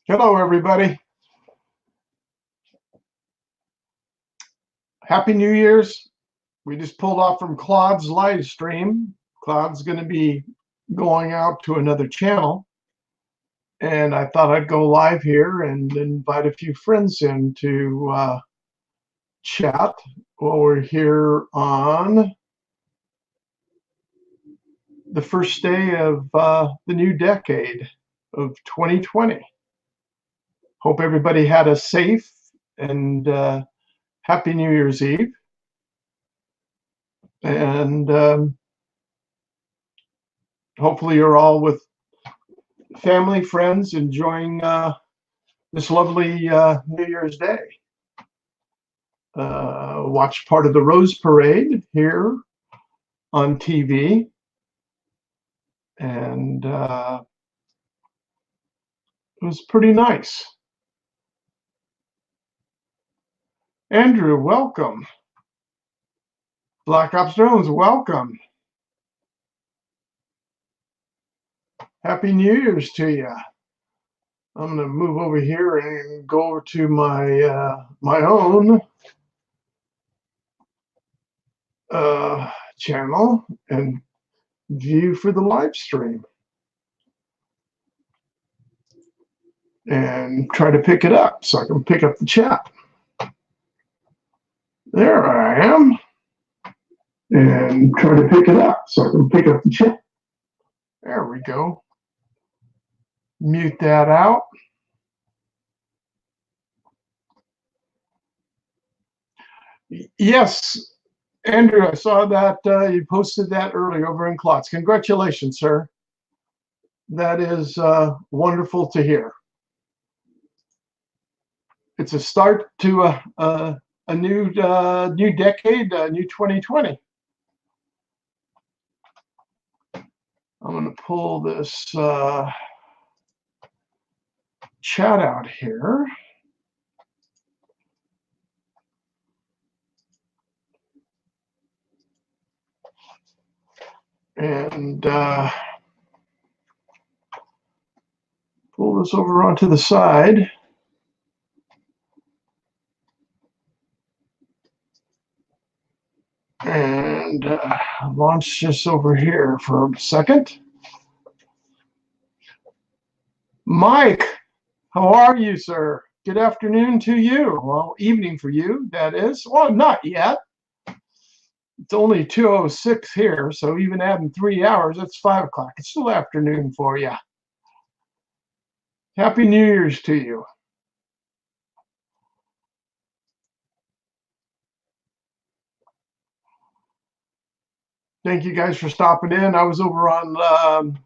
Hello, everybody. Happy New Year's. We just pulled off from Claude's live stream. Claude's going to be going out to another channel. And I thought I'd go live here and invite a few friends in to chat while we're here on the first day of the new decade of 2020. Hope everybody had a safe and happy New Year's Eve. And hopefully you're all with family, friends, enjoying this lovely New Year's Day. Watch part of the Rose Parade here on TV. And it was pretty nice. Andrew, welcome. Black Ops Jones, welcome. Happy New Year's to you. I'm going to move over here and go over to my own channel and view for the live stream and try to pick it up so I can pick up the chat. There I am. And try to pick it up so I can pick up the chat. There we go. Mute that out. Yes, Andrew, I saw that you posted that earlier over in Klotz. Congratulations, sir. That is wonderful to hear. It's a start to a new decade, a new 2020. I'm going to pull this chat out here. And pull this over onto the side. And launch this over here for a second. Mike, how are you, sir? Good afternoon to you. Well, evening for you, that is. Well, not yet. It's only 2:06 here, so even adding 3 hours, that's 5 o'clock. It's still afternoon for you. Happy New Year's to you. Thank you guys for stopping in. I was over on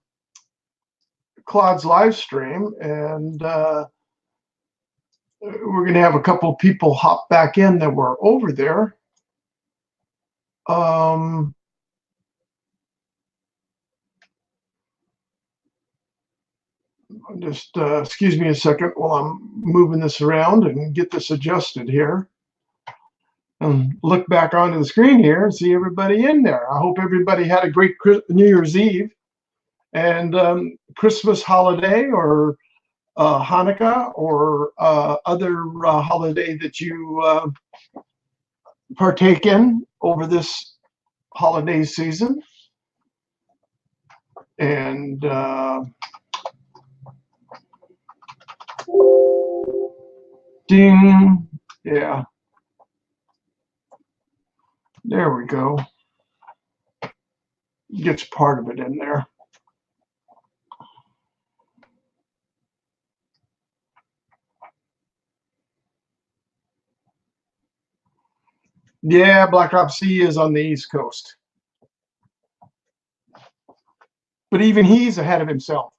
Claude's live stream, and we're going to have a couple of people hop back in that were over there. Just excuse me a second while I'm moving this around and get this adjusted here. And look back onto the screen here and see everybody in there. I hope everybody had a great New Year's Eve and Christmas holiday or Hanukkah or other holiday that you partake in over this holiday season. And ding, yeah. There we go. Gets part of it in there. Yeah, Black Ops C is on the East Coast. But even he's ahead of himself.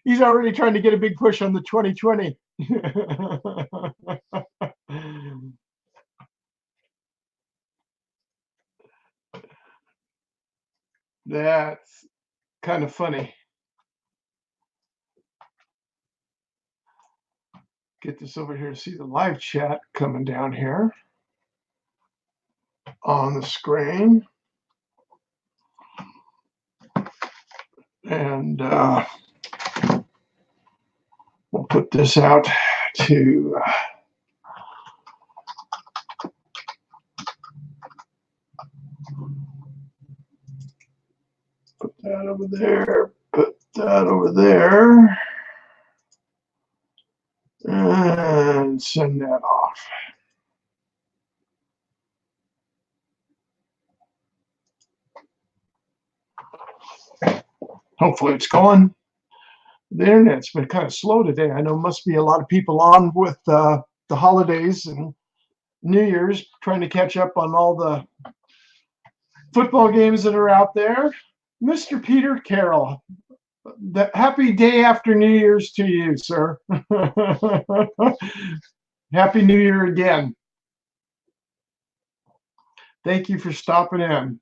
He's already trying to get a big push on the 2020. That's kind of funny. Get this over here to see the live chat coming down here on the screen. And put this out to put that over there, put that over there, and send that off. Hopefully it's going. The internet's been kind of slow today. I know must be a lot of people on with the holidays and New Year's trying to catch up on all the football games that are out there. Mr. Peter Carroll, the happy day after New Year's to you, sir. Happy New Year again. Thank you for stopping in.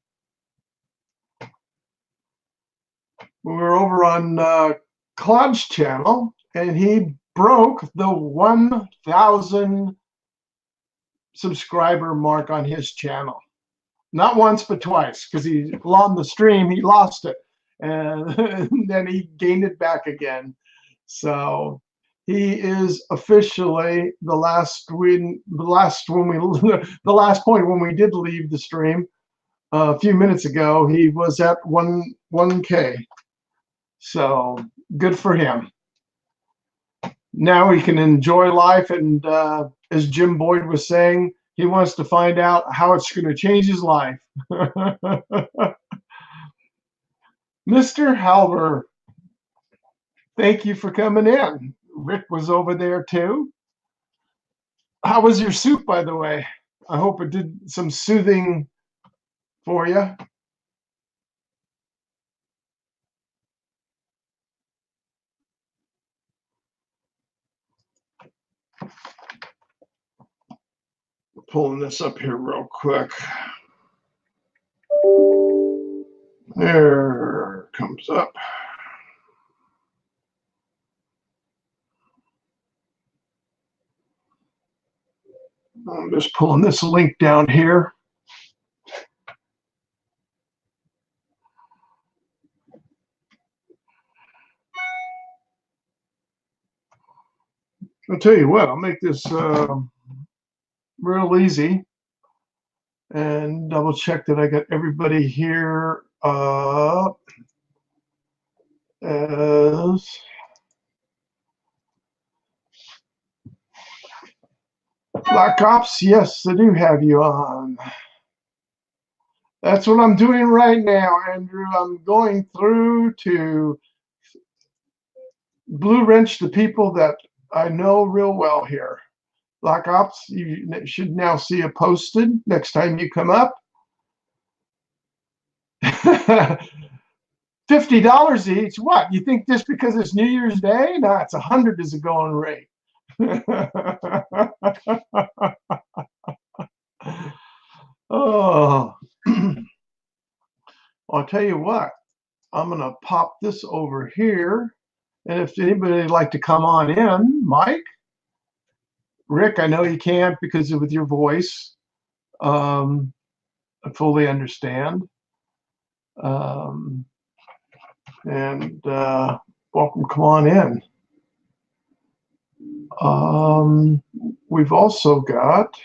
We were over on Claude's channel, and he broke the 1,000 subscriber mark on his channel. Not once, but twice, because he on the stream he lost it, and then he gained it back again. So he is officially the last point when we did leave the stream a few minutes ago. He was at 1K. So good for him. Now he can enjoy life, and as Jim Boyd was saying, he wants to find out how it's going to change his life. Mr. Halver, thank you for coming in. Rick was over there too. How was your soup, by the way? I hope it did some soothing for you. Pulling this up here real quick. There it comes up. I'm just pulling this link down here. I'll tell you what, I'll make this real easy and double check that I got everybody here as Black Ops. Yes, I do have you on. That's what I'm doing right now, Andrew. I'm going through to blue wrench the people that I know real well here. Black Ops, you should now see it posted next time you come up. $50 each. What? You think just because it's New Year's Day? No, it's 100 is a going rate. Oh, I'll tell you what. I'm going to pop this over here. And if anybody would like to come on in, Mike, Rick, I know you can't because with your voice. I fully understand. And welcome, come on in. We've also got,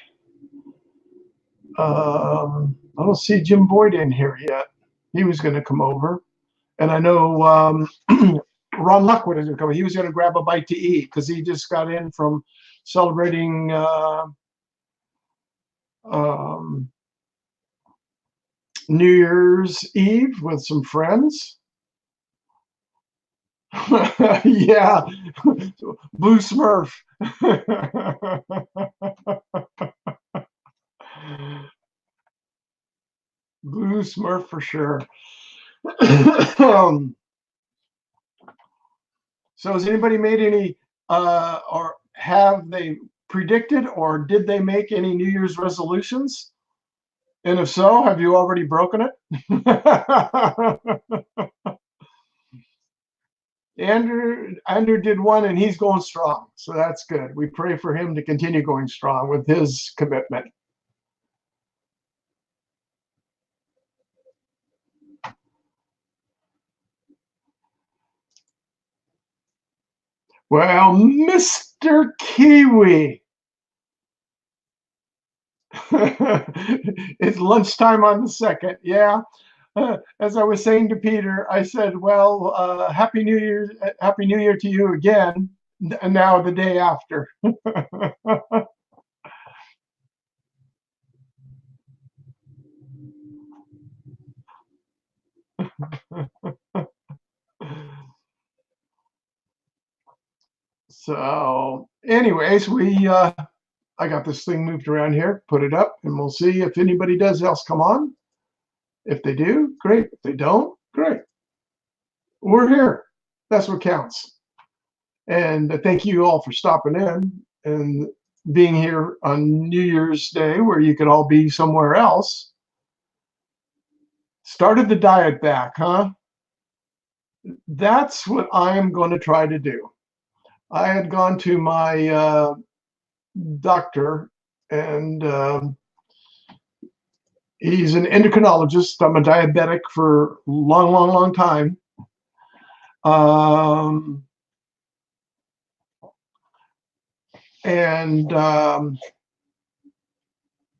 I don't see Jim Boyd in here yet. He was going to come over. And I know Ron Lockwood is going to come. He was going to grab a bite to eat because he just got in from celebrating New Year's Eve with some friends. Yeah, Blue Smurf. Blue Smurf for sure. So has anybody made any or have they predicted or did they make any New Year's resolutions? And if so, have you already broken it? Andrew did one and he's going strong. So that's good. We pray for him to continue going strong with his commitment. Well, Mr. Kiwi, it's lunchtime on the 2nd. Yeah. As I was saying to Peter, I said, well, Happy New Year to you again. And now the day after. So anyways, I got this thing moved around here, put it up, and we'll see if anybody does else come on. If they do, great. If they don't, great. We're here. That's what counts. And thank you all for stopping in and being here on New Year's Day, where you could all be somewhere else. Started the diet back, huh? That's what I'm going to try to do. I had gone to my doctor, and he's an endocrinologist. I'm a diabetic for a long, long, long time. And the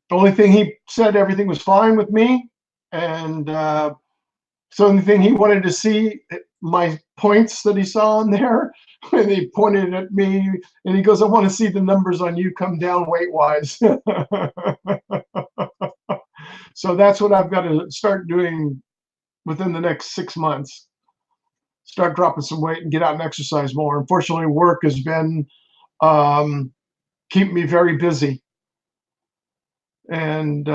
only thing he said, everything was fine with me. And so the only thing he wanted to see, my points that he saw on there, and he pointed at me and he goes, I want to see the numbers on you come down weight-wise. So that's what I've got to start doing within the next 6 months. Start dropping some weight and get out and exercise more. Unfortunately, work has been keeping me very busy. And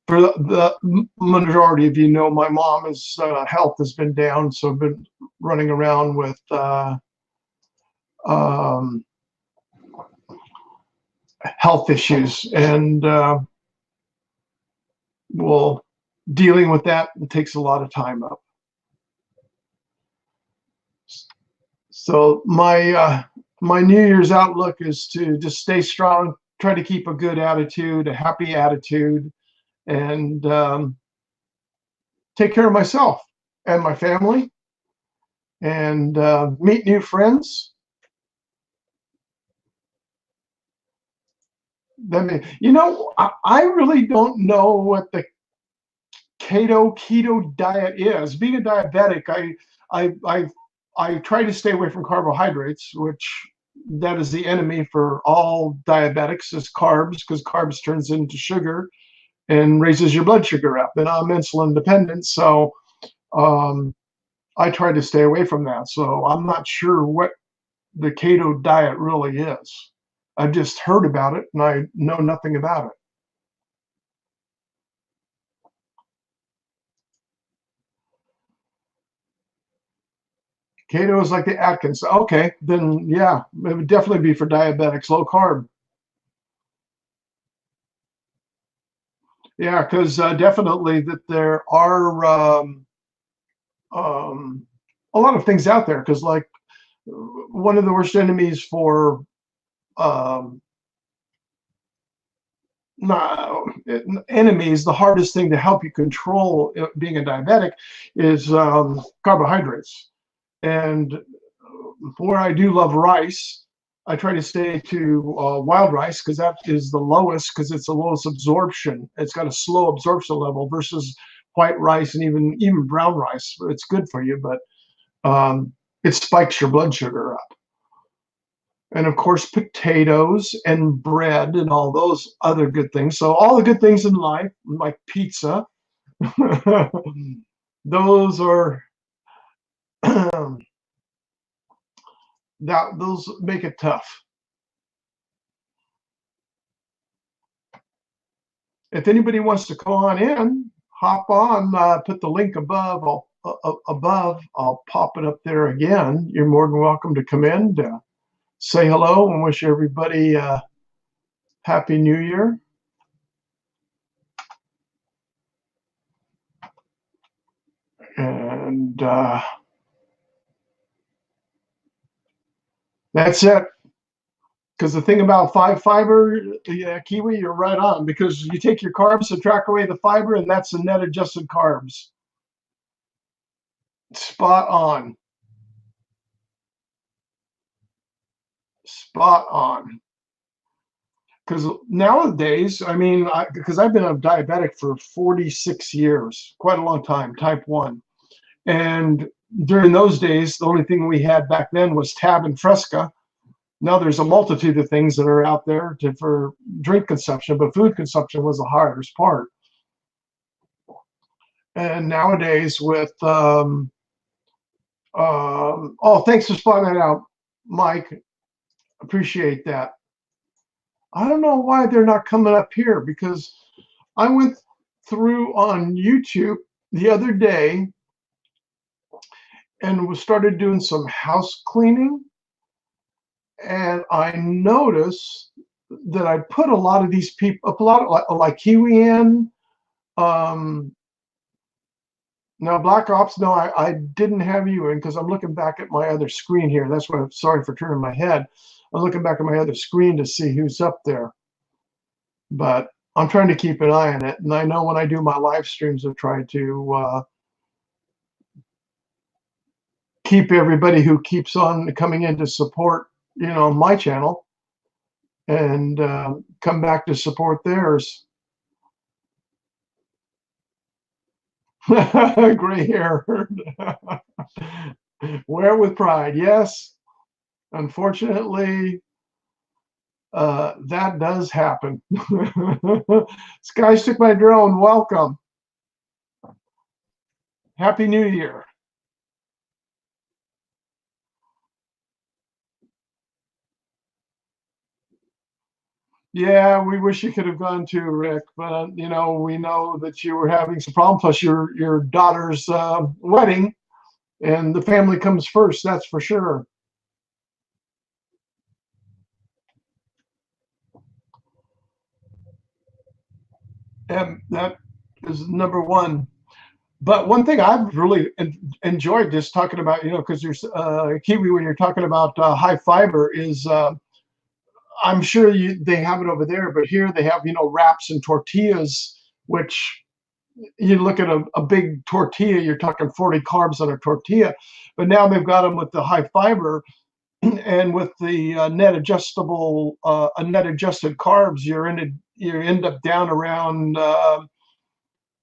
for the majority of you know, my mom's health has been down, so I've been running around with health issues, and well, dealing with that takes a lot of time up. So my New Year's outlook is to just stay strong, try to keep a good attitude, a happy attitude, and take care of myself and my family, and meet new friends. I really don't know what the keto diet is. Being a diabetic, I try to stay away from carbohydrates, which that is the enemy for all diabetics, is carbs, because carbs turns into sugar and raises your blood sugar up. And I'm insulin dependent, so I try to stay away from that. So I'm not sure what the keto diet really is. I've just heard about it and I know nothing about it. Keto is like the Atkins. Okay, then yeah, it would definitely be for diabetics, low carb. Yeah, because definitely that there are a lot of things out there. Because like one of the worst enemies for um, not enemies, the hardest thing to help you control being a diabetic is carbohydrates. And where I do love rice, I try to stay to wild rice, because that is the lowest, because it's the lowest absorption. It's got a slow absorption level versus white rice and even brown rice. It's good for you, but it spikes your blood sugar up. And of course, potatoes and bread and all those other good things. So all the good things in life, like pizza, those are those make it tough. If anybody wants to come on in, hop on. Put the link above. I'll pop it up there again. You're more than welcome to come in to say hello and wish everybody Happy New Year. And that's it. Because the thing about fiber, Kiwi, you're right on. Because you take your carbs, subtract away the fiber, and that's the net adjusted carbs. Spot on. spot on. Because nowadays, I mean, because I've been a diabetic for 46 years, quite a long time, type 1. And during those days, the only thing we had back then was Tab and Fresca. Now there's a multitude of things that are out there for drink consumption, but food consumption was the hardest part. And nowadays with, oh, thanks for spotting that out, Mike. Appreciate that. I don't know why they're not coming up here, because I went through on YouTube the other day and started doing some house cleaning. And I noticed that I put a lot of these people up, a lot of like Kiwi in. Now, Black Ops, no, I didn't have you in, because I'm looking back at my other screen here. That's why I'm sorry for turning my head. I'm looking back at my other screen to see who's up there. But I'm trying to keep an eye on it. And I know when I do my live streams, I try to keep everybody who keeps on coming in to support, my channel, and come back to support theirs. Gray hair. Wear with pride. Yes. Unfortunately, that does happen. Sky took my drone. Welcome. Happy New Year. Yeah, we wish you could have gone too, Rick, but we know that you were having some problems, plus your daughter's wedding, and the family comes first, that's for sure. And that is number one. But one thing I've really enjoyed just talking about, because there's Kiwi, when you're talking about high fiber, is I'm sure they have it over there, but here they have, wraps and tortillas, which you look at a big tortilla, you're talking 40 carbs on a tortilla. But now they've got them with the high fiber and with the net adjusted carbs, you end up down around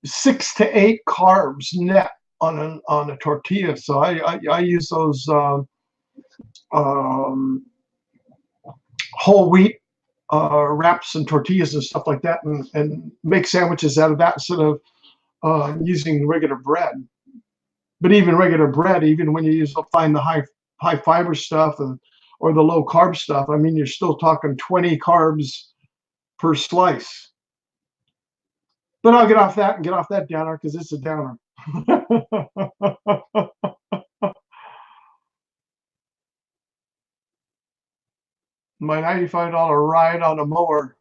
6 to 8 carbs net on a tortilla. So I use those whole wheat wraps and tortillas and stuff like that, and make sandwiches out of that instead of using regular bread. But even regular bread, even when you find the high fiber stuff or the low carb stuff, I mean, you're still talking 20 carbs per slice. But I'll get off that downer, because it's a downer. My $95 ride on a mower.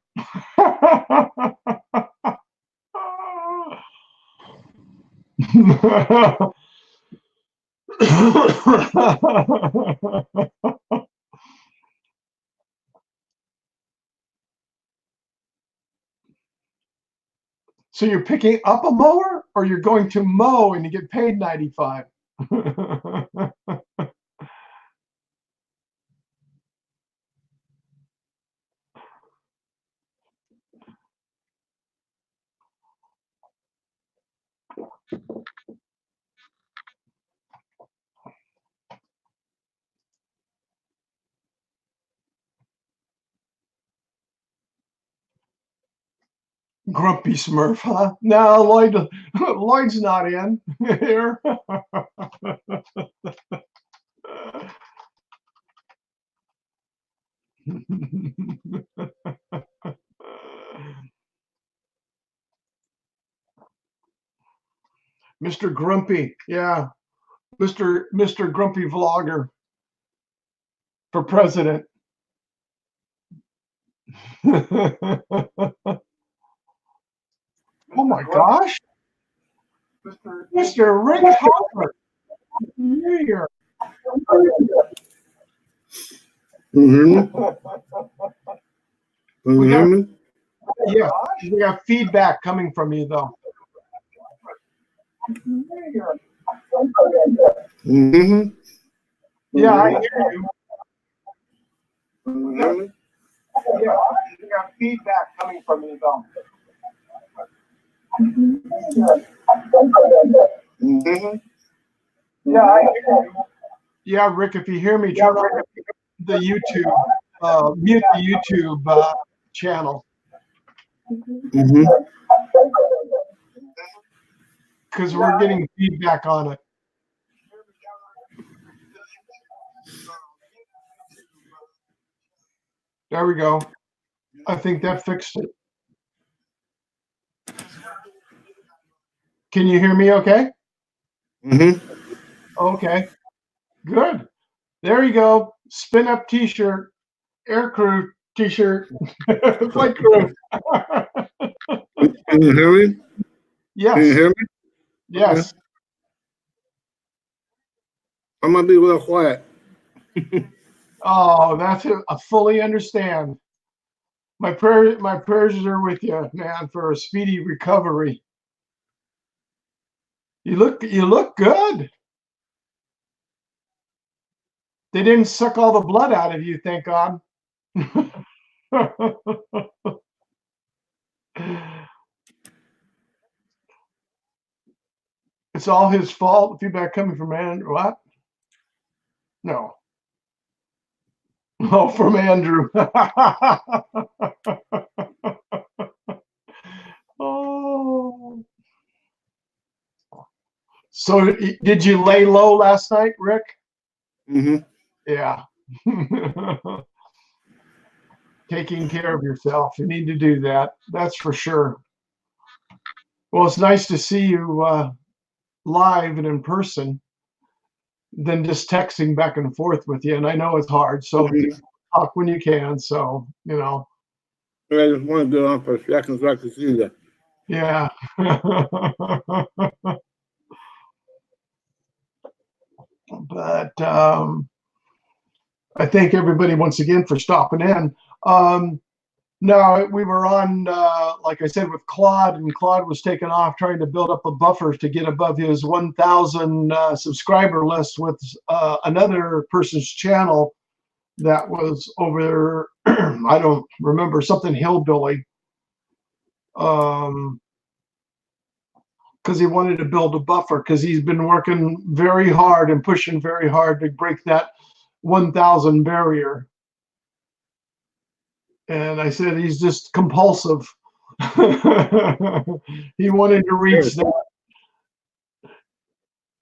So you're picking up a mower, or you're going to mow and you get paid 95? Grumpy Smurf, huh? No, Lloyd's not in here. Mr. Grumpy, yeah, Mr. Grumpy Vlogger for president. Oh my gosh, Mr. Rick Hopper, here. Yeah, we got feedback coming from you though. Yeah, I hear you. hear me? Yeah, you got feedback coming from you though. Mm-hmm. Yeah, I hear you. Yeah, Rick, if you hear me, turn on the YouTube, mute the YouTube channel Mm-hmm. because we're getting feedback on it. There we go. I think that fixed it. Can you hear me okay? Mm-hmm. Okay, good. There you go. Spin up t-shirt, air crew t-shirt, flight crew. Can you hear me? Can you Yes, hear me? yes. I'm gonna be real quiet. Oh, that's it. I fully understand. My prayers are with you, man, for a speedy recovery. You look good. They didn't suck all the blood out of you, thank God. It's all his fault. Feedback coming from Andrew. What? No. Oh, from Andrew. Oh. So did you lay low last night, Rick? Mm-hmm. Yeah. Taking care of yourself. You need to do that. That's for sure. Well, it's nice to see you live and in person than just texting back and forth with you. And I know it's hard, so talk when you can. So, you know. I just want to get on for a second so I can see that. Yeah. But I thank everybody once again for stopping in. No, we were on, like I said, with Claude, and Claude was taking off trying to build up a buffer to get above his 1,000 subscriber list with another person's channel that was over, I don't remember, something hillbilly. Because he wanted to build a buffer because he's been working very hard and pushing very hard to break that 1,000 barrier. And I said, he's just compulsive. He wanted to reach that.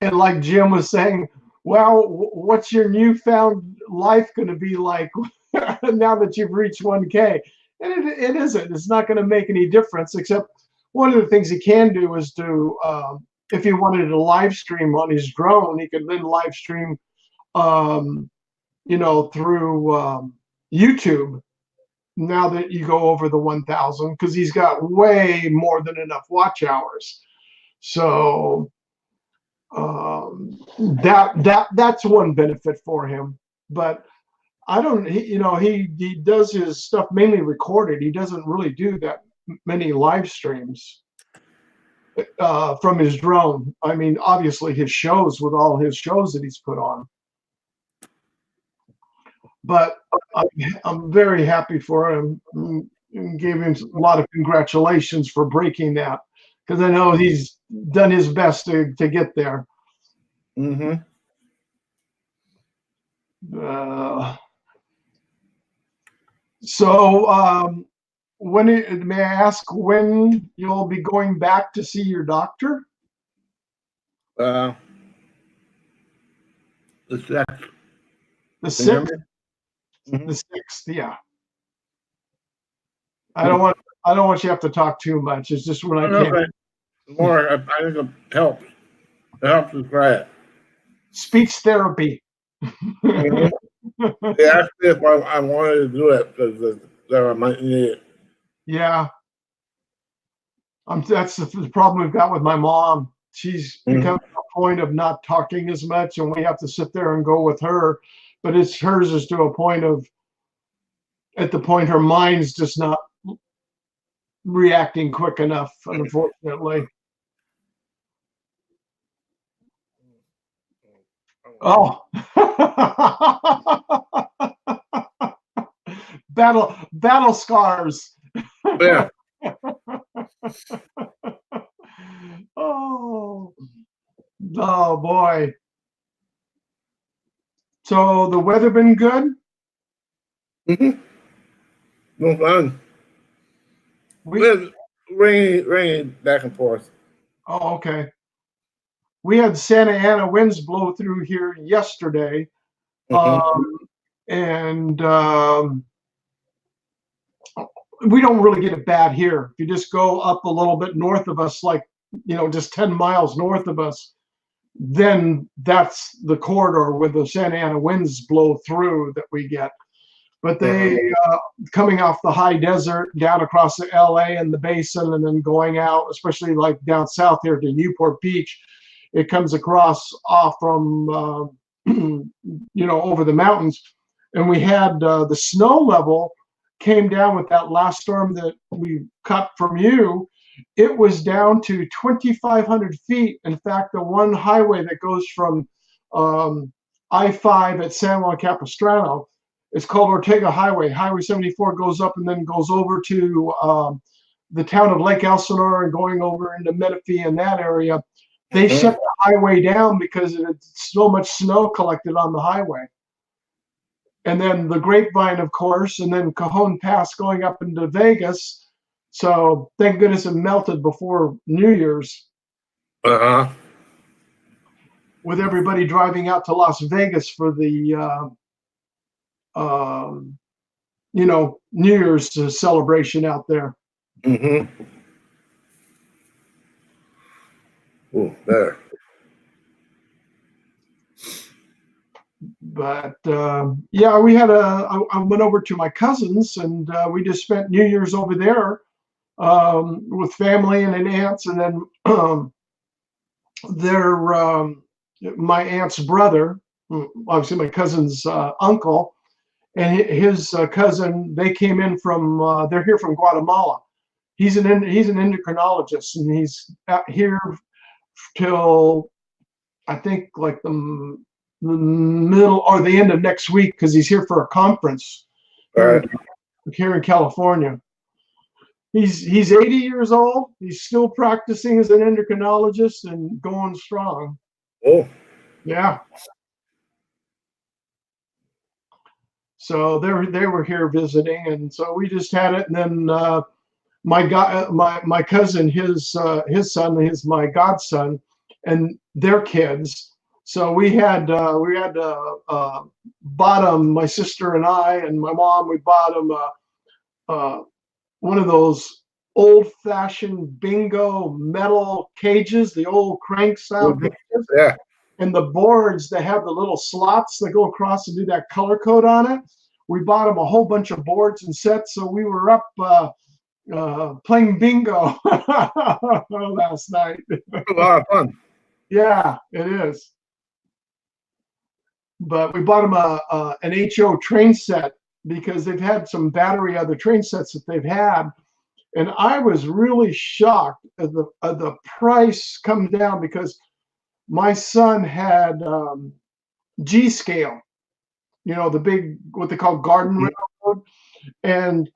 And like Jim was saying, well, what's your newfound life going to be like now that you've reached 1K? And it isn't. It's not going to make any difference, except one of the things he can do is to, if he wanted to live stream on his drone, he could then live stream, through YouTube. Now that you go over the 1,000, because he's got way more than enough watch hours. So that's one benefit for him. But I don't, he does his stuff mainly recorded. He doesn't really do that many live streams from his drone. I mean, obviously his shows with all his shows that he's put on. But I'm very happy for him. Gave him a lot of congratulations for breaking that, because I know he's done his best to get there. Mm-hmm. So may I ask when you'll be going back to see your doctor? The 6th. The 6th? Mm-hmm. The 6th, yeah. I don't want you to have to talk too much. It's just when I can. Okay. More, I think it helps. It helps to try it. Speech therapy. Mm-hmm. They asked me if I wanted to do it because I might need it. Yeah. That's the problem we've got with my mom. She's become to a point of not talking as much, and we have to sit there and go with her. But hers is to a point of, at the point her mind's just not reacting quick enough, unfortunately. Oh. battle scars. Yeah. Oh boy. So the weather been good? Mm-hmm. No fun. We It's rain back and forth. Oh, okay. We had Santa Ana winds blow through here yesterday. Mm-hmm. And we don't really get it bad here. If you just go up a little bit north of us, like, just 10 miles north of us, then that's the corridor where the Santa Ana winds blow through that we get. But they, coming off the high desert down across the LA and the basin, and then going out, especially like down south here to Newport Beach, it comes across off from, over the mountains. And we had the snow level came down with that last storm that we cut from you. It was down to 2,500 feet. In fact, the one highway that goes from I-5 at San Juan Capistrano, it's called Ortega Highway. Highway 74 goes up and then goes over to the town of Lake Elsinore and going over into Menifee in that area. They shut the highway down because it's so much snow collected on the highway. And then the Grapevine, of course, and then Cajon Pass going up into Vegas. So thank goodness it melted before New Year's. With everybody driving out to Las Vegas for the, New Year's celebration out there. Mm-hmm. Oh, there. But yeah, we had I went over to my cousin's and we just spent New Year's over there with family and aunts, and then my aunt's brother, obviously my cousin's uncle, and his cousin. They came in from they're here from Guatemala. He's an endocrinologist, and he's here till I think like the middle or the end of next week, because he's here for a conference here in California. He's 80 years old. He's still practicing as an endocrinologist and going strong. Oh, yeah. So they were here visiting, and so we just had it. And then my cousin, his son, my godson, and their kids. So we had bought them, my sister and I and my mom. We bought them one of those old-fashioned bingo metal cages, the old crank style cages. Yeah. And the boards that have the little slots that go across and do that color code on it. We bought them a whole bunch of boards and sets, so we were up playing bingo last night. A lot of fun. Yeah, it is. But we bought them an HO train set because they've had some battery other train sets that they've had, and I was really shocked at the price come down, because my son had G-scale, the big, what they call garden railroad, and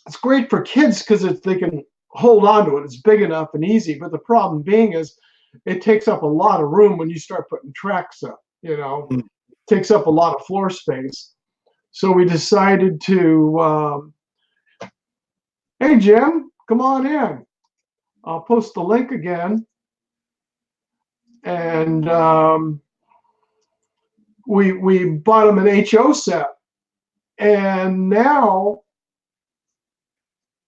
it's great for kids because they can hold on to it. It's big enough and easy. But the problem being is it takes up a lot of room when you start putting tracks up, It takes up a lot of floor space. So we decided to, hey, Jim, come on in. I'll post the link again. And we bought them an HO set. And now,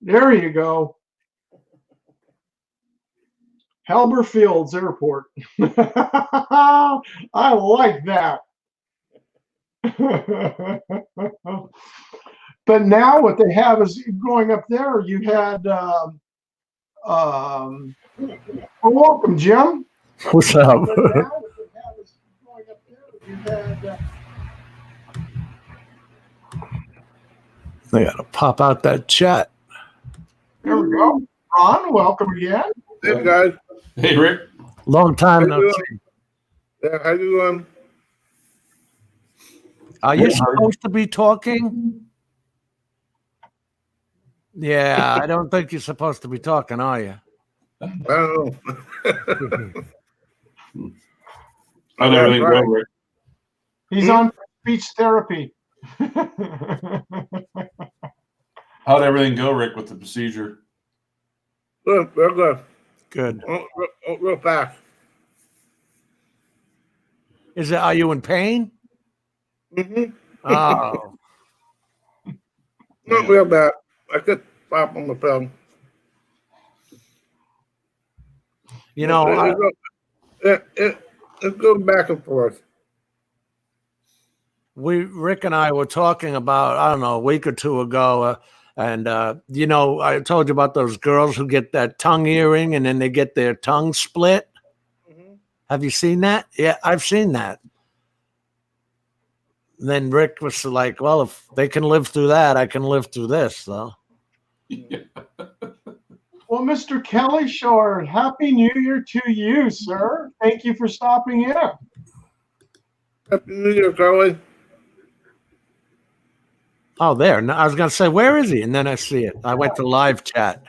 there you go. Halber Fields Airport. I like that. But now what they have is, growing up there, you had, welcome, Jim. What's up? I gotta pop out that chat. There we go. Ron, welcome again. Hey, guys. Hey, Rick. Long time no see. Yeah, how you doing? Are you supposed to be talking? Yeah, I don't think you're supposed to be talking, are you? I don't know. How'd everything go, Rick? He's on speech therapy. How'd everything go, Rick, with the procedure? Good, real good. Good. Real fast. Are you in pain? Mm-hmm. Oh, Not real bad. I could pop on the pill. you know, It goes back and forth. Rick and I were talking about, I don't know, a week or two ago, and I told you about those girls who get that tongue earring and then they get their tongue split. Mm-hmm. Have you seen that? Yeah, I've seen that. Then Rick was like, well, if they can live through that, I can live through this. So, Yeah. Well, Mr. Kelly Shore, Happy New Year to you, sir. Thank you for stopping in. Happy New Year, Charlie. oh, there. No, I was going to say, where is he? And then I see it. I went to live chat.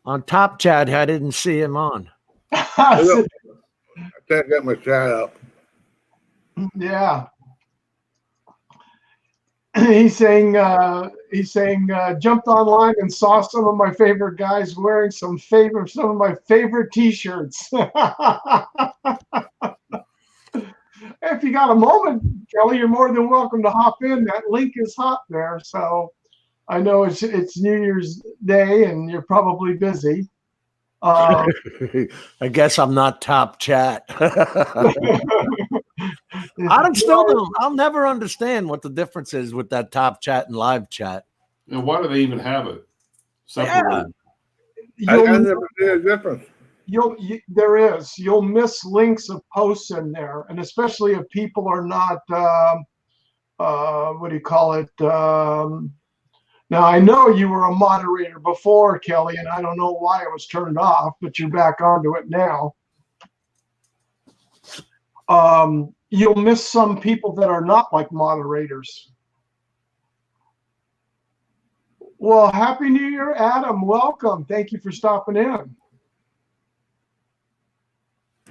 On top chat, I didn't see him on. I can't get my chat up. Yeah. He's saying jumped online and saw some of my favorite guys wearing some of my favorite t-shirts. If you got a moment, Kelly, you're more than welcome to hop in. That link is hot there. So I know it's New Year's Day and you're probably busy. I guess I'm not top chat. I'll never understand what the difference is with that top chat and live chat. And why do they even have it separated? I never see a difference. There is. You'll miss links of posts in there, and especially if people are not, what do you call it? Now, I know you were a moderator before, Kelly, and I don't know why it was turned off, but you're back onto it now. You'll miss some people that are not like moderators. Well, Happy New Year, Adam. Welcome. Thank you for stopping in.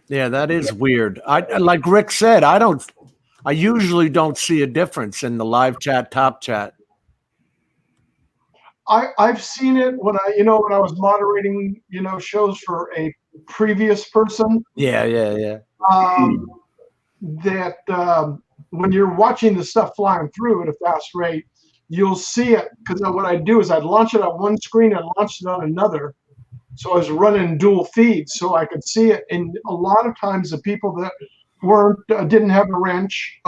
Yeah, that is weird. Like Rick said, I usually don't see a difference in the live chat, top chat. I've seen it when I was moderating, shows for a previous person. Yeah. That when you're watching the stuff flying through at a fast rate, you'll see it, because what I'd do is I'd launch it on one screen and launch it on another. So I was running dual feeds so I could see it. And a lot of times the people that didn't have a wrench,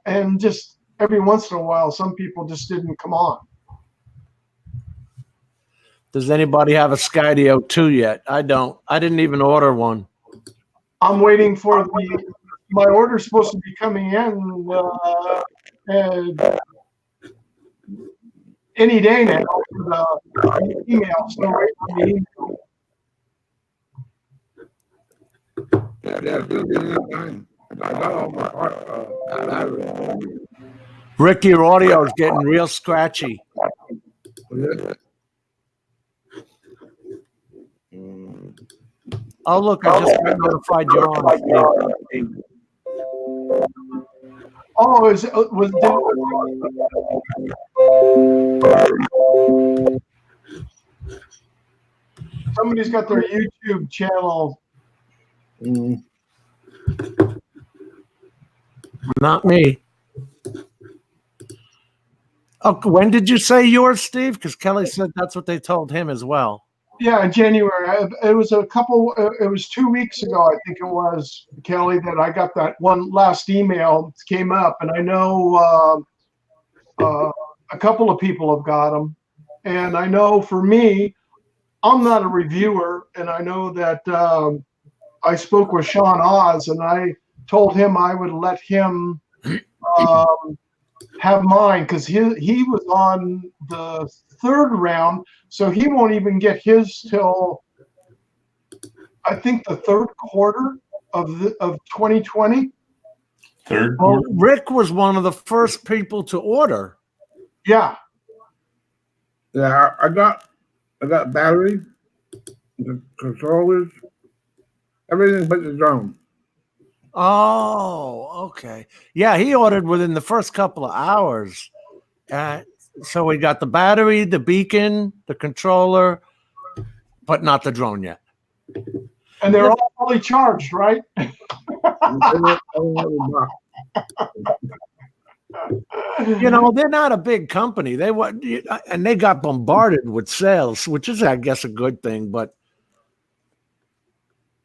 and just every once in a while, some people just didn't come on. Does anybody have a Skydio 2 yet? I don't. I didn't even order one. I'm waiting for my order's supposed to be coming in any day now for the email. So right on the email. Rick, your audio is getting real scratchy. Oh, look, I just got notified you're on. Oh, somebody's got their YouTube channel. Not me. Oh, when did you say yours, Steve? Because Kelly said that's what they told him as well. Yeah, in January. It was 2 weeks ago, I think it was, Kelly, that I got that one last email came up, and I know a couple of people have got them. And I know for me, I'm not a reviewer, and I know that I spoke with Sean Oz, and I told him I would let him have mine, because he was on the third round, so he won't even get his till I think the third quarter of 2020. Third Well, quarter? Rick was one of the first people to order. Yeah. Yeah, I got battery, the controllers, everything but the drone. Oh, okay. Yeah, he ordered within the first couple of hours. So we got the battery, the beacon, the controller, but not the drone yet. And they're all fully charged, right? You know, they're not a big company. And they got bombarded with sales, which is, I guess, a good thing. But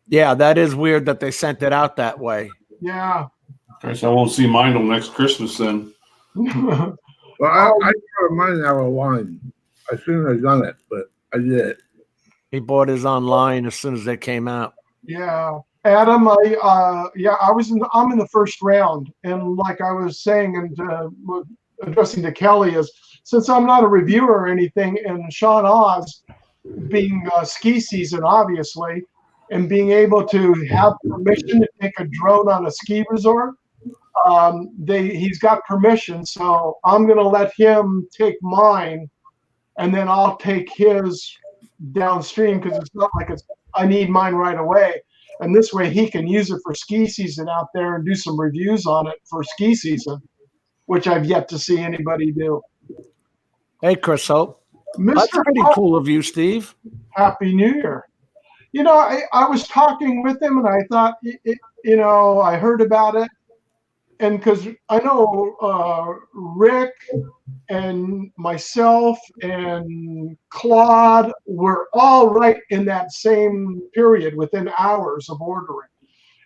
yeah, that is weird that they sent it out that way. Yeah. Okay, so I won't see mine till next Christmas then. Well, I got mine out of line. I shouldn't have done it, but I did. He bought his online as soon as they came out. Yeah. Adam, I'm in the first round, and like I was saying and addressing to Kelly is, since I'm not a reviewer or anything, and Sean Oz being ski season obviously, and being able to have permission to take a drone on a ski resort, he's got permission, so I'm going to let him take mine, and then I'll take his downstream, because it's not like I need mine right away. And this way he can use it for ski season out there and do some reviews on it for ski season, which I've yet to see anybody do. Hey, Chris Hope. Mr. That's pretty Hope, cool of you, Steve. Happy New Year. You know, I was talking with him, and I thought, I heard about it. And because I know Rick and myself and Claude were all right in that same period within hours of ordering.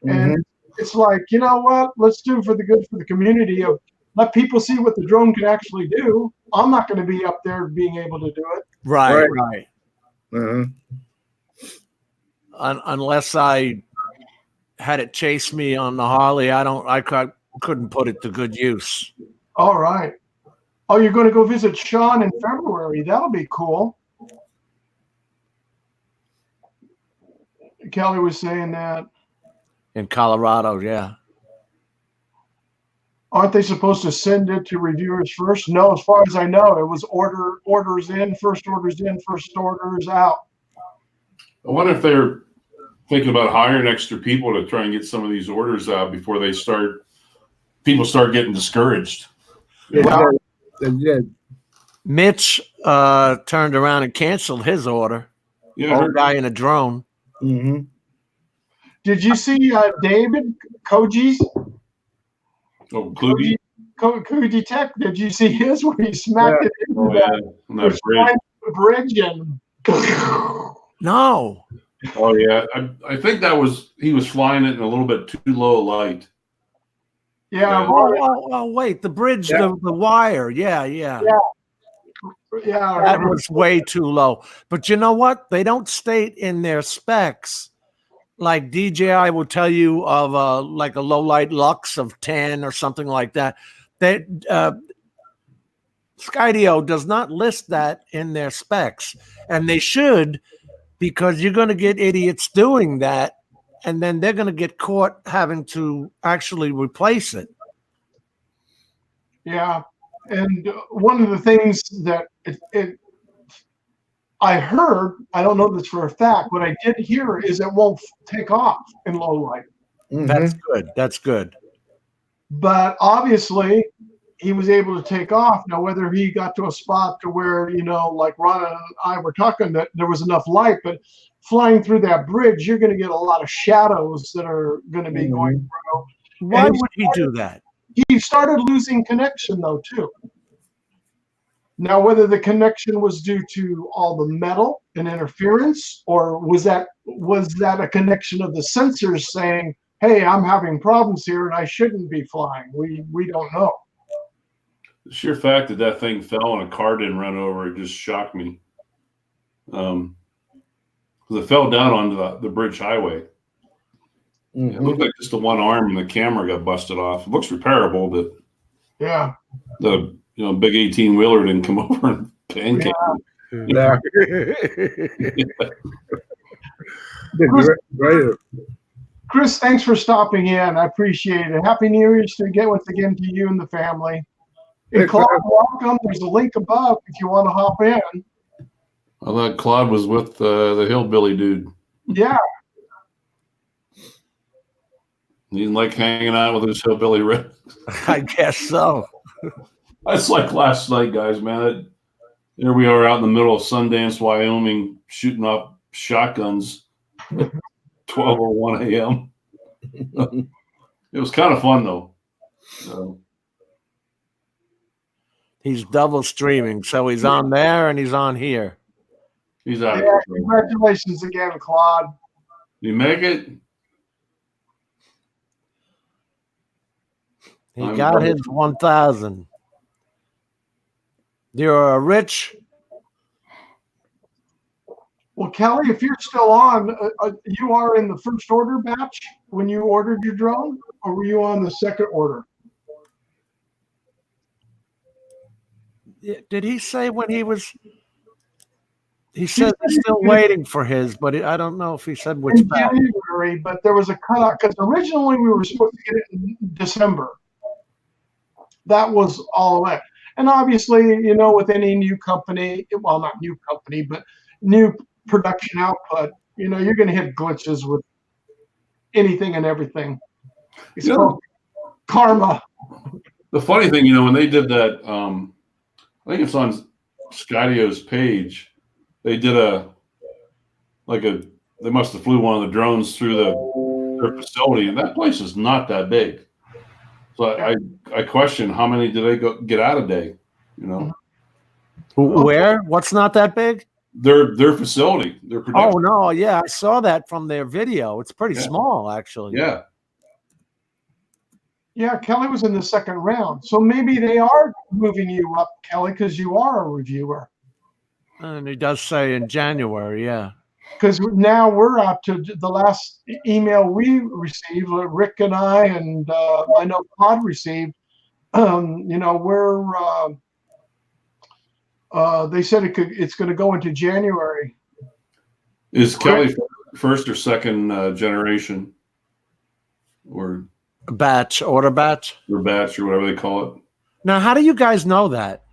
Mm-hmm. And it's like, you know what? Let's do for the good for the community of let people see what the drone can actually do. I'm not going to be up there being able to do it. Right. Mm-hmm. Unless I had it chase me on the Harley, I couldn't put it to good use. All right. Oh, you're going to go visit Sean in February. That'll be cool. Kelly was saying that. In Colorado, yeah. Aren't they supposed to send it to reviewers first? No, as far as I know, it was orders in, first orders out. I wonder if they're thinking about hiring extra people to try and get some of these orders out before people start getting discouraged. Yeah, they did. Mitch turned around and canceled his order. Yeah, Old guy in a drone. Mm-hmm. Did you see David Koji's? Oh, Kluge? Koji Tech? Did you see his where he smacked it into On that bridge. the bridge and No. Oh yeah, I think he was flying it in a little bit too low light. yeah, Oh, wait, the bridge, Yeah. the wire. Yeah. yeah. That was way too low. But you know what? They don't state in their specs. Like DJI will tell you of like a low light lux of 10 or something like that. Skydio does not list that in their specs, and they should, because you're going to get idiots doing that, and then they're going to get caught having to actually replace it. Yeah, and one of the things that I heard, I don't know this for a fact, what I did hear is it won't take off in low light. Mm-hmm. That's good. That's good. But obviously, he was able to take off. Now, whether he got to a spot to where, like Ron and I were talking, that there was enough light, but flying through that bridge, you're going to get a lot of shadows that are going to be going through. Why And would he do that? he started losing connection, though, too. Now, whether the connection was due to all the metal and interference, or was that a connection of the sensors saying, hey, I'm having problems here and I shouldn't be flying? We don't know. The sheer fact that thing fell and a car didn't run over it just shocked me. Because it fell down onto the bridge highway. Mm-hmm. It looked like just the one arm and the camera got busted off. It looks repairable, but Yeah. the big 18-wheeler didn't come over and pancake. Yeah. Great. Chris, thanks for stopping in. I appreciate it. Happy New Year's once again to you and the family. Hey, Claude, welcome. There's a link above if you want to hop in. I thought Claude was with the hillbilly dude. Yeah, He didn't like hanging out with his hillbilly red. I guess so. That's like last night, guys, man. Here we are out in the middle of Sundance, Wyoming, shooting off shotguns at 12:01 a.m. It was kind of fun, though. He's double streaming, so he's on there and he's on here. He's out. yeah. Congratulations again, Claude. You make it? He I'm got double- his 1,000. You're a rich. Well, Kelly, if you're still on, you are in the first order batch when you ordered your drone, or were you on the second order? Did he say when he was? He said he's still waiting for his, but I don't know if he said which In batch. January, but there was a cutoff because originally we were supposed to get it in December. That was all of it. And obviously, you know, with any new company, well, not new company, but new production output, you know, you're going to hit glitches with anything and everything. It's Yeah. called karma. The funny thing, you know, when they did that, I think it's on Skydio's page. They did they must have flew one of the drones through their facility, and that place is not that big. So I question how many do they get out a day? You know, Where? What's not that big? their facility, their Oh production. no, yeah, I saw that from their video. It's pretty Yeah. small, actually. Yeah, Yeah, Kelly was in the second round. So maybe they are moving you up, Kelly, because you are a reviewer. And he does say in January, yeah. Because now we're out to the last email we received, Rick and I, and I know Todd received. You know, they said it's going to go into January. is Kelly first or second generation, or Order batch. batch, or whatever they call it? Now, how do you guys know that?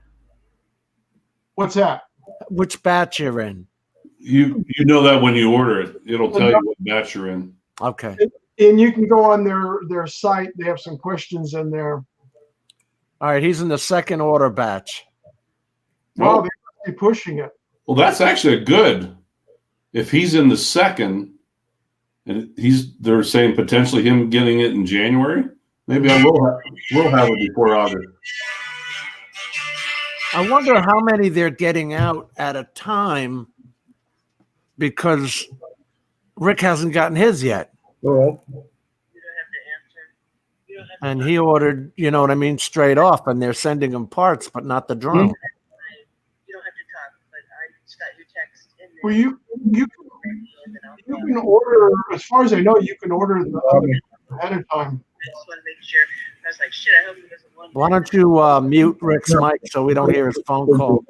What's that? Which batch you're in? You know that when you order it, it'll tell you what batch you're in. Okay. And you can go on their site. They have some questions in there. All right, he's in the second order batch. Wow, Well, they must be pushing it. well, that's actually a good. If he's in the second, and they're saying potentially him getting it in January. Maybe I will have it before August. I wonder how many they're getting out at a time because Rick hasn't gotten his yet. Well, And he ordered, you know what I mean, straight off, and they're sending him parts, but not the drone. You don't have to talk, but I just got your text. And then Well, you and then I'll you can order, as far as I know, you can order ahead of time. I just want to make sure. I was like, shit, I hope he doesn't want Why don't you mute Rick's mic so we don't hear his phone call?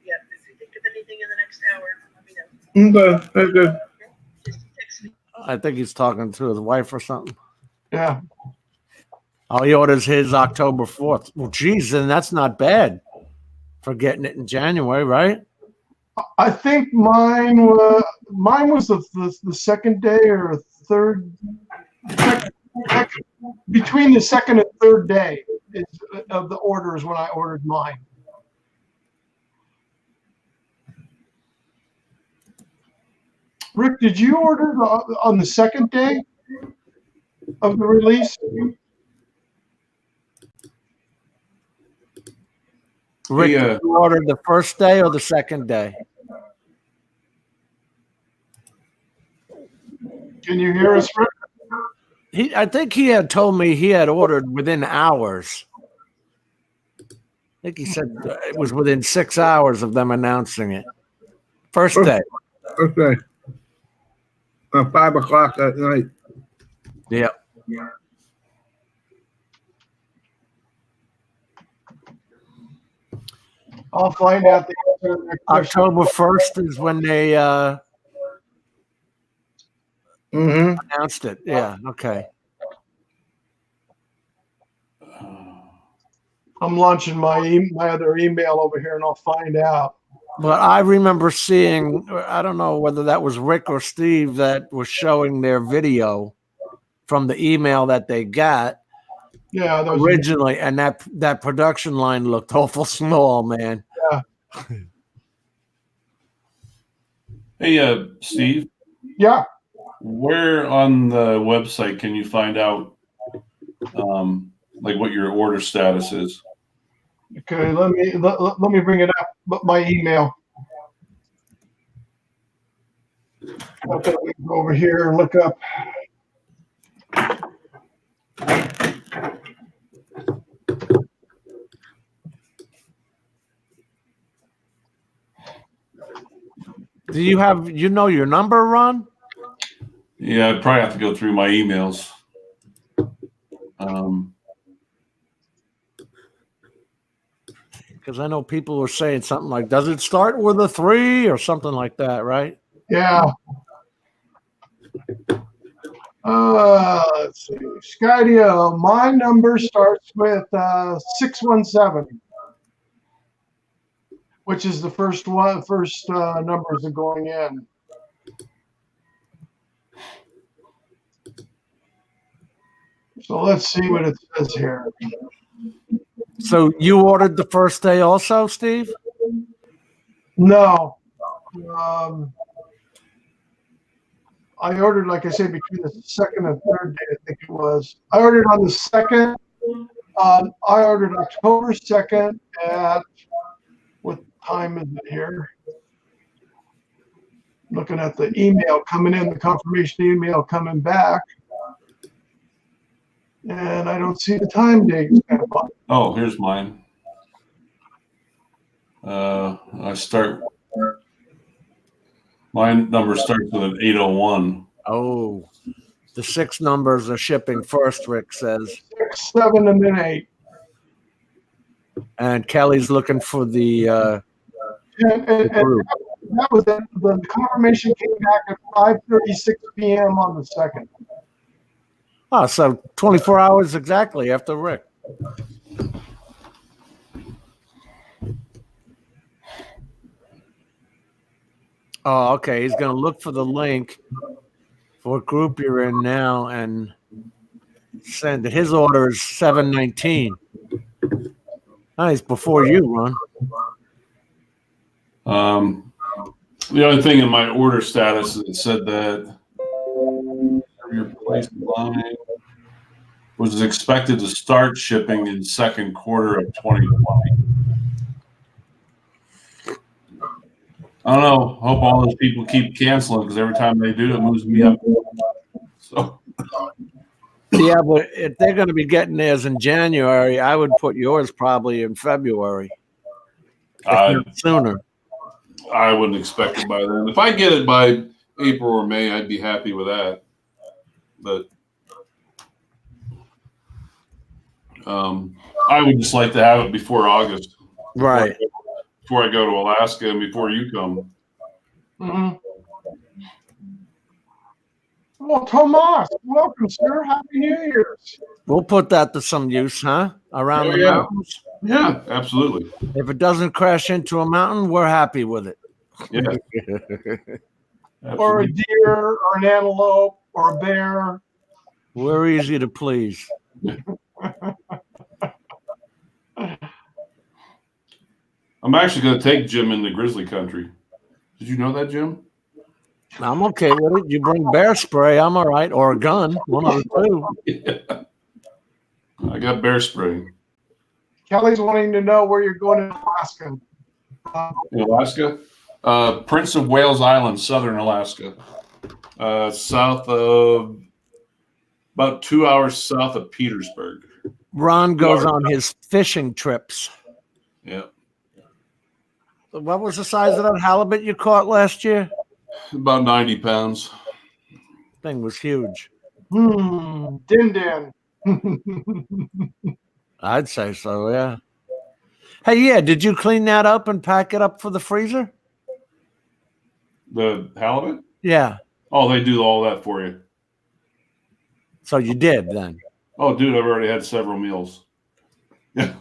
Yeah, if you think of anything in the next hour, let me know. okay, that's good. Okay? Just text me. I think he's talking to his wife or something. Yeah. Oh, he orders his October 4th. Well, geez, then that's not bad for getting it in January, right? I think mine was the second day or third, between the second and third day of the orders when I ordered mine. Rick, did you order on the second day of the release? Rick, He, you ordered the first day or the second day? Can you hear us, Rick? I think he had told me he had ordered within hours. I think he said it was within 6 hours of them announcing it. First day. Okay. 5 o'clock at night. Yeah. I'll find out the answer to that question. October 1st is when they Mm-hmm. announced it. Yeah. Okay. I'm launching my other email over here, and I'll find out. But I remember seeing, I don't know whether that was Rick or Steve that was showing their video from the email that they got Yeah, those originally, and that production line looked awful small, man. Hey, Steve, yeah. where on the website can you find out like what your order status is? Okay, let me bring it up. But my email. Okay, we can go over here and look up. Do you have your number, Ron? Yeah, I'd probably have to go through my emails. Because I know people were saying something like, "Does it start with a 3 or something like that?" Right? Yeah. Let's see. Skydio, my number starts with 617, which is the first numbers are going in. So let's see what it says here. So you ordered the first day also, Steve? No. I ordered, like I said, between the second and third day, I think it was. I ordered on the second. I ordered October 2nd at, what time is it here? Looking at the email coming in, the confirmation email coming back. And I don't see the time date. Oh, here's mine. My number starts with an 801. Oh, the 6 numbers are shipping first, Rick says. 6, 7, and then 8. And Kelly's looking for the And that was it. The confirmation came back at 5:36 p.m. on the 2nd. Oh, so 24 hours exactly after Rick. Oh, okay. He's going to look for the link for what group you're in now and send it. His order is 719. Nice, before you, Ron. The only thing in my order status is it said that your place line was expected to start shipping in second quarter of 2020. I don't know. Hope all those people keep canceling because every time they do, it moves me up. So Yeah, but if they're going to be getting theirs in January, I would put yours probably in February. If not sooner. I wouldn't expect it by then. If I get it by April or May, I'd be happy with that. But I would just like to have it before August. Right. Before I go to Alaska and before you come. Mm-hmm. Well, Tomas, welcome, sir. Happy New Year's. We'll put that to some use, huh? Around the mountains. Yeah, absolutely. If it doesn't crash into a mountain, we're happy with it. Yeah. Or a deer, or an antelope, or a bear. We're easy to please. I'm actually going to take Jim into grizzly country. Did you know that, Jim? I'm okay with it. You bring bear spray, I'm all right. Or a gun, one of the two. Yeah. I got bear spray. Kelly's wanting to know where you're going in Alaska. In Alaska? Prince of Wales Island, southern Alaska. South of, about 2 hours south of Petersburg. Ron goes on his fishing trips. Yeah. What was the size of that halibut you caught last year? About 90 pounds. Thing was huge. Din din. I'd say so, yeah. Hey, yeah, did you clean that up and pack it up for the freezer? The halibut? Yeah. Oh, they do all that for you. So you did then? Oh, dude, I've already had several meals. Yeah.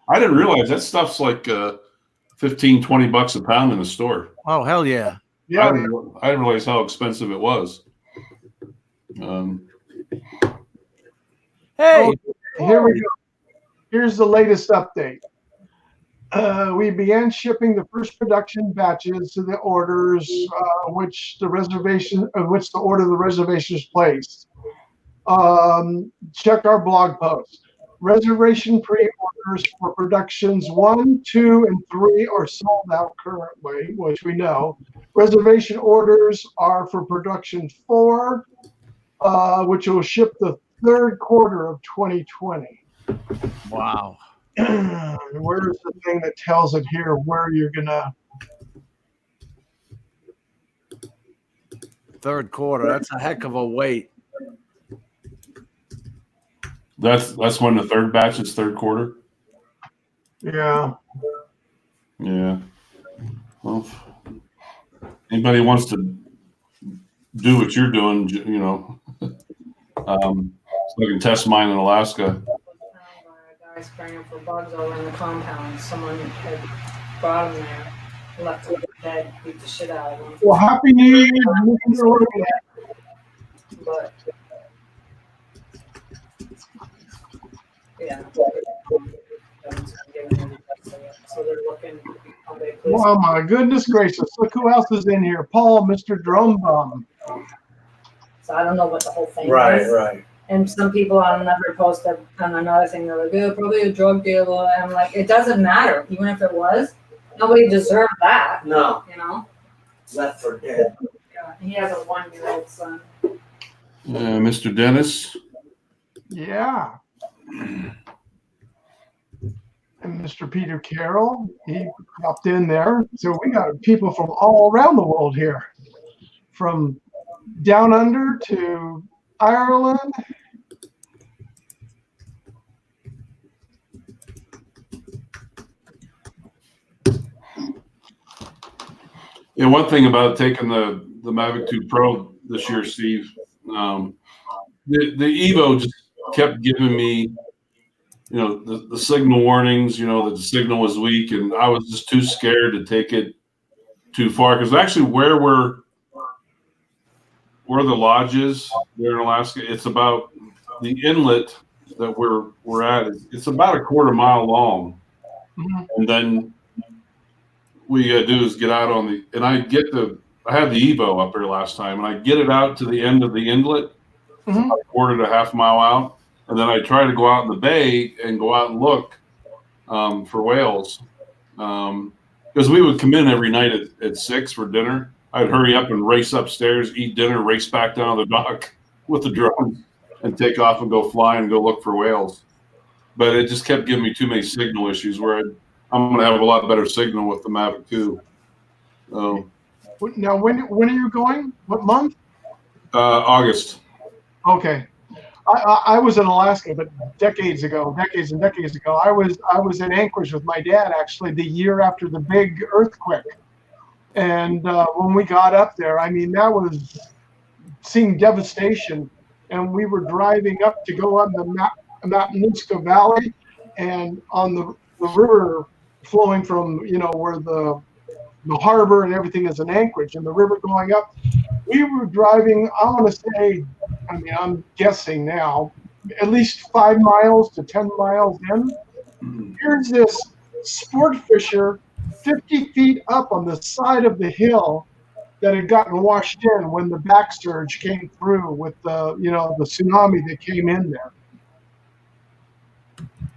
I didn't realize that stuff's like $15-20 a pound in the store. Oh, hell yeah. Yeah, I didn't realize how expensive it was. Hey, here we go. Here's the latest update. We began shipping the first production batches to the orders, which the order of the reservation is placed. Check our blog post. Reservation pre-orders for productions 1, 2, and 3 are sold out currently, which we know. Reservation orders are for production 4, which will ship the third quarter of 2020. wow. Where's the thing that tells it here where you're gonna? Third quarter. That's a heck of a wait. That's when the third batch is third quarter. Yeah. Yeah. Well, anybody wants to do what you're doing, you know, so I can test mine in Alaska. Guys spraying for bugs over in the compound. Someone had brought them there, left them dead, beat the shit out of them. Well, Happy New Year. But yeah, so they're looking. Oh my goodness gracious! Look who else is in here. Paul, Mr. Drum Bum. So I don't know what the whole thing is. Right. And some people on another post have done another thing. They're like, yeah, probably a drug dealer. And I'm like, it doesn't matter. Even if it was, nobody deserved that. No, You know? left for dead. Yeah. He has a 1-year-old son. Mr. Dennis. Yeah. And Mr. Peter Carroll, he popped in there. So we got people from all around the world here, from down under to Ireland. Yeah, one thing about taking the Mavic 2 Pro this year, Steve, the Evo just kept giving me, you know, the signal warnings, you know, that the signal was weak, and I was just too scared to take it too far, because actually where the lodge is there in Alaska, it's about the inlet that we're at. It's about a quarter mile long, and then what you gotta do is get out on the. And I had the Evo up there last time, and I get it out to the end of the inlet, a quarter to half mile out, and then I try to go out in the bay and go out and look for whales, because we would come in every night at 6 for dinner. I'd hurry up and race upstairs, eat dinner, race back down the dock with the drone, and take off and go fly and go look for whales. But it just kept giving me too many signal issues where I'm going to have a lot better signal with the Mavic 2. Now, when are you going? What month? August. Okay. I was in Alaska, but decades and decades ago. I was in Anchorage with my dad, actually, the year after the big earthquake. And when we got up there, I mean, that was seeing devastation. And we were driving up to go on the Matanuska Valley, and on the river flowing from, you know, where the harbor and everything is in Anchorage, and the river going up. We were driving, I want to say, I mean, I'm guessing now, at least 5 miles to 10 miles in. Here's this sport fisher 50 feet up on the side of the hill that had gotten washed in when the back surge came through with the, you know, the tsunami that came in there.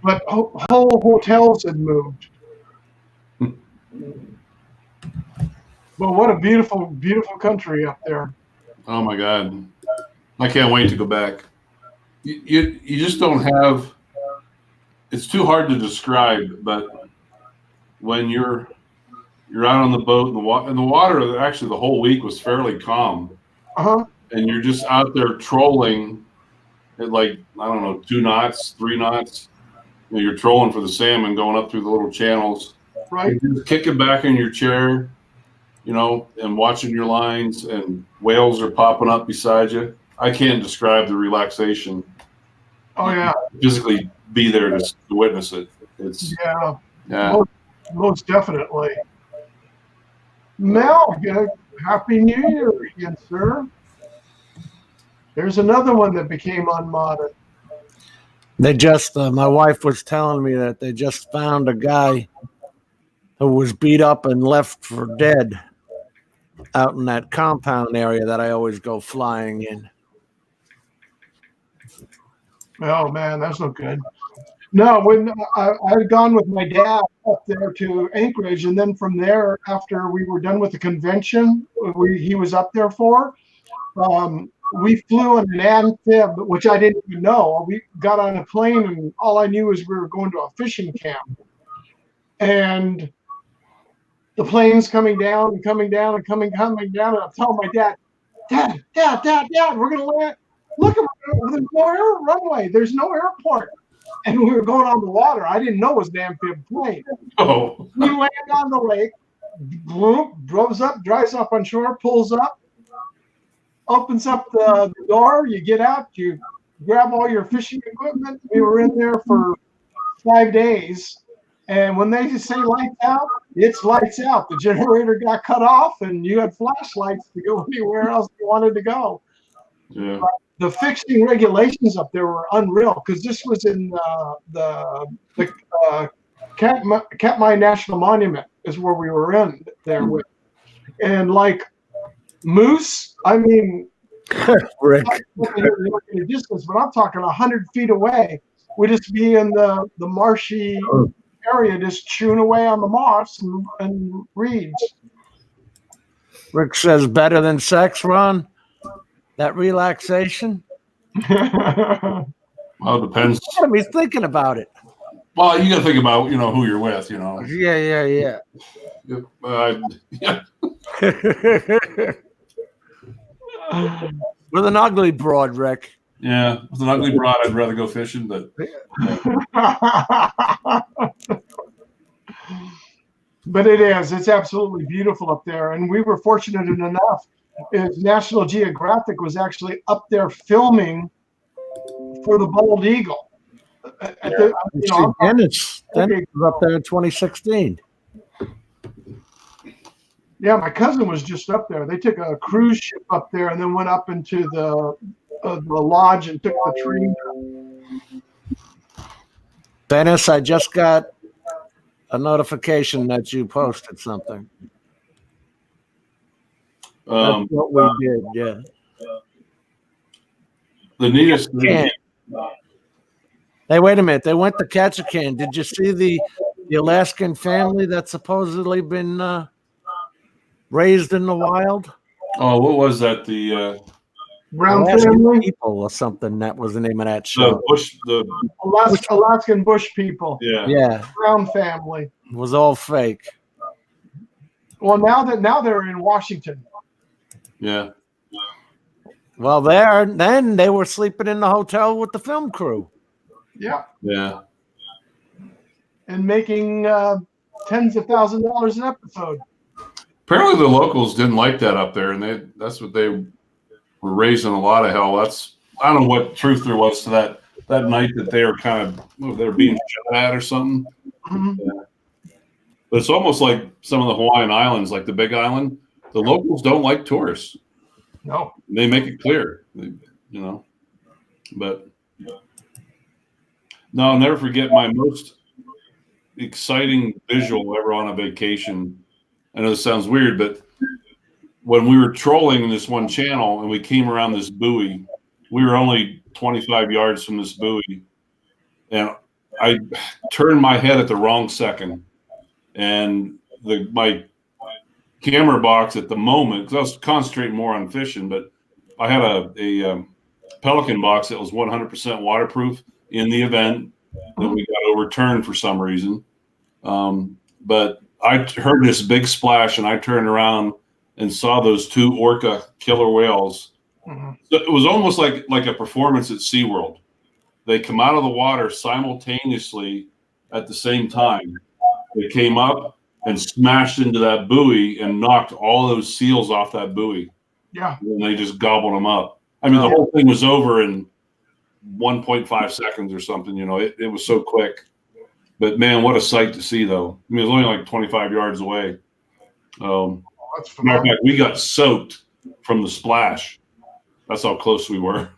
But whole hotels had moved. But what a beautiful, beautiful country up there. Oh my God. I can't wait to go back. You just don't have, it's too hard to describe, but when you're out on the boat and the water, actually the whole week was fairly calm. And you're just out there trolling at, like, I don't know, 2 knots, 3 knots. You know, you're trolling for the salmon going up through the little channels. Right. You're just kicking back in your chair, you know, and watching your lines, and whales are popping up beside you. I can't describe the relaxation. Oh, yeah. Physically be there to witness it. It's Yeah, yeah. most definitely. Mel, Happy New Year again, sir. There's another one that became unmodded. They just, my wife was telling me that they just found a guy who was beat up and left for dead out in that compound area that I always go flying in. Oh man, that's no good. No, when I had gone with my dad up there to Anchorage, and then from there, after we were done with the convention, he was up there for. We flew on an amphib, which I didn't even know. We got on a plane, and all I knew was we were going to a fishing camp. And the plane's coming down and coming down and coming down. And I'm telling my dad, Dad, we're going to land. Look, there's no runway. There's no airport. And we were going on the water. I didn't know it was an amphib plane. Oh, We land on the lake, drives up on shore, pulls up, opens up the door. You get out, you grab all your fishing equipment. We were in there for 5 days. And when they say lights out, it's lights out. The generator got cut off, and you had flashlights to go anywhere else you wanted to go. yeah. The fixing regulations up there were unreal, because this was in the Katmai National Monument is where we were in there with, and like moose. I mean, Rick. in a distance, but I'm talking 100 feet away. We'd just be in the marshy area, just chewing away on the moss and reeds. Rick says better than sex, Ron. That relaxation. Well, it depends. You gotta be thinking about it. Well, you got to think about who you're with. Yeah. Yeah. With an ugly broad, Rick. Yeah, with an ugly broad, I'd rather go fishing. But But it's absolutely beautiful up there. And we were fortunate enough is National Geographic was actually up there filming for the Bald Eagle. Dennis was up there in 2016. Yeah, my cousin was just up there. They took a cruise ship up there and then went up into the lodge and took the train. Dennis, I just got a notification that you posted something. That's what we did, yeah. the neatest Can. Hey, wait a minute. They went to Ketchikan. Did you see the Alaskan family that's supposedly been raised in the wild? Oh, what was that? The Brown Alaskan family, people or something. That was the name of that show. Alaskan Bush people, yeah. Yeah, Brown family. it was all fake. Well, now they're in Washington. Yeah. Well, then they were sleeping in the hotel with the film crew. Yeah, Yeah. and making tens of thousands of dollars an episode. Apparently the locals didn't like that up there, and that's what they were raising a lot of hell. I don't know what truth there was to that night that they were they were being shot at or something. Mm-hmm. Yeah. But it's almost like some of the Hawaiian islands, like the Big Island. The locals don't like tourists. No. They make it clear, But no, I'll never forget my most exciting visual ever on a vacation. I know this sounds weird, but when we were trolling in this one channel and we came around this buoy, we were only 25 yards from this buoy, and I turned my head at the wrong second, and my camera box at the moment, because I was concentrating more on fishing, but I had a Pelican box that was 100% waterproof in the event that we got overturned for some reason. But I heard this big splash, and I turned around and saw those two orca killer whales. Mm-hmm. So it was almost like a performance at SeaWorld. They come out of the water simultaneously at the same time. They came up and smashed into that buoy and knocked all those seals off that buoy. Yeah. And they just gobbled them up. I mean, the whole thing was over in 1.5 seconds or something. It was so quick. But man, what a sight to see, though. I mean, it was only like 25 yards away. That's Matter of phenomenal. fact, we got soaked from the splash. That's how close we were.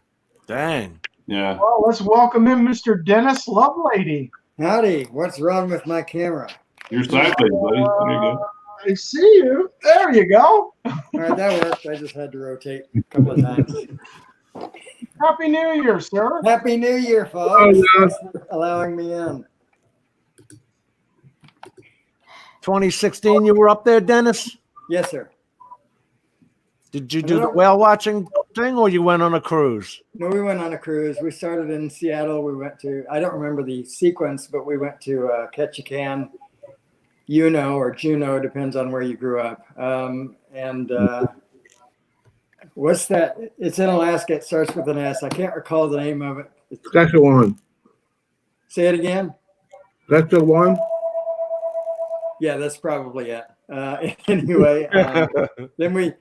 Dang. Yeah. Well, let's welcome in Mr. Dennis Lovelady. Howdy, what's wrong with my camera? You're sideways, buddy. There you go. I see you. There you go. All right, that worked. I just had to rotate a couple of times. Happy New Year, sir. Happy New Year, folks. Oh, yeah. Thanks for allowing me in. 2016, you were up there, Dennis? Yes, sir. Did you do the whale watching thing or you went on a cruise? No, we went on a cruise. We started in Seattle. We went to, I don't remember the sequence, but we went to Ketchikan, or Juneau, depends on where you grew up. What's that? It's in Alaska. It starts with an S. I can't recall the name of it. That's the one. Say it again. That's the one. Yeah, that's probably it. Anyway, then we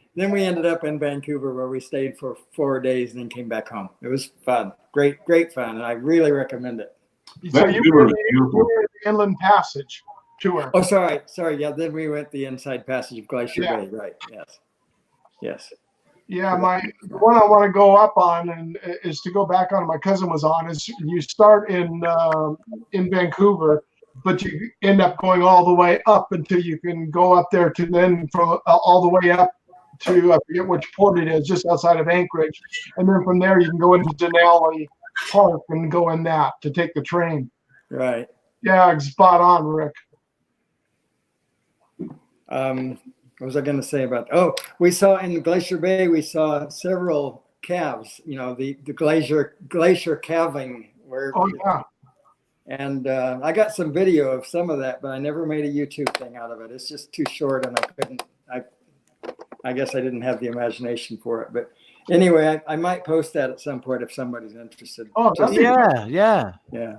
ended up in Vancouver where we stayed for 4 days and then came back home. It was fun, great fun, and I really recommend it. So you Vancouver were was beautiful. the Inland Passage tour. Oh, sorry. Yeah, then we went the inside passage of Glacier Yeah. Bay. Right. Yes. Yeah, the one I want to go up on and is to go back on. My cousin was on. Is you start in Vancouver, but you end up going all the way up until you can go up there to then from all the way up to I forget which port it is, just outside of Anchorage, and then from there you can go into Denali Park and go in that to take the train. Right. Yeah, spot on, Rick. What was I going to say about? Oh, we saw in Glacier Bay. We saw several calves. The glacier calving. Oh yeah. And I got some video of some of that, but I never made a YouTube thing out of it. It's just too short, and I couldn't. I guess I didn't have the imagination for it. But anyway, I might post that at some point if somebody's interested. Oh, that'd be Yeah. Yeah.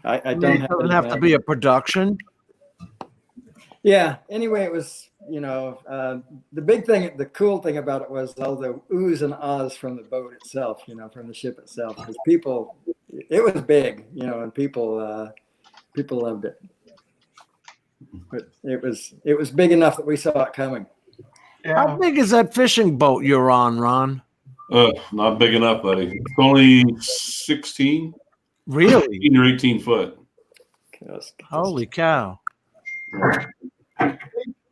I It don't have, doesn't have to be a production. Yeah. Anyway, it was, the big thing, the cool thing about it was all the oohs and ahs from the boat itself, from the ship itself. Because it was big, and people loved it. But it was big enough that we saw it coming. How yeah. big is that fishing boat you're on, Ron? Not big enough, buddy. It's only 16, Really? 18 or 18 foot. Holy cow.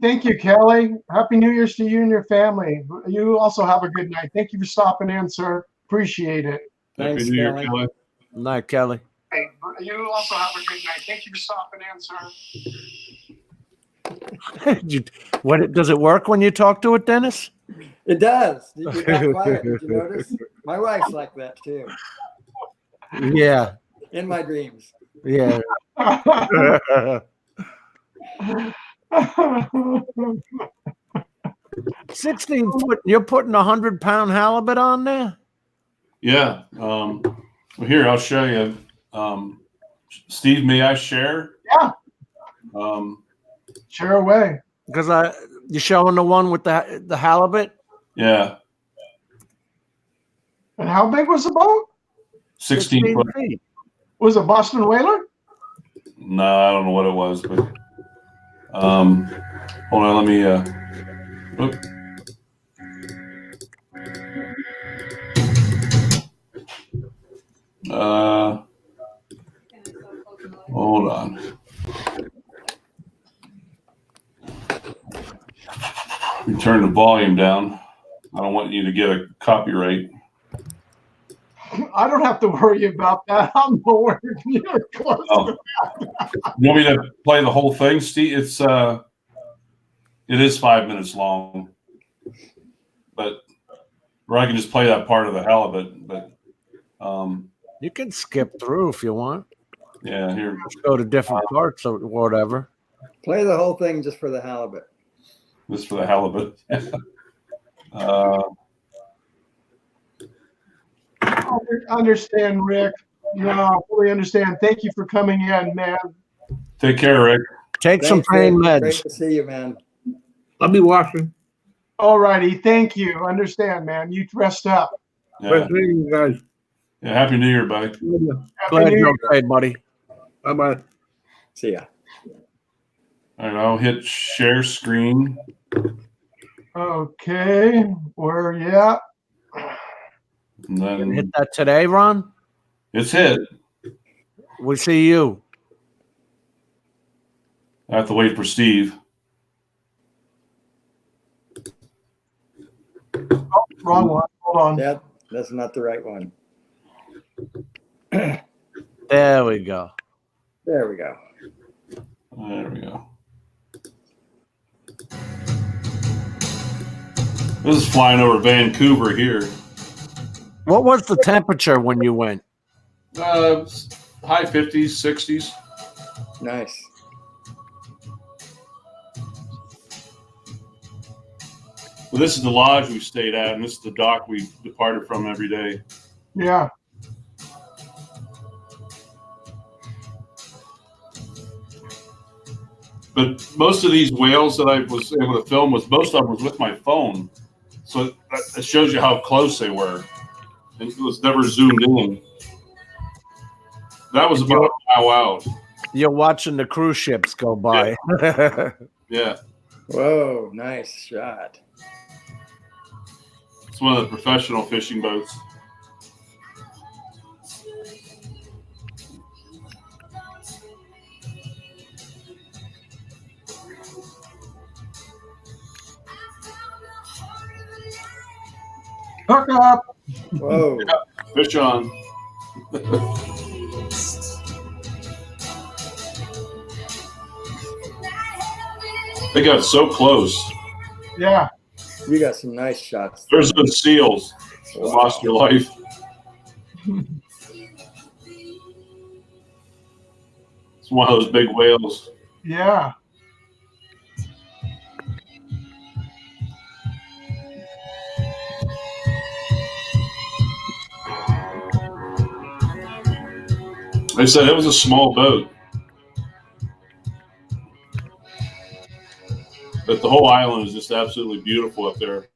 Thank you, Kelly. Happy New Year's to you and your family. You also have a good night. Thank you for stopping in, sir. Appreciate it. Thanks, Happy New Year, Kelly. Kelly. Night, Kelly. Hey, you also have a good night. Thank you for stopping in, sir. What does it work when you talk to it, Dennis? It does. You got quiet. Did you notice? My wife's like that too. Yeah. In my dreams. Yeah. 16 foot. You're putting 100-pound halibut on there? Yeah. Well, here, I'll show you. Steve, may I share? Yeah. Um, Share away. Because you're showing the one with the halibut? yeah. And how big was the boat? 16 foot. feet. Was it Boston Whaler? No, I don't know what it was, but hold on, let me oop. Hold on. Let me turn the volume down. I don't want you to get a copyright. I don't have to worry about that. I'm nowhere near close. Oh. You want me to play the whole thing, Steve? It is 5 minutes long, but or I can just play that part of the halibut. But You can skip through if you want. yeah, here. Just go to different parts or whatever. Play the whole thing just for the halibut. This is for the halibut. I understand, Rick. No, I fully understand. Thank you for coming in, man. Take care, Rick. Take some Thanks, pain Rick. meds. Great to see you, man. I'll be watching. All righty. Thank you. Understand, man. You rest up. Yeah. But see you guys. Yeah, Happy New Year, buddy. Happy Glad New you're Year. okay, buddy. Bye-bye. See ya. All right, I'll hit share screen. Okay, where you at? And Gonna then hit that today, Ron? it's hit. We see you. I have to wait for Steve. Wrong one. Hold on. Yeah, that's not the right one. There we go. There we go. There we go. This is flying over Vancouver here. What was the temperature when you went? High 50s, 60s. Nice. Well, this is the lodge we stayed at, and this is the dock we departed from every day. Yeah. But most of these whales that I was able to film most of them was with my phone, so it shows you how close they were. And it was never zoomed in. That was about a mile out. You're watching the cruise ships go by. Yeah, Whoa, nice shot. it's one of the professional fishing boats. Hook up. Whoa. Fish on. They got so close. Yeah. You got some nice shots. There's those seals. You lost your life. It's one of those big whales. Yeah. They said it was a small boat. But the whole island is just absolutely beautiful up there.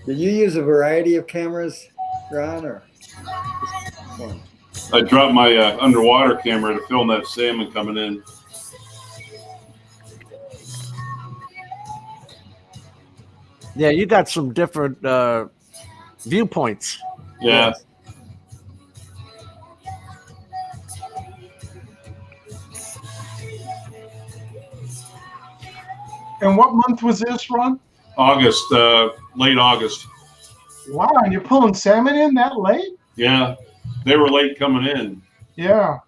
Did you use a variety of cameras, Ron, or just one? I dropped my underwater camera to film that salmon coming in. Yeah, you got some different viewpoints. Yeah. And what month was this, Ron? August, late August. Wow, and you're pulling salmon in that late? Yeah. They were late coming in. Yeah.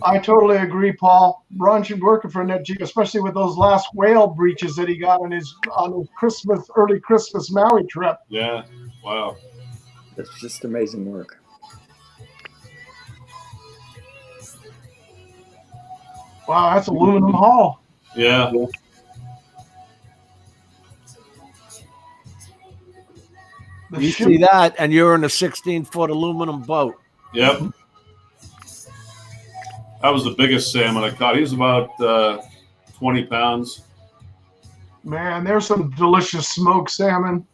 I totally agree, Paul. Ron should be working for NetGeo, especially with those last whale breaches that he got on his early Christmas Maui trip. Yeah. Wow. That's just amazing work. Wow, that's aluminum hull. Yeah. The You ship- see that, and you're in a 16-foot aluminum boat. Yep. That was the biggest salmon I caught. He was about 20 pounds. Man, there's some delicious smoked salmon.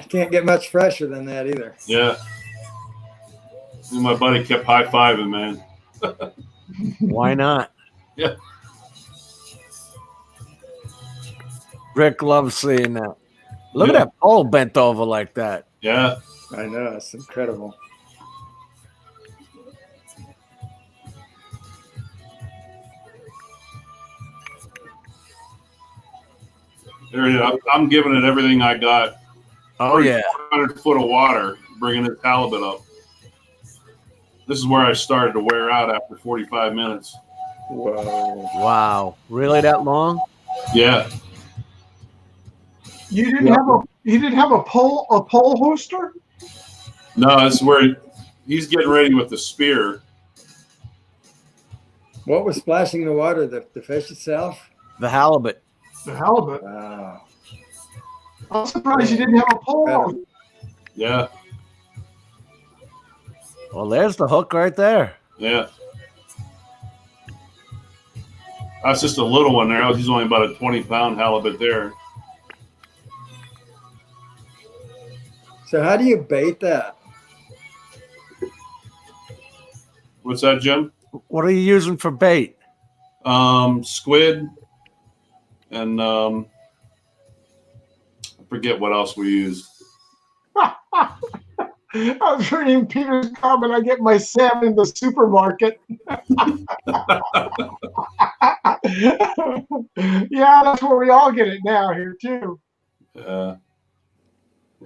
Can't get much fresher than that either. Yeah. And my buddy kept high-fiving, man. Why not? Yeah. Rick loves seeing that. Look Yeah. at that pole bent over like that. Yeah. I know, it's incredible. There it is. I'm giving it everything I got. Oh, yeah. 100 foot of water, bringing this halibut up. This is where I started to wear out after 45 minutes. Whoa. Wow. Really that long? Yeah. You didn't have a pole hoster? No, this is where he's getting ready with the spear. What was splashing the water? The fish itself? The halibut. The halibut. Wow. I'm surprised you didn't have a pole hoster. Yeah. Well, there's the hook right there. Yeah. That's just a little one there. He's only about a 20-pound halibut there. So how do you bait that? What's that, Jim? What are you using for bait? Squid, and I forget what else we used. I was reading Peter's comment. I get my salmon in the supermarket. Yeah, that's where we all get it now here too. Well,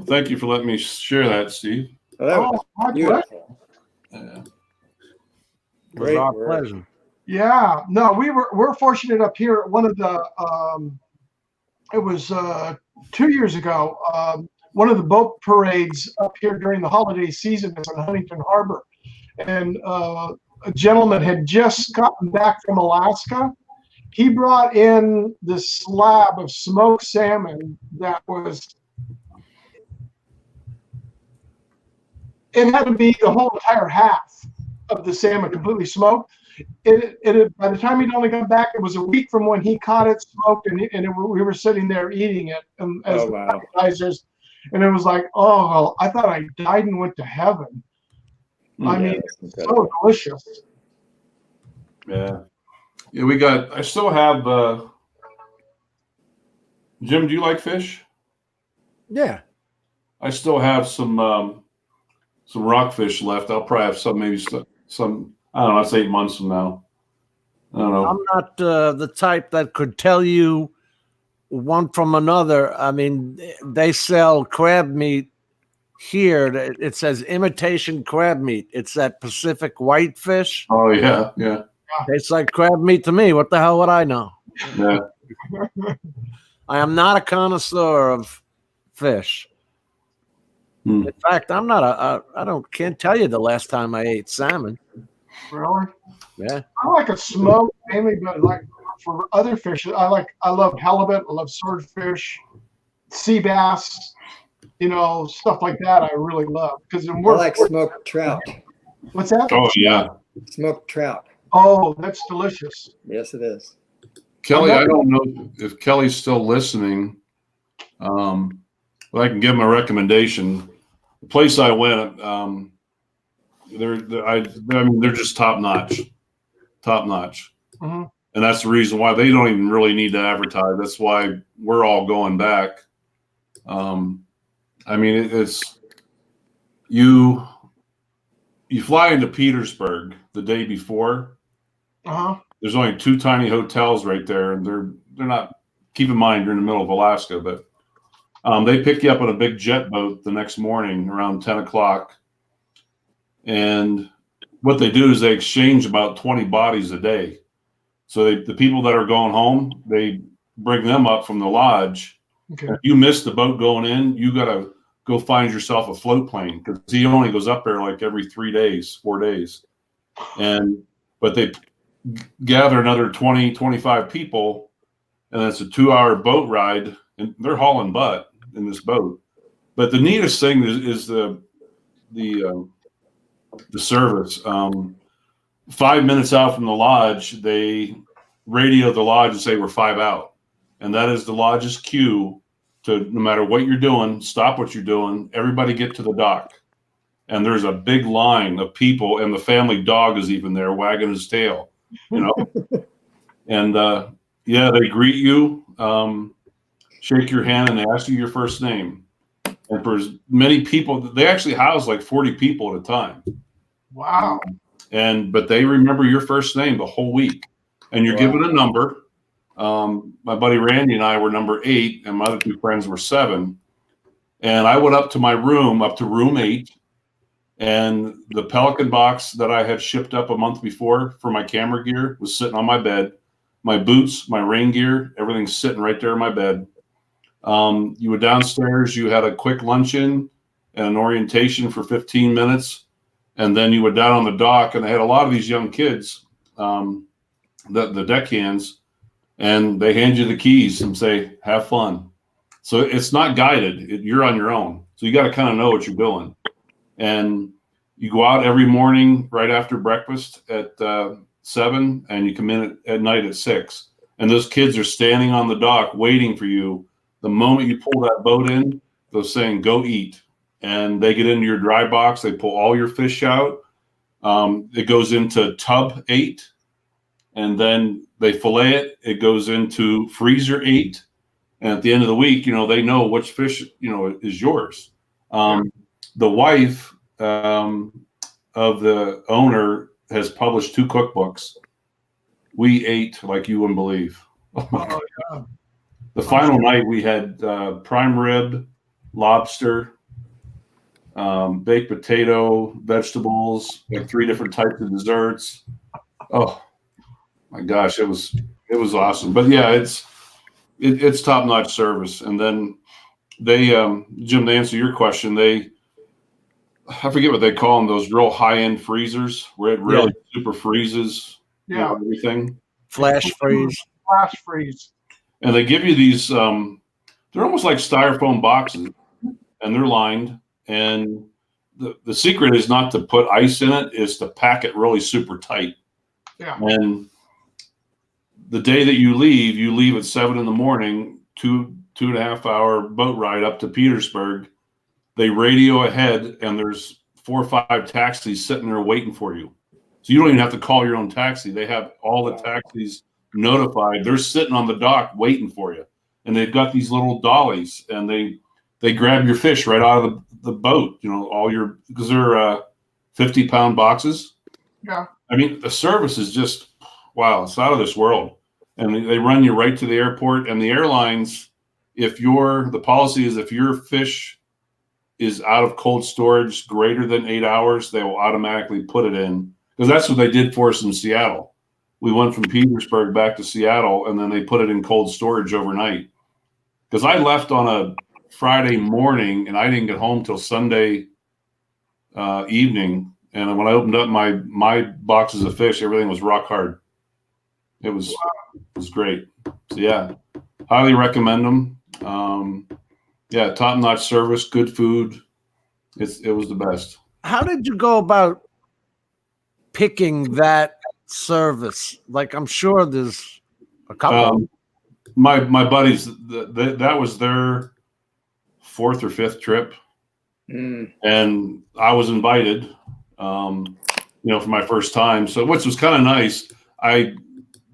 thank you for letting me share that, Steve. Well, that was my beautiful. Yeah. It was Great our work. pleasure. Yeah, no, we're fortunate up here at one of the it was 2 years ago, one of the boat parades up here during the holiday season is in Huntington Harbor. And a gentleman had just gotten back from Alaska. He brought in this slab of smoked salmon that was, it had to be the whole entire half of the salmon completely smoked. By the time he'd only come back, it was a week from when he caught it smoked, and we were sitting there eating it as Oh, wow. appetizers, and it was like, oh, I thought I died and went to heaven. I mean, it's so delicious. Yeah. I still have, Jim, do you like fish? Yeah. I still have some rockfish left. I'll probably have maybe some, I don't know, that's 8 months from now. I don't know. I'm not the type that could tell you one from another. I mean, they sell crab meat here. It says imitation crab meat. It's that Pacific whitefish. Oh, yeah, yeah. Tastes like crab meat to me. What the hell would I know? Yeah. I am not a connoisseur of fish. Hmm. In fact, can't tell you the last time I ate salmon. Really? Yeah. I like a smoke mainly, but like for other fish, I love halibut, I love swordfish, sea bass, stuff like that. I really love because I like smoked trout. What's that? Oh, yeah. Smoked trout. Oh, that's delicious. Yes, it is. Kelly, I don't know if Kelly's still listening. But I can give him a recommendation. The place I went, they're just top notch. Mm-hmm. And that's the reason why they don't even really need to advertise. That's why we're all going back. It's you fly into Petersburg the day before. Uh-huh. There's only 2 tiny hotels right there, and they're not. Keep in mind you're in the middle of Alaska, but they pick you up on a big jet boat the next morning around 10 o'clock. And what they do is they exchange about 20 bodies a day. So the people that are going home, they bring them up from the lodge. Okay. If you miss the boat going in, you got to go find yourself a float plane because he only goes up there like every 4 days. But they gather another 20, 25 people, and it's a 2-hour boat ride, and they're hauling butt in this boat. But the neatest thing is the service. 5 minutes out from the lodge, they radio the lodge and say we're 5 out, and that is the lodge's cue to, no matter what you're doing, stop what you're doing, everybody get to the dock. And there's a big line of people, and the family dog is even there wagging his tail, and they greet you, shake your hand, and they ask you your first name. And for as many people, they actually house like 40 people at a time. Wow. But they remember your first name the whole week, and you're given a number. My buddy Randy and I were number 8, and my other 2 friends were 7. And I went up to room 8, and the Pelican box that I had shipped up a month before for my camera gear was sitting on my bed. My boots, my rain gear, everything's sitting right there in my bed. You were downstairs, you had a quick luncheon and an orientation for 15 minutes. And then you were down on the dock, and they had a lot of these young kids, the deckhands, and they hand you the keys and say, have fun. So it's not guided. You're on your own. So you got to kind of know what you're doing. And you go out every morning right after breakfast at 7 and you come in at night at 6. And those kids are standing on the dock waiting for you. The moment you pull that boat in, they're saying, go eat. And they get into your dry box. They pull all your fish out. It goes into tub 8. And then they fillet it. It goes into freezer 8. And at the end of the week, they know which fish, is yours. The wife of the owner has published 2 cookbooks. We ate like you wouldn't believe. Oh my God. Yeah. The final night we had prime rib, lobster, baked potato, vegetables, like 3 different types of desserts. Oh my gosh, it was awesome. But yeah, it's top notch service. And then they, Jim, to answer your question, I forget what they call them, those real high end freezers where it really super freezes everything. Flash freeze. Flash freeze. And they give you these, they're almost like styrofoam boxes, and they're lined. And the secret is not to put ice in it, is to pack it really super tight. Yeah. And the day that you leave at 7 in the morning, 2.5 hour boat ride up to Petersburg. They radio ahead, and there's 4 or 5 taxis sitting there waiting for you. So you don't even have to call your own taxi. They have all the taxis notified. They're sitting on the dock waiting for you. And they've got these little dollies, and they grab your fish right out of the boat, because they're 50-pound boxes. Yeah. I mean, the service is just, wow, it's out of this world. And they run you right to the airport. And the airlines, the policy is if your fish is out of cold storage greater than 8 hours, they will automatically put it in. Because that's what they did for us in Seattle. We went from Petersburg back to Seattle, and then they put it in cold storage overnight. Because I left on a Friday morning, and I didn't get home till Sunday evening. And when I opened up my boxes of fish, everything was rock hard. It was great. So yeah, highly recommend them. Top-notch service, good food. It was the best. How did you go about picking that service? Like, I'm sure there's a couple. My buddies, that was their 4th or 5th trip, and I was invited. For my first time, so which was kind of nice. I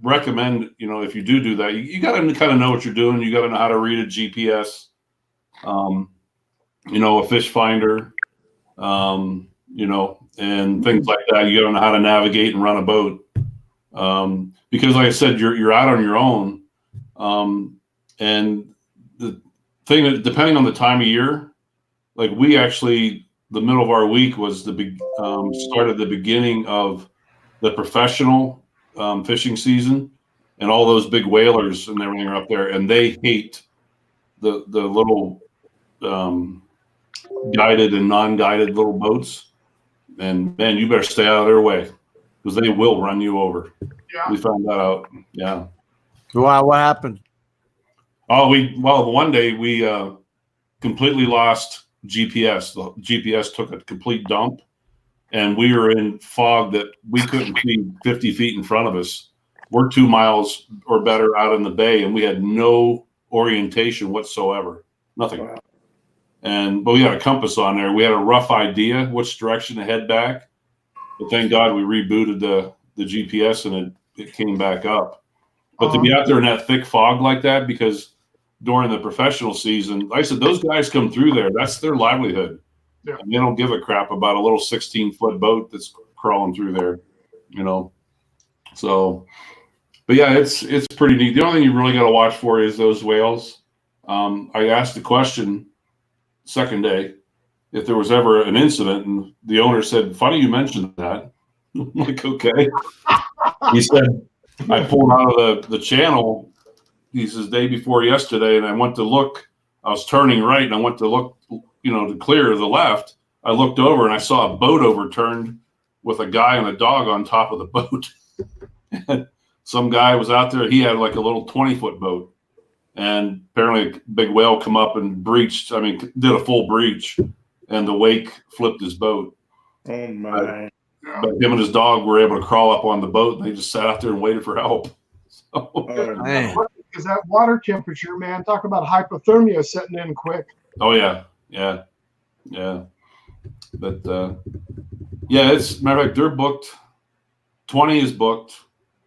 recommend, if you do that, you got to kind of know what you're doing. You got to know how to read a GPS, a fish finder, and things like that. You got to know how to navigate and run a boat, because, like I said, you're out on your own, and the thing that, depending on the time of year, like we actually. The middle of our week was started the beginning of the professional fishing season, and all those big whalers and everything are up there, and they hate the little guided and non-guided little boats. And man, you better stay out of their way because they will run you over. Yeah. We found that out. Yeah. Wow, what happened? One day we completely lost GPS. The GPS took a complete dump, and we were in fog that we couldn't see 50 feet in front of us. We're 2 miles or better out in the bay, and we had no orientation whatsoever. Nothing. Wow. But we had a compass on there. We had a rough idea which direction to head back. But thank God we rebooted the GPS, and it came back up. But to be out there in that thick fog like that, because during the professional season, like I said, those guys come through there. That's their livelihood. Yeah. And they don't give a crap about a little 16-foot boat that's crawling through there, So, but yeah, it's pretty neat. The only thing you really got to watch for is those whales. I asked the question second day if there was ever an incident, and the owner said, "Funny you mentioned that." I'm like, okay. He said, I pulled out of the channel. He says, day before yesterday, and I went to look. I was turning right, and I went to look, to clear to the left. I looked over, and I saw a boat overturned with a guy and a dog on top of the boat. And some guy was out there. He had like a little 20-foot boat, and apparently a big whale come up and breached. Did a full breach, and the wake flipped his boat. Oh my! but him and his dog were able to crawl up on the boat, and they just sat out there and waited for help. So, Man. Because that water temperature, man, talk about hypothermia setting in quick. oh yeah. But yeah, it's matter of fact, they're booked. 20 is booked,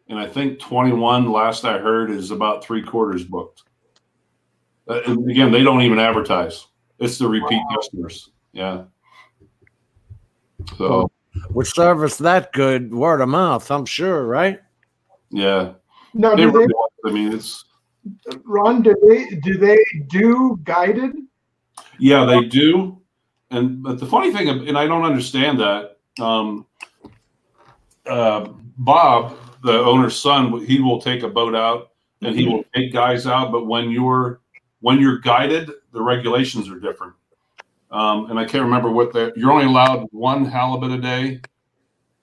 and I think 21, last I heard, is about 3/4 booked. And again, they don't even advertise. It's the repeat customers. Yeah. So With service that good, word of mouth, I'm sure, right? yeah, Now, they do really, they, I mean, it's Ron? Do they do guided? yeah, they do. But the funny thing, and I don't understand that. Bob, the owner's son, he will take a boat out and he will take guys out. But when you're guided, the regulations are different. And I can't remember you're only allowed one halibut a day,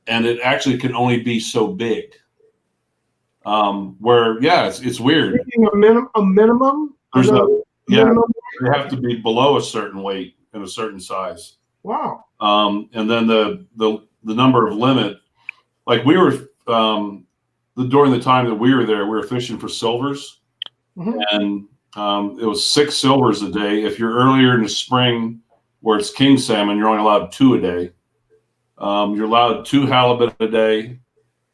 and it actually can only be so big. It's weird. A minimum? There's Minimum? they have to be below a certain weight and a certain size. Wow. And then the number of limit, like we were during the time that we were there, we were fishing for silvers, and it was 6 silvers a day. If you're earlier in the spring where it's king salmon, you're only allowed 2 a day. You're allowed 2 halibut a day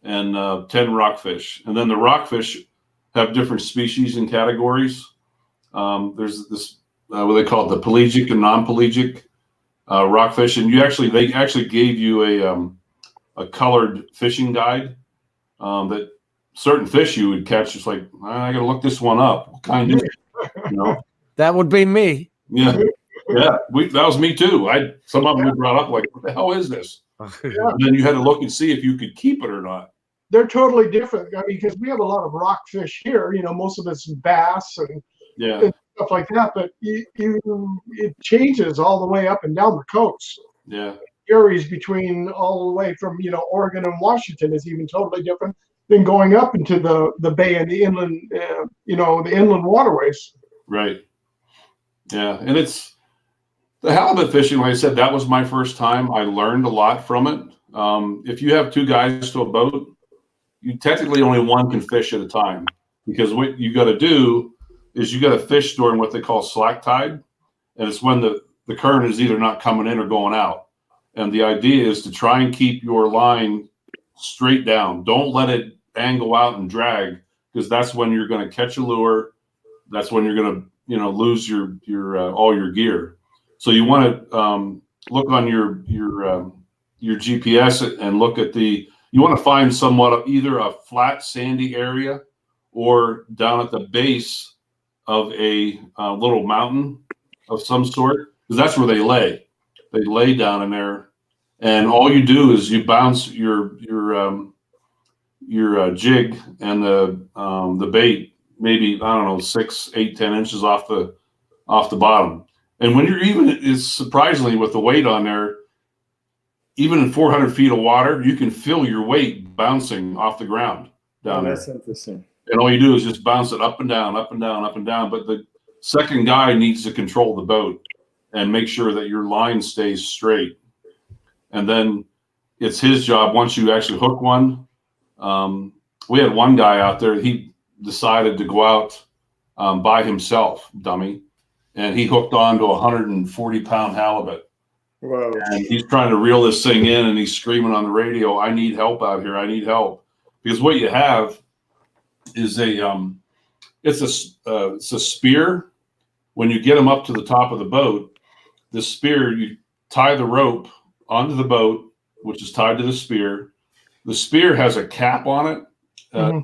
and 10 rockfish. And then the rockfish have different species and categories. There's this what they call it, the pelagic and non-pelagic rockfish, and they actually gave you a colored fishing guide that certain fish you would catch. It's like, I got to look this one up. What kind is it? You know? That would be me. Yeah, that was me too. Some of them we brought up like, what the hell is this? And then you had to look and see if you could keep it or not. They're totally different. I mean, because we have a lot of rockfish here. You know, most of it's bass and stuff like that. But it changes all the way up and down the coast. Yeah. Varies between all the way from Oregon and Washington is even totally different than going up into the bay and the inland the inland waterways. Right. Yeah, and it's the halibut fishing. Like I said, that was my first time. I learned a lot from it. If you have 2 guys to a boat, you technically only one can fish at a time, because what you got to do is you got to fish during what they call slack tide, and it's when the current is either not coming in or going out. And the idea is to try and keep your line straight down. Don't let it angle out and drag, because that's when you're going to catch a lure. That's when you're going to lose your all your gear. So you want to look on your GPS and look at you want to find somewhat either a flat sandy area or down at the base of a little mountain of some sort, because that's where they lay. They lay down in there, and all you do is you bounce your jig and the bait maybe, I don't know, 6, 8, 10 inches off the bottom. And when it's surprisingly with the weight on there, even in 400 feet of water, you can feel your weight bouncing off the ground down there. That's interesting. And all you do is just bounce it up and down, up and down, up and down. But the second guy needs to control the boat and make sure that your line stays straight. And then it's his job, once you actually hook one. We had one guy out there, he decided to go out by himself, dummy, and he hooked on to a 140-pound halibut. Whoa. And he's trying to reel this thing in, and he's screaming on the radio, I need help out here. I need help. Because what you have is it's a spear. When you get them up to the top of the boat, the spear, you tie the rope onto the boat, which is tied to the spear. The spear has a cap on it,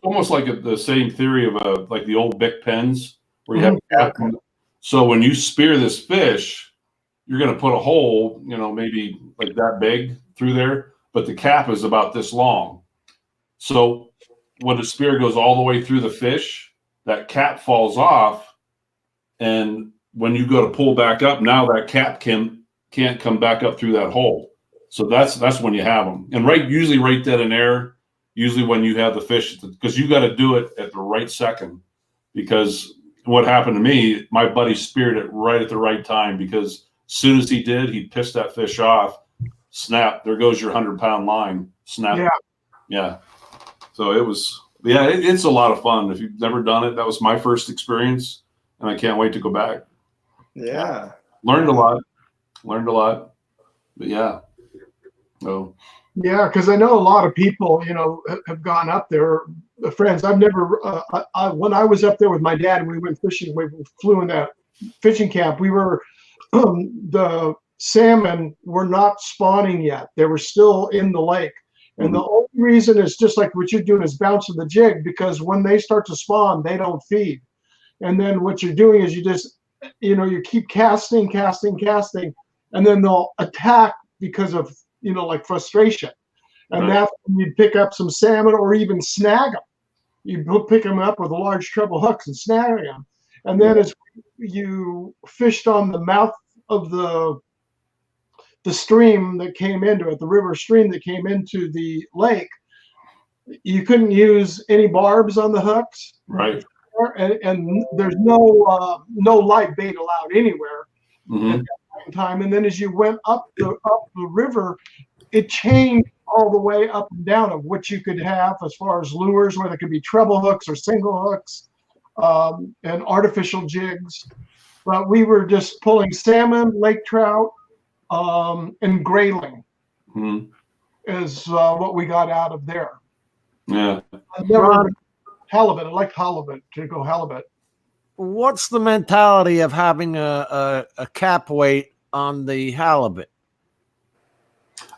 almost like the same theory of like the old Bic pens, where you have a cap. So when you spear this fish, you're going to put a hole, maybe like that big through there, but the cap is about this long. So when the spear goes all the way through the fish, that cap falls off, and when you go to pull back up, now that cap can't come back up through that hole. So that's when you have them. And usually right dead in air, usually when you have the fish, because you got to do it at the right second. Because what happened to me, my buddy speared it right at the right time, because as soon as he did, he pissed that fish off. Snap, there goes your 100-pound line. snap. Yeah. Yeah. So it's a lot of fun. If you've never done it, that was my first experience, and I can't wait to go back. Yeah. Learned a lot. But yeah. So Yeah, because I know a lot of people, have gone up there. Friends, I've never. When I was up there with my dad, and we went fishing. We flew in that fishing camp. We were the salmon were not spawning yet. They were still in the lake, and the only reason is just like what you're doing is bouncing the jig, because when they start to spawn, they don't feed. And then what you're doing is you just, you keep casting, and then they'll attack because of like frustration. And Right. that's when you pick up some salmon or even snag them. You pick them up with a large treble hooks and snag them. And then as you fished on the mouth of the stream that came into it, the river stream that came into the lake, you couldn't use any barbs on the hooks. right. And there's no light bait allowed anywhere Mhm. at that time. And then as you went up the river, it changed all the way up and down of what you could have as far as lures, whether it could be treble hooks or single hooks, and artificial jigs. But we were just pulling salmon, lake trout, and grayling Mhm. is what we got out of there. Yeah. I never halibut. I like halibut, to go halibut. What's the mentality of having a cap weight on the halibut?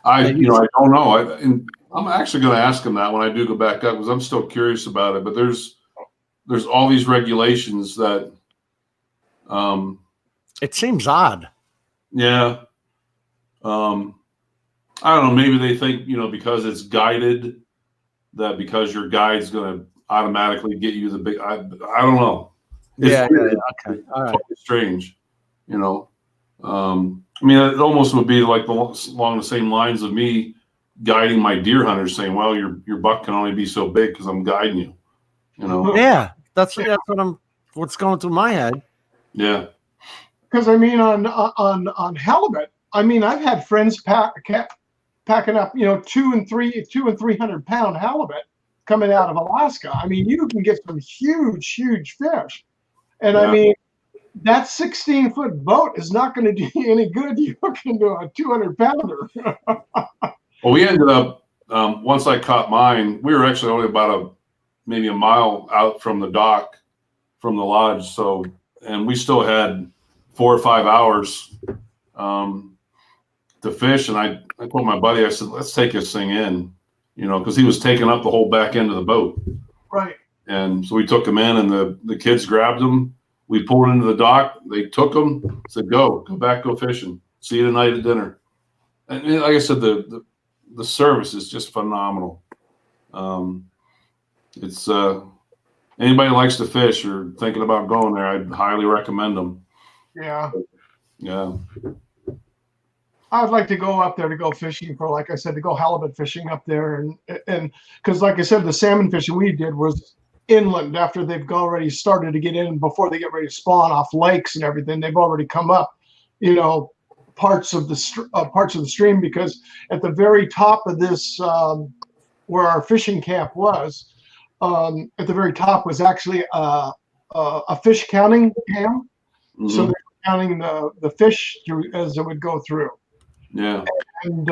I don't know. I'm actually going to ask him that when I do go back up, because I'm still curious about it. But there's all these regulations that, It seems odd. yeah. I don't know. Maybe they think, because it's guided, that because your guide's going to automatically get you the big. I don't know. It's weird. Okay. All right. It's strange, I mean, it almost would be like along the same lines of me guiding my deer hunters, saying, "Well, your buck can only be so big because I'm guiding you." Yeah, that's what's going through my head. Yeah. Because I mean, on halibut, I mean, I've had friends packing up, 200 and 300 pound halibut coming out of Alaska. I mean, you can get some huge fish, and Yeah. I mean, that 16-foot boat is not going to do you any good. You hook into a 200 pounder. Well, we ended up once I caught mine, we were actually only about maybe a mile out from the dock, from the lodge. So, and we still had 4 or 5 hours to fish. And I told my buddy, I said, "Let's take this thing in," because he was taking up the whole back end of the boat. Right. And so we took him in, and the kids grabbed him. We pulled into the dock. They took him. Said, "Go back, go fishing. See you tonight at dinner." And like I said, the service is just phenomenal. It's anybody who likes to fish or thinking about going there, I'd highly recommend them. Yeah. Yeah. I'd like to go up there to go fishing for, like I said, to go halibut fishing up there, and because, like I said, the salmon fishing we did was inland after they've already started to get in before they get ready to spawn off lakes and everything. They've already come up, parts of the stream, because at the very top of this, where our fishing camp was, at the very top was actually a fish counting cam. Mhm. So they're counting the fish through as it would go through. Yeah. And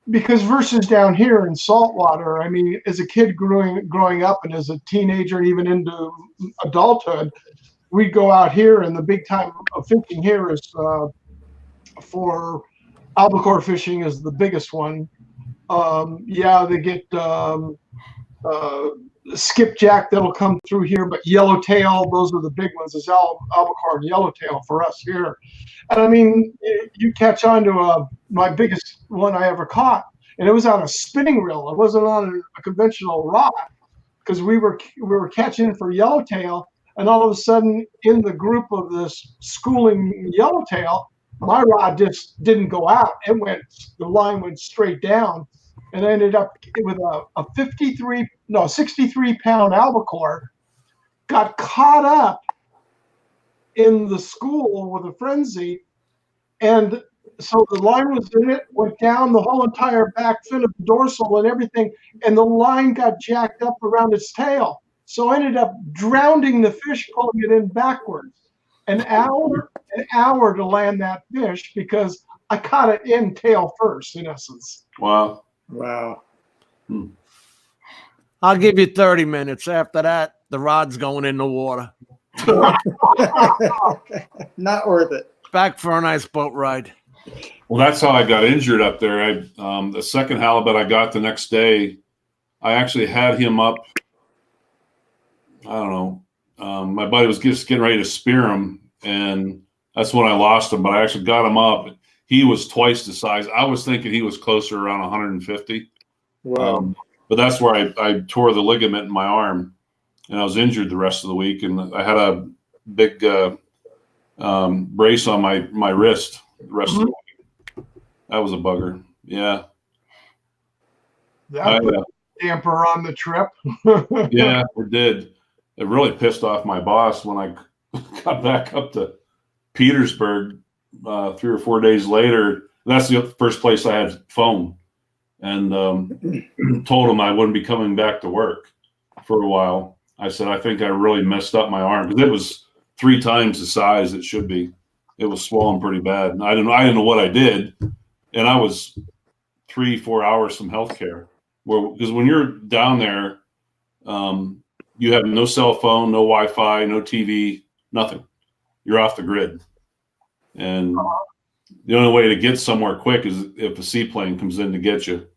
because versus down here in saltwater, I mean, as a kid growing up and as a teenager and even into adulthood, we'd go out here, and the big time of fishing here is for albacore fishing is the biggest one. They get skipjack that'll come through here, but yellowtail, those are the big ones, is albacore and yellowtail for us here. And I mean, you catch on to my biggest one I ever caught, and it was on a spinning reel. It wasn't on a conventional rod, because we were catching for yellowtail, and all of a sudden, in the group of this schooling yellowtail, my rod just didn't go out. The line went straight down, and I ended up with a 63-pound albacore, got caught up in the school with a frenzy, and So the line was in it, went down the whole entire back fin of the dorsal and everything, and the line got jacked up around its tail. So I ended up drowning the fish, pulling it in backwards. An hour to land that fish because I caught it in tail first, in essence. Wow. Wow. I'll give you 30 minutes. After that, the rod's going in the water. Not worth it. Back for a nice boat ride. Well, that's how I got injured up there. The second halibut I got the next day, I actually had him up. I don't know. My buddy was just getting ready to spear him, and that's when I lost him. But I actually got him up. He was twice the size. I was thinking he was closer around 150. Wow. But that's where I tore the ligament in my arm, and I was injured the rest of the week. And I had a big brace on my wrist the rest of the week. That was a bugger. Yeah. That put a damper on the trip. Yeah, it did. It really pissed off my boss when I got back up to Petersburg 3 or 4 days later. That's the first place I had phone, and told him I wouldn't be coming back to work for a while. I said, I think I really messed up my arm because it was 3 times the size it should be. It was swollen pretty bad. And I didn't know what I did. And I was 3-4 hours from healthcare, because when you're down there, you have no cell phone, no Wi-Fi, no TV, nothing. You're off the grid. And the only way to get somewhere quick is if a seaplane comes in to get you,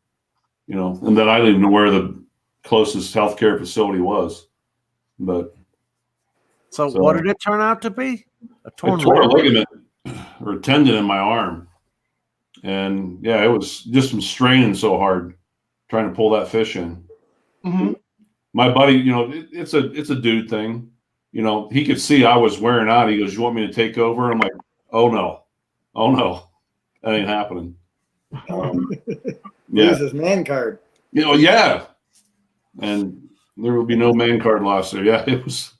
and then I didn't even know where the closest healthcare facility was. But So what did it turn out to be? I tore a ligament or a tendon in my arm. And yeah, it was just from straining so hard trying to pull that fish in. Mm-hmm. My buddy, it's a dude thing. He could see I was wearing out. He goes, "You want me to take over?" I'm like, "Oh no, that ain't happening." Yeah, Lose his man card. Yeah, and there will be no man card loss there. Yeah, it was.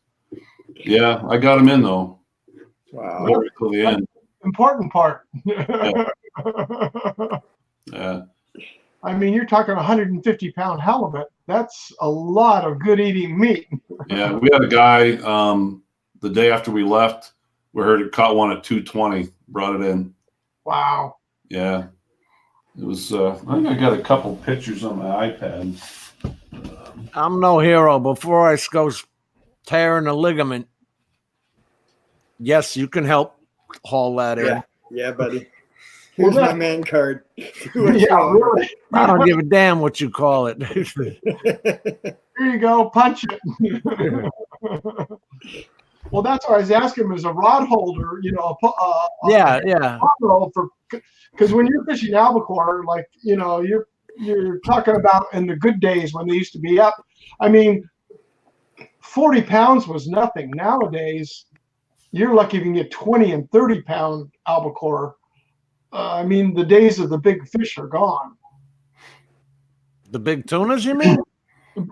Yeah, I got him in though. Wow. Right till the end. Important part. Yeah. I mean, you're talking 150-pound halibut. That's a lot of good eating meat. Yeah, we had a guy the day after we left. We heard it caught one at 220. Brought it in. Wow. Yeah, it was. I think I got a couple pictures on my iPad. I'm no hero. Before I go tearing a ligament, yes, you can help haul that in. Yeah, buddy. Here's my man card. Yeah, really. I don't give a damn what you call it. Here you go, punch it. Well, that's what I was asking him as a rod holder, Yeah. Because when you're fishing albacore, like, you're talking about in the good days when they used to be up. I mean, 40 pounds was nothing. Nowadays, you're lucky if you can get 20 and 30-pound albacore. I mean, the days of the big fish are gone. The big tunas, you mean?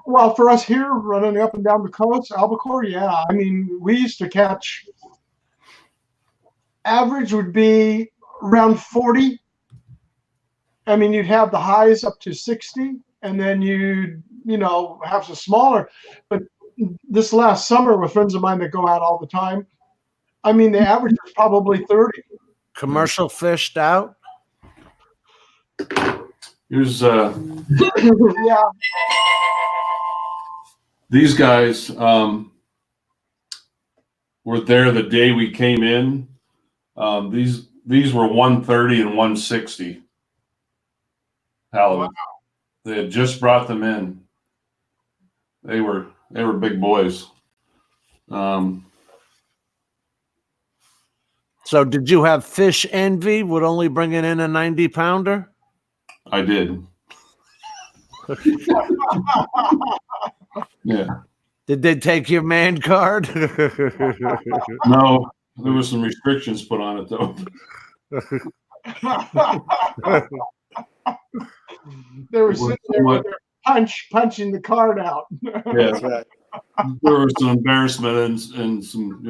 Well, for us here running up and down the coast, albacore, yeah. I mean, we used to catch, average would be around 40. I mean, you'd have the highs up to 60, and then you'd, have some smaller. But this last summer with friends of mine that go out all the time, I mean, the average is probably 30. Commercial fished out. Here's Yeah. these guys were there the day we came in. These were 130 and 160 halibut. Wow. They had just brought them in. They were big boys. So did you have fish envy with only bringing in a 90-pounder? I did. Yeah. Did they take your man card? No, there were some restrictions put on it though. They were sitting there with their punching the card out. Yeah, right. There was some embarrassment and some,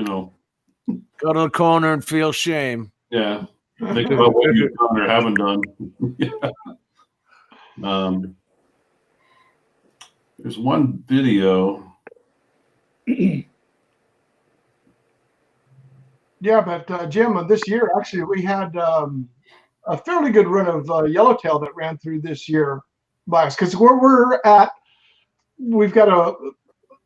Go to the corner and feel shame. Yeah. Think about what you've done or haven't done. There's one video. Yeah, but Jim, this year actually we had a fairly good run of yellowtail that ran through this year by us, because where we're at, we've got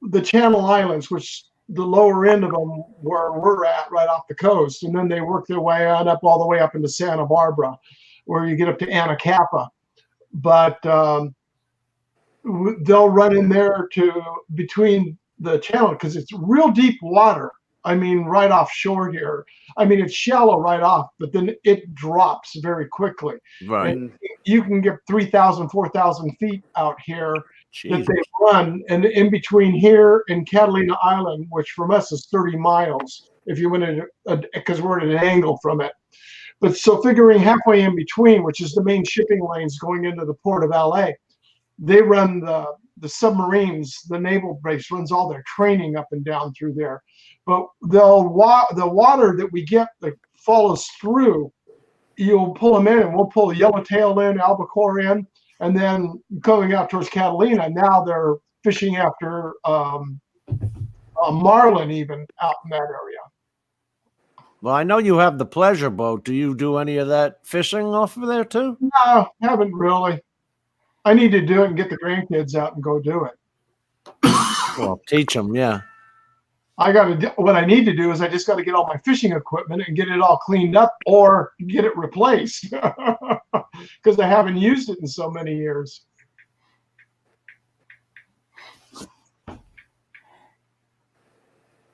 the Channel Islands, which the lower end of them where we're at, right off the coast, and then they work their way on up all the way up into Santa Barbara, where you get up to Anacapa. But they'll run in there to between the channel, because it's real deep water. I mean, right offshore here. I mean, it's shallow right off, but then it drops very quickly. Right. And you can get 3,000, 4,000 feet out here that they run. And in between here and Catalina Island, which from us is 30 miles, if you went in, because we're at an angle from it. But so figuring halfway in between, which is the main shipping lanes going into the port of LA, they run the submarines, the naval base runs all their training up and down through there. But the water that we get that follows through, you'll pull them in, and we'll pull the yellowtail in, albacore in, and then going out towards Catalina, now they're fishing after marlin even out in that area. Well, I know you have the pleasure boat. Do you do any of that fishing off of there too? No, haven't really. I need to do it and get the grandkids out and go do it. Well, teach them, yeah. What I need to do is I just got to get all my fishing equipment and get it all cleaned up or get it replaced because I haven't used it in so many years.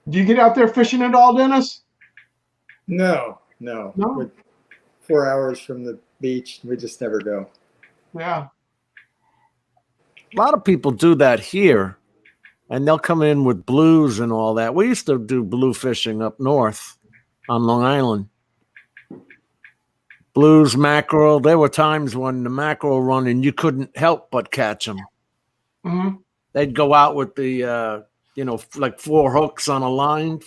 Do you get out there fishing at all, Dennis? No. No? 4 hours from the beach, we just never go. Yeah. A lot of people do that here, and they'll come in with blues and all that. We used to do blue fishing up north on Long Island. Blues, mackerel. There were times when the mackerel run and you couldn't help but catch them. Mm-hmm. They'd go out with the, like 4 hooks on a line.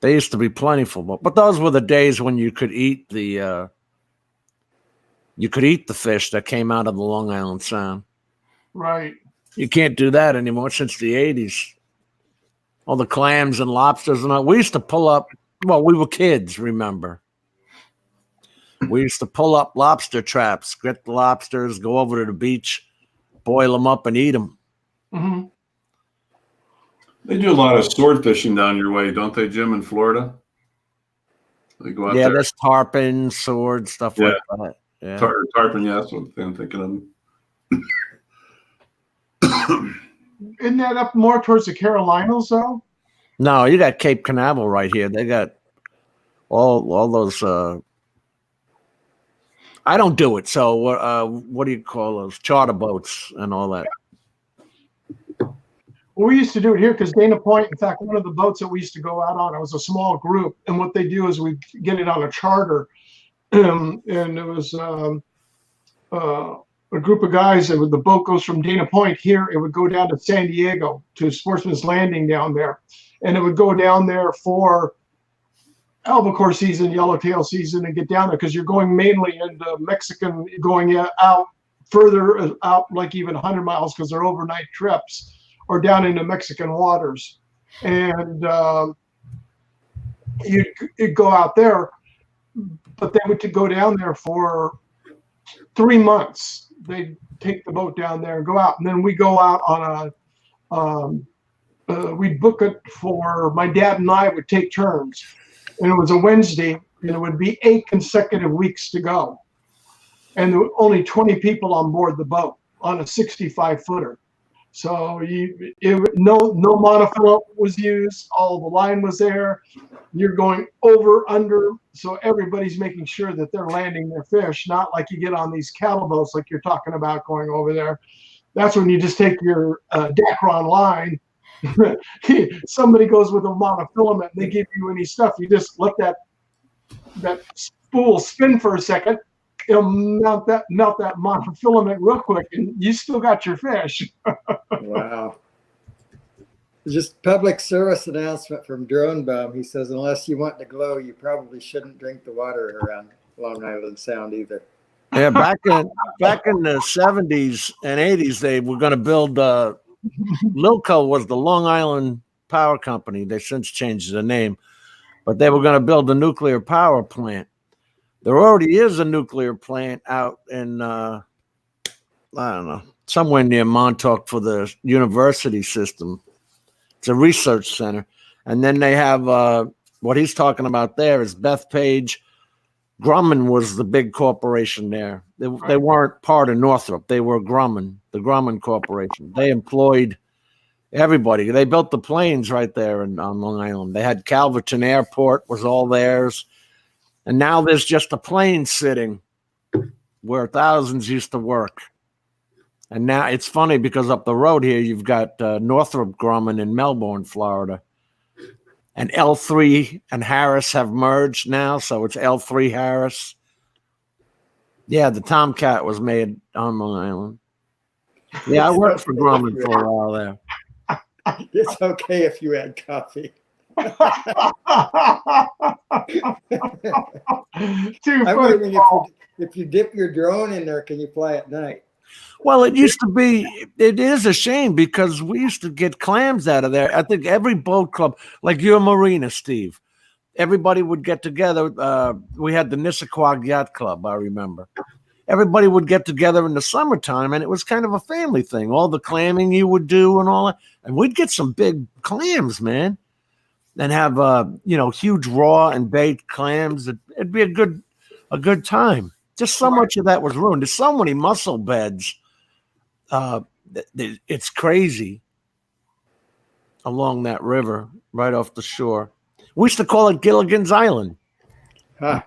They used to be plentiful, but those were the days when you could eat the fish that came out of the Long Island Sound. Right. You can't do that anymore since the 80s. All the clams and lobsters and all. We used to pull up. Well, we were kids, remember. We used to pull up lobster traps, get the lobsters, go over to the beach, boil them up, and eat them. Mm-hmm. They do a lot of sword fishing down your way, don't they, Jim, in Florida? They go out Yeah, there. there's tarpon, sword, stuff like that. Yeah. Tarpon, yeah, that's what I'm thinking of. Isn't that up more towards the Carolinas, though? No, you got Cape Canaveral right here. They got all those. I don't do it. So what do you call those? Charter boats and all that. Well, we used to do it here because Dana Point, in fact, one of the boats that we used to go out on, it was a small group. And what they do is we get it on a charter. And it was a group of guys. The boat goes from Dana Point here. It would go down to San Diego to Sportsman's Landing down there. And it would go down there for albacore season, yellowtail season, and get down there because you're going mainly into Mexican, going out further out, like even 100 miles because they're overnight trips, or down into Mexican waters. And you'd go out there, but they would go down there for 3 months. They'd take the boat down there and go out. And then we go out on we'd book it for, my dad and I would take turns. And it was a Wednesday, and it would be 8 consecutive weeks to go. And there were only 20 people on board the boat on a 65-footer. So no monofilament was used. All the line was there. You're going over, under. So everybody's making sure that they're landing their fish, not like you get on these cattle boats like you're talking about going over there. That's when you just take your Dacron line. Somebody goes with a monofilament, and they give you any stuff. You just let that spool spin for a second. It'll melt that monofilament real quick, and you still got your fish. Wow. Just public service announcement from Drone Bum. He says, unless you want to glow, you probably shouldn't drink the water around Long Island Sound either. Yeah, back in the 70s and 80s, they were going to build. Lilco was the Long Island Power Company. They since changed the name, but they were going to build a nuclear power plant. There already is a nuclear plant out in I don't know, somewhere near Montauk for the university system. It's a research center. And then they have what he's talking about there is Bethpage. Grumman was the big corporation there. They weren't part of Northrop. They were Grumman, the Grumman Corporation. They employed everybody. They built the planes right there on Long Island. They had Calverton Airport was all theirs. And now there's just a plane sitting where thousands used to work. And now it's funny because up the road here, you've got Northrop Grumman in Melbourne, Florida. And L3 and Harris have merged now, so it's L3 Harris. Yeah, the Tomcat was made on Long Island. Yeah, I worked for Grumman for a while there. It's okay if you add coffee. Too I'm funny. wondering if you dip your drone in there, can you fly at night? Well, it used to be, it is a shame because we used to get clams out of there. I think every boat club, like your marina, Steve, everybody would get together. We had the Nissaquag Yacht Club, I remember. Everybody would get together in the summertime, and it was kind of a family thing. All the clamming you would do and all that. And we'd get some big clams, man, and have, huge raw and baked clams. It'd be a good time. Just so much of that was ruined. There's so many mussel beds. It's crazy along that river, right off the shore. We used to call it Gilligan's Island. Huh.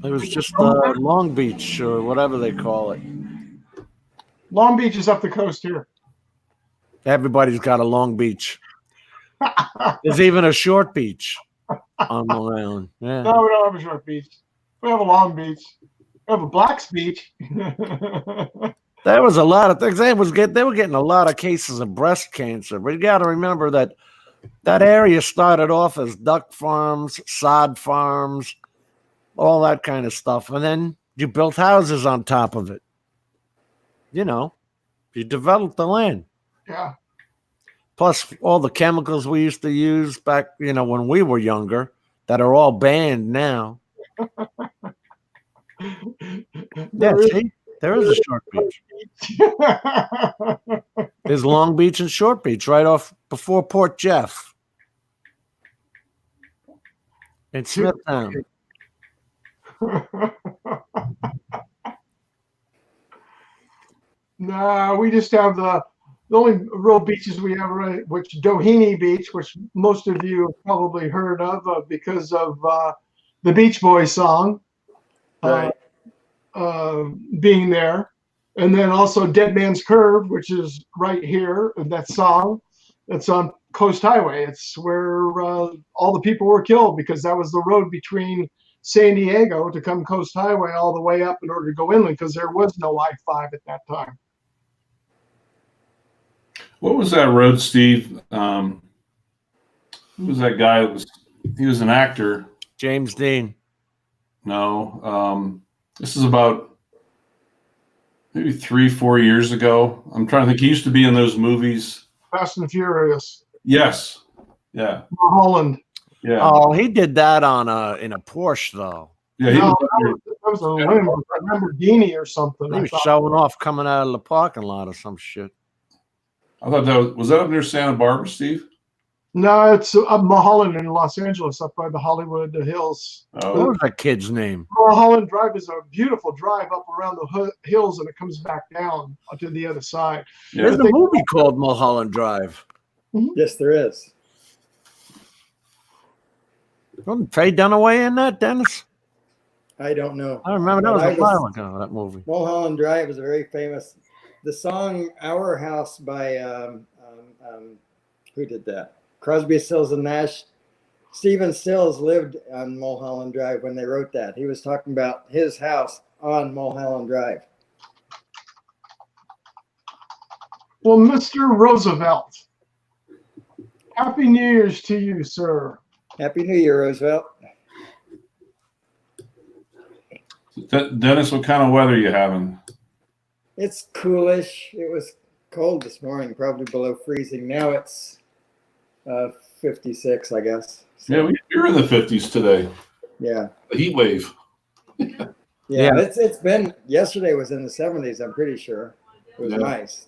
It was just Long Beach or whatever they call it. Long Beach is up the coast here. Everybody's got a Long Beach. There's even a Short Beach on Long Island. Yeah. No, we don't have a short beach. We have a long beach. We have a Black's Beach. There was a lot of things. They were getting a lot of cases of breast cancer. But you got to remember that area started off as duck farms, sod farms, all that kind of stuff. And then you built houses on top of it. You developed the land. Yeah. Plus all the chemicals we used to use back, when we were younger that are all banned now. Yeah, see? There is a Short Beach. There's Long Beach and Short Beach right off before Port Jeff. In Smithtown. No, we just have the only real beaches we have, right, which Doheny Beach, which most of you have probably heard of because of the Beach Boys song Right. being there. And then also Dead Man's Curve, which is right here, that song that's on Coast Highway. It's where all the people were killed because that was the road between San Diego to come Coast Highway all the way up in order to go inland because there was no I-5 at that time. What was that road, Steve? Who was that guy? He was an actor. James Dean. No, this is about maybe 3-4 years ago. I'm trying to think. He used to be in those movies. Fast and Furious. Yes. Yeah. Holland. Yeah. Oh, he did that in a Porsche though. Yeah. He No, was, that was a Lamborghini or something. He I was thought. showing off coming out of the parking lot or some shit. I thought that was that up near Santa Barbara, Steve? No, it's up Mulholland in Los Angeles, up by the Hollywood Hills. What Oh, was that kid's name? Mulholland Drive is a beautiful drive up around the hills, and it comes back down to the other side. yeah. There's a movie called Mulholland Drive. Yes, there is. Wasn't Faye Dunaway in that, Dennis? I don't know. I remember that But was I a while ago, that movie. Mulholland Drive is a very famous. The song "Our House" by who did that? Crosby, Stills, and Nash. Stephen Stills lived on Mulholland Drive when they wrote that. He was talking about his house on Mulholland Drive. Well, Mr. Roosevelt, Happy New Year's to you, sir. Happy New Year, Roosevelt. Dennis, what kind of weather are you having? It's coolish. It was cold this morning, probably below freezing. Now it's 56, I guess. So, Yeah, you're in the 50s today. yeah. A heat wave. Yeah, Yeah. it's been, yesterday was in the 70s, I'm pretty sure. It was Yeah. nice.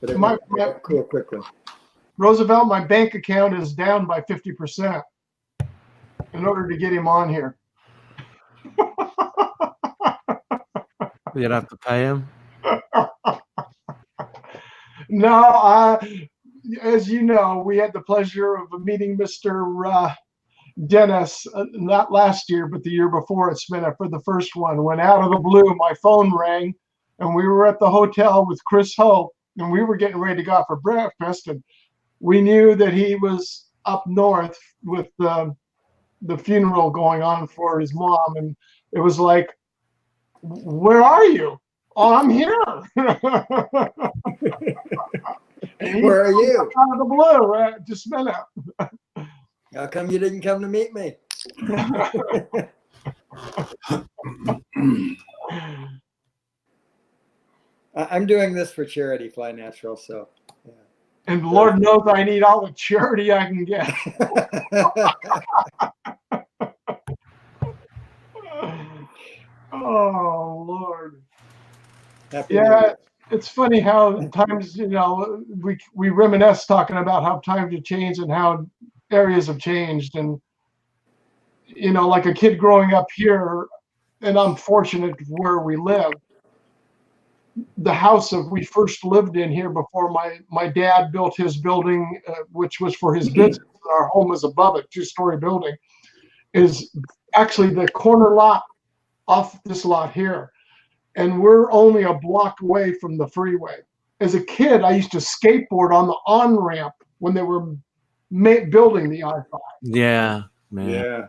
But it My- got cool quickly. Roosevelt, my bank account is down by 50% in order to get him on here. You'd have to pay him. No, as you know, we had the pleasure of meeting Mr. Dennis, not last year, but the year before it's been for the first one. When out of the blue, my phone rang, and we were at the hotel with Chris Hope, and we were getting ready to go out for breakfast, and we knew that he was up north with the funeral going on for his mom, and it was like, where are you? Oh, I'm here. And he Where are you? out of the blue, just a minute. How come you didn't come to meet me? I'm doing this for charity, Fly Natural, so. And Lord knows I need all the charity I can get. Oh, Lord. Happy New Yeah, Year. it's funny how times, we reminisce talking about how times have changed and how areas have changed. And, like a kid growing up here, and I'm fortunate where we live, the house that we first lived in here before my dad built his building, which was for his business, and our home was above it, 2-story building, is actually the corner lot off this lot here. And we're only a block away from the freeway. As a kid, I used to skateboard on the on-ramp when they were building the I-5. Yeah, man. Yeah.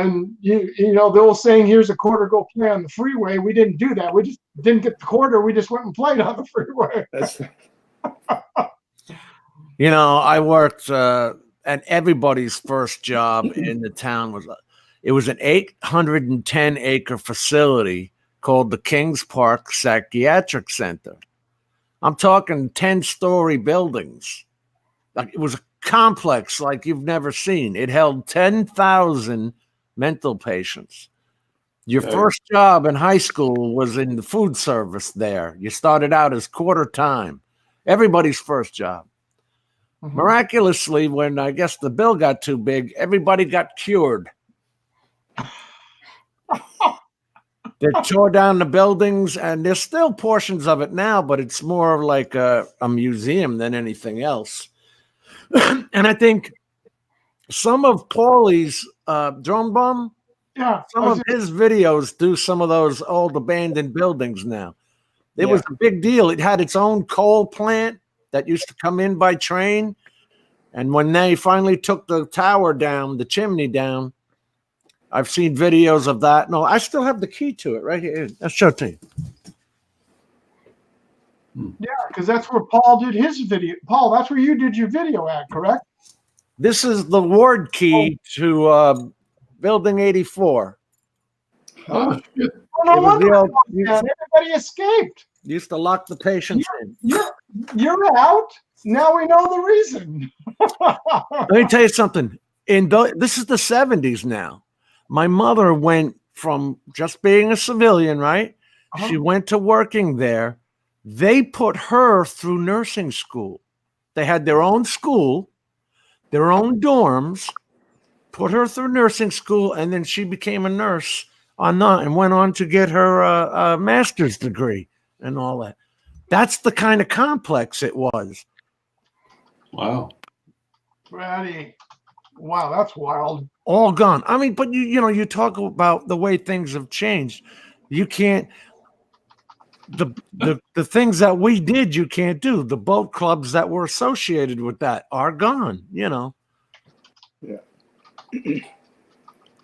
And the old saying, here's a quarter, go play on the freeway. We didn't do that. We just didn't get the quarter. We just went and played on the freeway. That's I worked, and everybody's first job in the town was an 810-acre facility called the Kings Park Psychiatric Center. I'm talking 10-story buildings. Like, it was a complex like you've never seen. It held 10,000 mental patients. Your first job in high school was in the food service there. You started out as quarter time. Everybody's first job. Mhm. Miraculously, when I guess the bill got too big, everybody got cured. They tore down the buildings, and there's still portions of it now, but it's more like a museum than anything else. And I think some of Paulie's Drone Bum, Yeah. some of his videos do some of those old abandoned buildings now. It was a big deal. It had its own coal plant that used to come in by train. And when they finally took the tower down, the chimney down, I've seen videos of that. No, I still have the key to it right here. I'll show it to you. Yeah, because that's where Paul did his video. Paul, that's where you did your video at, correct? This is the ward key to Building 84. Oh, shit. Oh, no It was wonder the old- everybody escaped. Used to lock the patients in. You're out. Now we know the reason. Let me tell you something. This is the 70s now. My mother went from just being a civilian, right? She went to working there. They put her through nursing school. They had their own school, their own dorms, put her through nursing school, and then she became a nurse and went on to get her master's degree and all that. That's the kind of complex it was. Wow. Brady. Wow, that's wild. All gone. I mean, but you talk about the way things have changed. You can't the things that we did, you can't do. The boat clubs that were associated with that are gone, Yeah.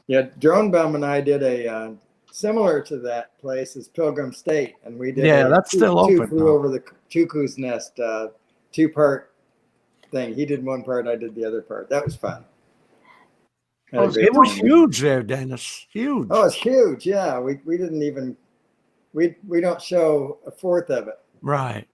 Yeah, Drone Bum and I did a similar to that place as Pilgrim State, and we did Yeah, that's still two open flew now. over the cuckoo's nest 2-part thing. He did one part, I did the other part. That was fun. Had a Oh, great It was time. huge there, Dennis. Huge. Oh, it's huge. Yeah, we didn't even we don't show a fourth of it. Right.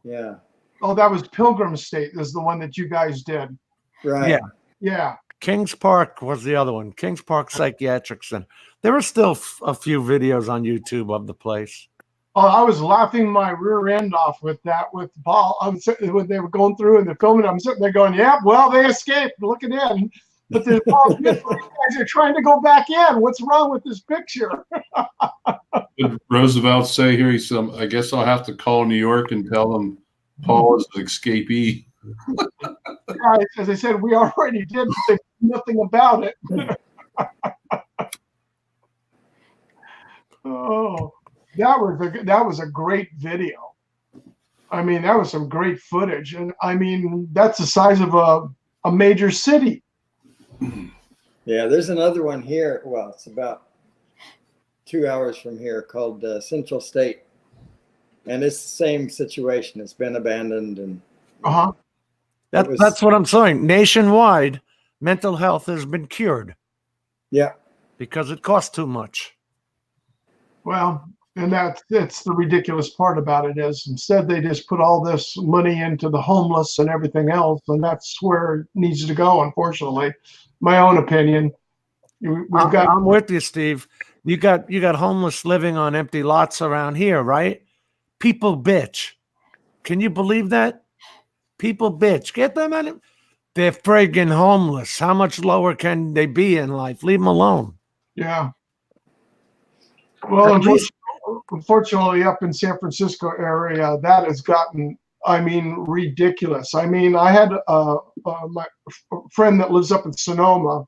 Yeah, Oh, that was Pilgrim State is the one that you guys did. right. Yeah. Yeah. Kings Park was the other one. Kings Park Psychiatric Center. There are still a few videos on YouTube of the place. Oh, I was laughing my rear end off with that with Paul. When they were going through and they're filming, I'm sitting there going, "Yeah, well, they escaped. Look at in." But the these guys are trying to go back in. What's wrong with this picture? Did Roosevelt say here? He said, "I guess I'll have to call New York and tell them Paul is an escapee." Guys, as I said, we already did nothing about it. Oh, that was a great video. I mean, that was some great footage, and I mean, that's the size of a major city. Yeah, there's another one here. Well, it's about 2 hours from here called Central State, and it's the same situation. It's been abandoned, and Uh-huh. That's what I'm saying. Nationwide, mental health has been cured yeah, because it costs too much. Well, and that's the ridiculous part about it is instead they just put all this money into the homeless and everything else, and that's where it needs to go, unfortunately. My own opinion. We've got I'm with you, Steve. You got homeless living on empty lots around here, right? People bitch. Can you believe that? People bitch. Get them out of. They're friggin' homeless. How much lower can they be in life? Leave them alone. yeah. Well, At least- unfortunately, up in San Francisco area, that has gotten, I mean, ridiculous. I mean, I had my friend that lives up in Sonoma.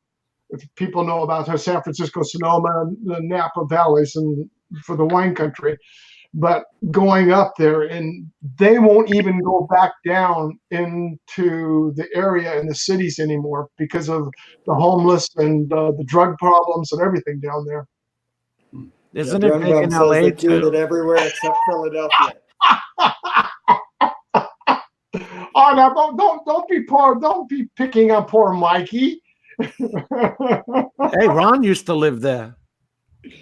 If people know about her, San Francisco, Sonoma, and the Napa Valleys, and for the wine country, but going up there, and they won't even go back down into the area in the cities anymore because of the homeless and the drug problems and everything down there. Isn't yeah, it Drone big Bum in says LA they cured too? it everywhere except Philadelphia. Oh, now don't be poor. Don't be picking on poor Mikey. Hey, Ron used to live there,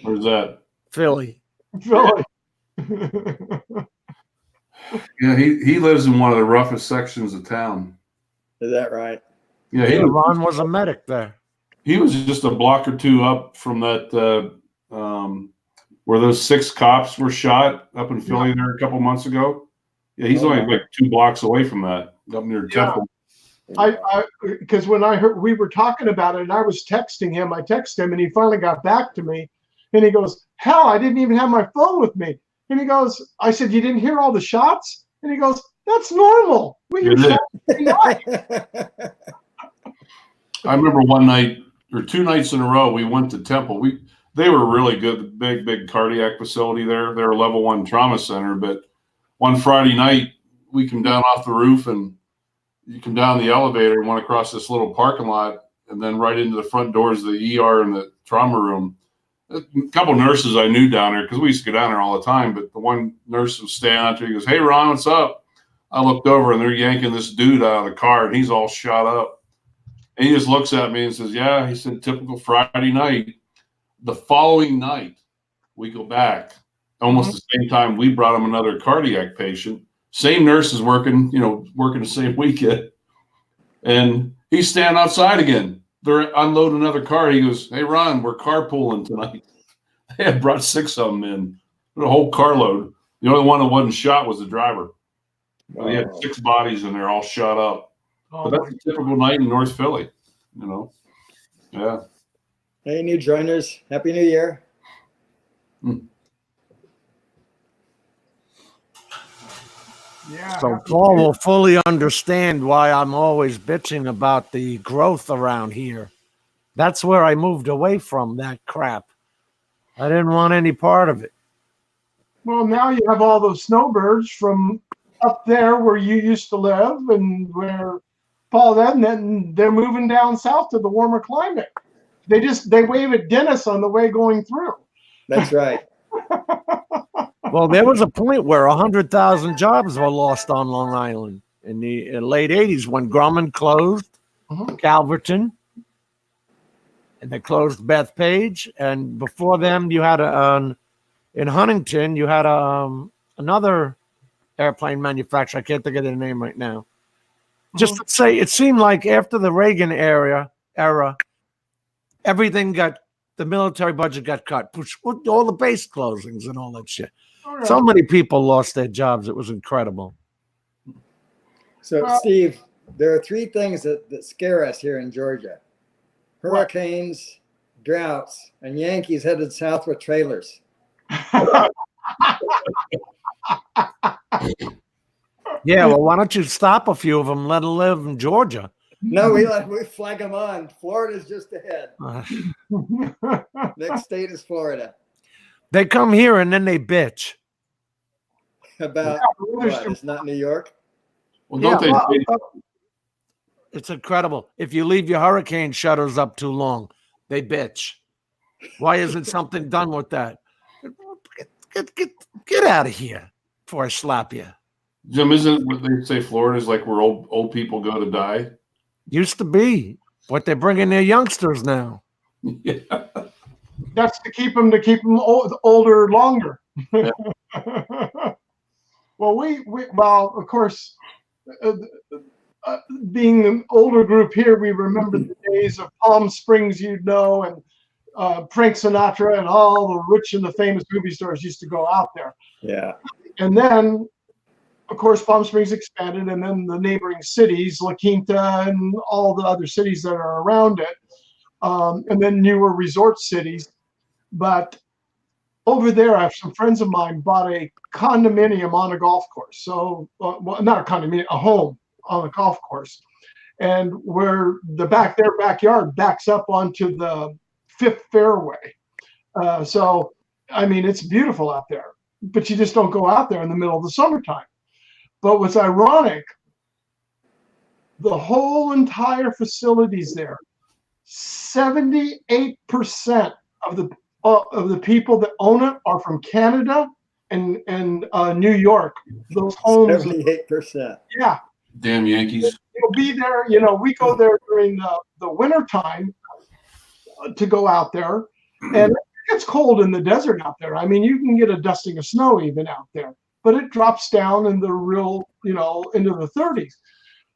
Where's that? Philly. Philly. Yeah, he lives in one of the roughest sections of town. Is that right? Yeah, Yeah, Ron was a medic there. he was just a block or two up from that where those 6 cops were shot up in Philly there a couple months ago. Yeah, he's only like 2 blocks away from that, up near Temple. I because when I heard we were talking about it and I was texting him, I texted him and he finally got back to me and he goes, "Hell, I didn't even have my phone with me." And he goes, I said, "You didn't hear all the shots?" And he goes, "That's normal. We hear It is. shots every night." I remember one night or 2 nights in a row we went to Temple. They were really good, big cardiac facility there. They're a level 1 trauma center. But one Friday night we come down off the roof and you come down the elevator and went across this little parking lot and then right into the front doors of the ER and the trauma room. A couple nurses I knew down there because we used to go down there all the time. But the one nurse was standing out there. He goes, "Hey, Ron, what's up?" I looked over and they're yanking this dude out of the car and he's all shot up. And he just looks at me and says, "Yeah," he said, "typical Friday night." The following night, we go back. Almost the same time, we brought him another cardiac patient. Same nurse is working the same weekend. And he's standing outside again. They're unloading another car. He goes, "Hey, Ron, we're carpooling tonight." They had brought 6 of them in, the whole carload. The only one that wasn't shot was the driver. They had 6 bodies and they're all shot up. But that's a typical night in North Philly, Yeah. Hey, new joiners. Happy New Year. Yeah. So Paul will fully understand why I'm always bitching about the growth around here. That's where I moved away from that crap. I didn't want any part of it. Well, now you have all those snowbirds from up there where you used to live and where Paul then they're moving down south to the warmer climate. They wave at Dennis on the way going through. That's right. Well, there was a point where 100,000 jobs were lost on Long Island. in the late 80s when Grumman closed, Calverton, and they closed Bethpage. And before them, you had in Huntington, you had another airplane manufacturer. I can't think of their name right now. Just to say, it seemed like after the Reagan era, everything the military budget got cut. All the base closings and all that shit. All So right. many people lost their jobs. It was incredible. So, Well- Steve, there are three things that scare us here in Georgia: hurricanes, droughts, and Yankees headed south with trailers. Yeah, well, why don't you stop a few of them, let them live in Georgia? No, we flag them on. Florida's just ahead. Uh, Next state is Florida. they come here and then they bitch. About what? It's not New York. Well, don't Yeah, they? it's incredible. If you leave your hurricane shutters up too long, they bitch. Why isn't something done with that? Get out of here before I slap you. Jim, isn't what they say Florida's like where old people go to die? Used to be, but they're bringing their youngsters now. Yeah. That's to keep them older longer. Yeah. Well, well, of course, being an older group here, we remember the days of Palm Springs, and Frank Sinatra and all the rich and the famous movie stars used to go out there. Yeah. And then, of course, Palm Springs expanded, and then the neighboring cities, La Quinta and all the other cities that are around it, and then newer resort cities. But over there, I have some friends of mine bought a condominium on a golf course. So, well, not a condominium, a home on a golf course. And where their backyard backs up onto the fifth fairway. So, I mean, it's beautiful out there, but you just don't go out there in the middle of the summertime. But what's ironic, the whole entire facilities there, 78% of the people that own it are from Canada and New York. Those homes, 78%. yeah, Damn Yankees. you'll be there. We go there during the winter time to go out there, and it gets cold in the desert out there. I mean, you can get a dusting of snow even out there, but it drops down in the real, into the 30s.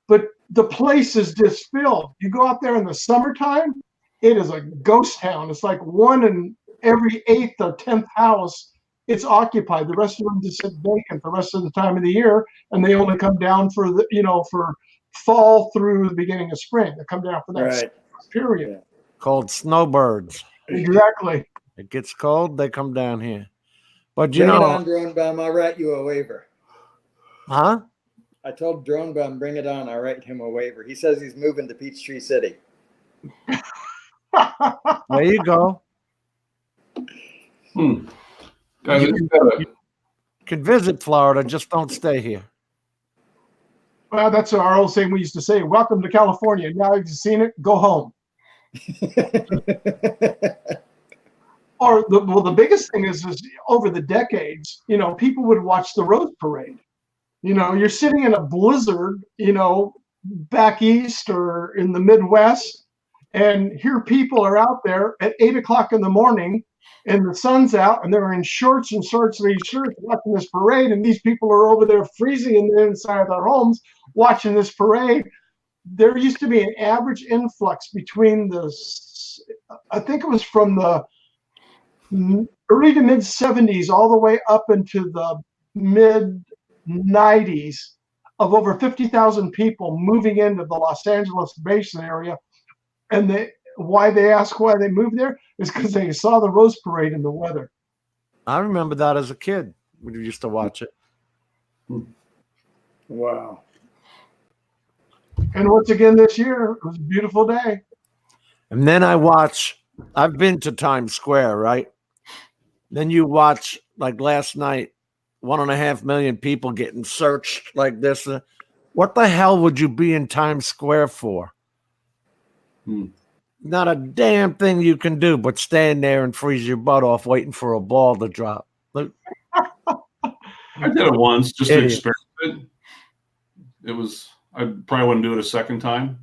But the place is just filled. You go out there in the summertime, it is a ghost town. It's like one in every 8th or 10th house, it's occupied. The rest of them just sit vacant the rest of the time of the year, and they only come down for for fall through the beginning of spring. They come down for that Right. period. Called snowbirds. Exactly. It gets cold, they come down here. But Bring it on, Drone Bum. I'll write you a waiver. huh? I told Drone Bum, bring it on. I'll write him a waiver. He says he's moving to Peachtree City. There you go. Guys, You can visit Florida, just don't stay here. Well, that's our old saying we used to say, welcome to California. Now you've seen it, go home. Or the biggest thing is over the decades, people would watch the Rose Parade. You're sitting in a blizzard, back east or in the Midwest, and here people are out there at 8 o'clock in the morning, and the sun's out, and they're in shorts and shirts watching this parade, and these people are over there freezing in the inside of their homes watching this parade. There used to be an average influx between I think it was from the early to mid 70s all the way up into the mid 90s of over 50,000 people moving into the Los Angeles Basin area. And why they moved there is because they saw the Rose Parade in the weather. I remember that as a kid. We used to watch it. Wow. And once again this year, it was a beautiful day. And then I've been to Times Square, right? Then you watch, like last night, 1.5 million people getting searched like this. What the hell would you be in Times Square for? Not a damn thing you can do but stand there and freeze your butt off waiting for a ball to drop. Look, I did it once just to Idiot. experiment. I probably wouldn't do it a second time.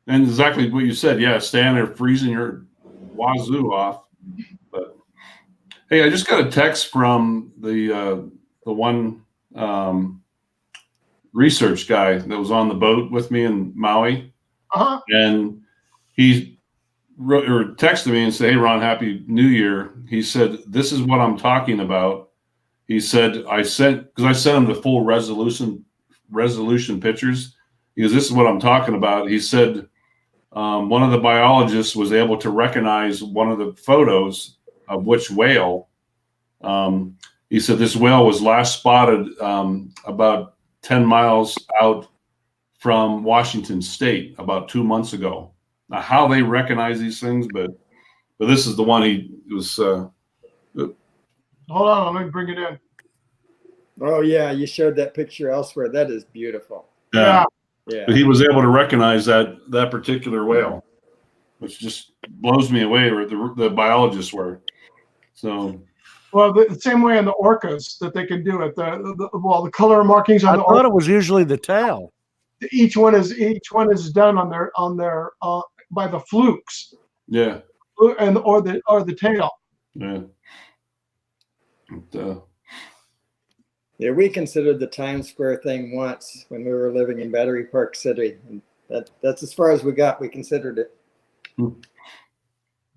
And exactly what you said. Yeah, stand there freezing your wazoo off. But hey, I just got a text from the one research guy that was on the boat with me in Maui, and he wrote or texted me and said, "Hey, Ron, Happy New Year." He said, "This is what I'm talking about." He said, because I sent him the full resolution pictures. He goes, "This is what I'm talking about." He said, one of the biologists was able to recognize one of the photos of which whale. He said this whale was last spotted about 10 miles out from Washington State about 2 months ago. Now, how they recognize these things, but this is the one he was. Hold on, let me bring it in. Oh yeah, you showed that picture elsewhere. That is beautiful. Yeah. Yeah. But he was able to recognize that particular whale, which just blows me away. Or the biologists were. So. Well, the same way in the orcas that they can do it. The color markings on I the thought it was usually the tail. each one is done on their by the flukes. Yeah. And or the tail. Yeah. Yeah, we considered the Times Square thing once when we were living in Battery Park City, and that's as far as we got. We considered it.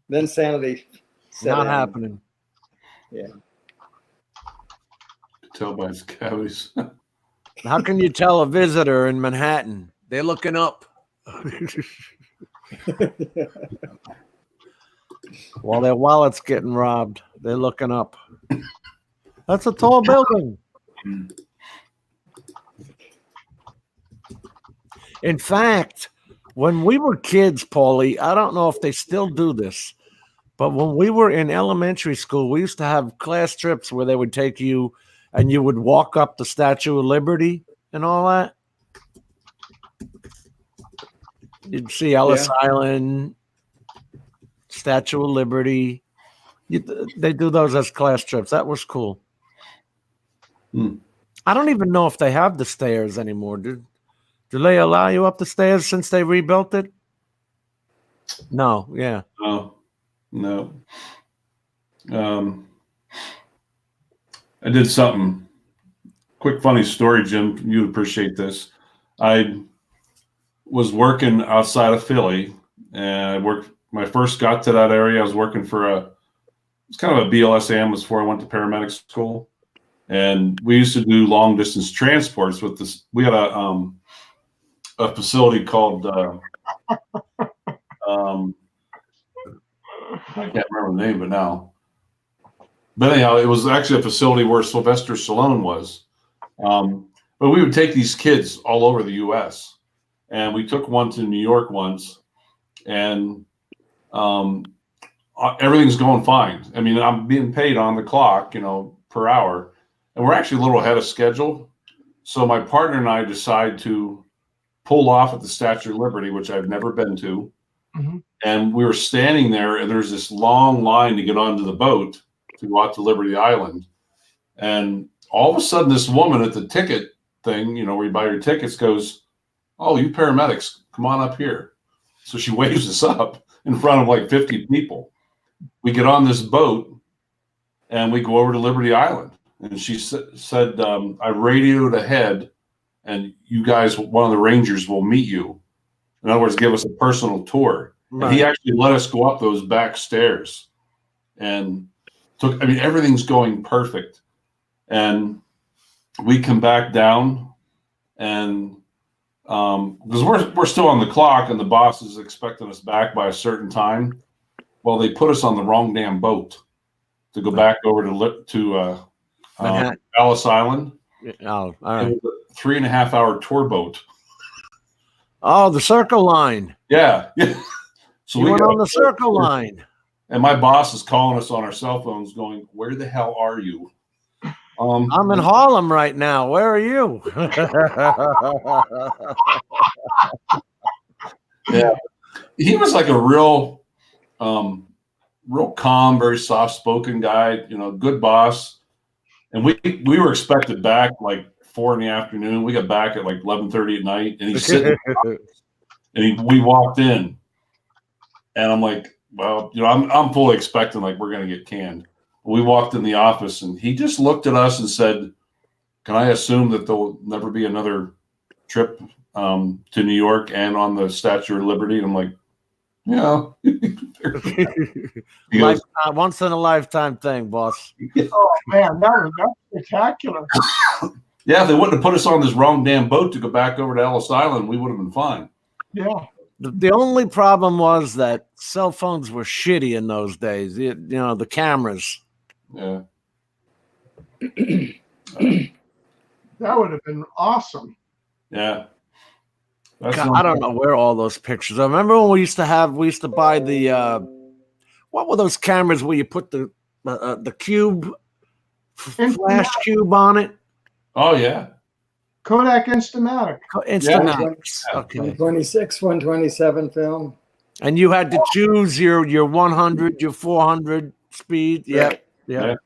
Then sanity set Not in. happening. Yeah. Tell by his cavities. How can you tell a visitor in Manhattan? They're looking up. While their wallet's getting robbed, they're looking up. That's a tall building. In fact, when we were kids, Paulie, I don't know if they still do this, but when we were in elementary school, we used to have class trips where they would take you and you would walk up the Statue of Liberty and all that. You'd see Ellis Island, Statue of Liberty. They do those as class trips. That was cool. I don't even know if they have the stairs anymore. Do they allow you up the stairs since they rebuilt it? No. Yeah. No. I did something. Quick funny story, Jim. You'd appreciate this. I was working outside of Philly, and when I first got to that area, I was working for it's kind of a BLSAM before I went to paramedic school. And we used to do long distance transports with this. We had a facility called I can't remember the name of it now. But anyhow, it was actually a facility where Sylvester Stallone was. But we would take these kids all over the U.S. And we took one to New York once, and everything's going fine. I mean, I'm being paid on the clock, per hour. And we're actually a little ahead of schedule. So my partner and I decide to pull off at the Statue of Liberty, which I've never been to. Mm-hmm. And we were standing there, and there's this long line to get onto the boat to go out to Liberty Island. And all of a sudden, this woman at the ticket thing, where you buy your tickets, goes, "Oh, you paramedics, come on up here." So she waves us up in front of like 50 people. We get on this boat, and we go over to Liberty Island. And she said, "I radioed ahead, and you guys, one of the Rangers will meet you." In other words, give us a personal tour. Right. And he actually let us go up those back stairs, and everything's going perfect. And we come back down, and because we're still on the clock, and the boss is expecting us back by a certain time. Well, they put us on the wrong damn boat to go back over to Ellis Island. Oh, all right. It was a 3.5-hour tour boat. Oh, the Circle Line. Yeah. So we went on the Circle Line. And my boss is calling us on our cell phones going, "Where the hell are you?" I'm in Harlem right now. Where are you? Yeah. He was like a real calm, very soft-spoken guy, good boss. And we were expected back like 4 in the afternoon. We got back at like 11:30 at night, and he's sitting. We walked in, and I'm like, well, I'm fully expecting like we're gonna get canned. We walked in the office, and he just looked at us and said, "Can I assume that there'll never be another trip to New York and on the Statue of Liberty?" And I'm like, yeah. He goes, Once in a lifetime thing, boss. Oh man, that's spectacular. yeah, if they wouldn't have put us on this wrong damn boat to go back over to Ellis Island, we would have been fine. Yeah. The only problem was that cell phones were shitty in those days. The cameras. Yeah. That would have been awesome. Yeah. God, I don't know where all those pictures. I remember when we used to buy the what were those cameras where you put the cube flash cube on it? Oh yeah. Kodak Instamatic. Instamatic. Okay. 126, 127 film. And you had to choose your 100, your 400 speed. Yeah. Yeah.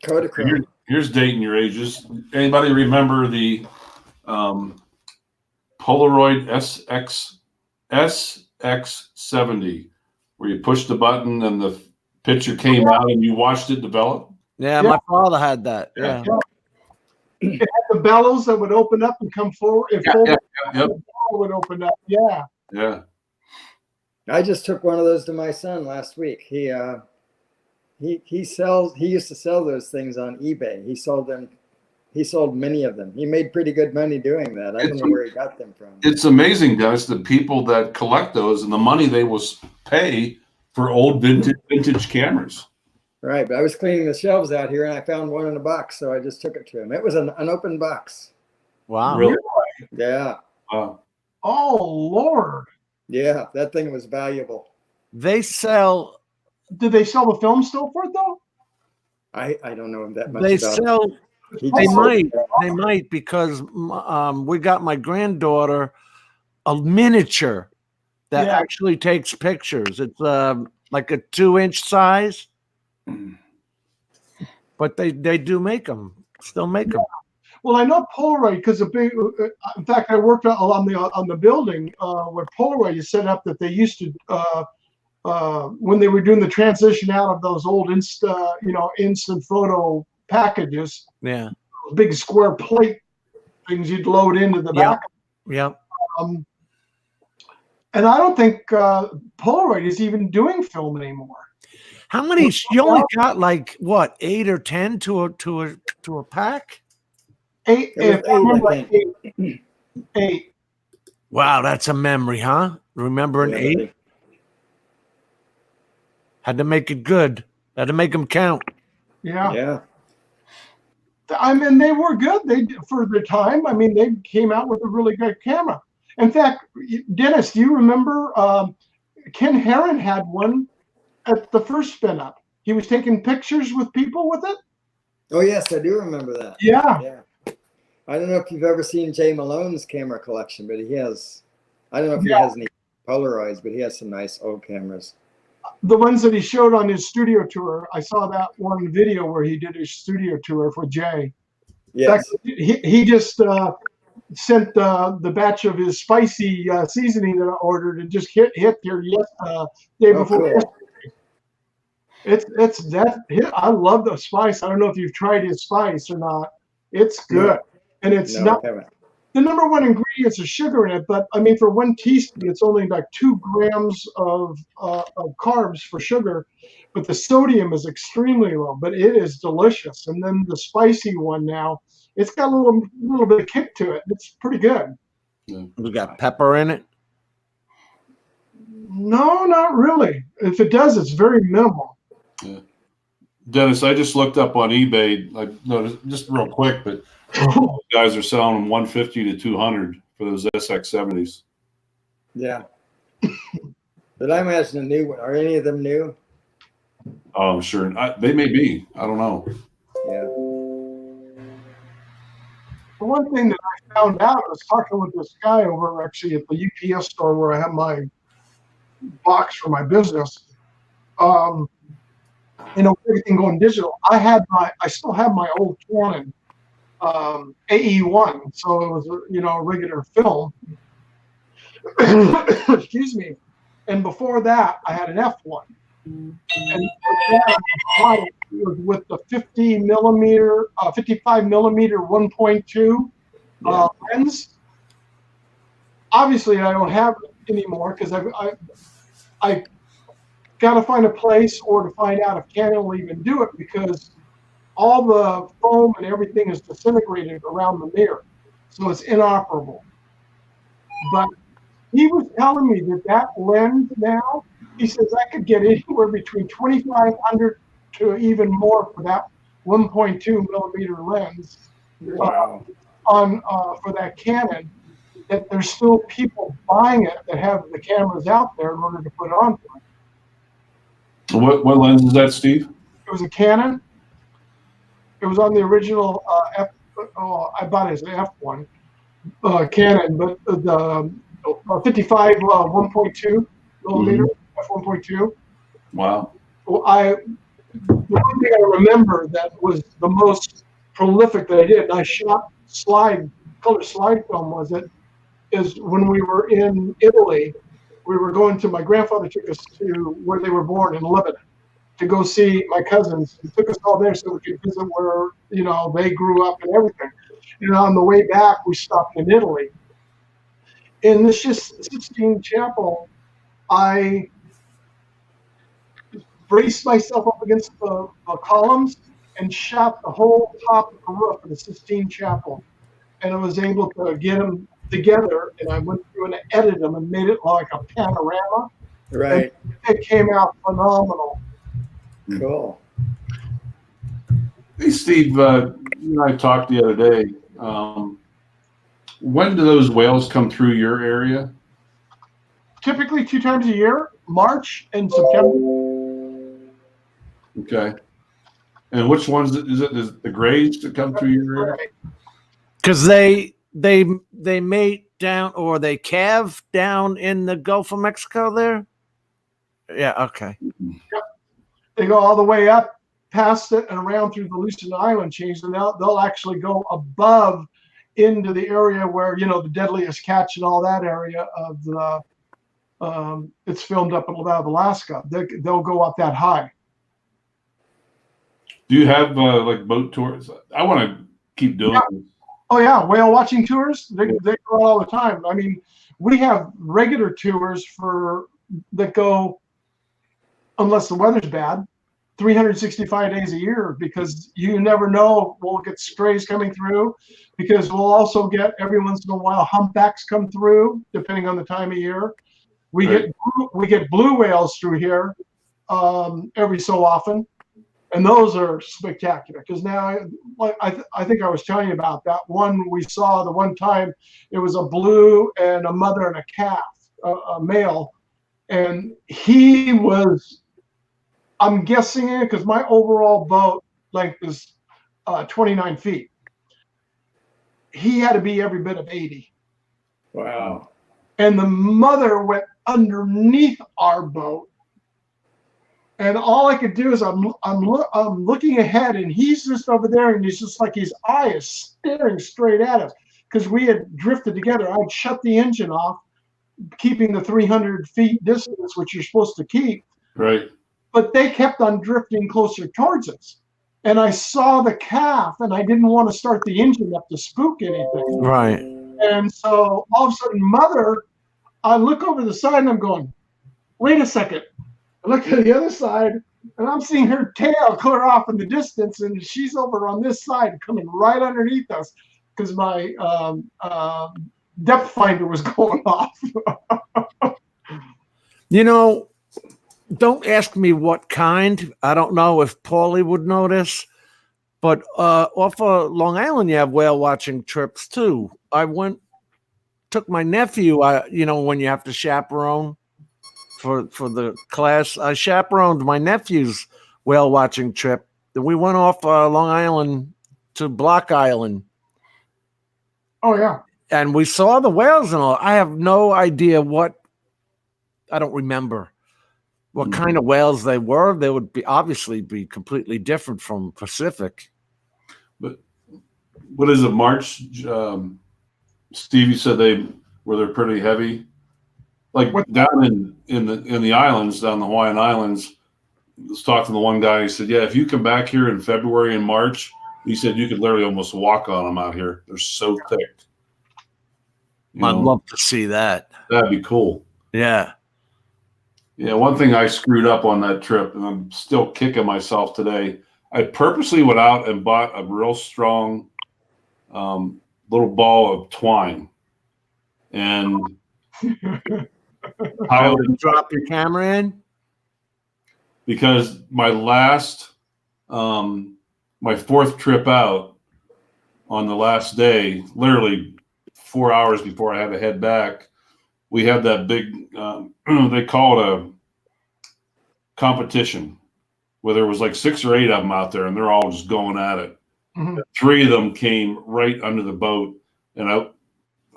Kodachrome. Here's dating your ages. Anybody remember the Polaroid SX70, where you pushed the button and the picture came out and you watched it develop? Yeah, my father had that. Yeah. It had the bellows that would open up and come forward. Yep. The bellow would open up. Yeah. Yeah. I just took one of those to my son last week. He used to sell those things on eBay. He sold many of them. He made pretty good money doing that. I don't know where he got them from. It's amazing, guys, the people that collect those and the money they will pay for old vintage cameras. Right, but I was cleaning the shelves out here and I found one in a box, so I just took it to him. It was an open box. Wow. Really? Yeah. Wow. Oh Lord. Yeah, that thing was valuable. They sell. Did they sell the film still for it though? I don't know that much They about sell. it. They might because we got my granddaughter a miniature that actually takes pictures. It's like a 2-inch size, but they do make them. Still make them. Well, I know Polaroid because in fact, I worked on the building where Polaroid is set up that they used to when they were doing the transition out of those old instant photo packages. Yeah. Big square plate things you'd load into the back. Yep. And I don't think Polaroid is even doing film anymore. How many? You only got like what, 8 or 10 to a pack? 8. If I remember right, 8. Wow, that's a memory, huh? Remembering 8. Had to make it good. Had to make them count. Yeah. Yeah. I mean, they were good. They for the time. I mean, they came out with a really good camera. In fact, Dennis, do you remember Ken Herron had one at the first spin up? He was taking pictures with people with it. Oh yes, I do remember that. Yeah. Yeah. I don't know if you've ever seen Jay Malone's camera collection, but he has. I don't know if he has any Polaroids, but he has some nice old cameras. The ones that he showed on his studio tour, I saw that one video where he did his studio tour for Jay. Yes. In fact, he just sent the batch of his spicy seasoning that I ordered and just hit here day before yesterday. It's that. I love the spice. I don't know if you've tried his spice or not. It's good, and it's not. The number one ingredient is sugar in it, but I mean, for 1 teaspoon, it's only like 2 grams of carbs for sugar, but the sodium is extremely low. But it is delicious. And then the spicy one now, it's got a little bit of kick to it. It's pretty good. We got pepper in it. No, not really. If it does, it's very minimal. Yeah. Dennis, I just looked up on eBay, just real quick, but guys are selling them 150 to 200 for those SX70s. Yeah. But I imagine a new one. Are any of them new? Oh, sure. They may be. I don't know. Yeah. The one thing that I found out, I was talking with this guy over actually at the UPS store where I have my box for my business. Everything going digital. I still have my old Canon AE1, so it was a regular film. Excuse me. And before that, I had an F1, and that was with the 55 millimeter 1.2 lens. Obviously, I don't have it anymore because I got to find a place or to find out if Canon will even do it, because all the foam and everything is disintegrated around the mirror, so it's inoperable. But he was telling me that lens now, he says I could get anywhere between $2,500 to even more for that 1.2 millimeter lens. Wow. For that Canon. That there's still people buying it that have the cameras out there in order to put it on. What lens is that, Steve? It was a Canon. It was on the original I bought it as an F1 Canon, but the 55 1.2 millimeter f1.2. Wow. Well, the one thing I remember that was the most prolific that I did, and I shot color slide film, is when we were in Italy. We were going to, my grandfather took us to where they were born in Lebanon to go see my cousins. He took us all there so we could visit where, they grew up and everything. And on the way back, we stopped in Italy. In this Sistine Chapel, I braced myself up against the columns and shot the whole top of the roof of the Sistine Chapel. And I was able to get them together, and I went through and edited them and made it like a panorama. Right. And it came out phenomenal. Cool. Hey, Steve, you and I talked the other day. When do those whales come through your area? Typically 2 times a year, March and September. Okay. And which ones is it the grays that come through your area? Because they mate down, or they calve down in the Gulf of Mexico there. Yeah. Okay. They go all the way up past it and around through the Lucerne Island chains, and they'll actually go above into the area where the Deadliest Catch and all that area of the it's filmed up out of Alaska. They'll go up that high. Do you have like boat tours? I want to keep doing this. Oh yeah, whale watching tours. They go all the time. I mean, we have regular tours that go, unless the weather's bad, 365 days a year, because you never know. We'll get strays coming through, because we'll also get every once in a while humpbacks come through, depending on the time of year. We get blue whales through here every so often, and those are spectacular. Because now, like I think I was telling you about that one we saw the one time. It was a blue and a mother and a calf, a male, and he was. I'm guessing it because my overall boat length is 29 feet. He had to be every bit of 80. Wow. And the mother went underneath our boat. And all I could do is I'm looking ahead, and he's just over there, and he's just like his eye is staring straight at us, because we had drifted together. I'd shut the engine off, keeping the 300 feet distance, which you're supposed to keep. Right. But they kept on drifting closer towards us. And I saw the calf, and I didn't want to start the engine up to spook anything. Right. And so all of a sudden, mother, I look over the side, and I'm going, wait a second. I look to the other side, and I'm seeing her tail clear off in the distance, and she's over on this side coming right underneath us, because my depth finder was going off. Don't ask me what kind. I don't know if Paulie would know this, but off of Long Island, you have whale watching trips too. I took my nephew. When you have to chaperone for the class, I chaperoned my nephew's whale watching trip. We went off Long Island to Block Island. Oh yeah, and we saw the whales and all. I have no idea what. I don't remember what kind of whales they were. They would obviously be completely different from Pacific. But what is it, March? Stevie said they're pretty heavy. Like down in the islands, down the Hawaiian Islands, I was talking to the one guy. He said, "Yeah, if you come back here in February and March," he said, "you could literally almost walk on them out here. They're so thick." I'd love to see that. That'd be cool. Yeah. Yeah, one thing I screwed up on that trip, and I'm still kicking myself today. I purposely went out and bought a real strong little ball of twine, and How to drop your camera in? Because my fourth trip out, on the last day, literally 4 hours before I had to head back, we had that big, they call it a competition, where there was like 6 or 8 of them out there, and they're all just going at it. Mhm. 3 of them came right under the boat, and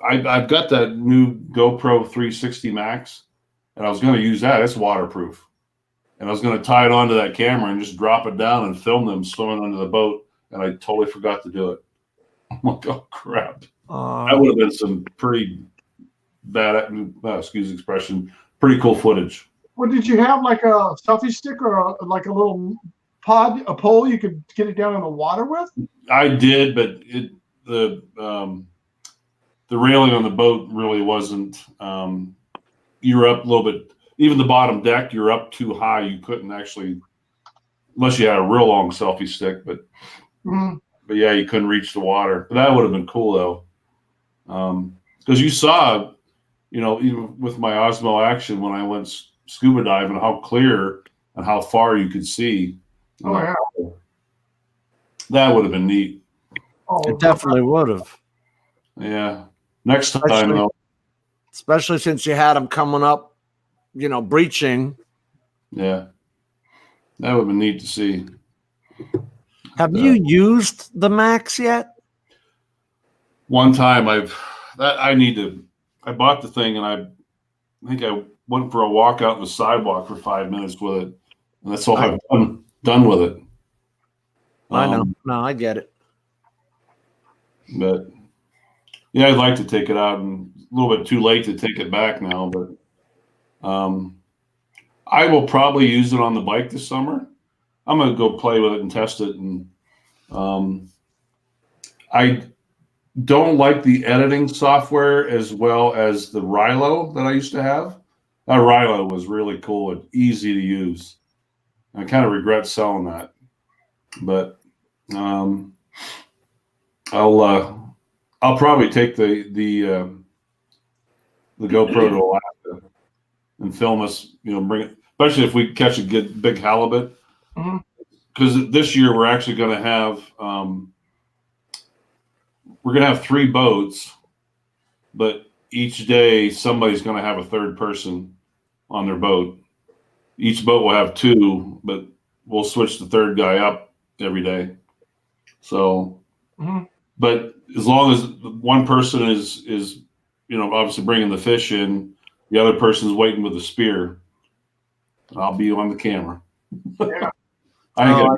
I've got that new GoPro 360 Max, and I was going to use that. It's waterproof. And I was going to tie it onto that camera and just drop it down and film them swimming under the boat, and I totally forgot to do it. I'm like, oh, crap. That would have been some pretty bad, excuse the expression, pretty cool footage. Well, did you have like a selfie stick or like a little a pole you could get it down in the water with? I did, but the railing on the boat really wasn't. You were up a little bit. Even the bottom deck, you're up too high. You couldn't actually, unless you had a real long selfie stick. But yeah, you couldn't reach the water. But that would have been cool though, because you saw, even with my Osmo Action when I went scuba diving, how clear and how far you could see. Oh yeah, that would have been neat. Oh, It definitely would have. Yeah, next time though. Especially since you had them coming up, breaching. Yeah, that would have been neat to see. Have you used the Max yet? One time I bought the thing, and I think I went for a walk out on the sidewalk for 5 minutes with it, and that's all I've done with it. I know. No, I get it. But yeah, I'd like to take it out, and a little bit too late to take it back now, but I will probably use it on the bike this summer. I'm going to go play with it and test it. And I don't like the editing software as well as the Rilo that I used to have. That Rilo was really cool and easy to use. I kind of regret selling that, but I'll probably take the GoPro to Alaska and film us, bring it, especially if we catch a good big halibut. Because this year we're actually going to have we're going to have 3 boats, but each day somebody's going to have a third person on their boat. Each boat will have 2, but we'll switch the third guy up every day. So, but as long as one person is obviously bringing the fish in, the other person's waiting with the spear, I'll be on the camera. Yeah. I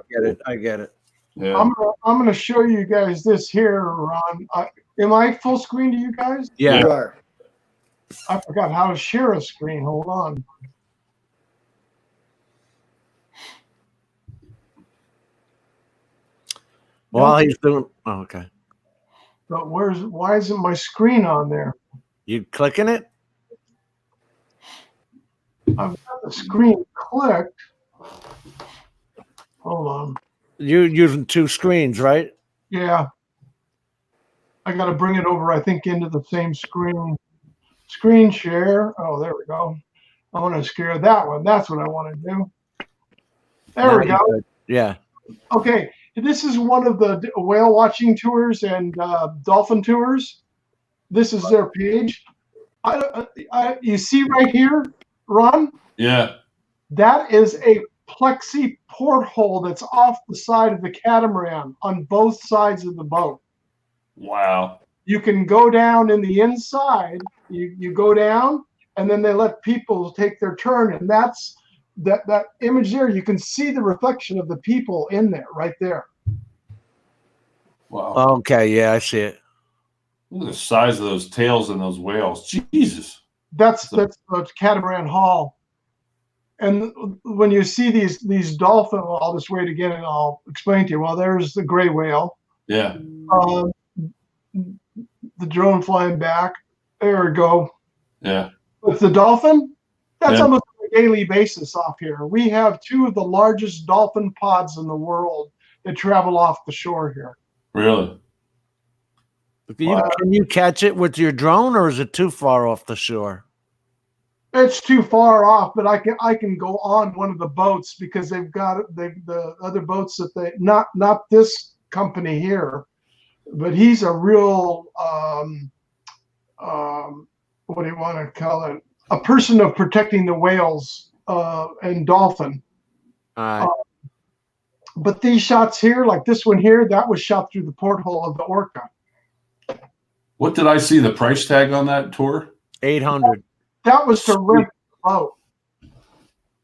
get it. Yeah. I'm gonna show you guys this here, Ron. Am I full screen to you guys? Yeah. You are. I forgot how to share a screen. Hold on. While he's doing, okay. But why isn't my screen on there? You clicking it? I've got the screen clicked. Hold on. You're using 2 screens, right? Yeah. I got to bring it over, I think, into the same screen. Screen share. Oh, there we go. I want to share that one. That's what I want to do. There we go. Yeah. Okay. This is one of the whale watching tours and dolphin tours. This is their page. You see right here, Ron? Yeah. That is a plexi porthole that's off the side of the catamaran on both sides of the boat. Wow. You can go down in the inside. You go down, and then they let people take their turn. And that's that image there. You can see the reflection of the people in there, right there. Wow. Okay, yeah, I see it. Look at the size of those tails and those whales. Jesus. That's Catamaran Hall. And when you see these dolphin, well, I'll just wait again and I'll explain to you. Well, there's the gray whale. Yeah. The drone flying back. There we go. Yeah. With the dolphin, that's Yeah. almost on a daily basis off here. We have two of the largest dolphin pods in the world that travel off the shore here. Really? Can you catch it with your drone, or is it too far off the shore? It's too far off, but I can go on one of the boats because the other boats that they not this company here, but he's a real what do you want to call it? A person of protecting the whales and dolphin. All right. But these shots here, like this one here, that was shot through the porthole of the Orca. What did I see the price tag on that tour? 800. That was to rent the boat.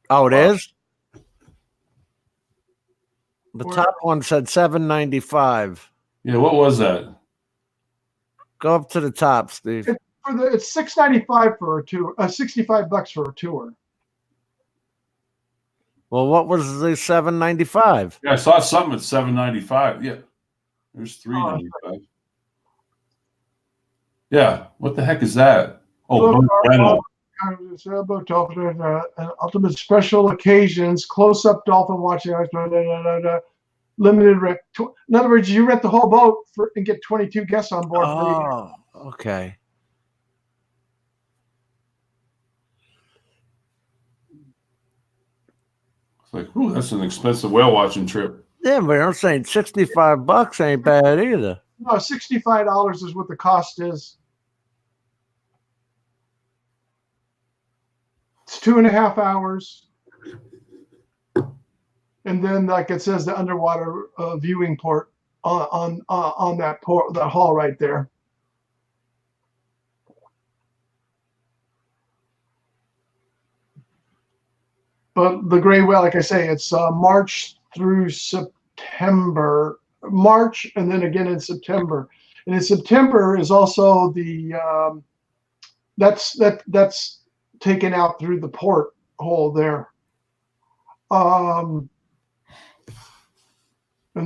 Oh, it is? The Where- top one said 795. Yeah, what was that? Go up to the top, Steve. It's $695 for a tour, $65 for a tour. Well, what was the 795? Yeah, I saw something at $795. Yeah. There's $395. Yeah. What the heck is that? Oh, boat rental. Sailboat dolphin, ultimate special occasions, close-up dolphin watching, limited rent. In other words, you rent the whole boat and get 22 guests on board. Oh, okay. It's like, ooh, that's an expensive whale watching trip. Yeah, but I'm saying $65 ain't bad either. No, $65 is what the cost is. It's 2.5 hours. And then, like it says, the underwater viewing port on that hall right there. But the gray whale, like I say, it's March through September. March and then again in September. And in September is also the that's taken out through the port hole there. And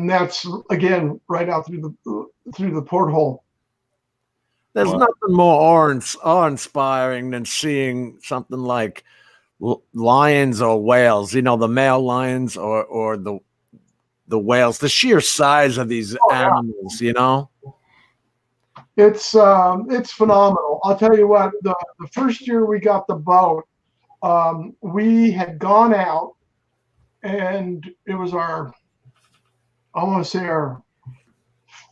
that's again right out through the porthole. There's nothing more awe-inspiring than seeing something like lions or whales. You know, the male lions or the whales. The sheer size of these animals. You know, it's phenomenal. I'll tell you what. The first year we got the boat, we had gone out, and it was our 5th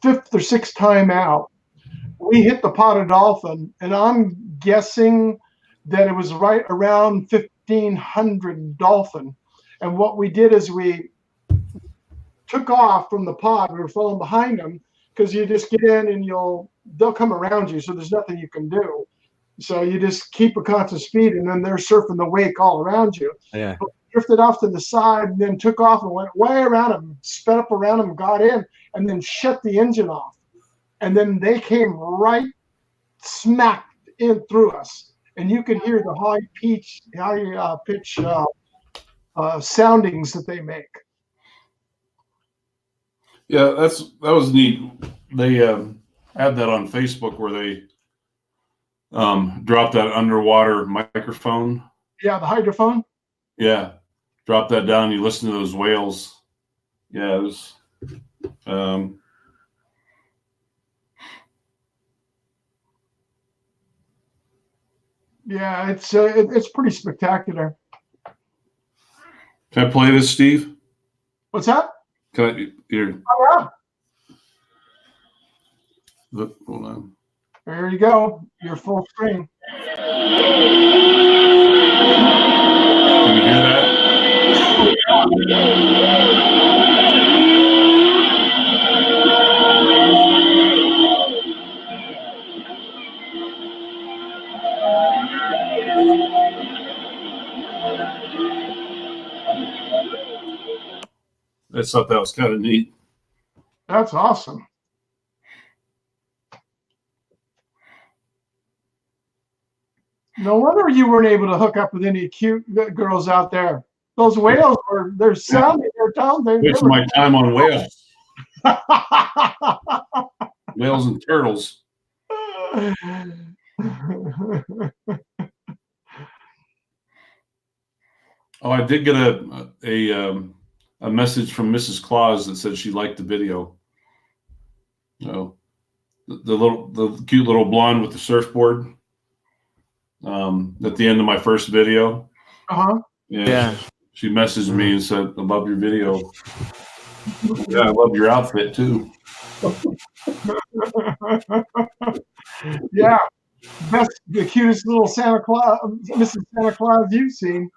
or 6th time out. We hit the potted dolphin, and I'm guessing that it was right around 1,500 dolphin. And what we did is we took off from the pod. We were falling behind them because you just get in and they'll come around you, so there's nothing you can do. So you just keep a constant speed, and then they're surfing the wake all around you. yeah. But drifted off to the side, and then took off and went way around them, sped up around them, got in, and then shut the engine off. And then they came right smack in through us, and you could hear the high pitch soundings that they make. Yeah, that was neat. They had that on Facebook where they dropped that underwater microphone. Yeah, the hydrophone. Yeah, drop that down. You listen to those whales. Yeah, it was. Yeah, it's pretty spectacular. Can I play this, Steve? What's that? Can I? Here, Oh, yeah. look, hold on. There you go. Your full screen. Can you hear that? I thought that was kind of neat. That's awesome. No wonder you weren't able to hook up with any cute girls out there. Those whales they're sounding their tongue. Wasting my time on whales, whales and turtles. Oh, I did get a message from Mrs. Claus that said she liked the video. Oh, the cute little blonde with the surfboard. At the end of my first video. Uh-huh. Yeah. She messaged me and said, "I love your video." Yeah, I love your outfit too. Yeah. That's the cutest little Santa Claus, Mrs. Santa Claus you've seen.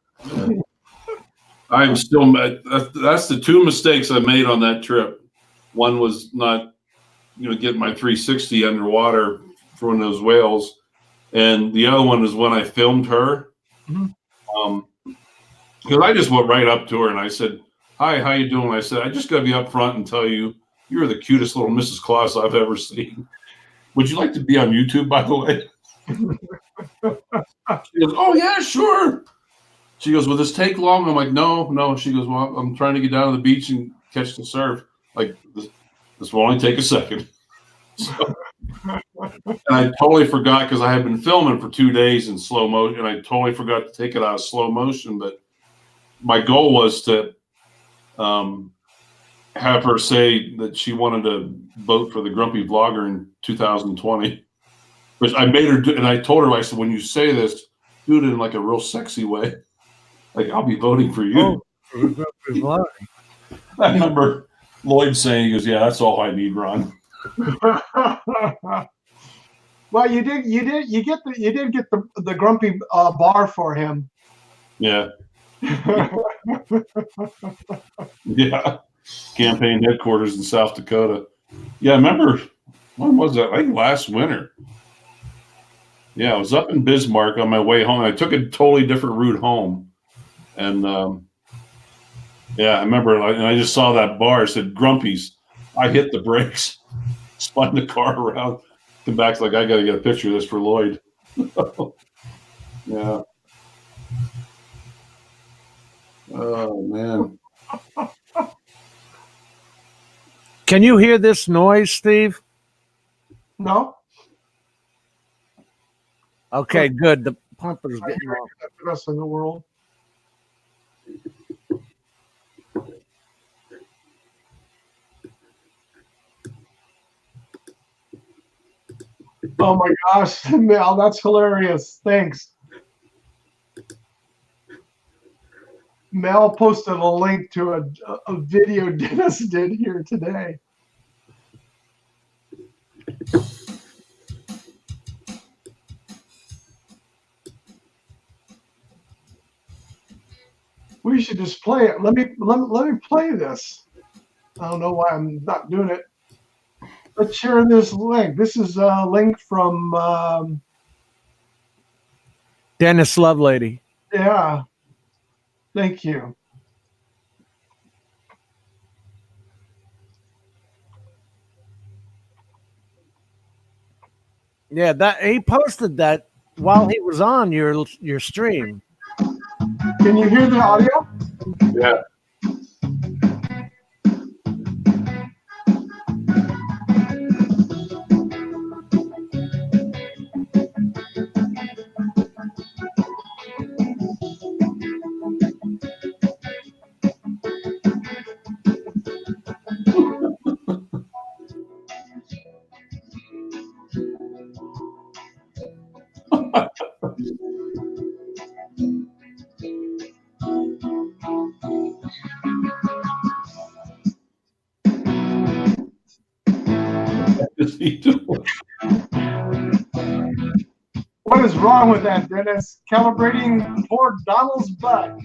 I'm still. That's the two mistakes I made on that trip. One was not, getting my 360 underwater for one of those whales, and the other one is when I filmed her. Mhm. Because I just went right up to her and I said, "Hi, how you doing?" I said, "I just got to be up front and tell you, you're the cutest little Mrs. Claus I've ever seen. Would you like to be on YouTube, by the way?" She goes, "Oh yeah, sure." She goes, "Will this take long?" I'm like, No. She goes, "Well, I'm trying to get down to the beach and catch the surf. Like this will only take a second." So, and I totally forgot because I had been filming for 2 days in slow motion, and I totally forgot to take it out of slow motion. But my goal was to have her say that she wanted to vote for the Grumpy Vlogger in 2020. Which I made her do, and I told her, I said, "When you say this, do it in like a real sexy way. Like, I'll be voting for you." Oh, I remember Lloyd saying, he goes, "Yeah, that's all I need, Ron." Well, you did get the grumpy bar for him. Yeah. Yeah. Campaign headquarters in South Dakota. Yeah, I remember, when was that? I think last winter. Yeah, I was up in Bismarck on my way home. I took a totally different route home. And yeah, I remember, and I just saw that bar. It said Grumpy's. I hit the brakes, spun the car around, come back, like, I got to get a picture of this for Lloyd. Yeah. Oh, man. Can you hear this noise, Steve? No. Okay, good. The pumper's getting off. The rest in the world. Oh my gosh, Mel, that's hilarious. Thanks. Mel posted a link to a video Dennis did here today. We should just play it. Let me play this. I don't know why I'm not doing it. Let's share this link. This is a link from Dennis Lovelady. yeah. Thank you. Yeah, that he posted that while he was on your stream. Can you hear the audio? Yeah. What is wrong with that, Dennis? Calibrating toward Donald's butt.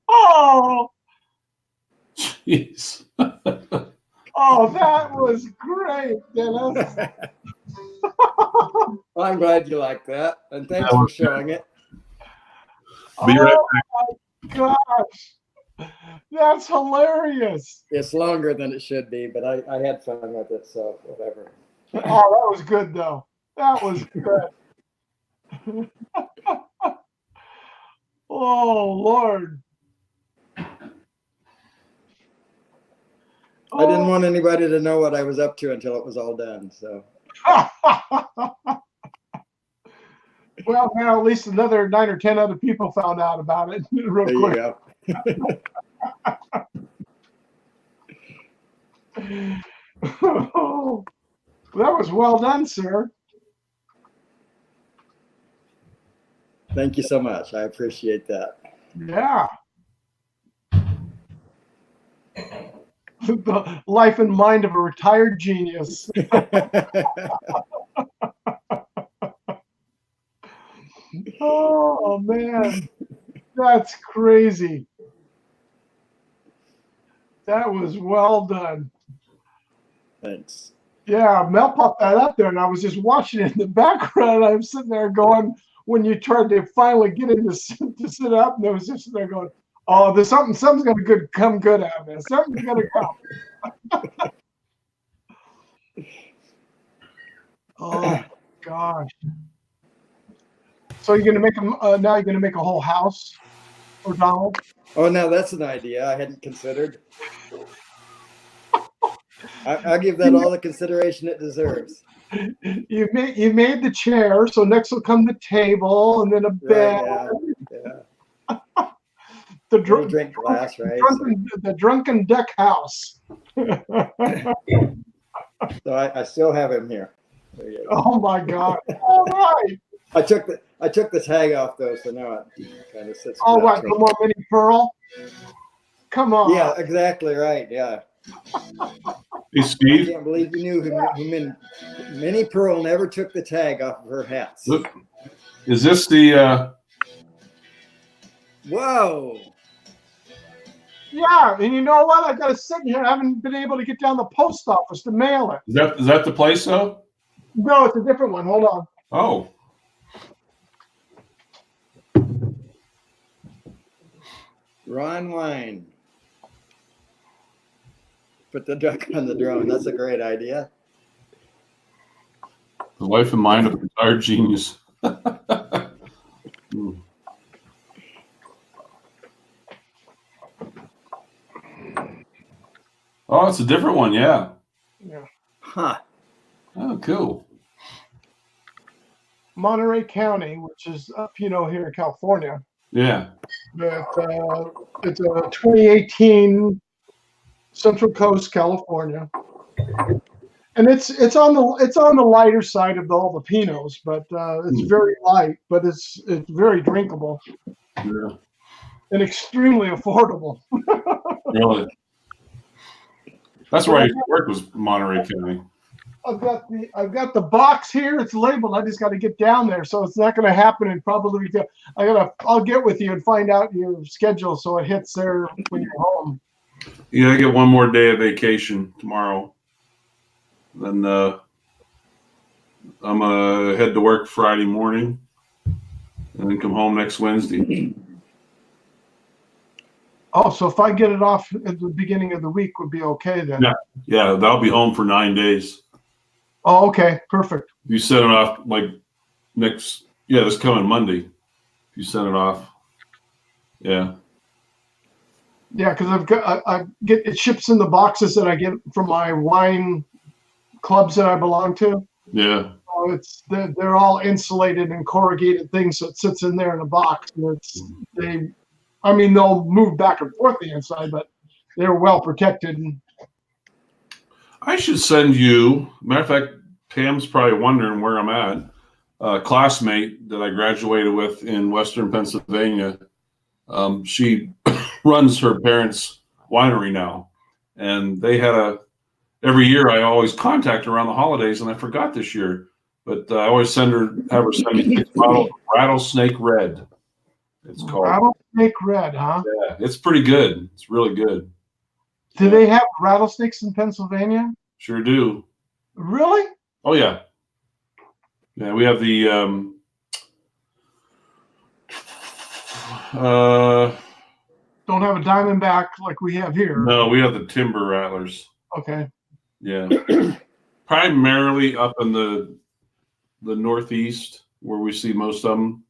Oh, Jeez. oh, that was great, Dennis. Well, I'm glad you like that, and thanks for showing it. Be right Oh my gosh, that's hilarious. It's longer than it should be, but I had fun with it, so whatever. Oh, that was good though. That was good. Oh Lord. I didn't want anybody to know what I was up to until it was all done. So Well, now at least another 9 or 10 other people found out about it real there you quick. go. Oh, that was well done, sir. Thank you so much. I appreciate that. Yeah. The life and mind of a retired genius. Oh man, that's crazy. That was well done. Thanks. Yeah, Mel popped that up there, and I was just watching it in the background. I'm sitting there going, when you tried to finally get him to sit up, and I was just sitting there going, "Oh, there's something's going to come good out of this. Something's going to come." Oh gosh. So you're going to make them now? You're going to make a whole house for Donald? Oh, now that's an idea I hadn't considered. I'll give that all the consideration it deserves. You made the chair, so next will come the table, and then a bed. Right, yeah. The Little drink glass, right? the drunken duck house. So I still have him here. There you go. Oh my God! All right. I took the tag off though, so now it kind of sits. Oh, what? naturally. Come on, Minnie Pearl. Come on. Yeah, exactly right. Yeah. Hey, I Steve. can't believe you knew who Minnie Pearl never took the tag off of her hats. Look, is this the? Whoa. Yeah, and you know what? I got to sit here. I haven't been able to get down the post office to mail it. Is that the place though? No, it's a different one. Hold on. Oh, Ron Wine. Put the duck on the drone. That's a great idea. the life and mind of a retired genius. Hmm. Oh, it's a different one. Yeah. Yeah. Huh. Oh, cool. Monterey County, which is up, here in California. Yeah. But it's a 2018 Central Coast, California, and it's on the lighter side of all the Pinots, but it's very light, but it's very drinkable Yeah. and extremely affordable. Really. That's where I used to work, was Monterey County. I've got the box here. It's labeled. I just got to get down there, so it's not going to happen. And probably I'll get with you and find out your schedule so it hits there when you're home. Yeah, I get one more day of vacation tomorrow. Then I'm gonna head to work Friday morning, and then come home next Wednesday. Oh, so if I get it off at the beginning of the week, would be okay then. Yeah. Yeah, I'll be home for 9 days. Oh, okay, perfect. You send it off like this coming Monday. If you send it off, yeah. Yeah, because it ships in the boxes that I get from my wine clubs that I belong to. Yeah. So they're all insulated and corrugated things, so it sits in there in a box. And they'll move back and forth the inside, but they're well protected. I should send you. Matter of fact, Pam's probably wondering where I'm at. A classmate that I graduated with in Western Pennsylvania. She runs her parents' winery now, and they had every year I always contact her around the holidays, and I forgot this year, but I always have her send me 6 bottles of Rattlesnake Red. It's called Rattlesnake Red, huh? Yeah, it's pretty good. It's really good. Do they have rattlesnakes in Pennsylvania? Sure do. Really? Oh yeah. Yeah, we have the Don't have a diamondback like we have here. no, we have the timber rattlers. Okay. Yeah. Primarily up in the Northeast where we see most of them.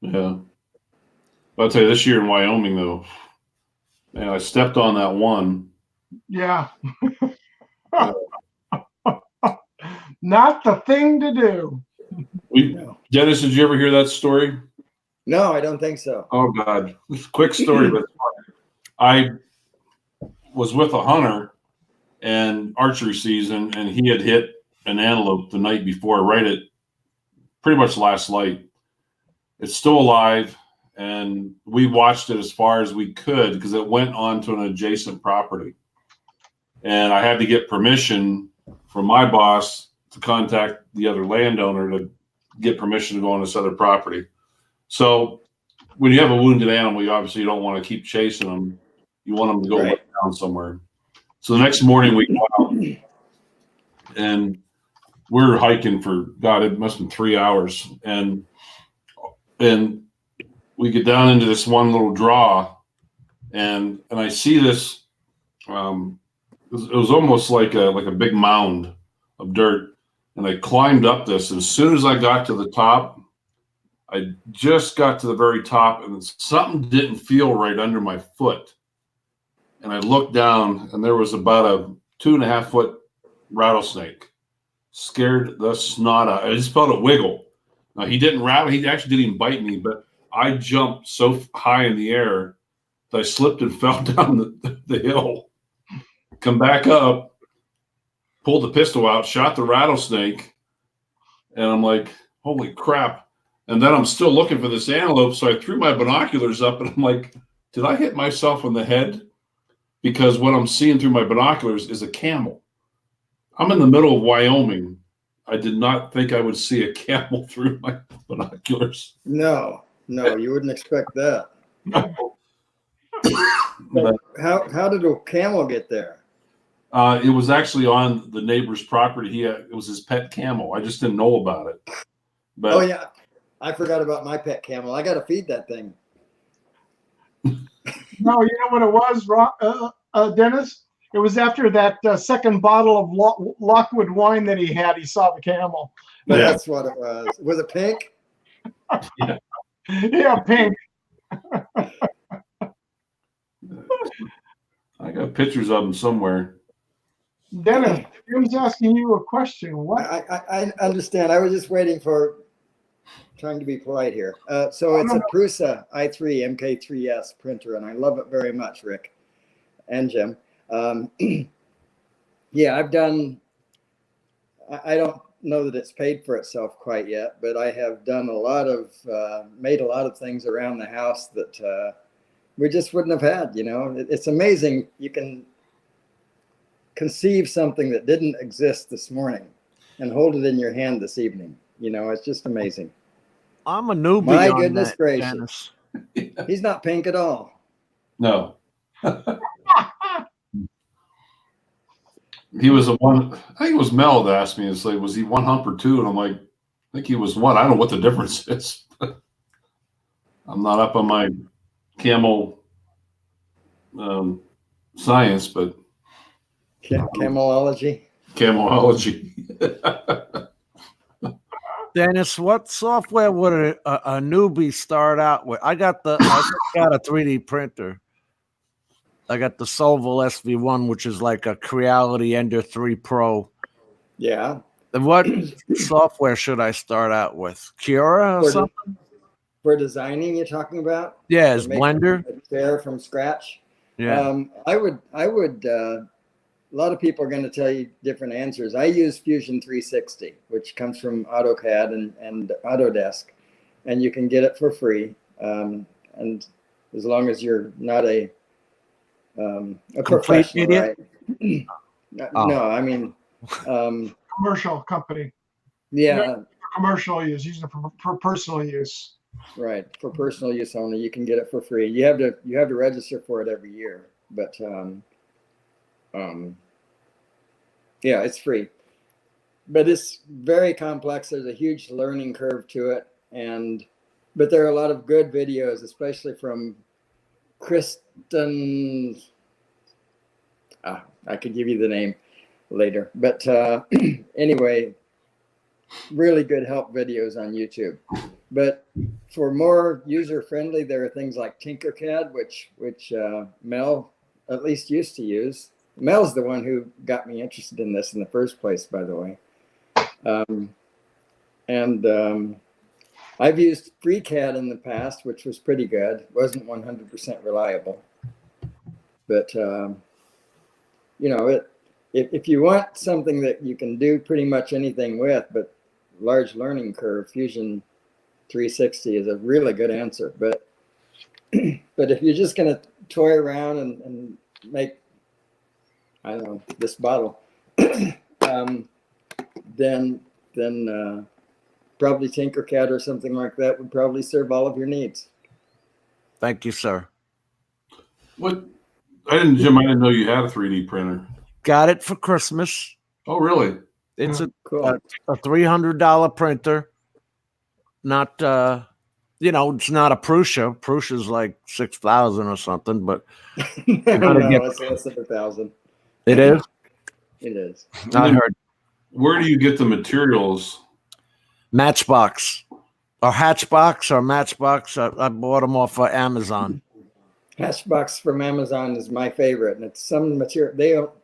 Yeah. But I'll tell you, this year in Wyoming though, man, I stepped on that one. Yeah. Not the thing to do. Dennis, did you ever hear that story? No, I don't think so. Oh God. Quick story, but I was with a hunter and archery season, and he had hit an antelope the night before, right at pretty much last light. It's still alive, and we watched it as far as we could because it went onto an adjacent property. And I had to get permission from my boss to contact the other landowner to get permission to go on this other property. So when you have a wounded animal, you obviously don't want to keep chasing them. You want them to go lay down somewhere. So the next morning we go out and we're hiking for, God, it must have been 3 hours. And we get down into this one little draw and I see this, it was almost like a big mound of dirt. And I climbed up this. And as soon as I got to the top, I just got to the very top and something didn't feel right under my foot. And I looked down and there was about a 2.5 foot rattlesnake. Scared the snot out. I just felt it wiggle. Now he didn't rattle. He actually didn't even bite me, but I jumped so high in the air that I slipped and fell down the hill. Come back up, pulled the pistol out, shot the rattlesnake. And I'm like, holy crap. And then I'm still looking for this antelope. So I threw my binoculars up and I'm like, did I hit myself in the head? Because what I'm seeing through my binoculars is a camel. I'm in the middle of Wyoming. I did not think I would see a camel through my binoculars. No, you wouldn't expect that. No. How did a camel get there? It was actually on the neighbor's property. It was his pet camel. I just didn't know about it. But Oh yeah, I forgot about my pet camel. I got to feed that thing. No, you know what it was, Dennis? It was after that second bottle of Lockwood wine that he had. He saw the camel. But Yeah. that's what it was. Was it pink? Yeah, pink. I got pictures of him somewhere. Dennis, Jim's asking you a question. What? I understand. I was just waiting for, trying to be polite here. So it's a Prusa i3 MK3S printer, and I love it very much, Rick and Jim. Yeah, I've done, I don't know that it's paid for itself quite yet, but I have done a lot of, made a lot of things around the house that we just wouldn't have had, you know. It's amazing. You can conceive something that didn't exist this morning and hold it in your hand this evening. You know, it's just amazing. I'm a newbie. My on goodness that, gracious. Dennis. He's not pink at all. No. He was a one. I think it was Mel that asked me. It's like, was he one hump or two? And I'm like, I think he was one. I don't know what the difference is. I'm not up on my camel science, but Camellology. camellology. Dennis, what software would a newbie start out with? I got a 3D printer. I got the Solval SV1, which is like a Creality Ender 3 Pro. Yeah. And what software should I start out with? Cura or something? For designing, you're talking about? Yeah, is Blender? Fair from scratch. Yeah. I would. A lot of people are going to tell you different answers. I use Fusion 360, which comes from AutoCAD and Autodesk, and you can get it for free. And as long as you're not a professional, idiot? right? Oh. No, I mean, Commercial company. yeah, For commercial use, using it for personal use. right. For personal use only, you can get it for free. You have to register for it every year, but yeah, it's free. But it's very complex. There's a huge learning curve to it, but there are a lot of good videos, especially from Kristen. I could give you the name later, but anyway, really good help videos on YouTube. But for more user friendly, there are things like Tinkercad, which Mel at least used to use. Mel's the one who got me interested in this in the first place, by the way. I've used FreeCAD in the past, which was pretty good. Wasn't 100% reliable, but you know, if you want something that you can do pretty much anything with, but large learning curve, Fusion 360 is a really good answer. But if you're just going to toy around and make, I don't know, this bottle, then probably Tinkercad or something like that would probably serve all of your needs. Thank you, sir. What? Jim, I didn't know you had a 3D printer. Got it for Christmas. Oh, really? It's Cool. a $300 printer. Not, it's not a Prusa. Prusa's like 6,000 or something, but No, it's less than 1,000. it is. It is. I heard Where do you get the materials? Matchbox or Hatchbox or Matchbox. I bought them off of Amazon. Hatchbox from Amazon is my favorite, and it's some material.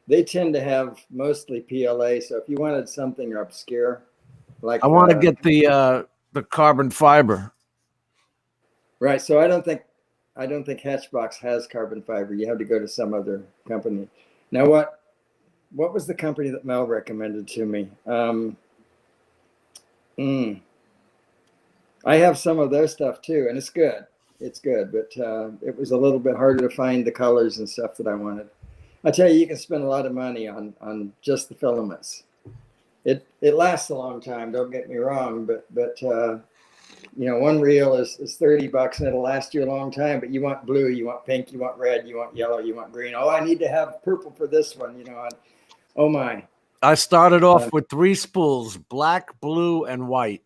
They tend to have mostly PLA. So if you wanted something obscure, like I want to get the carbon fiber. Right. So I don't think Hatchbox has carbon fiber. You have to go to some other company. Now, what was the company that Mel recommended to me? I have some of their stuff too, and it's good. It's good, but it was a little bit harder to find the colors and stuff that I wanted. I tell you, you can spend a lot of money on just the filaments. It lasts a long time. Don't get me wrong, but one reel is $30 and it'll last you a long time. But you want blue, you want pink, you want red, you want yellow, you want green. Oh, I need to have purple for this one. Oh my! I started off with 3 spools: black, blue, and white.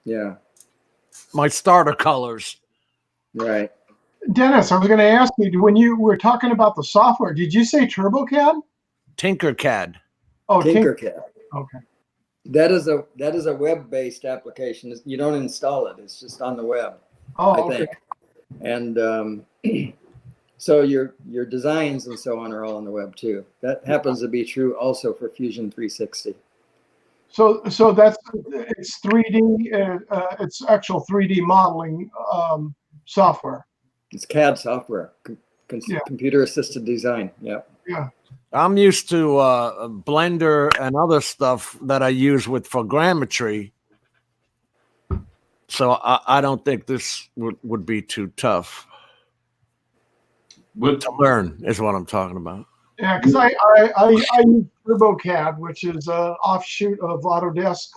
Yeah. My starter colors. Right. Dennis, I was going to ask you, when you were talking about the software, did you say TurboCAD? Tinkercad. Oh, Tinkercad. Okay. That is a web-based application. You don't install it. It's just on the web. Oh, I okay. think. And So your designs and so on are all on the web too. That happens to be true also for Fusion 360. So that's it's 3D. It's actual 3D modeling software. It's CAD software, Yeah. computer assisted design. Yeah. Yeah. I'm used to Blender and other stuff that I use with photogrammetry. So I don't think this would be too tough What to learn is what I'm talking about. Yeah, because I use TurboCAD, which is an offshoot of Autodesk.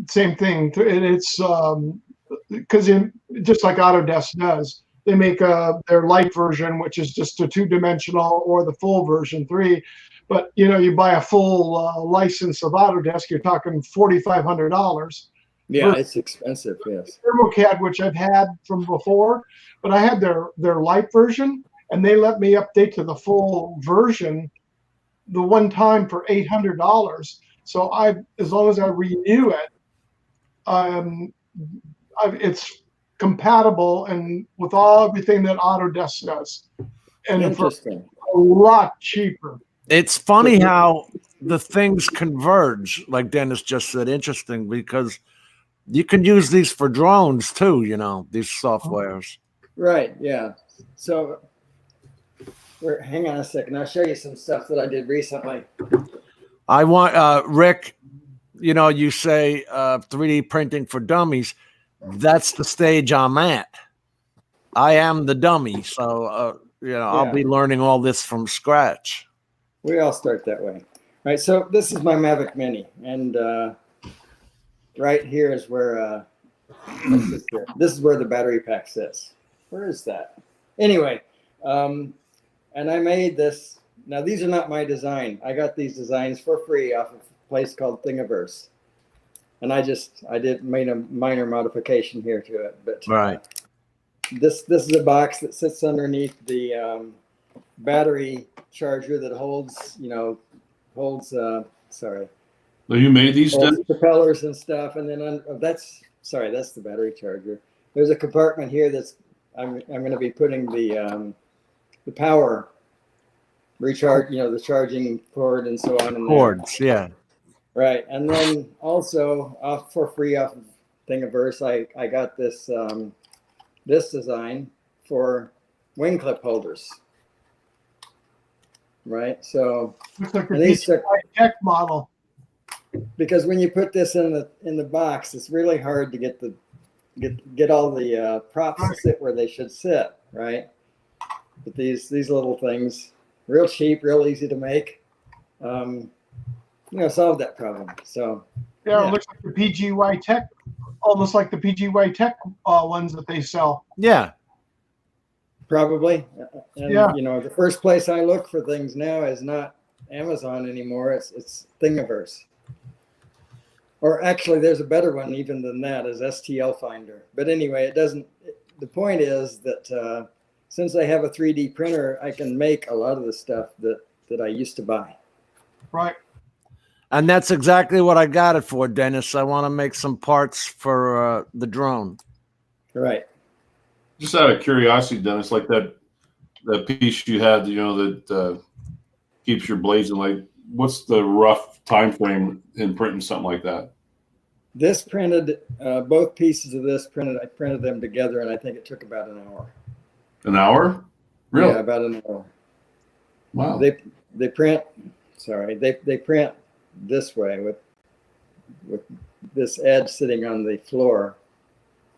Same thing. It's because just like Autodesk does, they make their light version, which is just a 2-dimensional, or the full version 3. But you buy a full license of Autodesk, you're talking $4,500. Yeah, it's expensive. Yes. TurboCAD, which I've had from before, but I had their light version, and they let me update to the full version the one time for $800. So as long as I renew it, it's compatible and with everything that Autodesk does, and for Interesting. a lot cheaper. It's funny how the things converge, like Dennis just said. Interesting, because you can use these for drones too, these softwares. Right. Yeah. So hang on a second. I'll show you some stuff that I did recently. I want Rick, you say 3D printing for dummies. That's the stage I'm at. I am the dummy. So, I'll be learning all this from scratch. We all start that way. All right. So this is my Mavic Mini. And right here is where, this is where the battery pack sits. Where is that? Anyway, and I made this. Now, these are not my design. I got these designs for free off of a place called Thingiverse. And I made a minor modification here to it. But Right. This is a box that sits underneath the battery charger that holds sorry. So you made these? Holds propellers and stuff. And then that's the battery charger. There's a compartment here that's I'm going to be putting the power recharge, the charging cord and so on. Cords, yeah. Right. And then also for free off of Thingiverse, I got this this design for wing clip holders. Right. So Looks like a these are, tech model. because when you put this in the box, it's really hard to get all the props to sit where they should sit, right? But these little things, real cheap, real easy to make, solve that problem. So Yeah, it looks like the PGY Tech, almost like the PGY Tech ones that they sell. Yeah. probably, and Yeah. the first place I look for things now is not Amazon anymore. It's Thingiverse. Or actually, there's a better one even than that, is STL Finder. But anyway, the point is that since I have a 3D printer, I can make a lot of the stuff that I used to buy. Right. And that's exactly what I got it for, Dennis. I want to make some parts for the drone. Right. Just out of curiosity, Dennis, like that piece you had, that keeps your blazing. Like, what's the rough time frame in printing something like that? This printed, both pieces of this printed. I printed them together, and I think it took about an hour. An hour? Really? Yeah, about an hour. Wow. They print. Sorry, they print this way with this edge sitting on the floor.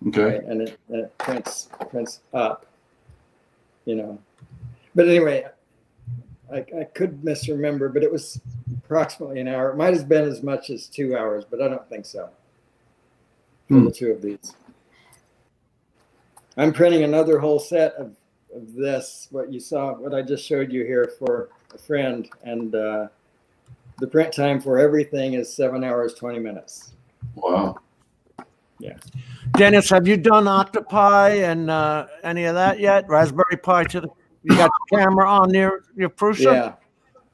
Okay. Right? And it prints up. But anyway, I could misremember, but it was approximately an hour. It might have been as much as 2 hours, but I don't think so. For the two of these. I'm printing another whole set of this, what I just showed you here, for a friend, and the print time for everything is 7 hours, 20 minutes. Wow. Yeah. Dennis, have you done Octopi and any of that yet? Raspberry Pi you got the camera on your Prusa?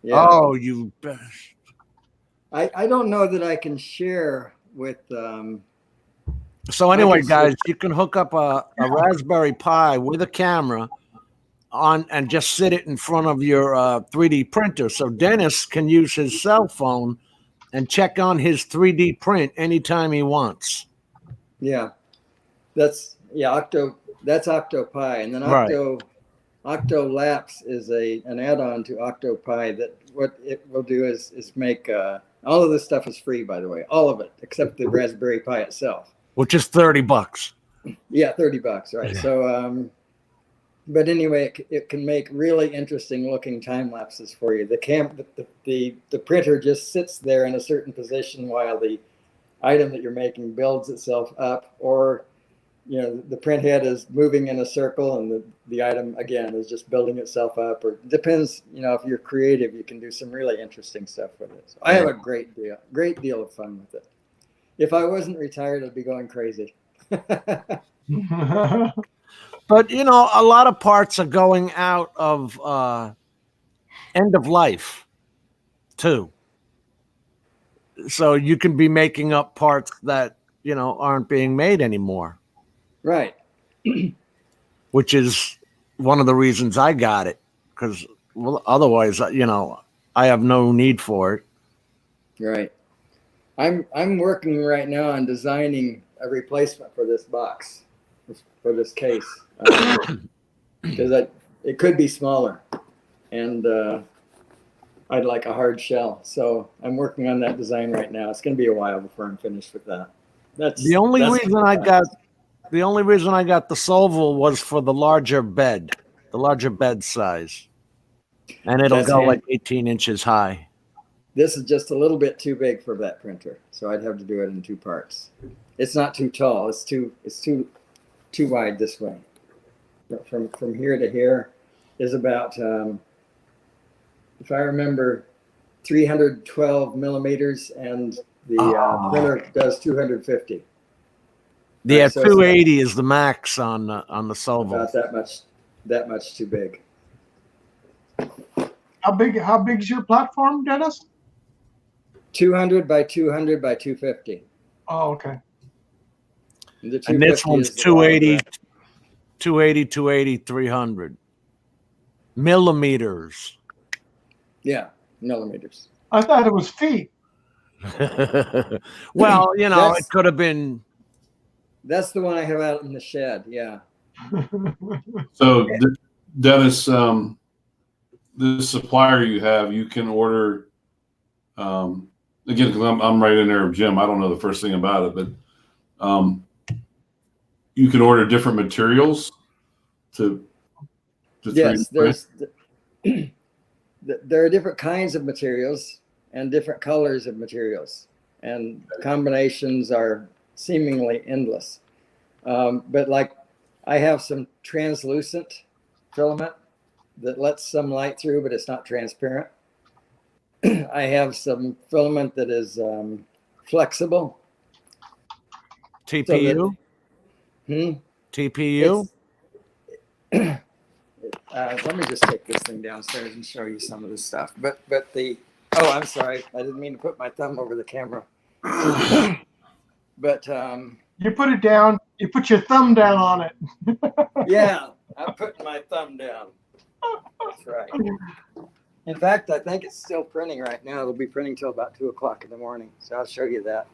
Yeah. Oh, you best. I don't know that I can share with So anyway, guys, you can hook up a Raspberry Pi with a camera on and just sit it in front of your 3D printer. So Dennis can use his cell phone and check on his 3D print anytime he wants. Yeah, that's Octopi, and then Right. Octolapse is an add-on to Octopi that what it will do is make all of this stuff is free, by the way, all of it except the Raspberry Pi itself. Which is $30. Yeah, $30, right? Yeah. So, but anyway, it can make really interesting looking time lapses for you. The printer just sits there in a certain position while the item that you're making builds itself up, or the print head is moving in a circle and the item again is just building itself up, or depends, if you're creative, you can do some really interesting stuff with it. So I have a great deal of fun with it. If I wasn't retired, I'd be going crazy. But a lot of parts are going out of end of life too. So you can be making up parts that aren't being made anymore. Right. Which is one of the reasons I got it, because otherwise, I have no need for it. Right. I'm working right now on designing a replacement for this box, for this case, because it could be smaller, and I'd like a hard shell. So I'm working on that design right now. It's going to be a while before I'm finished with that. The only reason I got the Solval was for the larger bed size, and it'll go like 18 inches high. This is just a little bit too big for that printer, so I'd have to do it in two parts. It's not too tall. It's too wide this way. But from here to here is about, if I remember, 312 millimeters, and the printer does 250. Yeah, so 280 is the max on the Solval. About that much too big. How big is your platform, Dennis? 200 by 200 by 250. Oh, okay. And this one's 280, 300 millimeters. Yeah, millimeters. I thought it was feet. Well, it could have been. That's the one I have out in the shed. Yeah. So, Dennis, the supplier you have, you can order. Again, because I'm right in there with Jim. I don't know the first thing about it, but you can order different materials to yes, 3D there are different kinds of materials and different colors of materials, and combinations are seemingly endless. But like, I have some translucent filament that lets some light through, but it's not transparent. I have some filament that is flexible. TPU? TPU? Let me just take this thing downstairs and show you some of this stuff. But I'm sorry, I didn't mean to put my thumb over the camera. But you put it down. You put your thumb down on it. yeah, I'm putting my thumb down. That's right. In fact, I think it's still printing right now. It'll be printing till about 2 o'clock in the morning. So I'll show you that.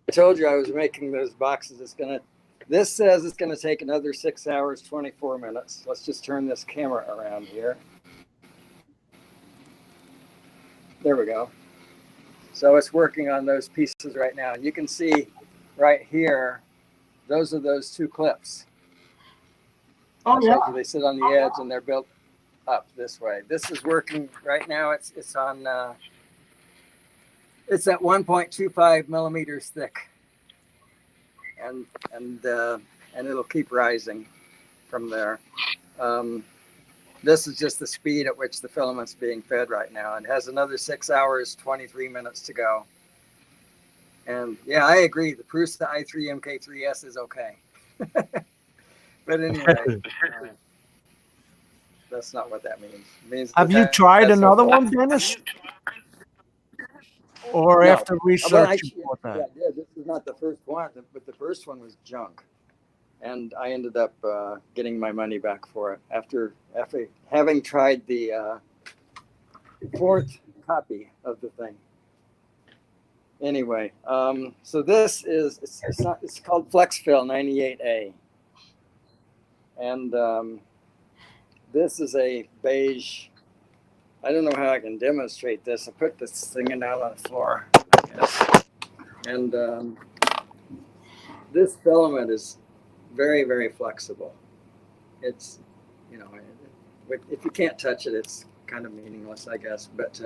I told you I was making those boxes. This says it's gonna take another 6 hours, 24 minutes. Let's just turn this camera around here. There we go. So it's working on those pieces right now. And you can see right here, those are those two clips. Oh, yeah. They sit on the edge and they're built up this way. This is working right now. It's on. It's at 1.25 millimeters thick, and it'll keep rising from there. This is just the speed at which the filament's being fed right now, and it has another 6 hours, 23 minutes to go. And yeah, I agree. The Prusa i3 MK3S is okay, but anyway. That's not what that means. It means Have you tried another one, Dennis? Or No. after research? Yeah, this is not the first one, but the first one was junk. and I ended up getting my money back for it after having tried the fourth copy of the thing. Anyway, so this is it's called FlexFill 98A, and this is a beige. I don't know how I can demonstrate this. I put this thing down on the floor, I guess. And this filament is very, very flexible. It's, you know, if you can't touch it, it's kind of meaningless, I guess. But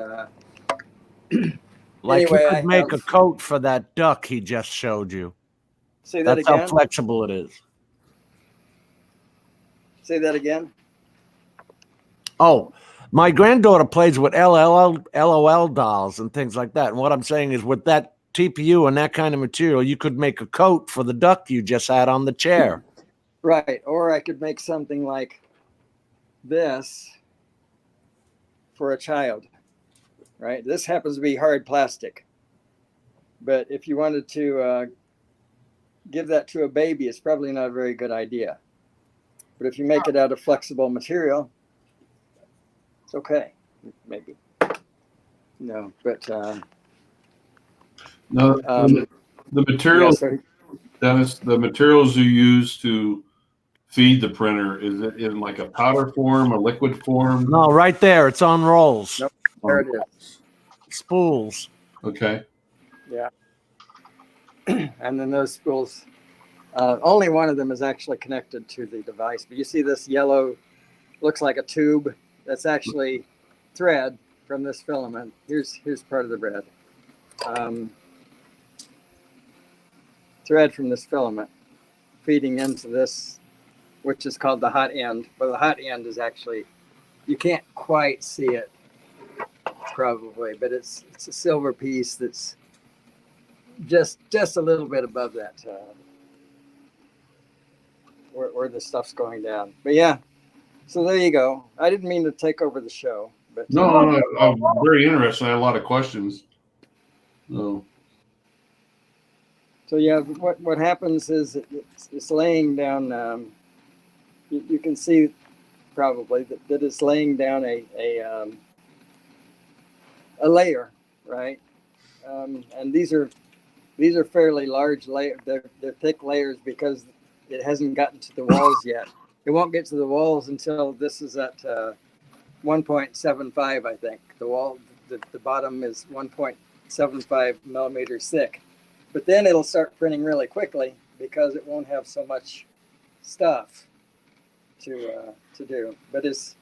Like anyway, you I could make have- a coat for that duck he just showed you. say that That's again. how flexible it is. Say that again. Oh, my granddaughter plays with LOL dolls and things like that. And what I'm saying is, with that TPU and that kind of material, you could make a coat for the duck you just had on the chair. Right. Or I could make something like this for a child. Right. This happens to be hard plastic. But if you wanted to give that to a baby, it's probably not a very good idea. But if you make it out of flexible material, it's okay. Maybe. No, but No, the materials, yeah, so- Dennis, the materials you use to feed the printer, is it in like a powder form, a liquid form? No, right there. It's on rolls, Nope. there it is. spools. Okay. Yeah. And then those spools, only one of them is actually connected to the device. But you see this yellow, looks like a tube. That's actually thread from this filament. Here's part of the red. Thread from this filament feeding into this, which is called the hot end. But the hot end is actually, you can't quite see it probably, but it's a silver piece that's just a little bit above that where the stuff's going down. But yeah, so there you go. I didn't mean to take over the show, but No, I'm very interested. I have a lot of questions. No. So yeah, what happens is it's laying down. You can see probably that it's laying down a layer, right? And these are fairly large layers. They're thick layers because it hasn't gotten to the walls yet. It won't get to the walls until this is at 1.75, I think. The wall, the bottom is 1.75 millimeters thick. But then it'll start printing really quickly because it won't have so much stuff to do. But it's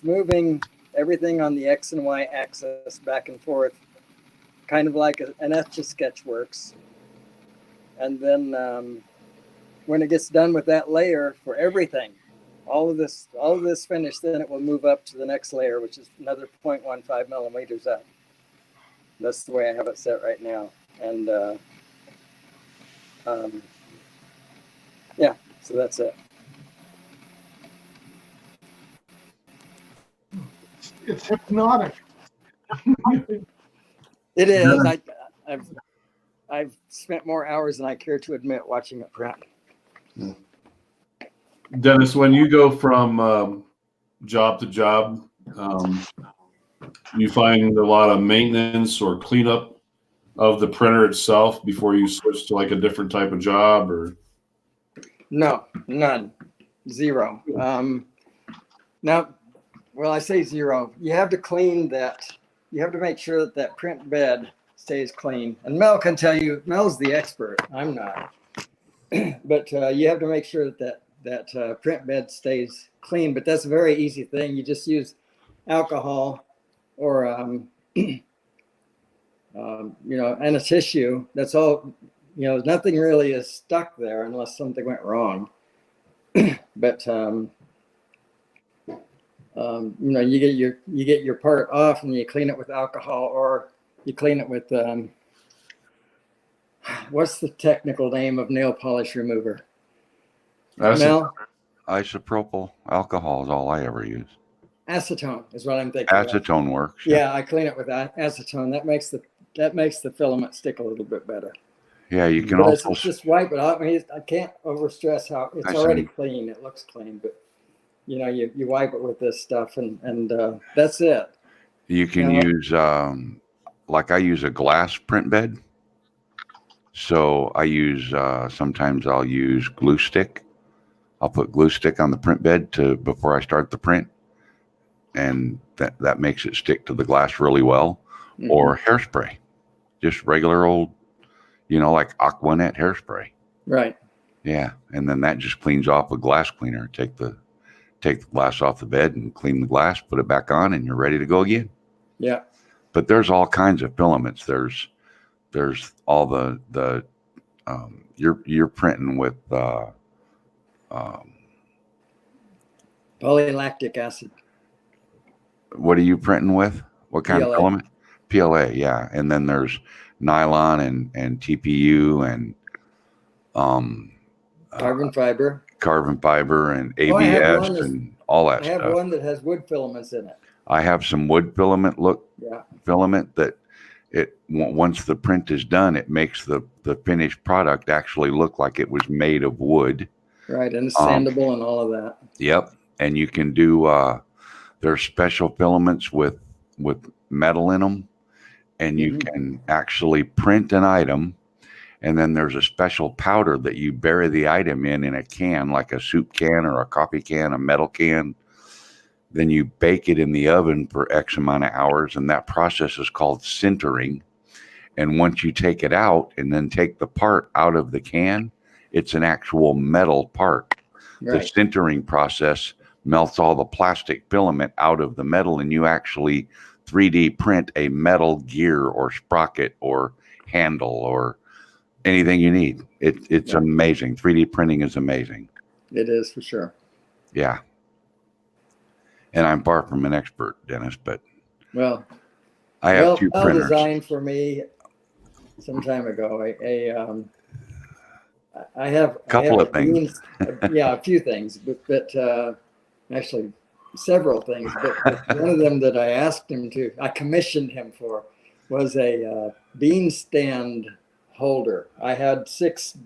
moving everything on the X and Y axis back and forth, kind of like an Etch-a-Sketch works. And then when it gets done with that layer for everything, all of this finished, then it will move up to the next layer, which is another 0.15 millimeters up. That's the way I have it set right now. And yeah, so that's it. It's hypnotic. It is. I've spent more hours than I care to admit watching it print. Dennis, when you go from job to job, you find a lot of maintenance or cleanup of the printer itself before you switch to like a different type of job, or? No, none, zero. Now, well, I say zero. You have to clean that. You have to make sure that print bed stays clean. And Mel can tell you. Mel's the expert. I'm not. But you have to make sure that print bed stays clean. But that's a very easy thing. You just use alcohol or and a tissue. That's all. Nothing really is stuck there unless something went wrong. But you get your part off and you clean it with alcohol, or you clean it with what's the technical name of nail polish remover? Mel? Isopropyl alcohol is all I ever use. Acetone is what I'm thinking. Acetone works. Yeah, I clean it with acetone. That makes the filament stick a little bit better. Yeah, you can But it's also just wipe it out. I mean, I can't overstress how it's I already see. clean. It looks clean, but you wipe it with this stuff, and that's it. you can Now- use like I use a glass print bed. So I use sometimes I'll use glue stick. I'll put glue stick on the print bed before I start the print, and that makes it stick to the glass really well. Mhm. Or hairspray, just regular old, like Aquanet hairspray. Right. Yeah, and then that just cleans off with glass cleaner. Take the glass off the bed and clean the glass, put it back on, and you're ready to go again. Yeah. But there's all kinds of filaments. There's all the you're printing with Polylactic acid. what are you printing with? What kind PLA. of filament? PLA, yeah. And then there's nylon and TPU and Carbon fiber. carbon fiber and Oh, I have ABS one that's- and all that I have stuff. one that has wood filaments in it. I have some wood filament Yeah. filament that once the print is done, it makes the finished product actually look like it was made of wood. Right. And it's sandable and all of that. Yep. And you can do there's special filaments with metal in them, and you can actually print an item, and then there's a special powder that you bury the item in a can, like a soup can or a coffee can, a metal can. Then you bake it in the oven for X amount of hours, and that process is called sintering. And once you take it out and then take the part out of the can, it's an actual metal part. Right. The sintering process melts all the plastic filament out of the metal, and you actually 3D print a metal gear or sprocket or handle or anything you need. It's amazing. 3D printing is amazing. It is for sure. Yeah. And I'm far from an expert, Dennis, but Well, I have two Al printers. designed for me some time ago. I have Couple of things. Yeah, a few things, but actually several things. But one of them that I commissioned him for, was a bean stand holder. I had 6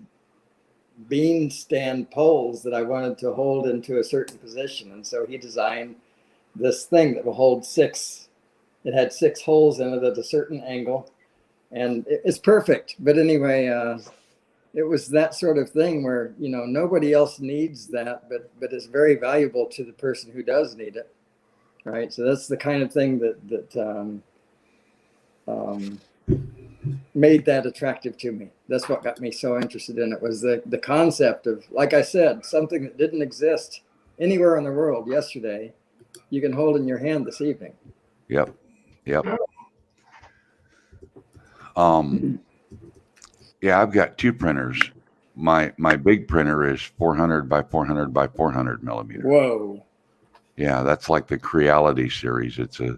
bean stand poles that I wanted to hold into a certain position, and so he designed this thing that will hold 6. It had 6 holes in it at a certain angle, and it's perfect. But anyway, it was that sort of thing where nobody else needs that, but it's very valuable to the person who does need it, right? So that's the kind of thing that made that attractive to me. That's what got me so interested in it, was the concept of, like I said, something that didn't exist anywhere in the world yesterday, you can hold in your hand this evening. Yep. Yeah, I've got 2 printers. My big printer is 400 by 400 by 400 millimeter. Whoa. Yeah, that's like the Creality series. It's a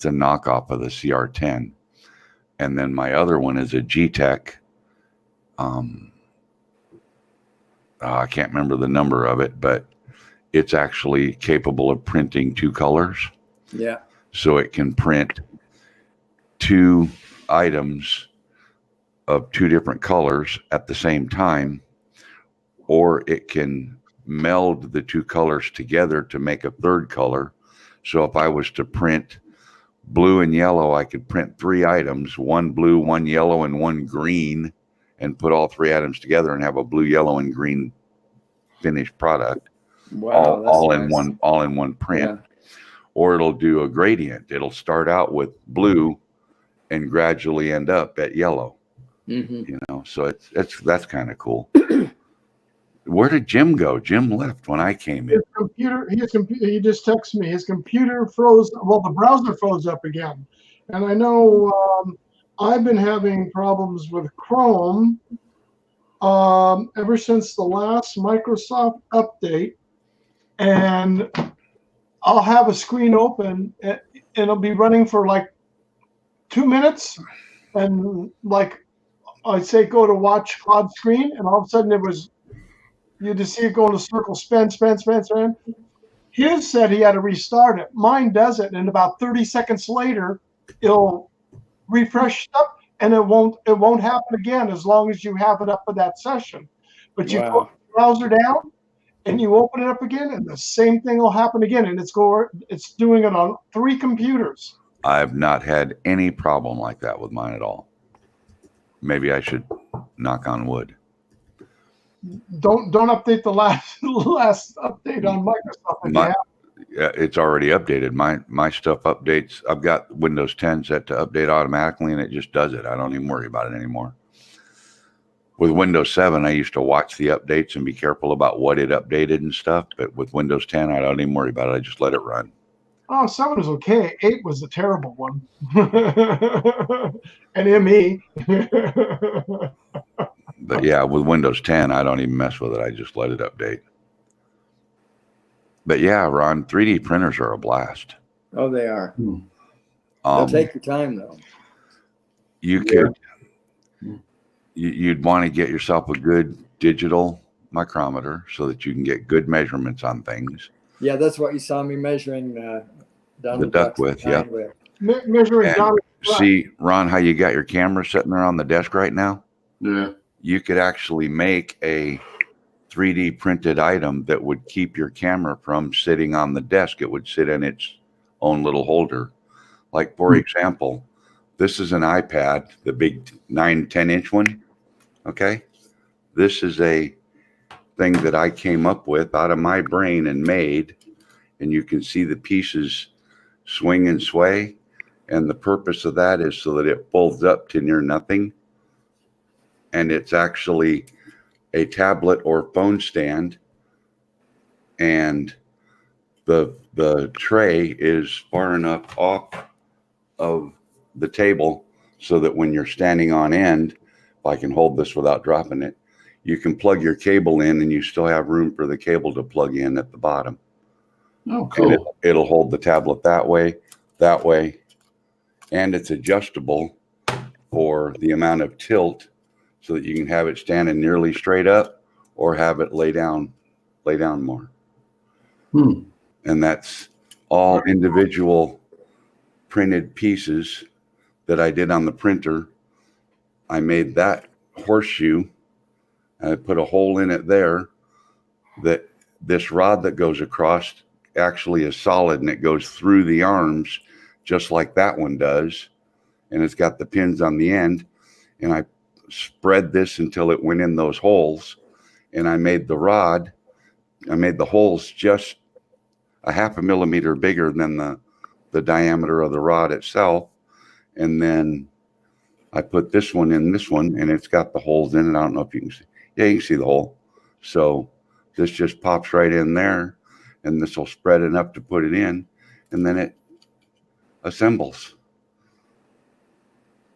knockoff of the CR10. And then my other one is a G-Tech. I can't remember the number of it, but it's actually capable of printing 2 colors. Yeah. So it can print 2 items of 2 different colors at the same time, or it can meld the 2 colors together to make a 3rd color. So if I was to print blue and yellow, I could print 3 items, 1 blue, 1 yellow, and 1 green, and put all 3 items together and have a blue, yellow, and green finished product. Wow. all that's in nice. one print. Yeah. Or it'll do a gradient. It'll start out with blue and gradually end up at yellow. Mm-hmm. So that's kind of cool. Where did Jim go? Jim left when I came in. He just texted me. His computer froze. Well, the browser froze up again. And I know I've been having problems with Chrome ever since the last Microsoft update. And I'll have a screen open and it'll be running for like 2 minutes. And like I'd say go to watch Claude screen, and all of a sudden you just see it go in a circle, spin. His said he had to restart it. Mine does it, and about 30 seconds later, it'll refresh stuff, and it won't happen again as long as you have it up for that session. But you Wow. put the browser down and you open it up again, and the same thing will happen again. And it's doing it on 3 computers. I've not had any problem like that with mine at all. Maybe I should knock on wood. Don't update the last update on Microsoft. If you have. Yeah, it's already updated. My stuff updates. I've got Windows 10 set to update automatically, and it just does it. I don't even worry about it anymore. With Windows 7, I used to watch the updates and be careful about what it updated and stuff. But with Windows 10, I don't even worry about it. I just let it run. Oh, 7 was okay. 8 was the terrible one. And ME. But yeah, with Windows 10, I don't even mess with it. I just let it update. But yeah, Ron, 3D printers are a blast. Oh, they are. They'll take your time, though. You could, you'd want to get yourself a good digital micrometer so that you can get good measurements on things. Yeah, that's what you saw me measuring The duct width, yeah. Measuring down. See, Ron, how you got your camera sitting there on the desk right now? Yeah. You could actually make a 3D printed item that would keep your camera from sitting on the desk. It would sit in its own little holder. Like, for example, this is an iPad, the big 9-10 inch one. Okay. This is a thing that I came up with out of my brain and made, and you can see the pieces swing and sway. And the purpose of that is so that it folds up to near nothing. And it's actually a tablet or phone stand. And the tray is far enough off of the table so that when you're standing on end, if I can hold this without dropping it, you can plug your cable in and you still have room for the cable to plug in at the bottom. Oh, cool. And it'll hold the tablet that way, and it's adjustable for the amount of tilt so that you can have it standing nearly straight up or have it lay down more. And that's all individual printed pieces that I did on the printer. I made that horseshoe. I put a hole in it there that this rod that goes across actually is solid, and it goes through the arms just like that one does. And it's got the pins on the end. And I spread this until it went in those holes. And I made the rod, I made the holes just a 0.5 millimeter bigger than the diameter of the rod itself. And then I put this one in this one, and it's got the holes in it. I don't know if you can see. Yeah, you can see the hole. So this just pops right in there, and this will spread enough to put it in, and then it assembles.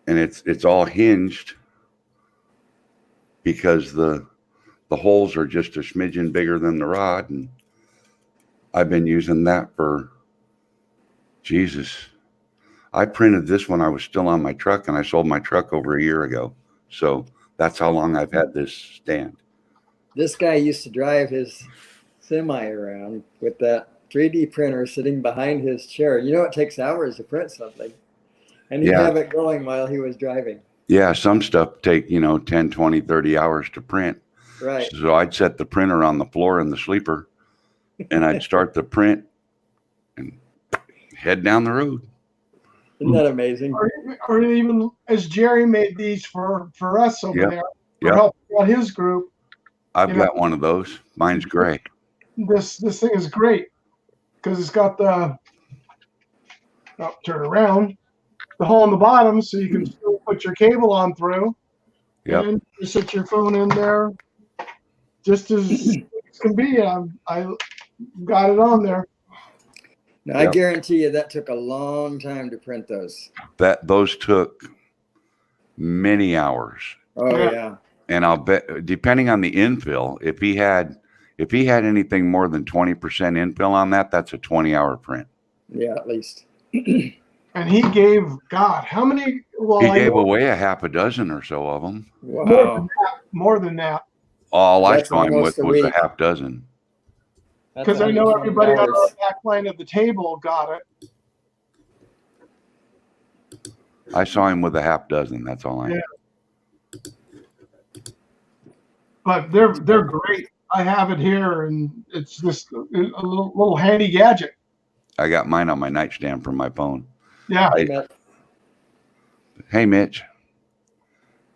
And it's all hinged because the holes are just a smidgen bigger than the rod. And I've been using that for, Jesus. I printed this when I was still on my truck, and I sold my truck over a year ago. So that's how long I've had this stand. This guy used to drive his semi around with that 3D printer sitting behind his chair. You know, it takes hours to print something. And he'd have it going while he was driving. Yeah, some stuff take, 10, 20, 30 hours to print. Right. So I'd set the printer on the floor in the sleeper, and I'd start the print and head down the road. Isn't that amazing? Or even as Jerry made these for us over there, for helping out his group. I've got one of those. Mine's gray. This thing is great because it's got the turn around, the hole in the bottom, so you can still put your cable on through. Yep. And you set your phone in there, just as it can be. I got it on there. Now, I guarantee you that took a long time to print those. Those took many hours. Oh yeah. And I'll bet, depending on the infill, if he had anything more than 20% infill on that, that's a 20-hour print. Yeah, at least. And he gave, God, how many? Well, He gave away a 6 or so of them. Wow. More than that. All I That's saw him with almost a was week. a 6. Because I know everybody on the back line of the table got it. I saw him with a half dozen. That's all I know. Yeah. But they're great. I have it here, and it's just a little handy gadget. I got mine on my nightstand from my phone. Yeah. Hey, Mitch.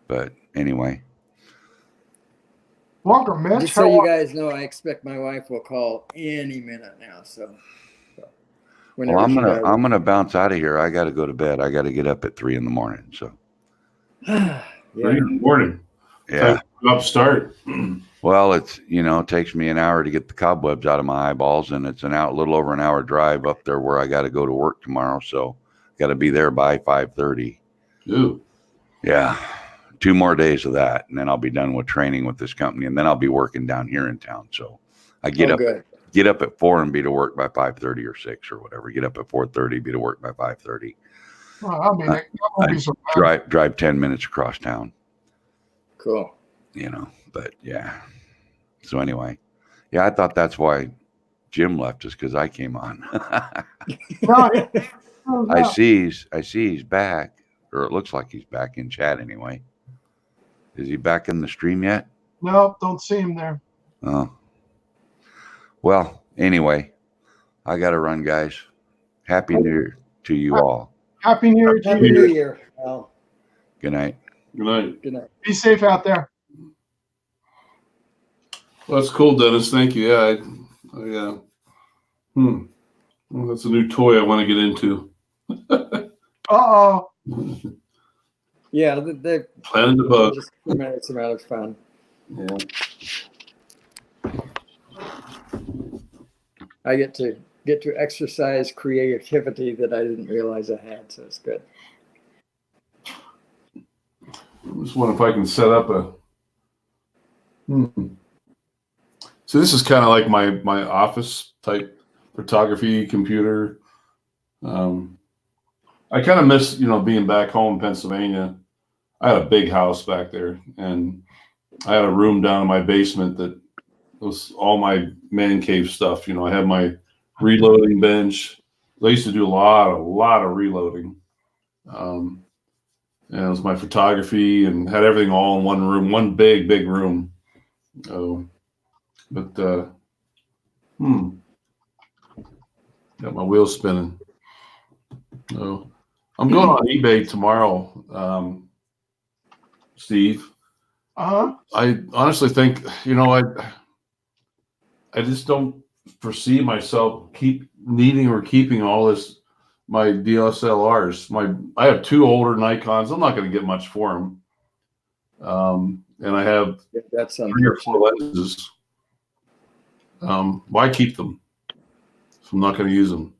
But anyway. Welcome, Mitch. Just so you guys know, I expect my wife will call any minute now. So Well, I'm gonna bounce out of here. I got to go to bed. I got to get up at 3 a.m. So. 3 in the morning. Yeah. Up start. Well, it's it takes me an hour to get the cobwebs out of my eyeballs, and it's a little over an hour drive up there where I got to go to work tomorrow. So, got to be there by 5:30. Ooh. Yeah, 2 more days of that, and then I'll be done with training with this company, and then I'll be working down here in town. So, I get up at 4 and be to work by 5:30 or 6 or whatever. Get up at 4:30, be to work by 5:30. Well, I mean, that won't be so bad. Drive 10 minutes across town. Cool. But yeah. So anyway, yeah, I thought that's why Jim left us, because I came on. I see he's back, or it looks like he's back in chat anyway. Is he back in the stream yet? No, don't see him there. Oh. Well, anyway, I got to run, guys. Happy New Year to you all. Happy New Year to Happy you. New Year. Well, Good night. Good night. good night. Be safe out there. Well, that's cool, Dennis. Thank you. Yeah. Well, that's a new toy I want to get into. Uh-oh. Yeah, they Planning the bug. just it's a matter of fun. Yeah. I get to exercise creativity that I didn't realize I had, so it's good. I just wonder if I can set up a. So this is kind of like my office type photography computer. I kind of miss being back home in Pennsylvania. I had a big house back there, and I had a room down in my basement that was all my man cave stuff. I had my reloading bench. I used to do a lot of reloading. And it was my photography, and had everything all in one room, one big room. But got my wheels spinning. So I'm going on eBay tomorrow, Steve. Uh-huh. I honestly think, I just don't foresee myself keeping all this, my DSLRs. I have 2 older Nikons. I'm not going to get much for them. And I have That's 3 or 4 lenses. Why keep them if I'm not going to use them?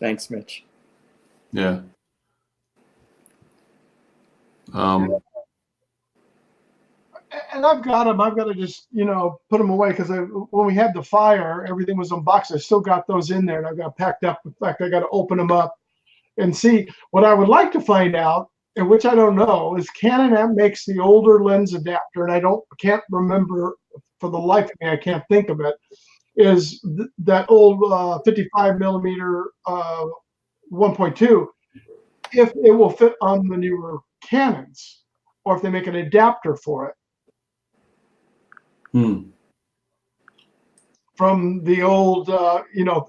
Thanks, Mitch. Yeah. And I've got them. I've got to just, put them away, because when we had the fire, everything was unboxed. I still got those in there, and I've got packed up. In fact, I got to open them up and see. What I would like to find out, and which I don't know, is Canon makes the older lens adapter, and I can't remember for the life of me. I can't think of it. Is that old 55 millimeter 1.2? If it will fit on the newer Canons, or if they make an adapter for it. From the old,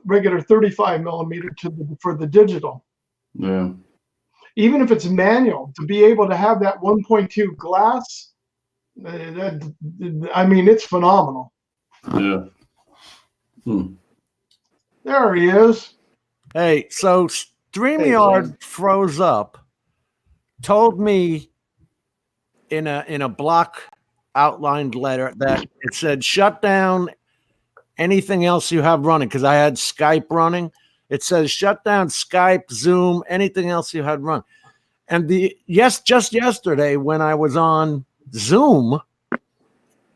regular 35 millimeter for the digital. Yeah. Even if it's manual, to be able to have that 1.2 glass, it's phenomenal. Yeah. There he is. Hey, so StreamYard froze up, told me in a block outlined letter that it said shut down anything else you have running, because I had Skype running. It says shut down Skype, Zoom, anything else you had run. And just yesterday when I was on Zoom,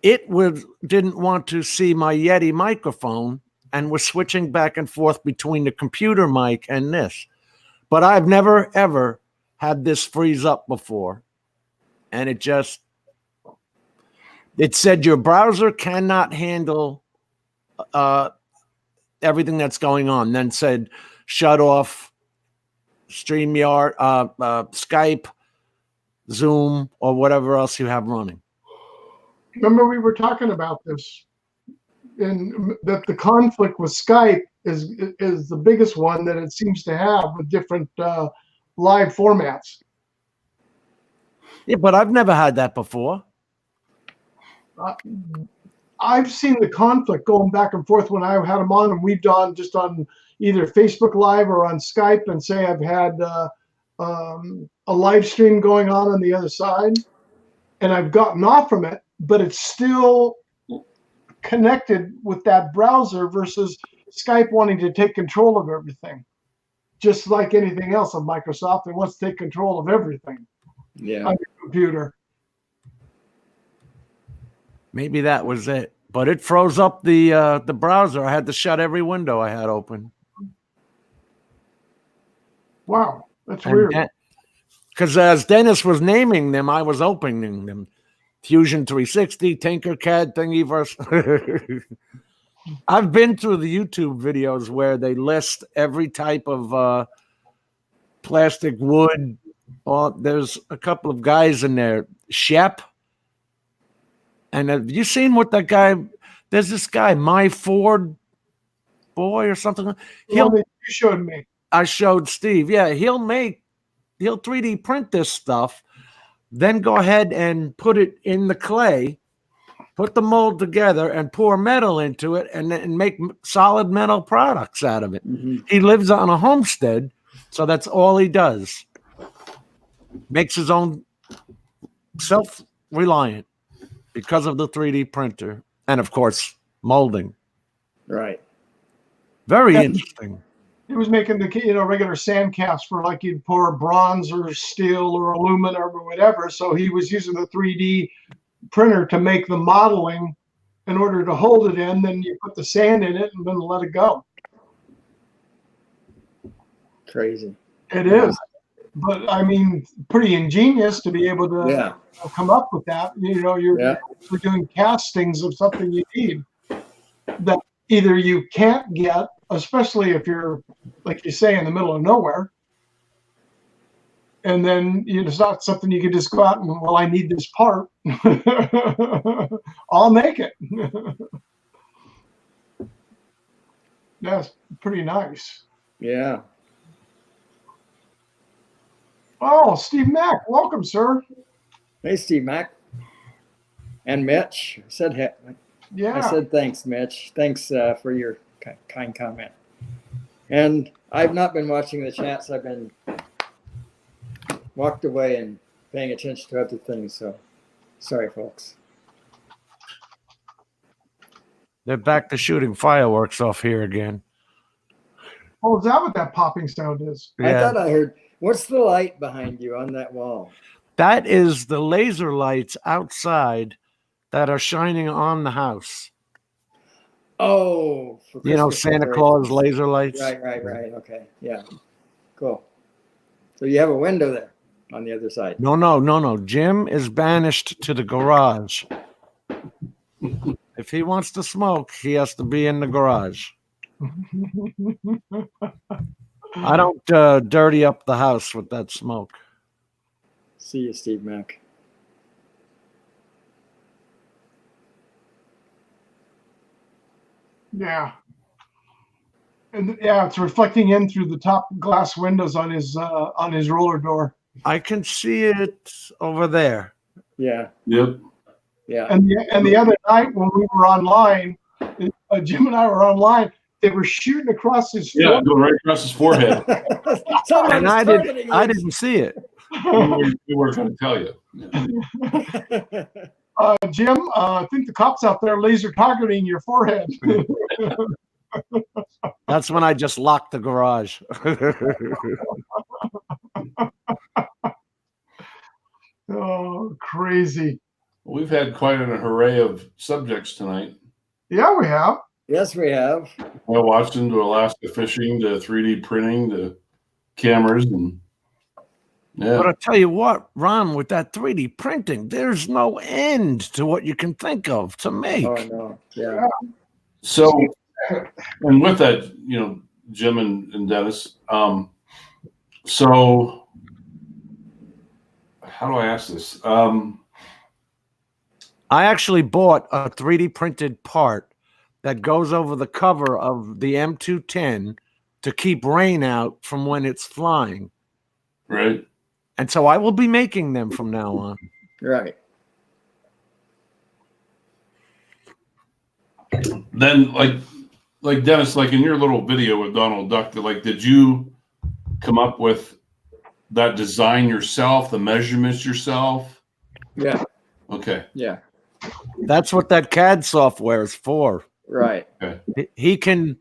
it didn't want to see my Yeti microphone and was switching back and forth between the computer mic and this. But I've never, ever had this freeze up before. And it said your browser cannot handle everything that's going on. Then said shut off StreamYard, Skype, Zoom, or whatever else you have running. Remember we were talking about this, and that the conflict with Skype is the biggest one that it seems to have with different live formats. Yeah, but I've never had that before. I've seen the conflict going back and forth when I had them on, and we've done just on either Facebook Live or on Skype, and say I've had a live stream going on the other side, and I've gotten off from it, but it's still connected with that browser versus Skype wanting to take control of everything. Just like anything else on Microsoft, it wants to take control of everything on your computer. Maybe that was it. But it froze up the browser. I had to shut every window I had open. Wow, that's weird. Because as Dennis was naming them, I was opening them. Fusion 360, Tinkercad, Thingiverse. I've been through the YouTube videos where they list every type of plastic, wood. There's a couple of guys in there, Shep. And have you seen what that guy? There's this guy, My Ford Boy or something. You showed me. I showed Steve. Yeah, he'll 3D print this stuff, then go ahead and put it in the clay, put the mold together, and pour metal into it, and then make solid metal products out of it. Mm-hmm. He lives on a homestead, so that's all he does. Makes his own, self-reliant because of the 3D printer, and of course, molding. Right. Very interesting. He was making the regular sand caps for like you'd pour bronze or steel or aluminum or whatever. So he was using the 3D printer to make the modeling in order to hold it in. Then you put the sand in it and then let it go. Crazy. It is. But I mean, pretty ingenious to be able to come up with that. You're doing castings of something you need that either you can't get, especially if you're, like you say, in the middle of nowhere. And then it's not something you can just go out and, well, I need this part. I'll make it. That's pretty nice. Yeah. Oh, Steve Mack, welcome, sir. Hey, Steve Mack. And Mitch. I said thanks, Mitch. Thanks for your kind comment. And I've not been watching the chats. I've been walked away and paying attention to other things. So sorry, folks. They're back to shooting fireworks off here again. Oh, is that what that popping sound is? Yeah. I thought I heard. What's the light behind you on that wall? That is the laser lights outside that are shining on the house. Oh, for Santa Claus laser lights. Right. Okay, yeah, cool. So you have a window there on the other side. No. Jim is banished to the garage. If he wants to smoke, he has to be in the garage. I don't dirty up the house with that smoke. See you, Steve Mack. Yeah. And it's reflecting in through the top glass windows on his roller door. I can see it over there. Yeah. Yep. Yeah. And the other night when we were online, Jim and I were online. They were shooting across his forehead. Yeah, going right across his forehead. And I didn't see it. We weren't going to tell you. Jim, I think the cops out there laser targeting your forehead. That's when I just locked the garage. Oh, crazy. We've had quite an array of subjects tonight. Yeah, we have. Yes, we have. Well, watching to Alaska fishing to 3D printing to cameras and But I tell you what, Ron, with that 3D printing, there's no end to what you can think of to make. Oh no, yeah. So, and with that, Jim and Dennis, So, how do I ask this? I actually bought a 3D printed part that goes over the cover of the M210 to keep rain out from when it's flying. Right. And so I will be making them from now on. Right. Then, like Dennis, like in your little video with Donald Duck, like, did you come up with that design yourself, the measurements yourself? Yeah. Okay. Yeah. That's what that CAD software is for. Right. He can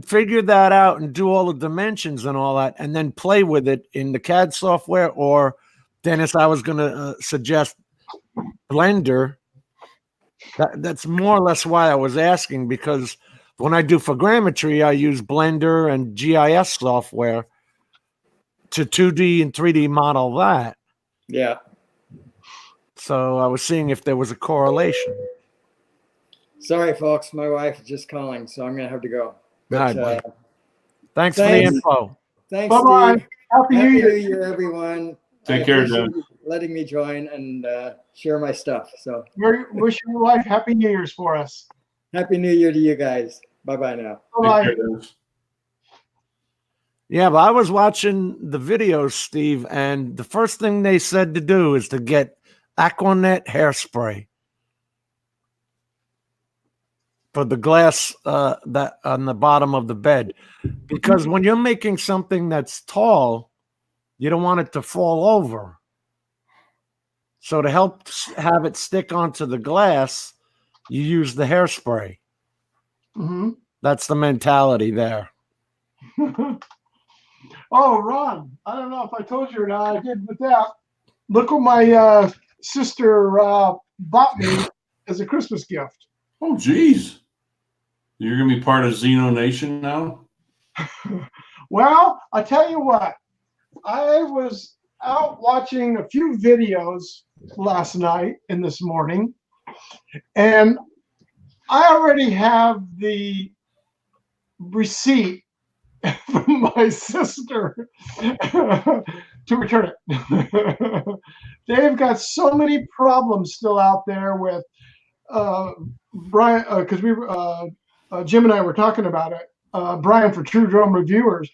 figure that out and do all the dimensions and all that, and then play with it in the CAD software. Or, Dennis, I was going to suggest Blender. That's more or less why I was asking, because when I do photogrammetry, I use Blender and GIS software to 2D and 3D model that. Yeah. So I was seeing if there was a correlation. Sorry, folks. My wife is just calling, so I'm going to have to go. All But, right. Thanks for the info. Thanks, Bye-bye. Steve. Happy New Year. Everyone. Take I care, appreciate Dennis. you letting me join and share my stuff. So Wish your wife Happy New Year's for us. Happy New Year to you guys. Bye-bye now. Bye-bye. Take care, Dennis. Yeah, but I was watching the videos, Steve, and the first thing they said to do is to get Aquanet hairspray for the glass that on the bottom of the bed, because when you're making something that's tall, you don't want it to fall over. So to help have it stick onto the glass, you use the hairspray. Mm-hmm. That's the mentality there. Oh, Ron, I don't know if I told you or not. I did with that. Look what my sister bought me as a Christmas gift. Oh, geez. You're going to be part of Xeno Nation now? Well, I tell you what, I was out watching a few videos last night and this morning, and I already have the receipt from my sister to return it. They've got so many problems still out there with Brian, because Jim and I were talking about it. Brian for True Drum Reviewers.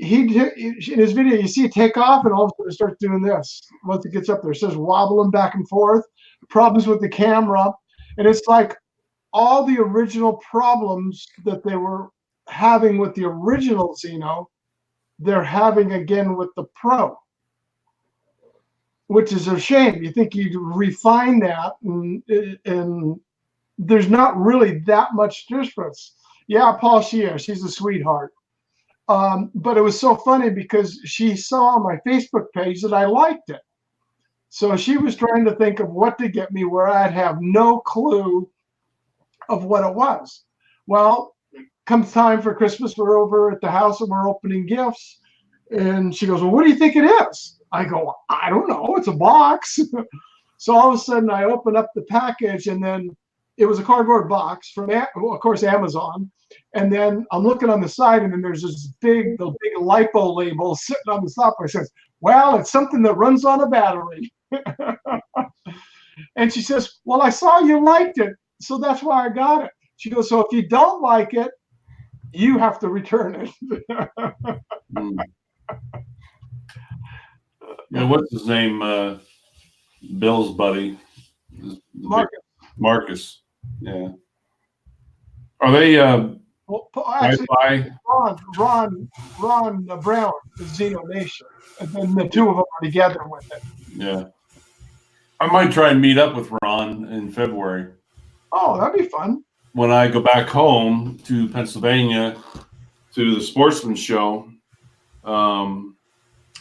In his video, you see it take off, and all of a sudden it starts doing this. Once it gets up there, it starts wobbling back and forth. Problems with the camera, and it's like all the original problems that they were having with the original Xeno, they're having again with the Pro, which is a shame. You think you'd refine that, and there's not really that much difference. Yeah, Paul Scheer, she's a sweetheart. But it was so funny because she saw on my Facebook page that I liked it. So she was trying to think of what to get me where I'd have no clue of what it was. Well, comes time for Christmas, we're over at the house and we're opening gifts. And she goes, well, what do you think it is? I go, I don't know. It's a box. So all of a sudden I open up the package, and then it was a cardboard box from, of course, Amazon. And then I'm looking on the side, and then there's this big LiPo label sitting on the top. It says, well, it's something that runs on a battery. And she says, well, I saw you liked it, so that's why I got it. She goes, so if you don't like it, you have to return it. Yeah, what's his name? Bill's buddy. Marcus. Yeah. Are they Well, actually, Wi-Fi? Ron Brown, the Xeno Nation, and then the two of them are together with it. Yeah. I might try and meet up with Ron in February. Oh, that'd be fun. When I go back home to Pennsylvania to the Sportsman Show, Ron,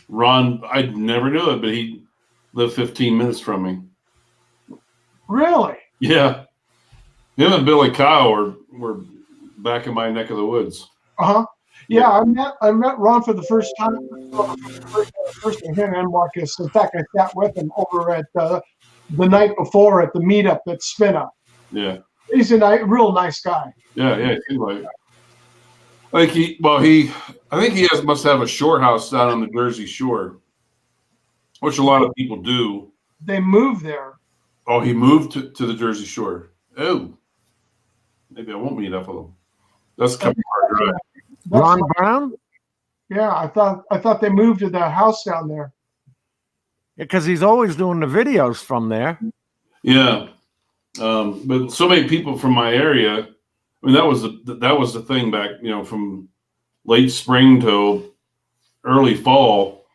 I never knew it, but he lived 15 minutes from me. Really? Yeah. Him and Billy Kyle were back in my neck of the woods. Uh-huh. Yeah, I met Ron for the first time. First time, him and Marcus. In fact, I sat with him over at the night before at the meetup at Spin Up. Yeah. He's a real nice guy. Yeah, he seemed like it. I think he must have a shore house down on the Jersey Shore, which a lot of people do. They moved there. Oh, he moved to the Jersey Shore. Oh, maybe I won't meet up with him. That's coming hard drive. Ron Brown? Yeah, I thought they moved to their house down there. Because he's always doing the videos from there. Yeah, but so many people from my area. I mean, that was the thing back, from late spring to early fall,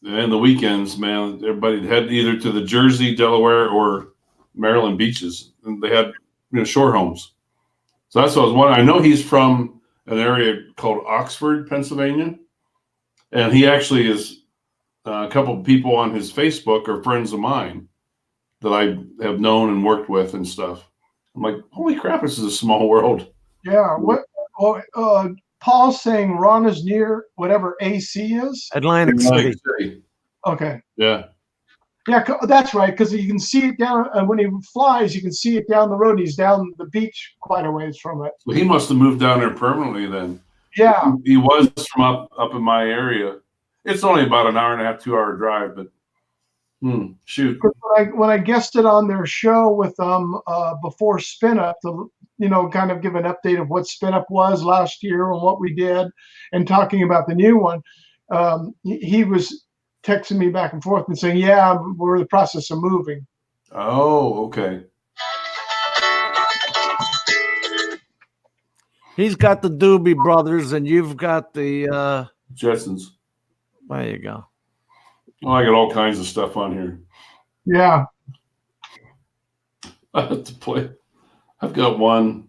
and the weekends. Man, everybody head either to the Jersey, Delaware, or Maryland beaches, and they had shore homes. So that's what I was wondering. I know he's from an area called Oxford, Pennsylvania, and he actually is. A couple of people on his Facebook are friends of mine that I have known and worked with and stuff. I'm like, holy crap, this is a small world. Yeah. Paul's saying Ron is near whatever AC is. Atlantic City. Okay. Yeah. Yeah, that's right. Because you can see it down when he flies. You can see it down the road. He's down the beach quite a ways from it. So he must have moved down there permanently then. Yeah. He was from up in my area. It's only about an hour and a half, 2 hour drive, but shoot. When I guested on their show with before Spin Up, to kind of give an update of what Spin Up was last year and what we did, and talking about the new one, he was texting me back and forth and saying, "Yeah, we're in the process of moving." Oh, okay. He's got the Doobie Brothers, and you've got the Jetsons. There you go. Oh, I got all kinds of stuff on here. Yeah. I have to play. I've got one.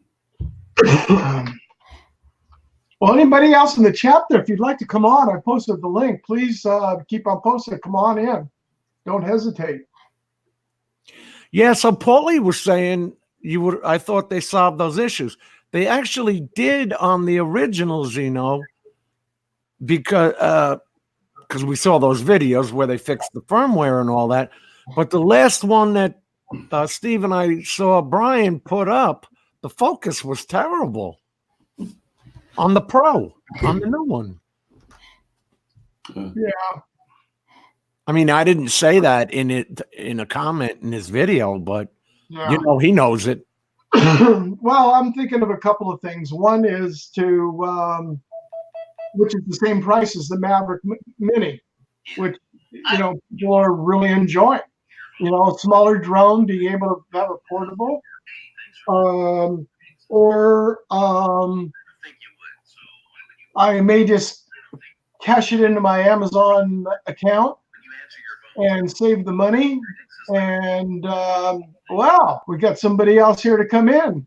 Well, anybody else in the chat there, if you'd like to come on, I posted the link. Please keep on posting. Come on in. Don't hesitate. Yeah, so Paulie was saying I thought they solved those issues. They actually did on the original Xeno because we saw those videos where they fixed the firmware and all that. But the last one that Steve and I saw Brian put up, the focus was terrible on the Pro, on the new one. Yeah. I mean, I didn't say that in a comment in his video, but Yeah. he knows it. Well, I'm thinking of a couple of things. One is which is the same price as the Maverick Mini, which people are really enjoying. A smaller drone, being able to have a portable, or I may just cash it into my Amazon account and save the money. And wow, we got somebody else here to come in.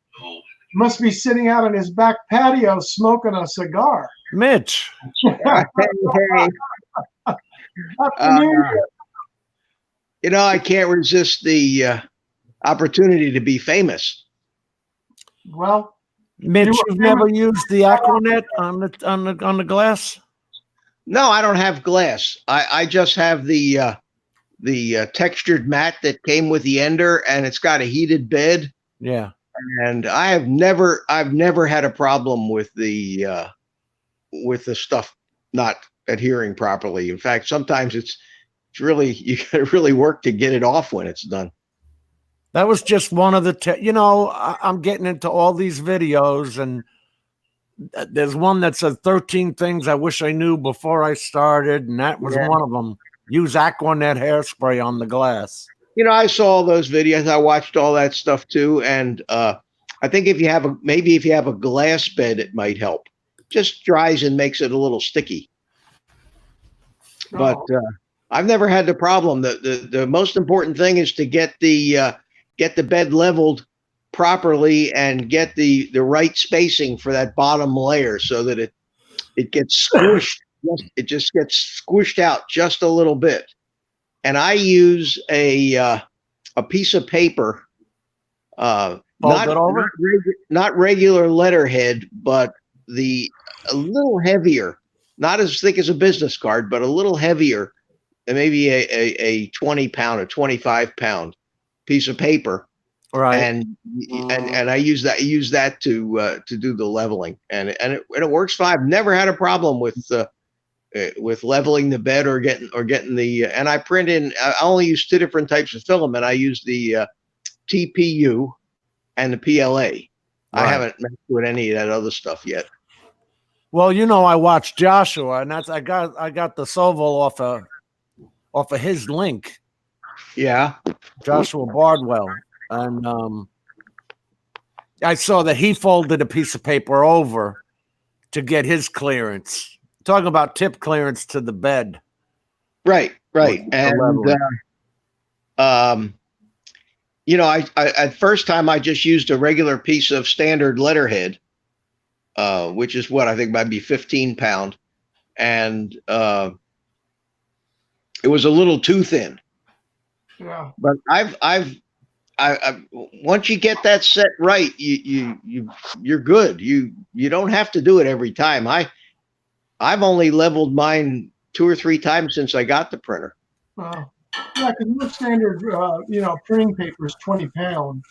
Must be sitting out on his back patio smoking a cigar. Mitch. Hey. Happy New Year. I can't resist the opportunity to be famous. Well, Mitch, you've never used the Aquanet on the glass? No, I don't have glass. I just have the textured mat that came with the Ender, and it's got a heated bed. Yeah. And I've never had a problem with the stuff not adhering properly. In fact, sometimes it's really, you got to really work to get it off when it's done. That was just one of the, I'm getting into all these videos, and there's one that says 13 things I wish I knew before I started. And that was one of them. Use Aquanet hairspray on the glass. I saw all those videos. I watched all that stuff too. And I think if you have a glass bed, it might help. Just dries and makes it a little sticky. But I've never had the problem. The most important thing is to get the bed leveled properly and get the right spacing for that bottom layer so that it gets squished. It just gets squished out just a little bit. And I use a piece of paper, not regular letterhead, but a little heavier, not as thick as a business card, but a little heavier, and maybe a 20 pound or 25 pound piece of paper. Right. And I use that to do the leveling, and it works fine. I've never had a problem with leveling the bed or getting the. And I print in. I only use two different types of filament. I use the TPU and the PLA. Right. I haven't messed with any of that other stuff yet. Well, I watched Joshua, and I got the Soval off of his link. Yeah. Joshua Bardwell. And I saw that he folded a piece of paper over to get his clearance. Talking about tip clearance to the bed. Right. And I at first time I just used a regular piece of standard letterhead, which is what I think might be 15 pound, and it was a little too thin. Yeah. But I once you get that set right, you're good. You don't have to do it every time. I've only leveled mine 2 or 3 times since I got the printer. Yeah, because your standard, printing paper is 20 pounds.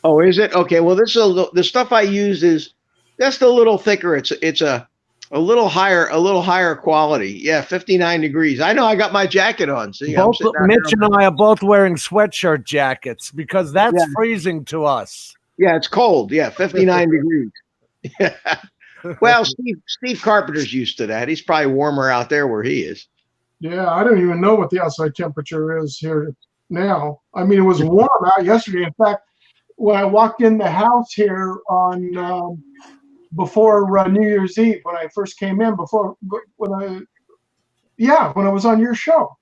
Oh, is it? Okay. Well, the stuff I use is just a little thicker. It's a little higher quality. Yeah, 59 degrees. I know. I got my jacket on. See, Mitch and I are both wearing sweatshirt jackets because that's freezing to us. Yeah, it's cold. Yeah, 59 degrees. Yeah. Well, Steve Carpenter's used to that. He's probably warmer out there where he is. Yeah, I don't even know what the outside temperature is here now. I mean, it was warm out yesterday. In fact, when I walked in the house here on before New Year's Eve, when I first came in, when I was on your show,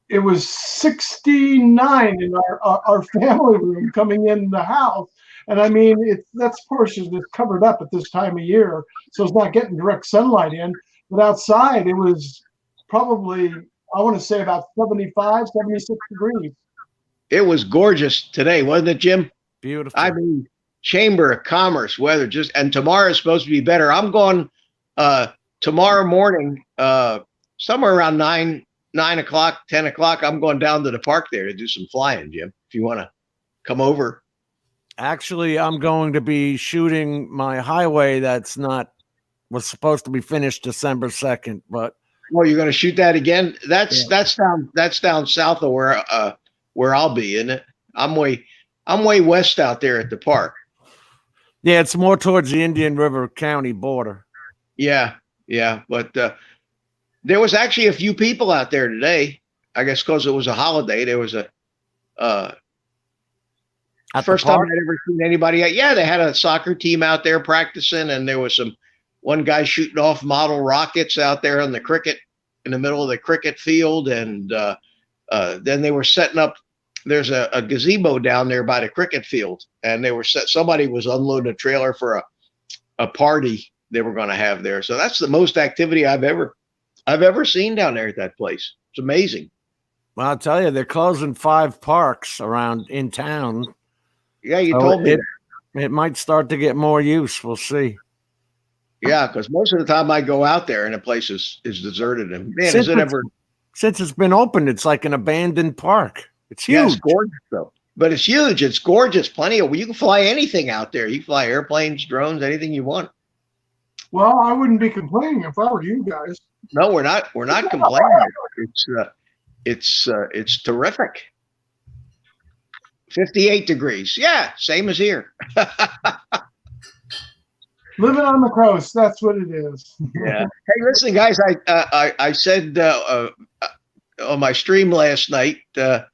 it was 69 in our family room coming in the house. And I mean, that's portion that's covered up at this time of year, so it's not getting direct sunlight in. But outside, it was probably, I want to say, about 75, 76 degrees. It was gorgeous today, wasn't it, Jim? Beautiful. I mean, Chamber of Commerce weather and tomorrow is supposed to be better. I'm going tomorrow morning, somewhere around 9 o'clock, 10 o'clock. I'm going down to the park there to do some flying, Jim, if you want to come over. Actually, I'm going to be shooting my highway was supposed to be finished December 2nd, but. Well, you're going to shoot that again? That's down south of where I'll be, isn't it? I'm way west out there at the park. Yeah, it's more towards the Indian River County border. Yeah. But there was actually a few people out there today. I guess because it was a holiday. There was first time I'd ever seen anybody. Yeah, they had a soccer team out there practicing, and there was one guy shooting off model rockets out there in the middle of the cricket field, and then they were setting up. There's a gazebo down there by the cricket field, and somebody was unloading a trailer for a party they were going to have there. So that's the most activity I've ever seen down there at that place. It's amazing. Well, I'll tell you, they're closing 5 parks around in town. Yeah, you told me. It might start to get more use. We'll see. Yeah, because most of the time I go out there and the place is deserted. And man, since it's been opened, it's like an abandoned park. It's huge. Yeah, it's gorgeous though. But it's huge. It's gorgeous. You can fly anything out there. You can fly airplanes, drones, anything you want. Well, I wouldn't be complaining if I were you guys. No, we're not complaining. It's terrific. 58 degrees. Yeah, same as here. Living on the coast, that's what it is. Yeah. Hey, listen, guys, I said on my stream last night that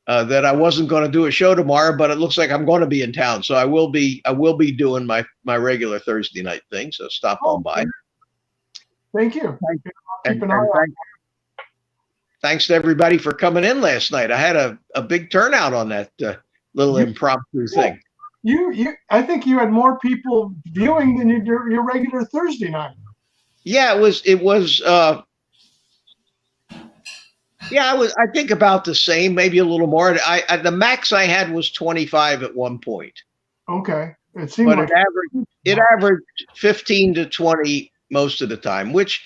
I wasn't going to do a show tomorrow, but it looks like I'm going to be in town, so I will be doing my regular Thursday night thing. So stop on by. Thank you. And thanks to everybody for coming in last night. I had a big turnout on that little impromptu thing. I think you had more people viewing than your regular Thursday night. Yeah, it was. I think about the same, maybe a little more. The max I had was 25 at one point. Okay, it seemed like it averaged 15 to 20 most of the time, which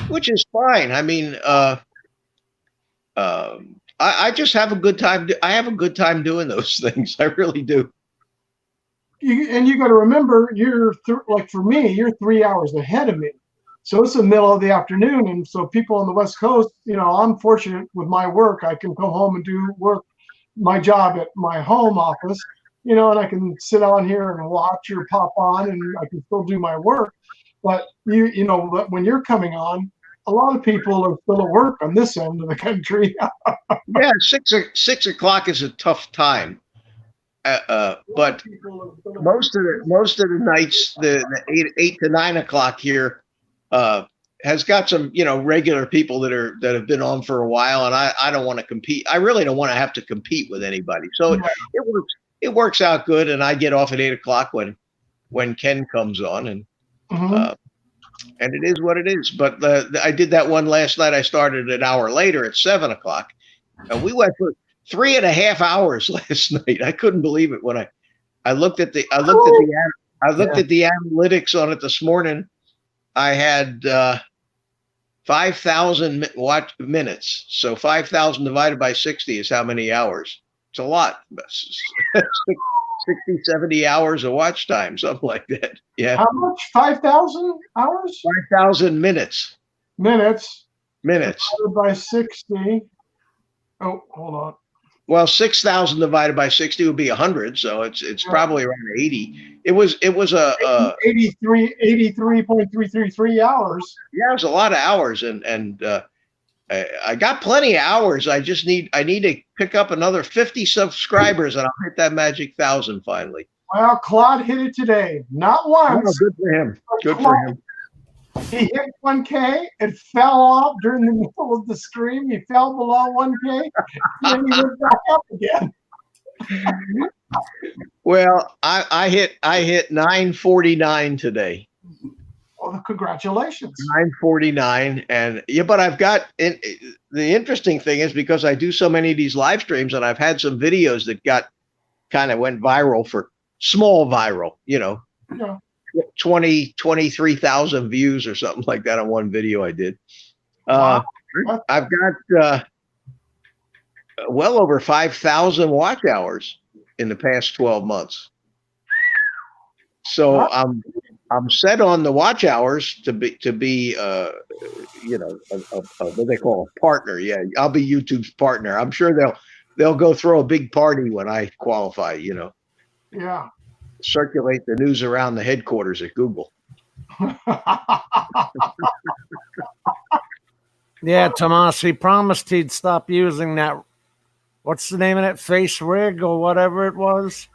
is fine. I mean, I just have a good time. I have a good time doing those things. I really do. And you got to remember, like for me, you're 3 hours ahead of me. So it's the middle of the afternoon. And so people on the West Coast, I'm fortunate with my work. I can come home and do my job at my home office, and I can sit on here and watch or pop on and I can still do my work. But when you're coming on, a lot of people are still at work on this end of the country. Yeah, 6 o'clock is a tough time. But most of the nights, the 8 to 9 o'clock here, has got some regular people that have been on for a while, and I don't want to compete. I really don't want to have to compete with anybody. So it works out good, and I get off at 8 o'clock when Ken comes on, and it is what it is. But I did that one last night. I started an hour later at 7 o'clock, and we went for 3.5 hours last night. I couldn't believe it when I looked at the analytics on it this morning. I had 5,000 watch minutes. So 5,000 divided by 60 is how many hours? It's a lot. 60, 70 hours of watch time, something like that. Yeah. How much? 5,000 hours? 5,000 minutes. Minutes. Divided by 60. Oh, hold on. Well, 6,000 divided by 60 would be 100, so it's probably around 80. It was 83.333 hours. Yeah, it was a lot of hours, and I got plenty of hours. I need to pick up another 50 subscribers, and I'll hit that magic 1,000 finally. Well, Claude hit it today, not once. Oh, good for him. Good for him. He hit 1K. It fell off during the middle of the stream. He fell below 1K. Then he went back up again. Well, I hit 949 today. Well, congratulations. 949, and but I've got the interesting thing is because I do so many of these live streams, and I've had some videos that went viral for small viral, Yeah. 23,000 views or something like that on one video I did. I've got well over 5,000 watch hours in the past 12 months. So I'm set on the watch hours to be what they call a partner. Yeah, I'll be YouTube's partner. I'm sure they'll go throw a big party when I qualify. Yeah. Circulate the news around the headquarters at Google. Yeah, Tomas, he promised he'd stop using that. What's the name of that? Face rig or whatever it was.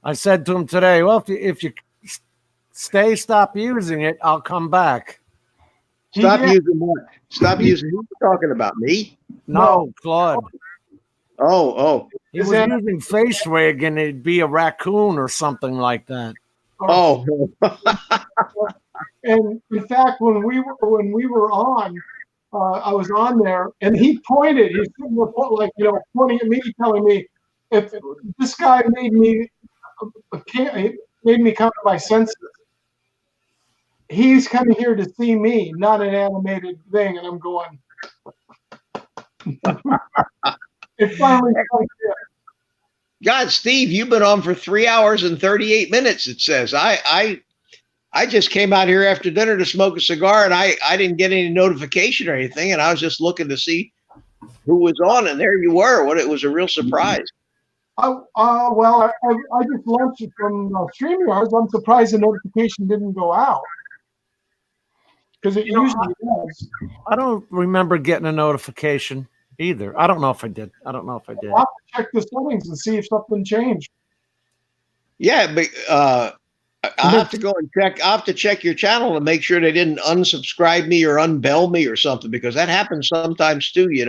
I said to him today, well, if you stop using it, I'll come back. Stop using what? Stop using. Who are you talking about? Me? No, Claude. Oh. He was using face rig, and it'd be a raccoon or something like that. Oh. And in fact, when we were on, I was on there, and he pointed. He's pointing at me, telling me, "If this guy made me come to my senses. He's coming here to see me, not an animated thing." And I'm going. It finally. God, Steve, you've been on for 3 hours and 38 minutes. It says I just came out here after dinner to smoke a cigar, and I didn't get any notification or anything, and I was just looking to see who was on, and there you were. It was a real surprise. Well, I just launched it from StreamYard. I'm surprised the notification didn't go out because it usually does. I don't remember getting a notification either. I don't know if I did. I'll have to check the settings and see if something changed. Yeah, but I'll have to go and check. I'll have to check your channel to make sure they didn't unsubscribe me or unbell me or something, because that happens sometimes too. You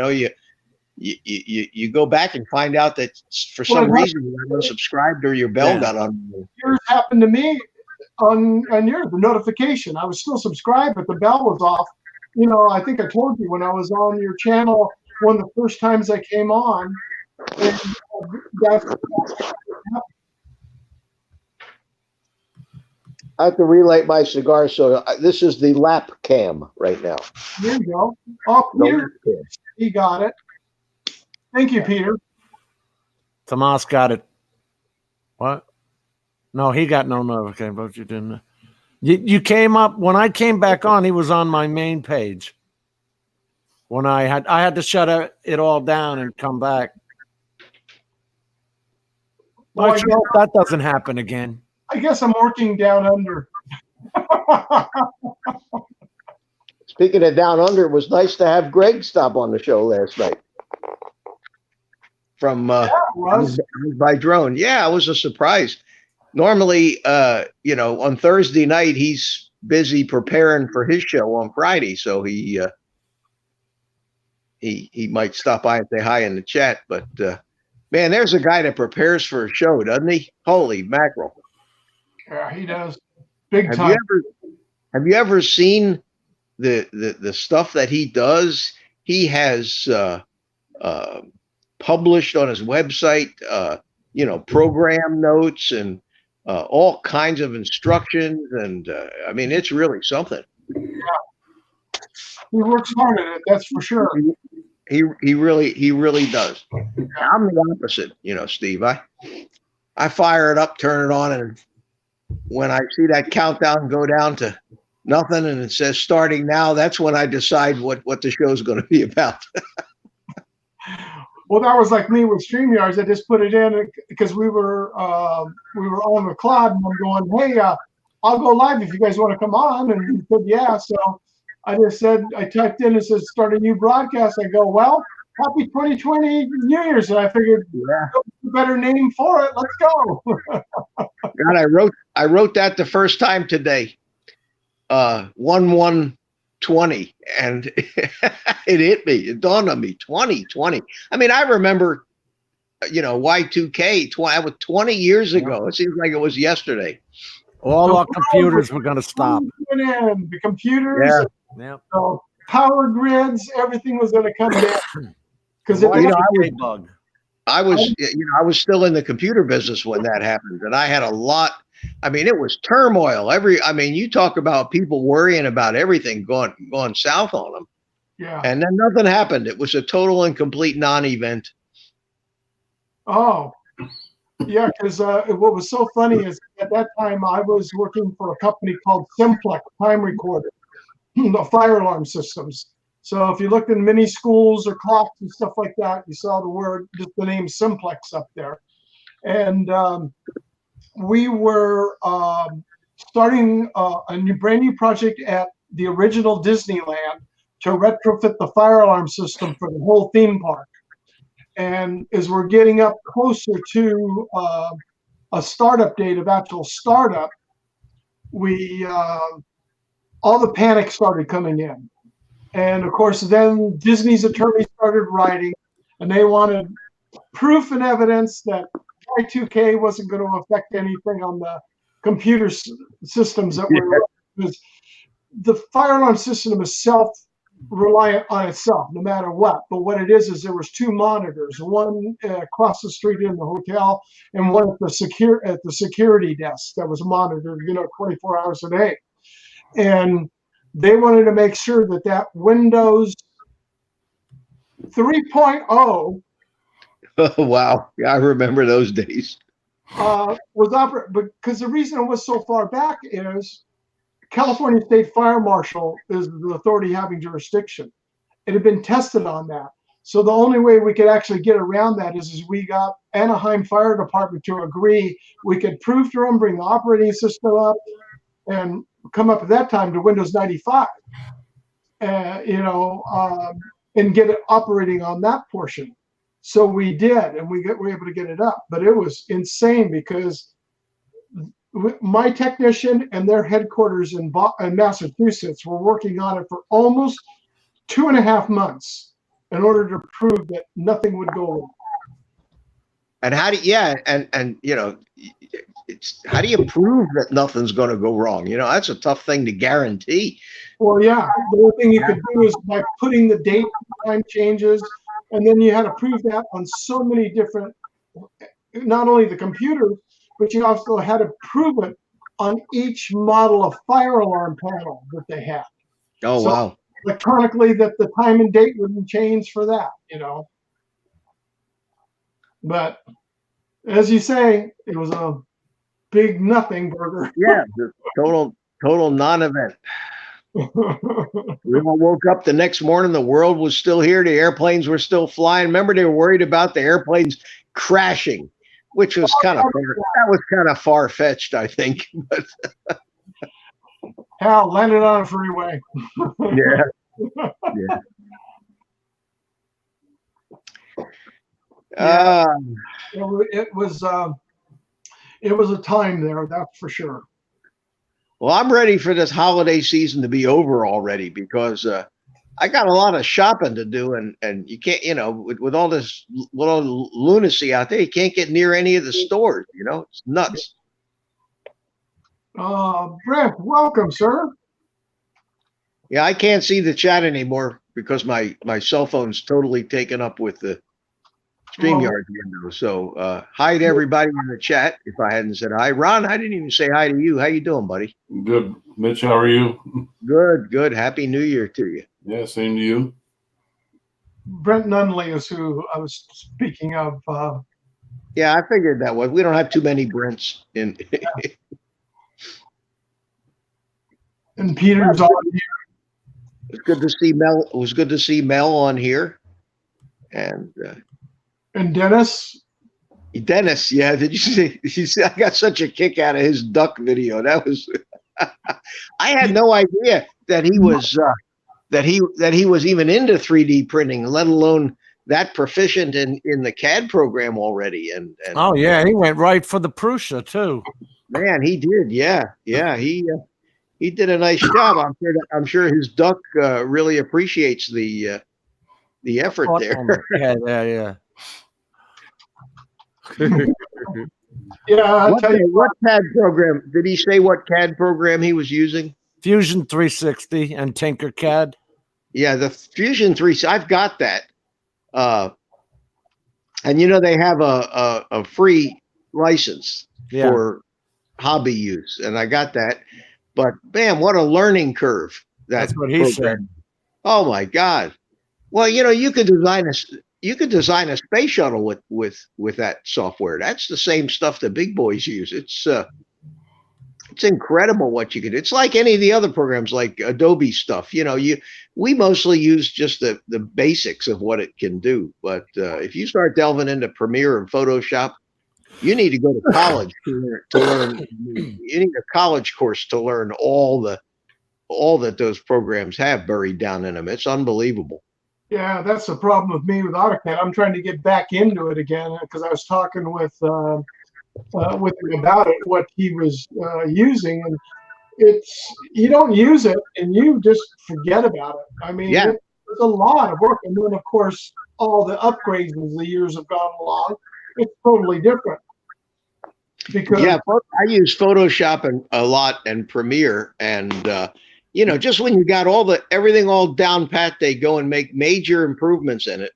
go back and find out that for some reason you got unsubscribed or your bell got on. Yours happened to me on yours, the notification. I was still subscribed, but the bell was off. I think I told you when I was on your channel, one of the first times I came on. And I have to relight my cigar, so this is the lap cam right now. There you go. Oh, The Peter, lap cam. he got it. Thank you, Peter. Tomas got it. What? No, he got no notification, but you didn't. You came up when I came back on. He was on my main page. When I had to shut it all down and come back. Well, I hope that doesn't happen again. I guess I'm working down under. Speaking of down under, it was nice to have Greg stop on the show last night. From was. by drone. Yeah, it was a surprise. Normally, on Thursday night, he's busy preparing for his show on Friday, so he might stop by and say hi in the chat. But man, there's a guy that prepares for a show, doesn't he? Holy mackerel! Yeah, he does. Big time. Have you ever seen the stuff that he does? He has published on his website, program notes and all kinds of instructions, and I mean, it's really something. Yeah. He works hard at it, that's for sure. He really does. I'm the opposite, Steve. I fire it up, turn it on, and when I see that countdown go down to nothing and it says starting now, that's when I decide what the show's going to be about. Well, that was like me with StreamYards. I just put it in because we were on the cloud, and I'm going, hey, I'll go live if you guys want to come on. And he said, yeah. So I just said, I typed in and said, start a new broadcast. I go, well, happy 2020 New Year's. And I figured, a better name for it. Let's go. God, I wrote that the first time today. 1120, and it hit me. It dawned on me. 2020. I mean, I remember, Y2K. That was 20 years ago. It seems like it was yesterday. All our computers were going to stop. The computers, so power grids, everything was going to come down. Because I was still in the computer business when that happened, and I had a lot. I mean, it was turmoil. You talk about people worrying about everything going south on them. Yeah. And then nothing happened. It was a total and complete non-event. Oh, yeah. Because what was so funny is at that time I was working for a company called Simplex Time Recorder, the fire alarm systems. So if you looked in mini schools or clocks and stuff like that, you saw just the name Simplex up there. And we were starting a brand new project at the original Disneyland to retrofit the fire alarm system for the whole theme park. And as we're getting up closer to a startup date of actual startup, all the panic started coming in. And of course, then Disney's attorney started writing, and they wanted proof and evidence that Y2K wasn't going to affect anything on the computer systems that were, because the fire alarm system is self-reliant on itself, no matter what. But what it is there was two monitors, one across the street in the hotel, and one at the security desk that was monitored, 24 hours a day. And they wanted to make sure that Windows 3.0. Oh, wow. Yeah, I remember those days. Was operating, because the reason it was so far back is California State Fire Marshal is the authority having jurisdiction. It had been tested on that. So the only way we could actually get around that is we got Anaheim Fire Department to agree we could prove to them, bring the operating system up, and come up at that time to Windows 95, and get it operating on that portion. So we did, and we were able to get it up. But it was insane because my technician and their headquarters in Massachusetts were working on it for almost 2.5 months in order to prove that nothing would go wrong. And how do how do you prove that nothing's going to go wrong? That's a tough thing to guarantee. Well, yeah, the only thing you could do is by putting the date, time changes, and then you had to prove that on so many different, not only the computers, but you also had to prove it on each model of fire alarm panel that they had. Oh, So- wow. Electronically, that the time and date wouldn't change for that, But as you say, it was a big nothing burger. Yeah, the total non-event. We all woke up the next morning, the world was still here, the airplanes were still flying. Remember, they were worried about the airplanes crashing, which was kind of far-fetched, I think. But Hal landed on a freeway. yeah. Yeah. It was a time there, that's for sure. Well, I'm ready for this holiday season to be over already because I got a lot of shopping to do, and you can't, with all this little lunacy out there, you can't get near any of the stores. It's nuts. Brent, welcome, sir. Yeah, I can't see the chat anymore because my cell phone's totally taken up with the StreamYard window. So hi to everybody in the chat. If I hadn't said hi, Ron, I didn't even say hi to you. How you doing, buddy? Good. Mitch, how are you? Good. Happy New Year to you. Yeah, same to you. Brent Nunley is who I was speaking of. Yeah, I figured that was. We don't have too many Brents in. And Peter's on here. It's good to see Mel. It was good to see Mel on here, and Dennis. Dennis, yeah. Did you see? I got such a kick out of his duck video. That was. I had no idea that he was that he was even into 3D printing, let alone that proficient in the CAD program already. And oh yeah, he went right for the Prusa too. Man, he did. Yeah. He did a nice job. I'm sure his duck really appreciates the effort there. Yeah. Yeah, I'll tell you what CAD program did he say? What CAD program he was using? Fusion 360 and Tinkercad. Yeah, the Fusion 360. I've got that. And they have a free license for hobby use, and I got that. But man, what a learning curve! That's what he said. Oh my God! Well, you could design a space shuttle with that software. That's the same stuff the big boys use. It's incredible what you can do. It's like any of the other programs, like Adobe stuff. We mostly use just the basics of what it can do. But if you start delving into Premiere and Photoshop, you need to go to college to learn. You need a college course to learn all that those programs have buried down in them. It's unbelievable. Yeah, that's the problem with me with AutoCAD. I'm trying to get back into it again because I was talking with him about it, what he was using, and you don't use it and you just forget about it. I mean, yeah. It's a lot of work, and then of course all the upgrades as the years have gone along, it's totally different. Because I use Photoshop a lot and Premiere, and just when you got everything all down pat, they go and make major improvements in it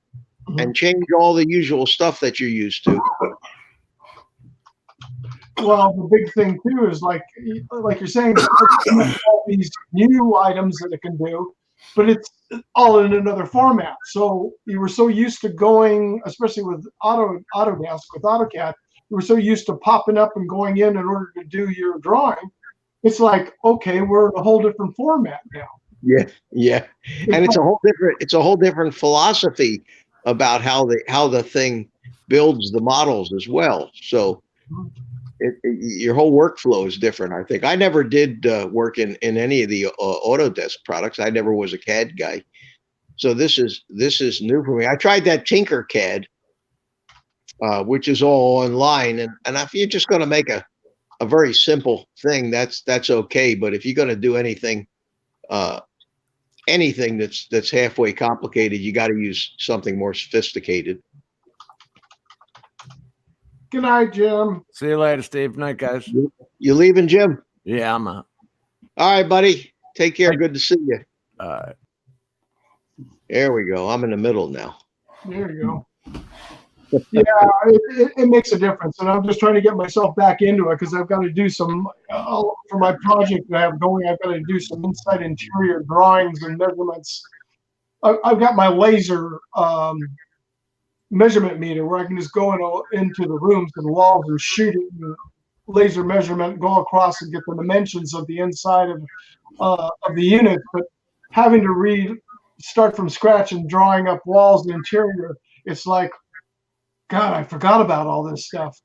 and change all the usual stuff that you're used to. Well, the big thing too is like you're saying, all these new items that it can do, but it's all in another format. So you were so used to going, especially with Autodesk, with AutoCAD, you were so used to popping up and going in order to do your drawing. It's like, okay, we're in a whole different format now. Yeah. And it's a whole different philosophy about how the thing builds the models as well. So your whole workflow is different, I think. I never did work in any of the Autodesk products. I never was a CAD guy. So this is new for me. I tried that Tinkercad, which is all online. And if you're just going to make a very simple thing, that's okay. But if you're going to do anything that's halfway complicated, you got to use something more sophisticated. Good night, Jim. See you later, Steve. Night, guys. You leaving, Jim? Yeah, I'm out. All right, buddy. Take care. Good to see you. All right. There we go. I'm in the middle now. There you go. it makes a difference, and I'm just trying to get myself back into it because I've got to do some for my project that I have going. I've got to do some inside interior drawings and measurements. I've got my laser measurement meter where I can just go into the rooms and walls and shoot it, and laser measurement, go across and get the dimensions of the inside of the unit. But having to start from scratch and drawing up walls and interior, it's like, God, I forgot about all this stuff.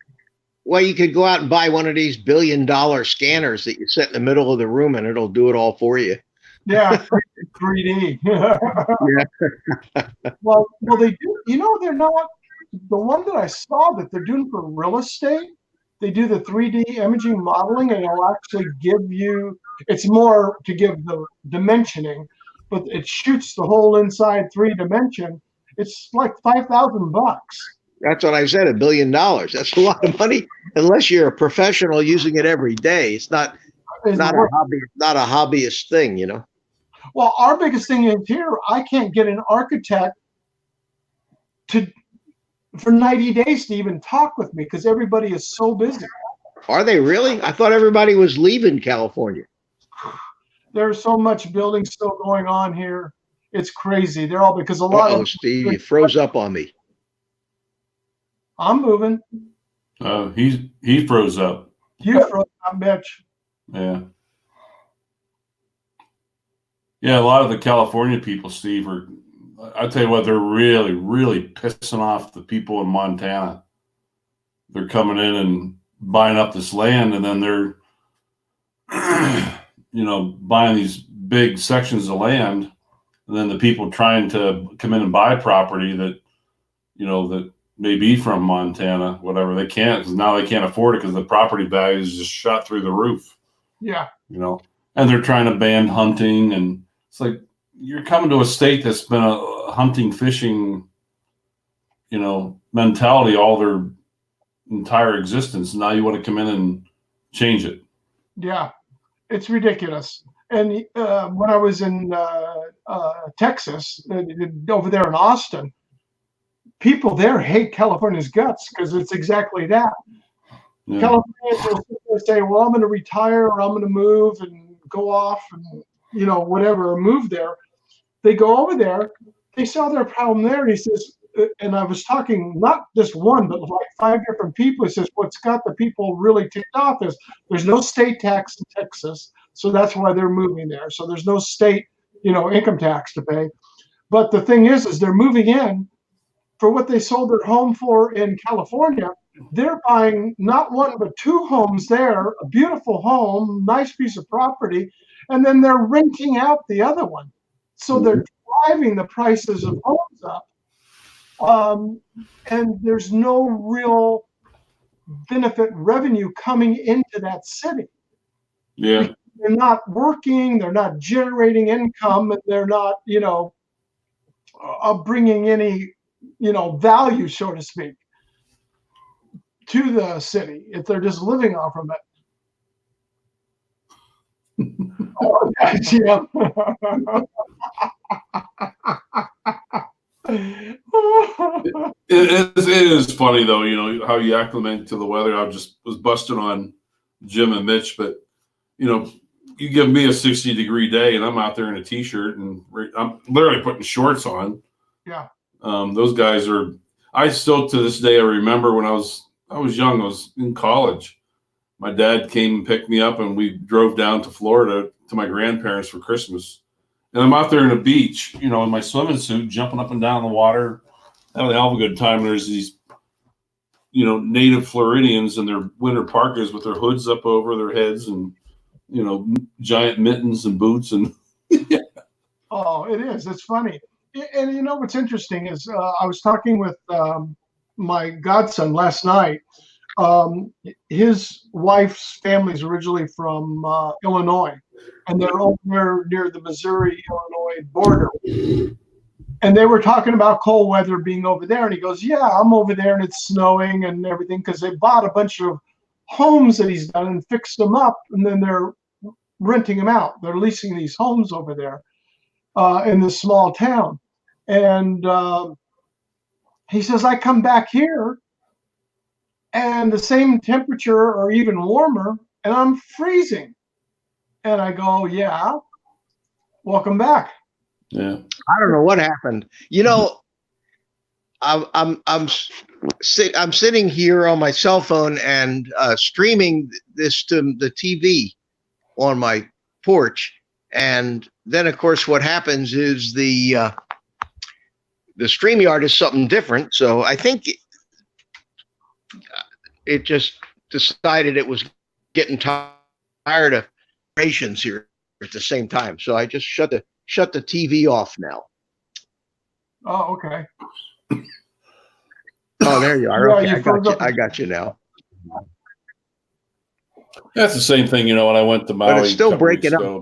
Well, you could go out and buy one of these $1 billion scanners that you set in the middle of the room and it'll do it all for you. Yeah, 3D. Yeah. Well, they do. You know, they're not the one that I saw that they're doing for real estate. They do the 3D imaging modeling, and it'll actually give you. It's more to give the dimensioning, but it shoots the whole inside 3D. It's like $5,000. That's what I said, $1 billion. That's a lot of money, unless you're a professional using it every day. It's not a hobby. It's not a hobbyist thing, you know. Well, our biggest thing is here. I can't get an architect for 90 days to even talk with me because everybody is so busy. Are they really? I thought everybody was leaving California. There's so much building still going on here. It's crazy. They're all because a lot of Steve, you froze up on me. I'm moving. He froze up. You froze up, Mitch. Yeah. Yeah, a lot of the California people, Steve, I tell you what, they're really, really pissing off the people in Montana. They're coming in and buying up this land, and then they're, buying these big sections of land, and then the people trying to come in and buy property that, that may be from Montana, whatever, they can't, because now they can't afford it because the property value is just shot through the roof. Yeah. And they're trying to ban hunting, and it's like you're coming to a state that's been a hunting, fishing, mentality all their entire existence. Now you want to come in and change it. Yeah, it's ridiculous. And when I was in Texas, over there in Austin, people there hate California's guts because it's exactly that. Yeah. Californians will say, well, I'm going to retire or I'm going to move and go off and, whatever, or move there. They go over there, they saw their problem there. And he says, and I was talking not just one, but like 5 different people. He says, what's got the people really ticked off is there's no state tax in Texas. So that's why they're moving there. So there's no state, income tax to pay. But the thing is they're moving in for what they sold their home for in California. They're buying not one, but 2 homes there, a beautiful home, nice piece of property, and then they're renting out the other one. So they're driving the prices of homes up. And there's no real benefit revenue coming into that city. Yeah. They're not working, they're not generating income, and they're not, bringing any, value, so to speak, to the city if they're just living off of it. Oh, guys, yeah. It is funny though, how you acclimate to the weather. I was busting on Jim and Mitch, but you give me a 60-degree day and I'm out there in a t-shirt and I'm literally putting shorts on. Yeah. Those guys are. I still to this day I remember when I was young. I was in college. My dad came and picked me up and we drove down to Florida to my grandparents for Christmas. And I'm out there in the beach, in my swimming suit, jumping up and down the water, having a hell of a good time. There's these, native Floridians in their winter parkas with their hoods up over their heads and, giant mittens and boots. And Oh, it is. It's funny. And what's interesting is I was talking with my godson last night. His wife's family is originally from Illinois, and they're over there near the Missouri-Illinois border. And they were talking about cold weather being over there. And he goes, yeah, I'm over there and it's snowing and everything because they bought a bunch of homes that he's done and fixed them up. And then they're renting them out. They're leasing these homes over there in this small town. And He says, I come back here and the same temperature or even warmer, and I'm freezing. And I go, yeah, welcome back. Yeah. I don't know what happened. You know, I'm sitting here on my cell phone and streaming this to the TV on my porch, and then of course what happens is the StreamYard is something different. So I think it just decided it was getting tired of patience here at the same time. So I just shut the TV off now. Oh, okay. Oh, there you are. Yeah, Okay, you froze up. I got you now. That's the same thing, when I went to Maui. But it's still a couple breaking weeks up. ago.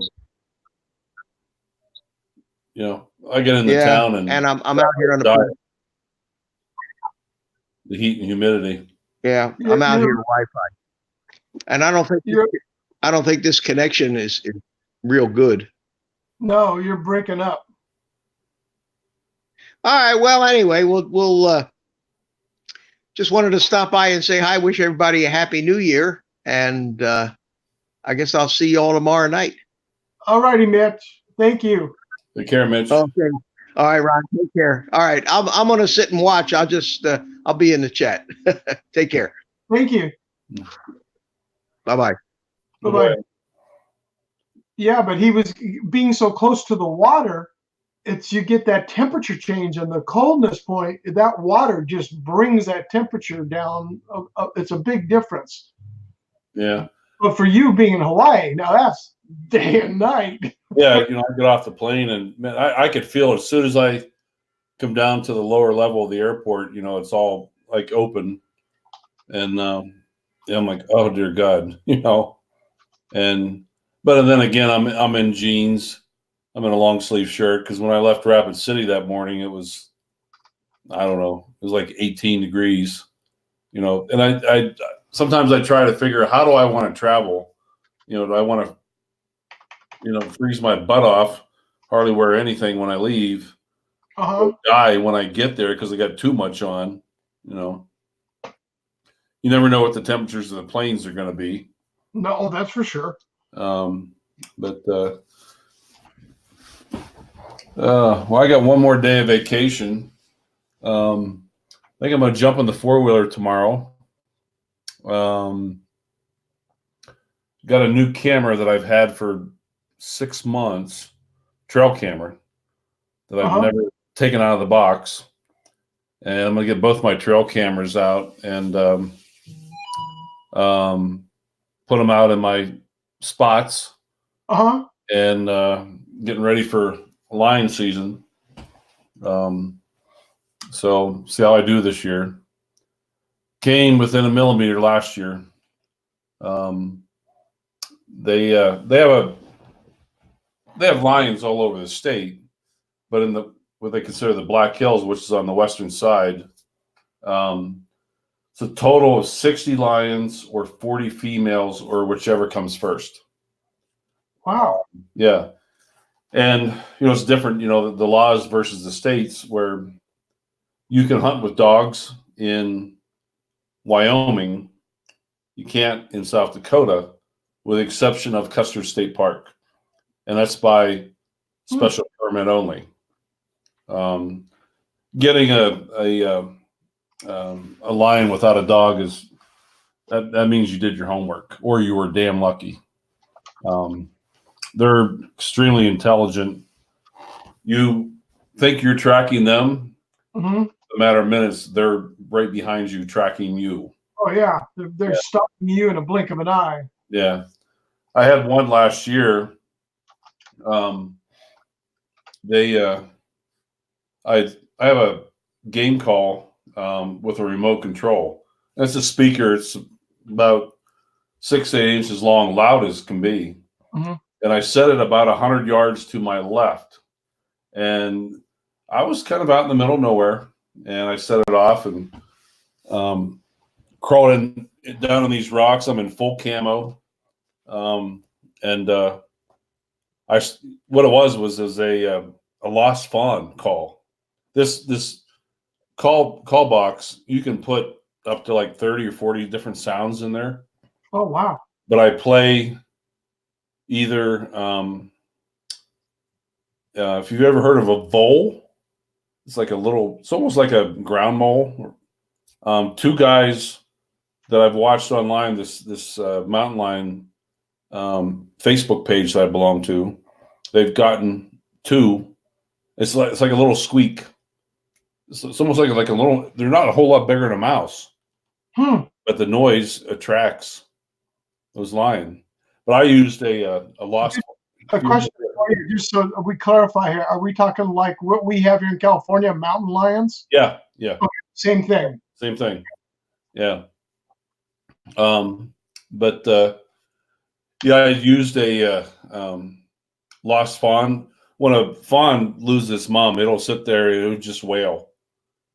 I get into town and I'm out here on the heat and humidity. Yeah, I'm out here Wi-Fi, and I don't think this connection is real good. No, you're breaking up. All right. Well, anyway, we'll just wanted to stop by and say hi. Wish everybody a happy New Year, and I guess I'll see you all tomorrow night. All righty, Mitch. Thank you. Take care, Mitch. Okay. All right, Ron. Take care. All right. I'm gonna sit and watch. I'll be in the chat. Take care. Thank you. Bye-bye. Bye-bye. Yeah, but he was being so close to the water. You get that temperature change, and the coldness point, that water just brings that temperature down. It's a big difference. Yeah. But for you being in Hawaii, now that's day and night. Yeah, I get off the plane and man, I could feel it as soon as I come down to the lower level of the airport. It's all like open, and I'm like, oh dear God, But then again, I'm in jeans. I'm in a long sleeve shirt because when I left Rapid City that morning, it was, I don't know, it was like 18 degrees, And I sometimes I try to figure out, how do I want to travel? Do I want to, freeze my butt off, hardly wear anything when I leave, or die when I get there because I got too much on? You never know what the temperatures of the planes are going to be. No, that's for sure. Well, I got one more day of vacation. I think I'm going to jump on the 4-wheeler tomorrow. Got a new camera that I've had for 6 months, trail camera that I've never taken out of the box. And I'm going to get both my trail cameras out and put them out in my spots. And getting ready for lion season. So see how I do this year. Came within a millimeter last year. They have lions all over the state, but in what they consider the Black Hills, which is on the western side, it's a total of 60 lions or 40 females, or whichever comes first. Wow. Yeah. And, it's different, the laws versus the states, where you can hunt with dogs in Wyoming. You can't in South Dakota, with the exception of Custer State Park. And that's by special permit only. Getting a lion without a dog that means you did your homework, or you were damn lucky. They're extremely intelligent. You think you're tracking them. A matter of minutes, they're right behind you, tracking you. Oh yeah, they're stopping you in a blink of an eye. Yeah, I had one last year. I have a game call with a remote control. That's a speaker. It's about 6 to 8 inches long, loud as can be. And I set it about 100 yards to my left. And I was kind of out in the middle of nowhere. And I set it off and crawled down on these rocks. I'm in full camo. What it was a lost fawn call. This call box, you can put up to like 30 or 40 different sounds in there. Oh, wow. But I play either if you've ever heard of a vole, it's almost like a ground mole. Two guys that I've watched online, this mountain lion Facebook page that I belong to, they've gotten two. It's like a little squeak. It's almost like a little. They're not a whole lot bigger than a mouse, but the noise attracts those lion. But I used a lost. A question for you, just so we clarify here. Are we talking like what we have here in California, mountain lions? Yeah. Okay, same thing. Same thing. Yeah. But I used a lost fawn. When a fawn loses its mom, it'll sit there, it'll just wail.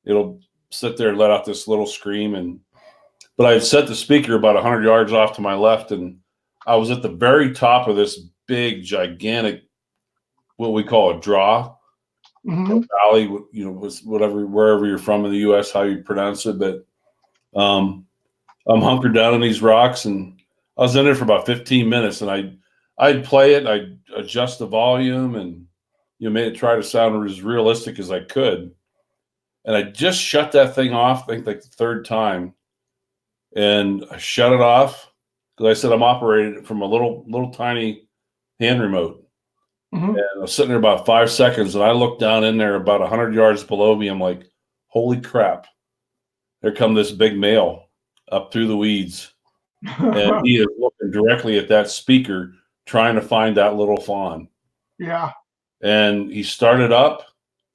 It'll sit there and let out this little scream. But I had set the speaker about 100 yards off to my left, and I was at the very top of this big, gigantic, what we call a draw valley. Wherever you're from in the U.S., how you pronounce it. But I'm hunkered down in these rocks, and I was in there for about 15 minutes, and I'd play it, I'd adjust the volume, and made it try to sound as realistic as I could. And I just shut that thing off, I think like the third time, and I shut it off because I said I'm operating it from a little tiny hand remote. And I was sitting there about 5 seconds, and I looked down in there about 100 yards below me. I'm like, holy crap. There come this big male up through the weeds. And he is looking directly at that speaker, trying to find that little fawn. Yeah. And he started up.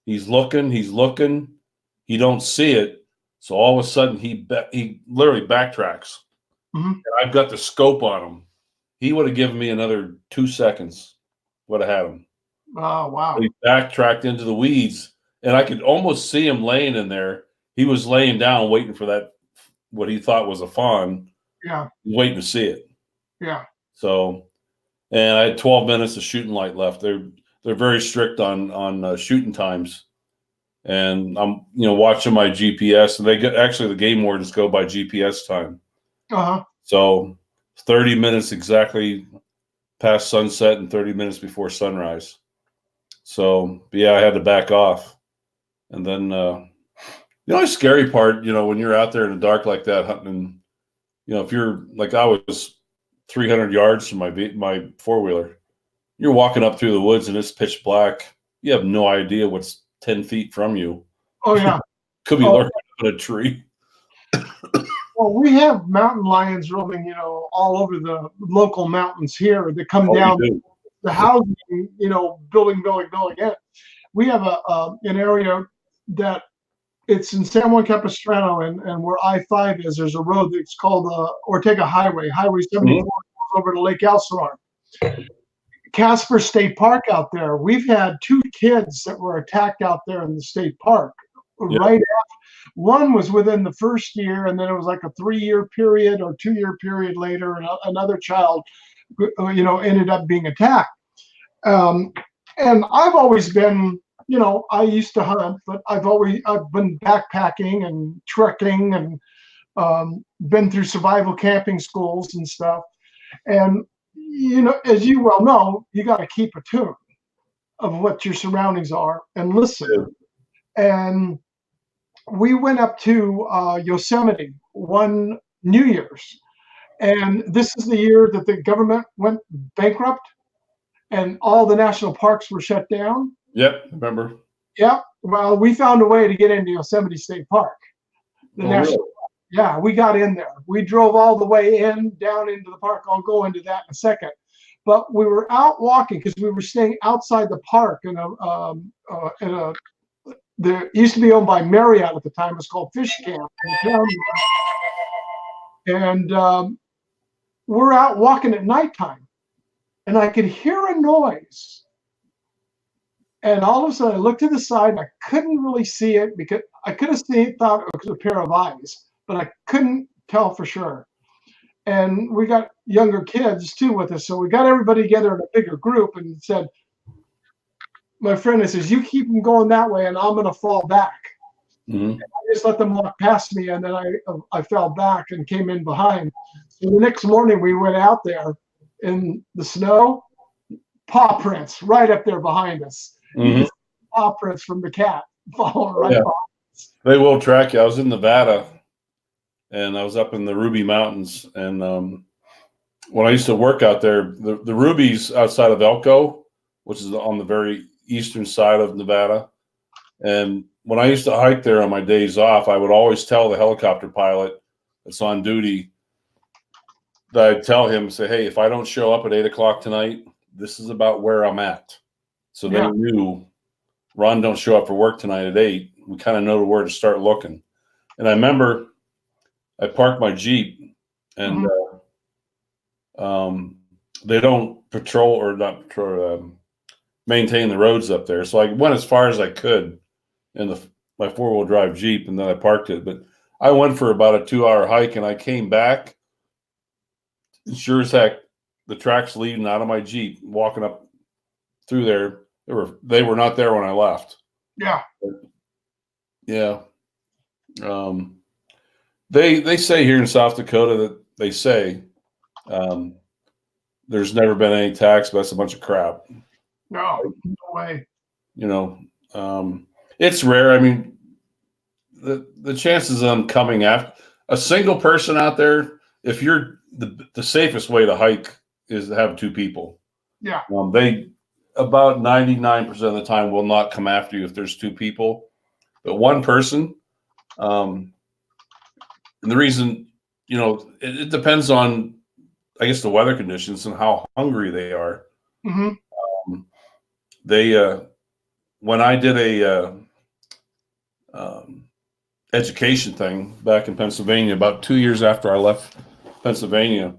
He's looking. He don't see it. So all of a sudden, he literally backtracks. And I've got the scope on him. He would have given me another 2 seconds. Would have had him. Oh, wow. He backtracked into the weeds, and I could almost see him laying in there. He was laying down, waiting for that, what he thought was a fawn. Yeah. Waiting to see it. Yeah. So, and I had 12 minutes of shooting light left. They're very strict on shooting times, and I'm watching my GPS, and the game wardens go by GPS time. So 30 minutes exactly past sunset and 30 minutes before sunrise. So, but yeah, I had to back off, and then the scary part, when you're out there in the dark like that hunting, if you're like I was 300 yards from my four-wheeler, you're walking up through the woods and it's pitch black. You have no idea what's 10 feet from you. Oh, yeah. Could be lurking up in a tree. Well, we have mountain lions roaming, all over the local mountains here that come down the housing, building in. We have an area that it's in San Juan Capistrano, and where I-5 is, there's a road that's called Ortega Highway 74 goes over to Lake Elsinore. Casper State Park out there, we've had 2 kids that were attacked out there in the state park. Right after, one was within the first year, and then it was like a 3-year period or 2-year period later, and another child, ended up being attacked. And I've always been, I used to hunt, but I've been backpacking and trekking and been through survival camping schools and stuff. And, as you well know, you got to keep a tune of what your surroundings are and listen. And we went up to Yosemite one New Year's, and this is the year that the government went bankrupt and all the national parks were shut down. Yep, remember. Yep. Well, we found a way to get into Yosemite State Park. Really? Yeah, we got in there. We drove all the way down into the park. I'll go into that in a second. But we were out walking because we were staying outside the park in a there used to be owned by Marriott at the time. It was called Fish Camp. And we're out walking at nighttime, and I could hear a noise. And all of a sudden, I looked to the side, and I couldn't really see it because I could have thought it was a pair of eyes, but I couldn't tell for sure. And we got younger kids too with us, so we got everybody together in a bigger group and said, my friend says, you keep them going that way and I'm going to fall back. Mhm. I just let them walk past me, and then I fell back and came in behind. So the next morning we went out there in the snow, paw prints right up there behind us. You Mhm. can see paw prints from the cat following right Yeah. behind. They will track you. I was in Nevada, and I was up in the Ruby Mountains, and when I used to work out there, the Ruby's outside of Elko, which is on the very eastern side of Nevada. And when I used to hike there on my days off, I would always tell the helicopter pilot that's on duty that I'd tell him, say, hey, if I don't show up at 8 o'clock tonight, this is about where I'm at. So they Yeah. knew, Ron, don't show up for work tonight at 8. We kind of know where to start looking. And I remember I parked my Jeep, and they don't patrol or not patrol, maintain the roads up there. So I went as far as I could in my 4-wheel drive Jeep, and then I parked it. But I went for about a 2-hour hike, and I came back. And sure as heck, the tracks leading out of my Jeep, walking up through there, they were not there when I left. Yeah. Yeah. They say here in South Dakota that they say there's never been any tax, but that's a bunch of crap. No way. You know, it's rare. I mean, the chances of them coming after a single person out there, if you're the safest way to hike is to have 2 people. Yeah. They about 99% of the time will not come after you if there's 2 people, but 1 person. And the reason, it depends on, I guess, the weather conditions and how hungry they are. Mm-hmm. When I did a education thing back in Pennsylvania, about 2 years after I left Pennsylvania,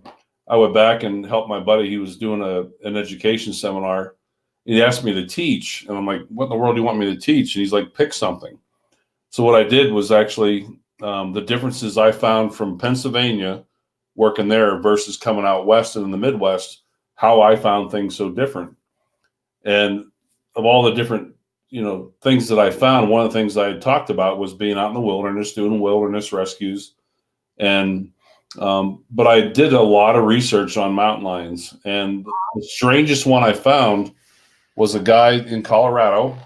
I went back and helped my buddy. He was doing an education seminar. He asked me to teach, and I'm like, what in the world do you want me to teach? And he's like, pick something. So what I did was actually the differences I found from Pennsylvania working there versus coming out west and in the Midwest, how I found things so different. And of all the different, things that I found, one of the things I had talked about was being out in the wilderness, doing wilderness rescues. And, but I did a lot of research on mountain lions. And the strangest one I found was a guy in Colorado,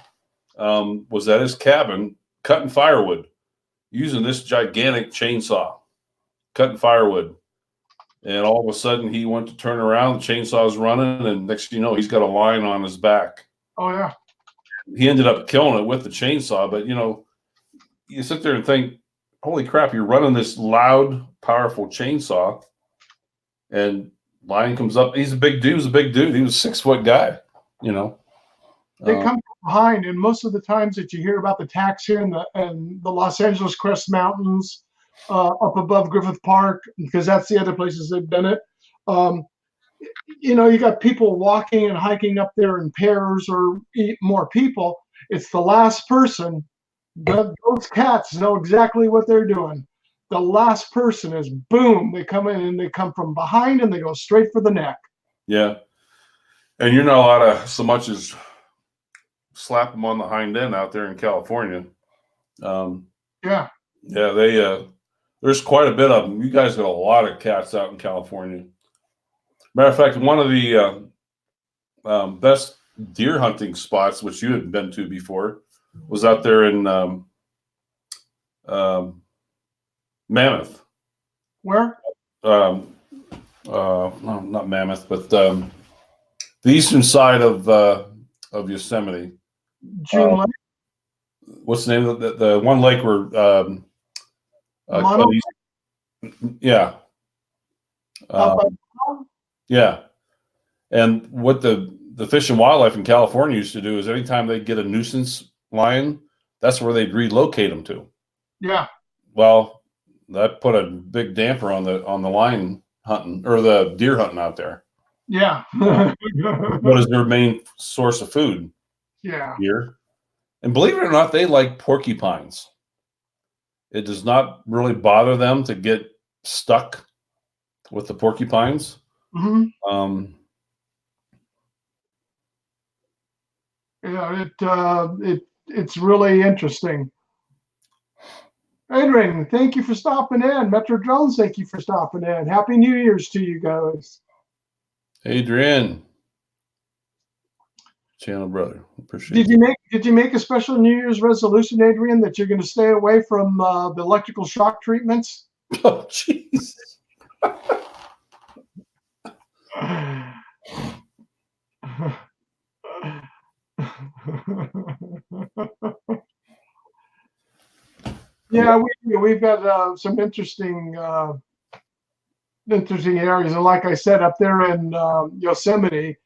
was at his cabin cutting firewood using this gigantic chainsaw, cutting firewood. And all of a sudden he went to turn around, the chainsaw's running, and next thing you know, he's got a lion on his back. Oh yeah. He ended up killing it with the chainsaw, but you sit there and think, holy crap, you're running this loud, powerful chainsaw, and lion comes up. He's a big dude. He was a 6-foot guy, They come from behind, and most of the times that you hear about the tax here in the Los Angeles Crest Mountains, up above Griffith Park, because that's the other places they've done it. You got people walking and hiking up there in pairs or more people. It's the last person. Those cats know exactly what they're doing. The last person is boom. They come in and they come from behind and they go straight for the neck. Yeah. And you're not allowed to so much as slap them on the hind end out there in California. Yeah. Yeah, there's quite a bit of them. You guys got a lot of cats out in California. Matter of fact, one of the best deer hunting spots, which you had been to before, was out there in Mammoth. Where? No, not Mammoth, but the eastern side of Yosemite. June Lake? What's the name of the one lake where? Mono? Yeah. Up by- Yeah. And what the Fish and Wildlife in California used to do is anytime they get a nuisance lion, that's where they'd relocate them to. Yeah. Well, that put a big damper on the lion hunting or the deer hunting out there. Yeah. What is their main source of food? Yeah. Deer. And believe it or not, they like porcupines. It does not really bother them to get stuck with the porcupines. Mm-hmm. Yeah, it's really interesting. Adrian, thank you for stopping in. Metro Drones, thank you for stopping in. Happy New Year's to you guys. Adrian, channel brother, appreciate Did you make a special New Year's resolution, Adrian, that you're going to stay away from the electrical shock treatments? it. Oh, jeez. Yeah, we've got some interesting areas, and like I said, up there in Yosemite,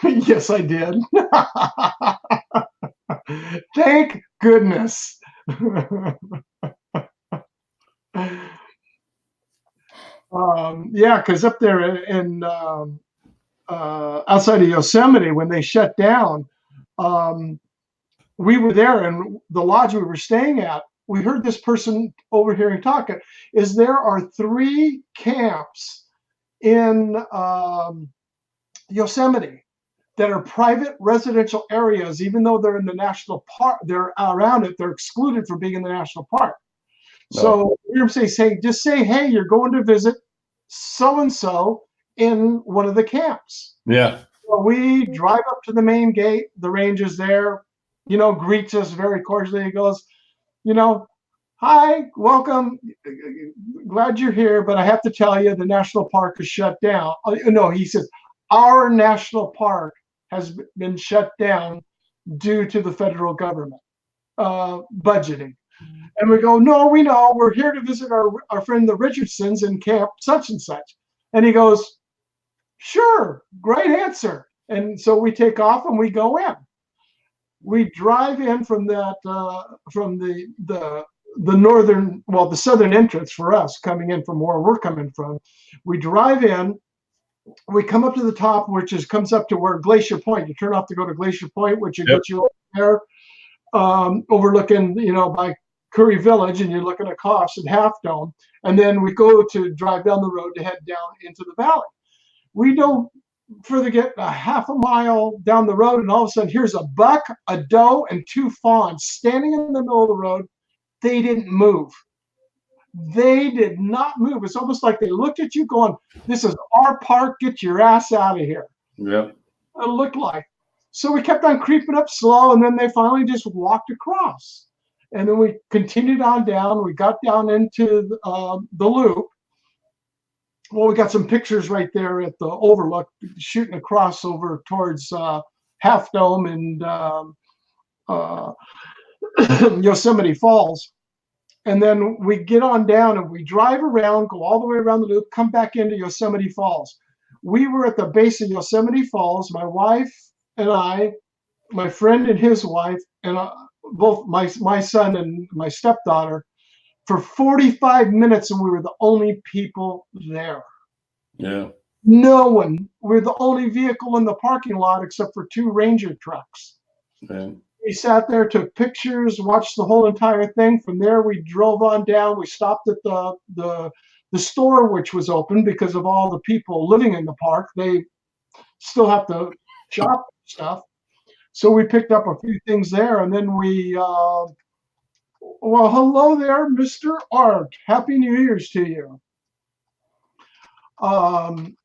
yes, I did. Thank goodness. Yeah, because up there in outside of Yosemite, when they shut down, we were there, and the lodge we were staying at, we heard this person overhearing talking, is there are 3 camps in Yosemite that are private residential areas. Even though they're in the national park, they're around it, they're excluded from being in the national park. So you're saying, just say, hey, you're going to visit so-and-so in one of the camps. Yeah. So we drive up to the main gate. The ranger's there, greets us very cordially. He goes, hi, welcome. Glad you're here, but I have to tell you, the national park is shut down. No, he says, our national park has been shut down due to the federal government budgeting. And we go, no, we know. We're here to visit our friend the Richardsons in camp such and such. And he goes, sure, great answer. And so we take off and we go in. We drive in from that from the northern, well, the southern entrance for us, coming in from where we're coming from. We drive in. We come up to the top, which comes up to where Glacier Point. You turn off to go to Glacier Point, which will get you over there, overlooking, by Curry Village, and you're looking across at Half Dome. And then we go to drive down the road to head down into the valley. We don't further get a half a mile down the road, and all of a sudden here's a buck, a doe, and 2 fawns standing in the middle of the road. They didn't move. They did not move. It's almost like they looked at you going, this is our park, get your ass out of here. Yeah. It looked like. So we kept on creeping up slow, and then they finally just walked across. And then we continued on down. We got down into the loop. Well, we got some pictures right there at the overlook, shooting across over towards Half Dome and Yosemite Falls. And then we get on down and we drive around, go all the way around the loop, come back into Yosemite Falls. We were at the base of Yosemite Falls, my wife and I, my friend and his wife, and both my son and my stepdaughter, for 45 minutes, and we were the only people there. Yeah. No one. We're the only vehicle in the parking lot except for 2 Ranger trucks. Okay. We sat there, took pictures, watched the whole entire thing. From there, we drove on down. We stopped at the store, which was open because of all the people living in the park. They still have to shop stuff. So we picked up a few things there, and then we, well, hello there, Mr. Art. Happy New Year's to you.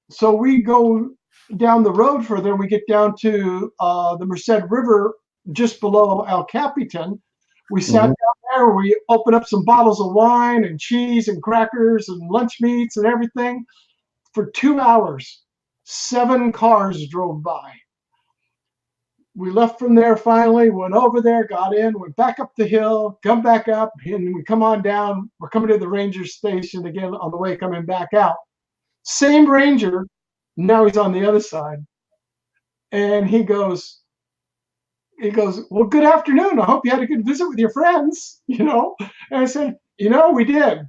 So we go down the road further, and we get down to the Merced River, just below El Capitan. We sat down there. We opened up some bottles of wine and cheese and crackers and lunch meats and everything for 2 hours. 7 cars drove by. We left from there finally, went over there, got in, went back up the hill, come back up, and we come on down. We're coming to the ranger station again on the way coming back out. Same ranger, now he's on the other side. And he goes, well, good afternoon. I hope you had a good visit with your friends, And I said, we did.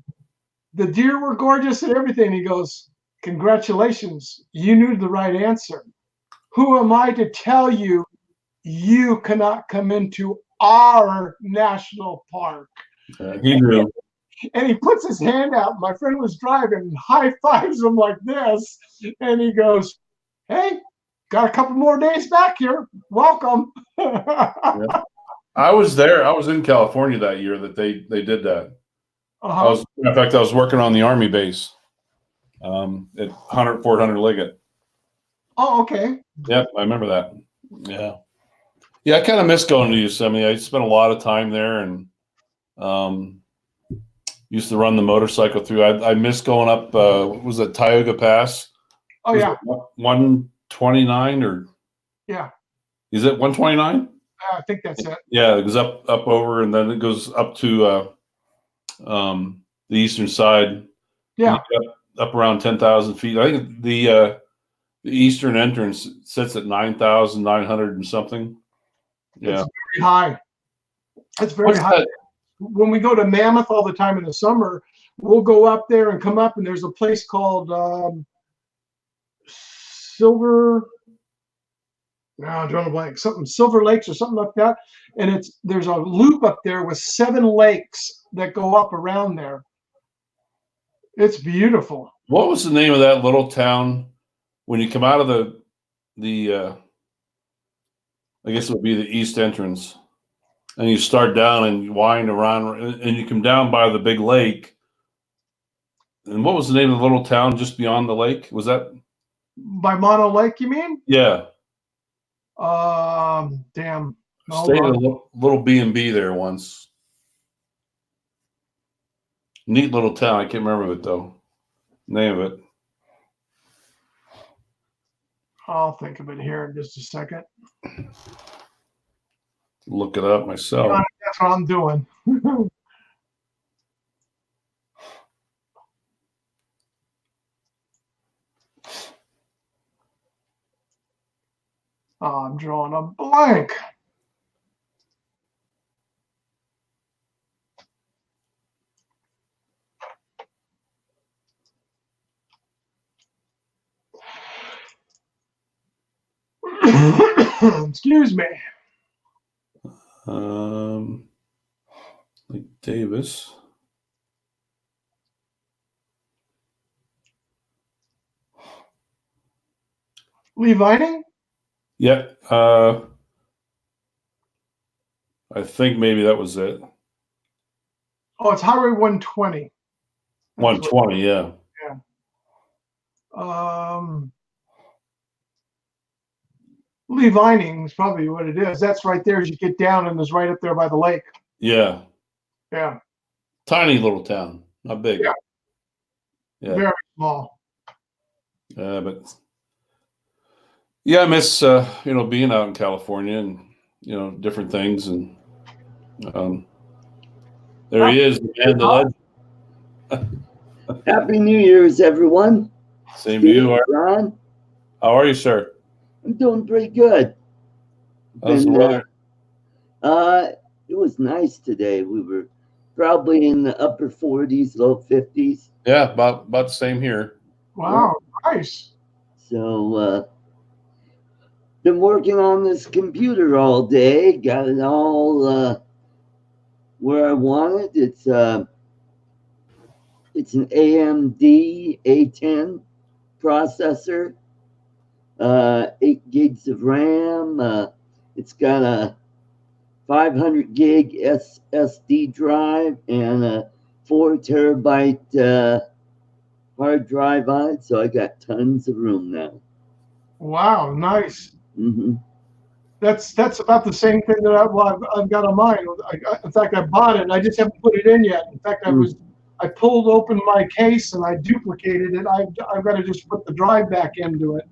The deer were gorgeous and everything. He goes, congratulations. You knew the right answer. Who am I to tell you you cannot come into our national park? He knew. And he puts his hand out. My friend was driving, high fives him like this. And he goes, hey, got a couple more days back here. Welcome. Yeah. I was there. I was in California that year that they did that. Uh-huh. In fact, I was working on the Army base at Fort Hunter Liggett. Oh, okay. Yep, I remember that. Yeah. Yeah, I kind of miss going to Yosemite. I spent a lot of time there and used to run the motorcycle through. I miss going up, what was it, Tioga Pass? Oh, yeah. 129 or? Yeah. Is it 129? I think that's it. Yeah, it goes up over, and then it goes up to the eastern side. Yeah. Up around 10,000 feet. I think the eastern entrance sits at 9,900 and something. Yeah. It's very high. It's very high. That? When we go to Mammoth all the time in the summer, we'll go up there and come up, and there's a place called Silver. No, I'm drawing a blank. Something Silver Lakes or something like that. And there's a loop up there with 7 lakes that go up around there. It's beautiful. What was the name of that little town when you come out of the I guess it would be the east entrance, and you start down and you wind around, and you come down by the big lake. And what was the name of the little town just beyond the lake? Was that by Mono Lake, you mean? Yeah. Damn. Stayed in a little B&B there once. Neat little town. I can't remember it though. Name of it. I'll think of it here in just a second. Look it up myself. That's what I'm doing. I'm drawing a blank. Excuse me. Like Davis. Lee Vining? Yeah. I think maybe that was it. Oh, it's Highway 120. 120, yeah. Lee Vining is probably what it is. That's right there as you get down, and it's right up there by the lake. Yeah. Yeah. Tiny little town, not big. Yeah. Yeah. Very small. But yeah, I miss being out in California and different things, and there he is, the legend. Happy New Year's, everyone. Same to you, Ron. How are you, sir? I'm doing pretty good. How's the weather? It was nice today. We were probably in the upper 40s, low 50s. Yeah, about the same here. Wow, nice. So, been working on this computer all day. Got it all where I want it. It's an AMD A10 processor. 8 gigs of RAM. It's got a 500 gig SSD drive and a 4 terabyte hard drive on it. So I got tons of room now. Wow, nice. Mm-hmm. That's about the same thing that I've got on mine. In fact, I bought it and I just haven't put it in yet. In fact, I pulled open my case and I duplicated it. I've got to just put the drive back into it.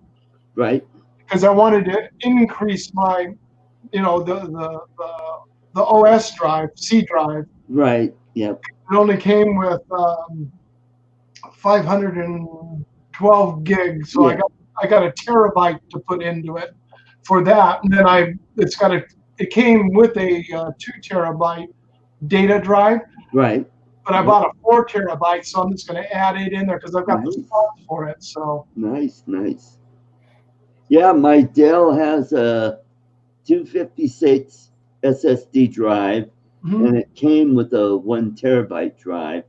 Right. Because I wanted to increase my, the OS drive, C drive. Right. Yep. It only came with 512 gigs, so yeah. I got a terabyte to put into it for that, and then it came with a 2 terabyte data drive. Right. But I bought a 4 terabyte, so I'm just going to add it in there because I've got the spots for it. So nice. Yeah, my Dell has a 256 SSD drive, and it came with a 1 terabyte drive,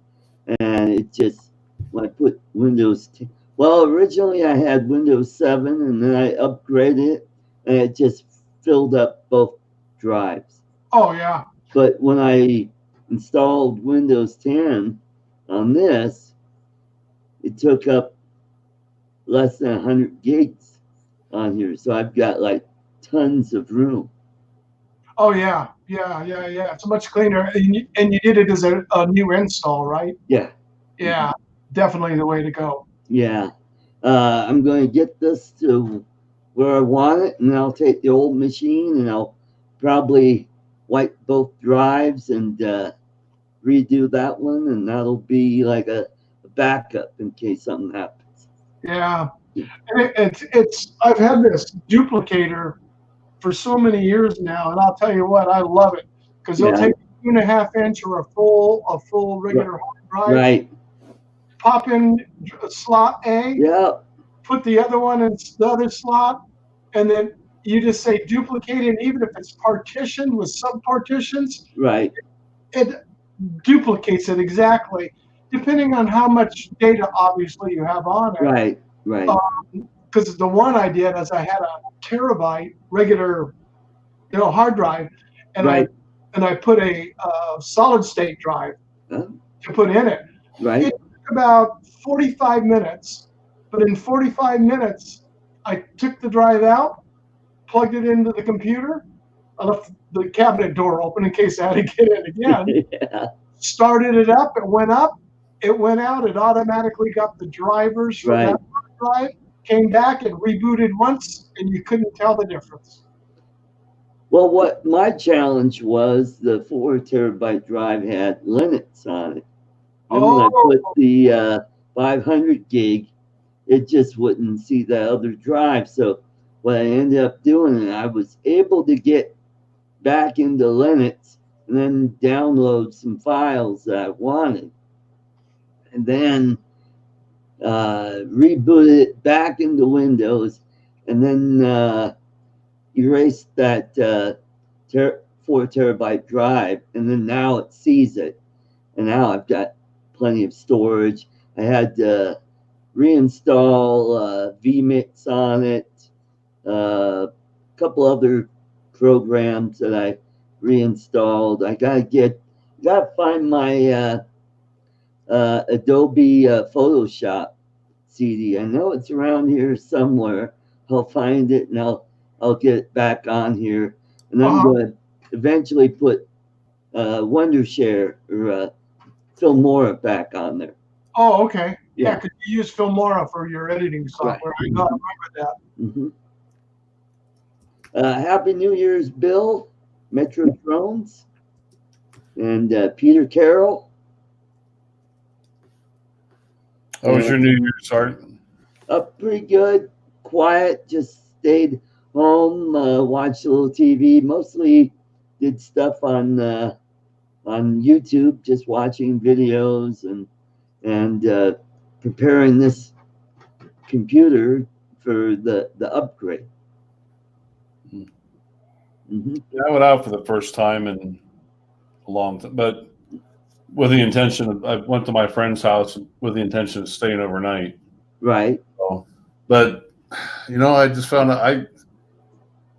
and it just when I put Windows 10. Well, originally I had Windows 7, and then I upgraded it, and it just filled up both drives. Oh yeah. But when I installed Windows 10, On this, it took up less than 100 gigs on here. So I've got like tons of room. Oh yeah. It's much cleaner, and you did it as a new install, right? Yeah. Yeah, definitely the way to go. Yeah. I'm going to get this to where I want it, and I'll take the old machine and I'll probably wipe both drives and redo that one, and that'll be like a backup in case something happens. Yeah, and it's I've had this duplicator for so many years now, and I'll tell you what, I love it because they'll take a 2.5 inch or a full regular hard drive, Right. pop in slot A, Yeah. put the other one in the other slot, and then you just say duplicate it. Even if it's partitioned with sub-partitions, Right. it duplicates it exactly, depending on how much data obviously you have on it. Right. Right. Because the one I did is I had a terabyte regular, hard drive, and Right. I put a solid state drive Huh? to put in it. Right. It took about 45 minutes, but in 45 minutes, I took the drive out, plugged it into the computer. I left the cabinet door open in case I had to get in again. Yeah. Started it up, it went up, it went out, it automatically got the drivers for Right. that drive, came back and rebooted once, and you couldn't tell the difference. Well, what my challenge was, the 4 terabyte drive had Linux on it. And when I put the 500 gig, it just wouldn't see the other drive. So what I ended up doing, I was able to get back into Linux and then download some files that I wanted. And then reboot it back into Windows, and then erase that 4 terabyte drive, and then now it sees it, and now I've got plenty of storage. I had to reinstall vMix on it, a couple other programs that I reinstalled. I gotta find my Adobe Photoshop CD. I know it's around here somewhere. I'll find it and I'll get it back on here. And I'm going to eventually put Wondershare or Filmora back on there. Oh, okay. Yeah, Yeah. because you use Filmora for your editing software. Right. I remember that. Happy New Year's, Bill, Metro Drones, and Peter Carroll. How was your New Year's, Art? Pretty good, quiet, just stayed home, watched a little TV, mostly did stuff on YouTube, just watching videos and preparing this computer for the upgrade. Mm-hmm. Yeah, I went out for the first time in a long time, but with the intention of, I went to my friend's house with the intention of staying overnight. Right. So, but I just found out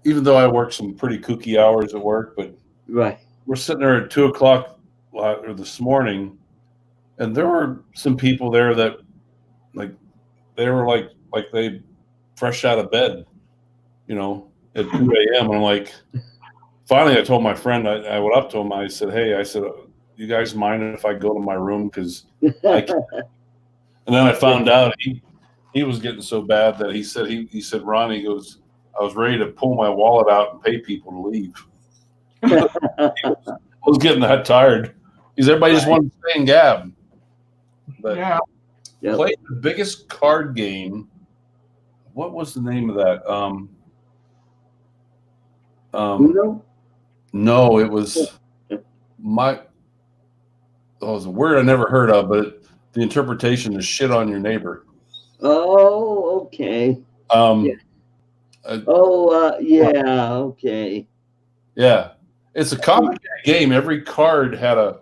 even though I worked some pretty kooky hours at work, but right, we're sitting there at 2:00 this morning, and there were some people there that they were like they fresh out of bed, at 2 a.m. And I'm like, finally, I told my friend, I went up to him, I said, hey, you guys mind if I go to my room? Because I can't. And then I found out he was getting so bad that he said, Ron, he goes, I was ready to pull my wallet out and pay people to leave. I was getting that tired. Because everybody just wanted to stay and gab. But Yeah. played the biggest card game. What was the name of that? Uno? No, it was it was a word I never heard of, but the interpretation is shit on your neighbor. Oh, okay. Yeah. Yeah, okay. Yeah, it's a complicated game. Every card had a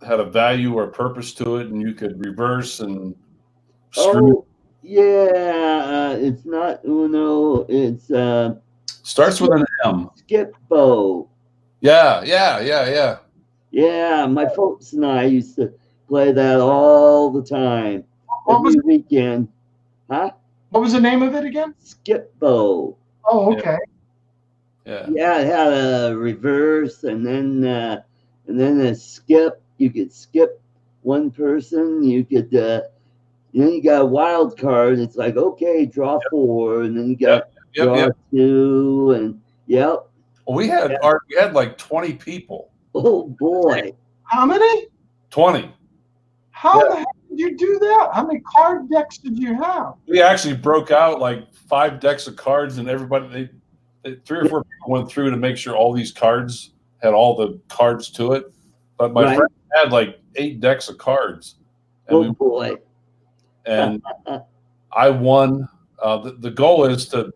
value or a purpose to it, and you could reverse and screw. Oh, yeah. It's not Uno. It's Starts with an M. Skip-Bo. Yeah. Yeah, my folks and I used to Play that all the time. What was Every weekend. Huh? what was the name of it again? Skip-Bo. Oh, okay. Yeah. Yeah, it had a reverse and then a skip. You could skip one person. You could then you got a wild card. It's like, okay, draw 4, and then you got draw 2, and yep. Well, we had like 20 people. Oh boy. How many? 20. How the heck did you do that? How many card decks did you have? We actually broke out like 5 decks of cards, and everybody, they 3 or 4 people went through to make sure all these cards had all the cards to it. But my friend had like 8 decks of cards. And boy. And I won. The goal is to,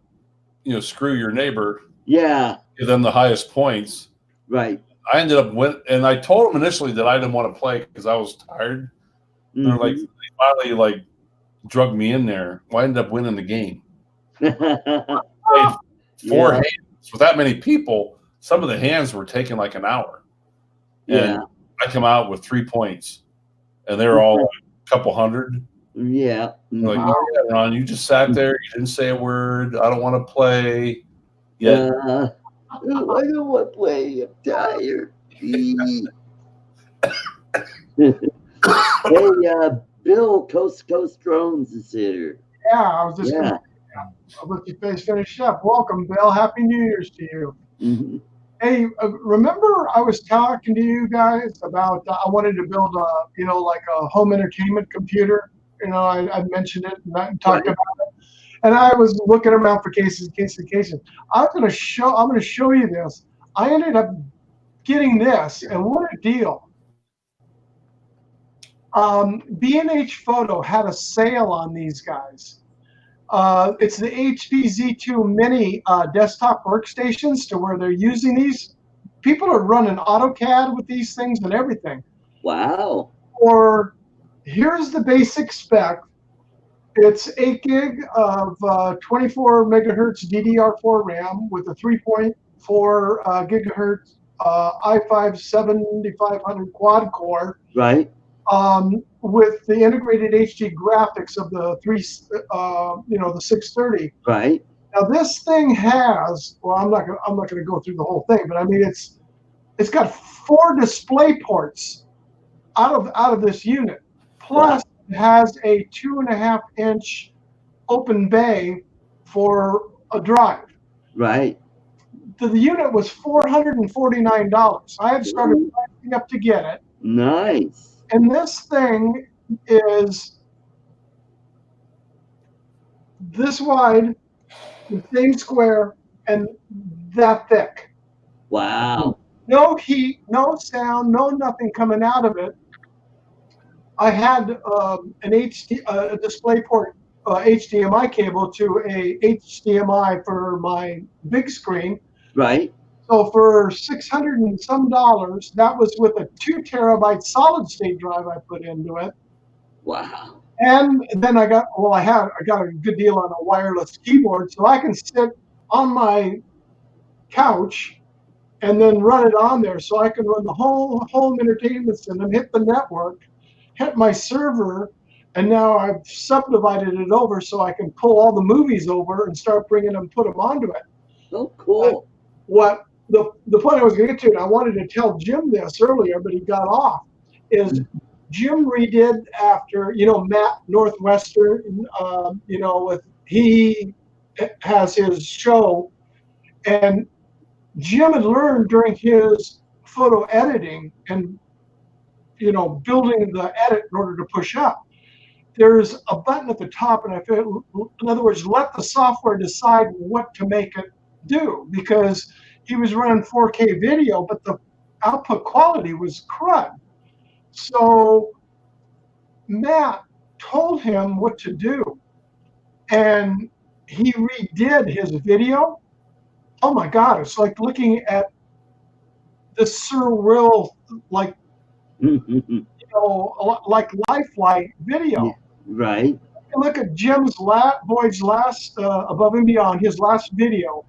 screw your neighbor. Yeah. Give them the highest points. Right. I ended up winning, and I told them initially that I didn't want to play because I was tired. Mm-hmm. They're like, they finally like drug me in there. Well, I ended up winning the game. Played 4 hands with that many people. Some of the hands were taking like an hour. And I come out with 3 points, and they were all like a couple hundred. Yeah. Like, oh yeah, Ron, you just sat there. You didn't say a word. I don't want to play. Yeah. I don't want to play. I'm tired. Hey, Bill, Coast to Coast Drones is here. Yeah, I was just gonna I'll let you finish up. Welcome, Bill. Happy New Year's to you. Mm-hmm. Hey, remember I was talking to you guys about I wanted to build a like a home entertainment computer. I mentioned it and I talked about it, and I was looking around for cases. I'm going to show you this. I ended up getting this, and what a deal! B&H Photo had a sale on these guys. It's the HP Z2 Mini desktop workstations, to where they're using these. People are running AutoCAD with these things and everything. Wow. Or here's the basic spec. It's 8 gig of 24 megahertz DDR4 RAM with a 3.4 gigahertz i5 7500 quad core. Right. With the integrated HD graphics of the the 630. Right. Now this thing has, well, I'm not gonna go through the whole thing, but I mean it's got 4 display ports out of this unit. Plus it has a 2.5 inch open bay for a drive. Right. The unit was $449. I had started pricing up to get it. Nice. And this thing is this wide, the same square, and that thick. Wow. No heat, no sound, no nothing coming out of it. I had a display port HDMI cable to a HDMI for my big screen. Right. So for $600 and some, that was with a 2 terabyte solid state drive I put into it. Wow. And then I got a good deal on a wireless keyboard, so I can sit on my couch and then run it on there, so I can run the whole home entertainment system, hit the network, hit my server, and now I've subdivided it over so I can pull all the movies over and start put them onto it. Oh, cool. The point I was going to get to, and I wanted to tell Jim this earlier, but he got off, is Jim redid after, Matt Northwestern, he has his show, and Jim had learned during his photo editing and, building the edit in order to push up. There's a button at the top, and in other words, let the software decide what to make it do, because he was running 4K video, but the output quality was crud. So Matt told him what to do, and he redid his video. Oh my God, it's like looking at this surreal, like, like lifelike video. Right. Look at Jim's Voyage last, Above and Beyond, his last video.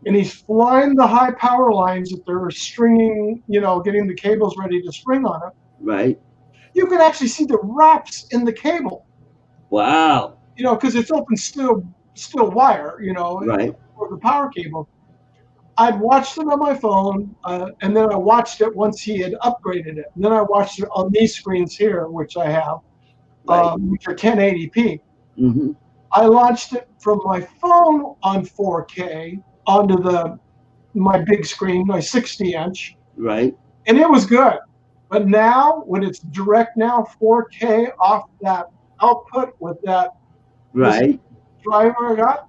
And he's flying the high power lines that they're stringing, getting the cables ready to string on it. Right. you can actually see the wraps in the cable. Wow. You know, because it's open still wire. You know, Right. for the power cable. I'd watched it on my phone, and then I watched it once he had upgraded it. And then I watched it on these screens here, which I have, Right. which are 1080p. Mm-hmm. I launched it from my phone on 4K onto my big screen, my 60-inch, Right. and it was good. But now, when it's direct now 4K off that output with that Right. driver I got,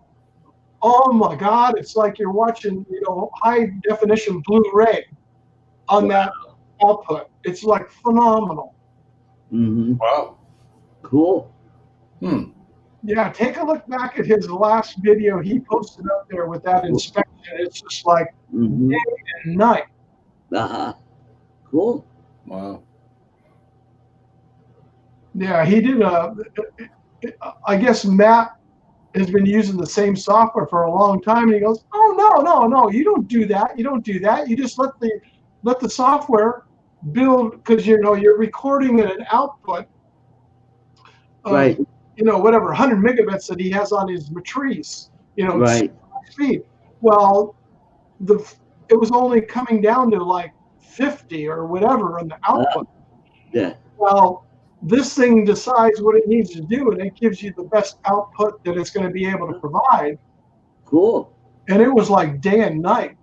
oh my God, it's like you're watching, you know, high definition Blu-ray on that output. It's like phenomenal. Mm-hmm. Wow. Cool. Yeah, take a look back at his last video he posted up there with that inspection. It's just like Mm-hmm. day and night. Uh-huh. Cool. Wow. Yeah, he did I guess Matt has been using the same software for a long time, and he goes, "Oh no, you don't do that. You don't do that. You just let the software build, because you know you're recording at an output of, Right. you know, whatever 100 megabits that he has on his matrice, you know, Right. speed. Well, it was only coming down to like 50 or whatever on the output. Yeah. Well, this thing decides what it needs to do, and it gives you the best output that it's going to be able to provide. Cool. And it was like day and night.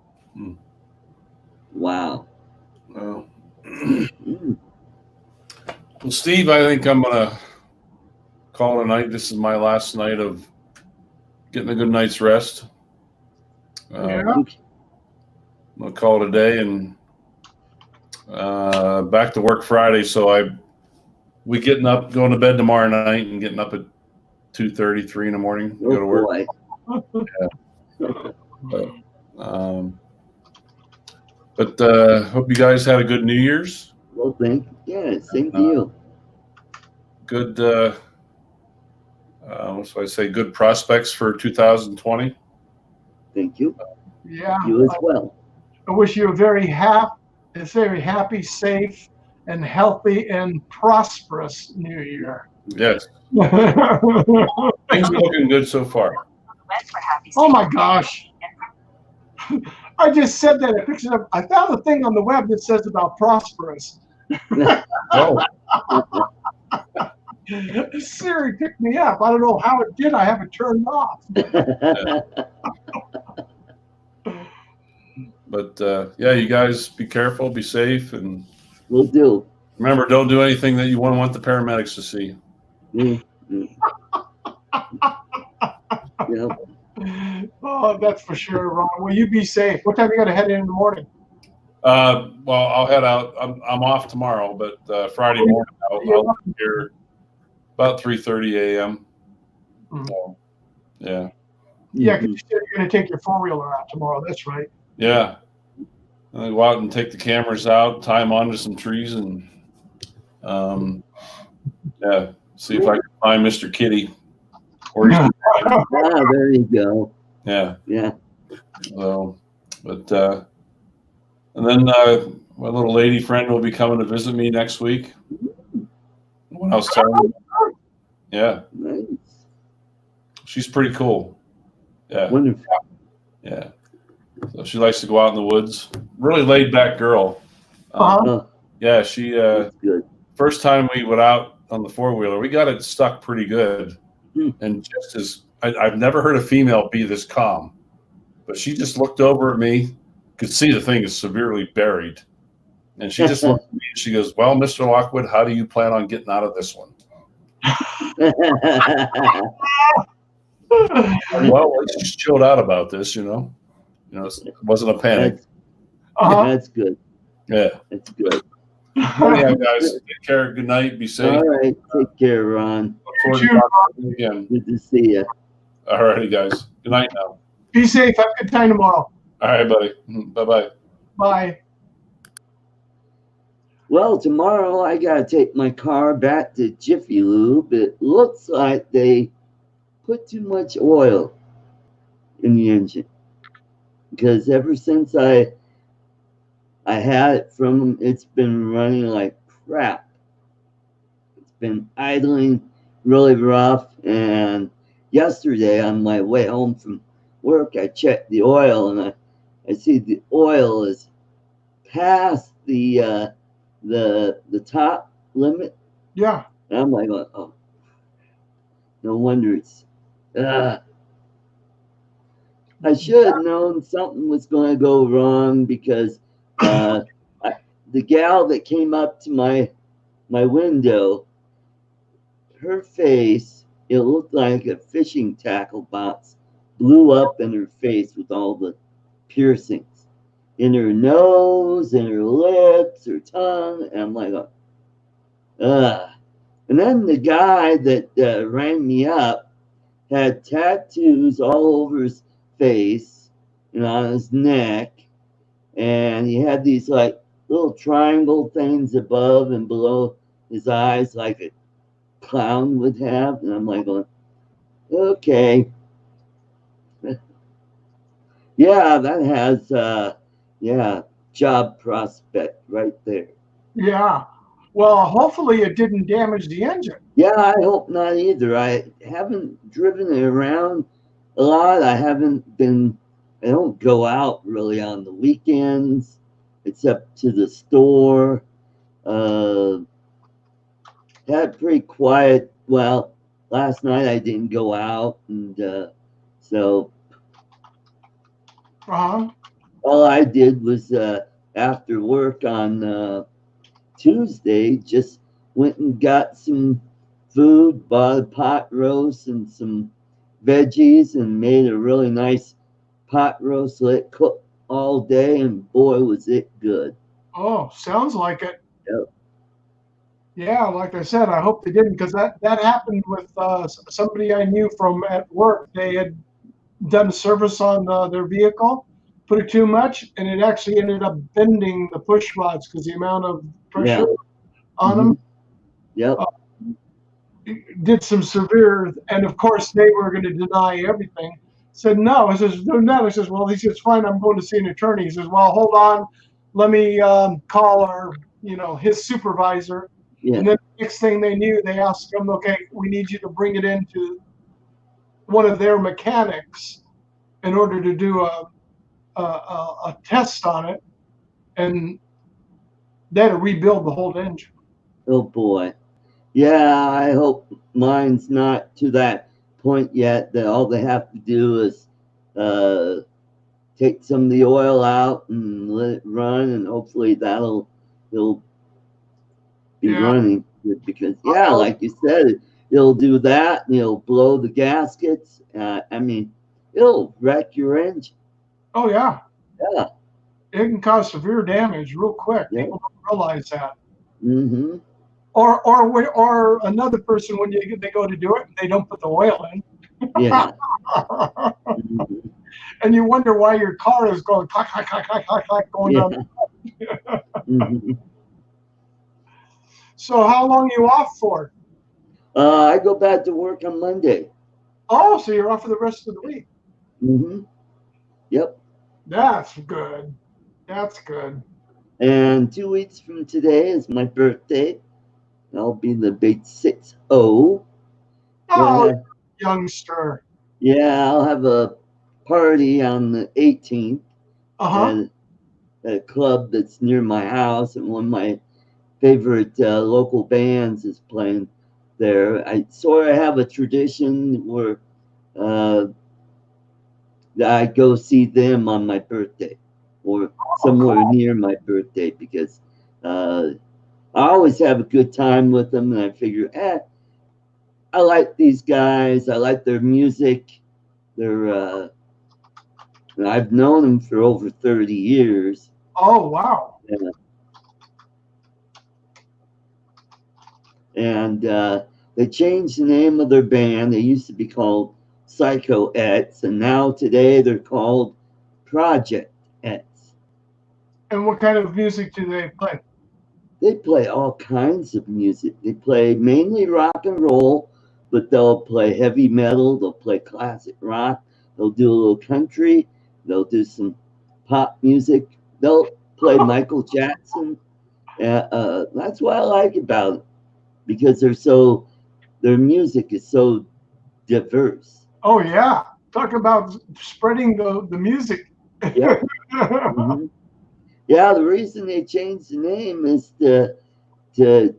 Wow. Well, Mm. well, Steve, I think I'm gonna call it a night. This is my last night of getting a good night's rest. Yeah. I'm gonna call it a day, and back to work Friday. So we getting up, going to bed tomorrow night, and getting up at 2:30, 3 in the morning to go to work. Boy. But hope you guys had a good New Year's. Well, thank you. Yeah, same to you. Good. What should I say? Good prospects for 2020. Thank you. Yeah. You as well. I wish you a very happy, safe, and healthy and prosperous New Year. Yes, things are looking good so far. Oh my gosh. I just said that. I picked it up. I found a thing on the web that says about prosperous. Oh, Siri picked me up. I don't know how it did. I have it turned off. but yeah, you guys be careful, be safe, and Will do. remember, don't do anything that you wouldn't want the paramedics to see. Yeah. Oh, that's for sure, Ron. Well, you be safe. What time you got to head in the morning? Well, I'll head out. I'm off tomorrow, but Friday morning I'll be here about 3:30 a.m. So, yeah. Yeah, because you said you're going to take your four-wheeler out tomorrow. That's right. Yeah. I go out and take the cameras out, tie them onto some trees, and yeah, see if I can find Mr. Kitty. Or Ah, there you go. yeah. Yeah. So, but and then my little lady friend will be coming to visit me next week. When I was telling her, yeah, Nice. she's pretty cool. Yeah, Wonderful. yeah. So she likes to go out in the woods. Really laid back girl. Oh, Yeah, she that's good. first time we went out on the four-wheeler, we got it stuck pretty good. Hmm. And just as I've never heard a female be this calm, but she just looked over at me, could see the thing is severely buried, and she just looked at me and she goes, "Well, Mr. Lockwood, how do you plan on getting out of this one?" Well, let's just chilled out about this, you know. It wasn't a panic. That's good. Yeah. That's good. Yeah, guys, take care. Good night. Be safe. All right. Take care, Ron. Look forward to talking to you again. Good to see you. All righty, guys. Good night now. Be safe. Have a good time tomorrow. All right, buddy. Bye-bye. Bye. Well, tomorrow I gotta take my car back to Jiffy Lube. It looks like they put too much oil in the engine, because ever since I had it from them, it's been running like crap. been idling really rough. And yesterday on my way home from work, I checked the oil, and I see the oil is past the top limit. Yeah. And I'm like, oh, no wonder it's. I should have known something was going to go wrong, because the gal that came up to my window, her face, it looked like a fishing tackle box blew up in her face with all the piercings in her nose, in her lips, her tongue. And I'm like, ugh. And then the guy that rang me up had tattoos all over his face and on his neck, and he had these like little triangle things above and below his eyes, like a clown would have. And I'm like, okay. Yeah, that has job prospect right there. Yeah. Well, hopefully it didn't damage the engine. Yeah, I hope not either. I haven't driven it around a lot. I don't go out really on the weekends, except to the store. Had pretty quiet. Well, last night I didn't go out, and so all I did was after work on Tuesday, just went and got some food, bought a pot roast and some veggies, and made a really nice pot roast. Let it cook all day, and boy, was it good. Oh, sounds like it. Yep. Yeah, like I said, I hope they didn't, because that happened with somebody I knew from at work. They had done service on their vehicle, put it too much, and it actually ended up bending the push rods because the amount of pressure on them. Yep. Did some severe, and of course they were going to deny everything. Said no. I says no. I says, well, he says, fine, I'm going to see an attorney. He says, well, hold on, let me call our, his supervisor. Yeah. And then the next thing they knew, they asked him, okay, we need you to bring it into one of their mechanics in order to do a test on it, and they had to rebuild the whole engine. Oh boy. Yeah, I hope mine's not to that point yet, that all they have to do is take some of the oil out and let it run, and hopefully it'll be running good, because like you said, it'll do that, and it'll blow the gaskets. I mean, it'll wreck your engine. Oh yeah. Yeah. It can cause severe damage real quick. Yeah. People don't realize that. Mm-hmm. Or another person, when they go to do it, they don't put the oil in. Yeah. Mm-hmm. And you wonder why your car is going clack, clack, clack, clack, clack, clack, going down. Mm-hmm. So how long are you off for? I go back to work on Monday. Oh, so you're off for the rest of the week. Mm-hmm. Yep. That's good. That's good. And 2 weeks from today is my birthday. I'll be the big 6-0. Oh, youngster. Yeah, I'll have a party on the 18th at a club that's near my house, and one of my favorite local bands is playing there. I sort of have a tradition where I go see them on my birthday or somewhere near my birthday, because I always have a good time with them, and I figure, I like these guys. I like their music. They're I've known them for over 30 years. Oh, wow. And they changed the name of their band. They used to be called Psycho X, and now today they're called Project X. And what kind of music do they play? They play all kinds of music. They play mainly rock and roll, but they'll play heavy metal. They'll play classic rock. They'll do a little country. They'll do some pop music. They'll play Michael Jackson. That's what I like about it. because their music is so diverse. Oh yeah, talk about spreading the music. Yeah. Mhm. Yeah, the reason they changed the name is to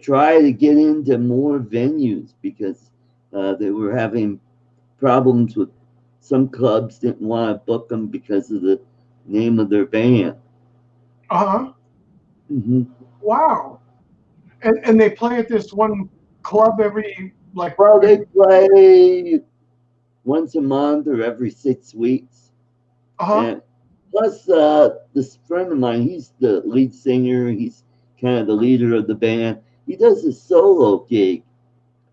try to get into more venues because they were having problems with some clubs didn't want to book them because of the name of their band. Uh-huh. Hmm. Wow. And they play at this one club every like. Well, they play once a month or every 6 weeks. Uh-huh. And plus, this friend of mine, he's the lead singer. He's kind of the leader of the band. He does a solo gig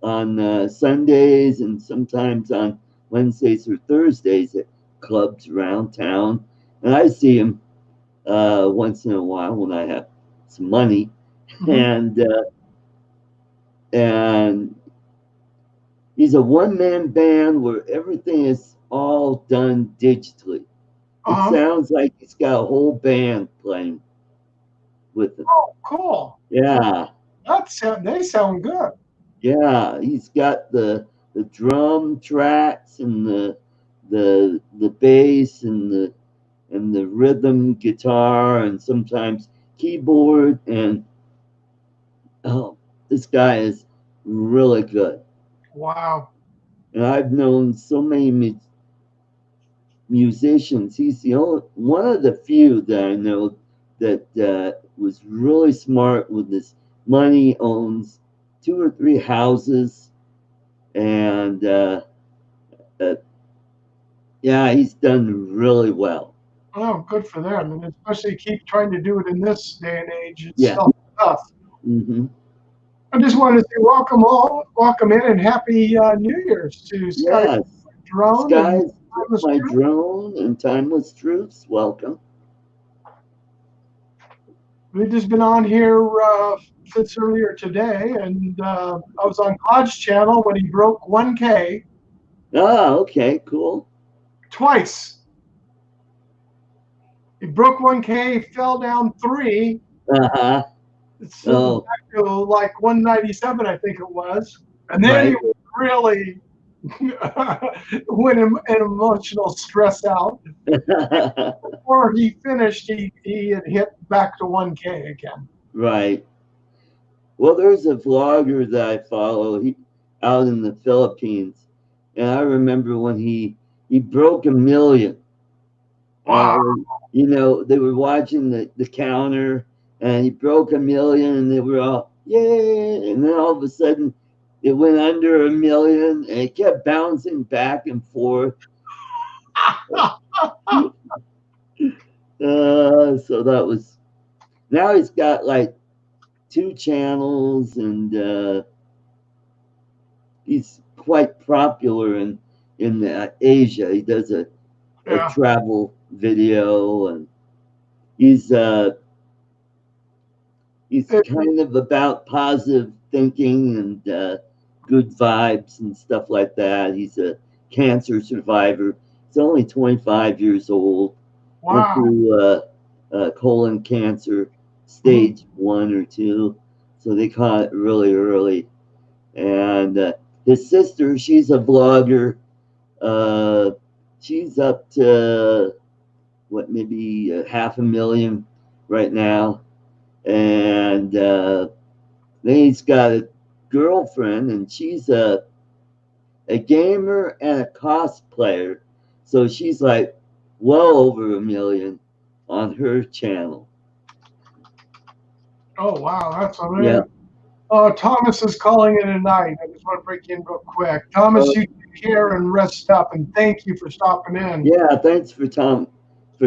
on Sundays and sometimes on Wednesdays or Thursdays at clubs around town. And I see him once in a while when I have some money. Mhm. And he's a one-man band where everything is all done digitally. It Uh-huh. sounds like he's got a whole band playing with him. Oh, cool. Yeah, They sound good. yeah. He's got the drum tracks and the bass and the rhythm guitar and sometimes keyboard, and oh, this guy is really good. Wow. And I've known so many musicians. He's the only one of the few that I know that was really smart with his money. Owns 2 or 3 houses, and yeah, he's done really well. Oh, good for them. And especially keep trying to do it in this day and age. It's Yeah. still tough. Hmm. I just wanted to say welcome in, and happy New Year's to Sky Yes, Drone Skies, and Timeless my Truth. drone and Timeless Truths. Welcome. We've just been on here since earlier today, and I was on Claude's channel when he broke 1K Ah, okay, cool. twice. He broke 1K, fell down 3. Uh-huh. It's Oh, back to like 197, I think it was. And then he right. was really went in emotional stress out. Before he finished, he had hit back to 1K again. Right. Well, there's a vlogger that I follow. He out in the Philippines, and I remember when he broke 1 million. Wow. You know, they were watching the counter, and he broke 1 million, and they were all yay! And then all of a sudden, it went under 1 million, and it kept bouncing back and forth. So that was. Now he's got like 2 channels, and he's quite popular in Asia. He does a Yeah. travel video, and he's kind of about positive thinking and good vibes and stuff like that. He's a cancer survivor. He's only 25 years old. Went Wow. through colon cancer, stage 1 or 2, so they caught it really early. And his sister, she's a vlogger. She's up to maybe 500,000 right now, and then he's got a girlfriend, and she's a gamer and a cosplayer, so she's like well over 1 million on her channel. Oh, wow. That's amazing. Yeah. Oh, Thomas is calling in tonight. I just want to break in real quick. Thomas, you take care and rest up, and thank you for stopping in. Yeah, thanks for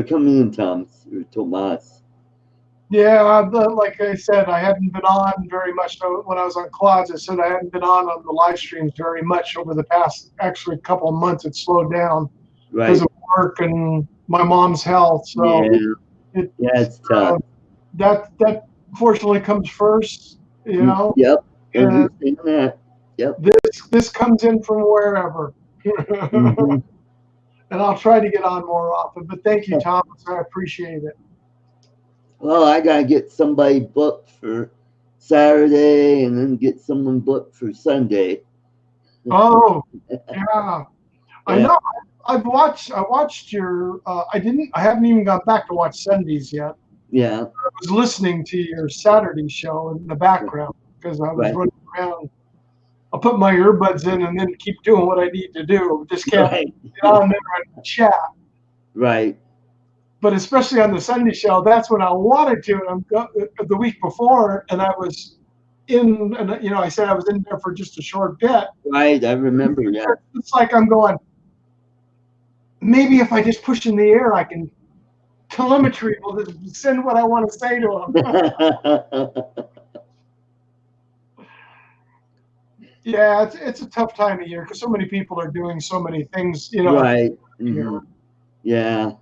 coming in, Thomas or Tomas. Yeah, like I said, I hadn't been on very much when I was on Claude's. I said I hadn't been on the live streams very much over the past actually couple of months. It slowed down because Right. of work and my mom's health. So Yeah, it's tough. that fortunately comes first, you know. Yep. And Understand that. Yep. this comes in from wherever. Mhm. And I'll try to get on more often. But thank you, Thomas. I appreciate it. Well, I gotta get somebody booked for Saturday and then get someone booked for Sunday. Oh, yeah. I Yeah. know. I watched your. I haven't even got back to watch Sundays yet. Yeah. I was listening to your Saturday show in the background because I was Right. running around. I'll put my earbuds in and then keep doing what I need to do. Just can't Right. get on there and chat. Right. But especially on the Sunday show, that's when I wanted to. And the week before, and I was in, and I said I was in there for just a short bit. Right. I remember. Yeah. It's like I'm going, maybe if I just push in the air, I can telemetry will just send what I want to say to them. Yeah, it's a tough time of year because so many people are doing so many things, Right. Mhm. Yeah.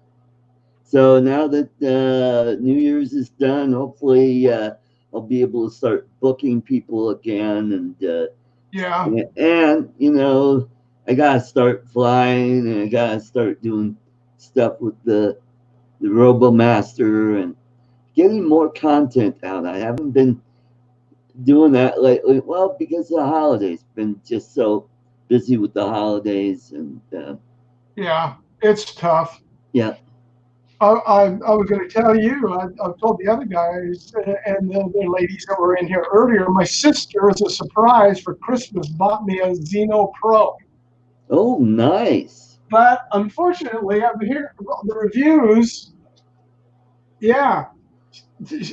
So now that New Year's is done, hopefully I'll be able to start booking people again, and Yeah. and I gotta start flying, and I gotta start doing stuff with the RoboMaster and getting more content out. I haven't been doing that lately. Well, because of the holidays, been just so busy with the holidays, and Yeah, it's tough. yeah. I was going to tell you, I've told the other guys and the ladies that were in here earlier, my sister, as a surprise for Christmas, bought me a Xeno Pro. Oh, nice. But unfortunately, I'm here, the reviews, yeah.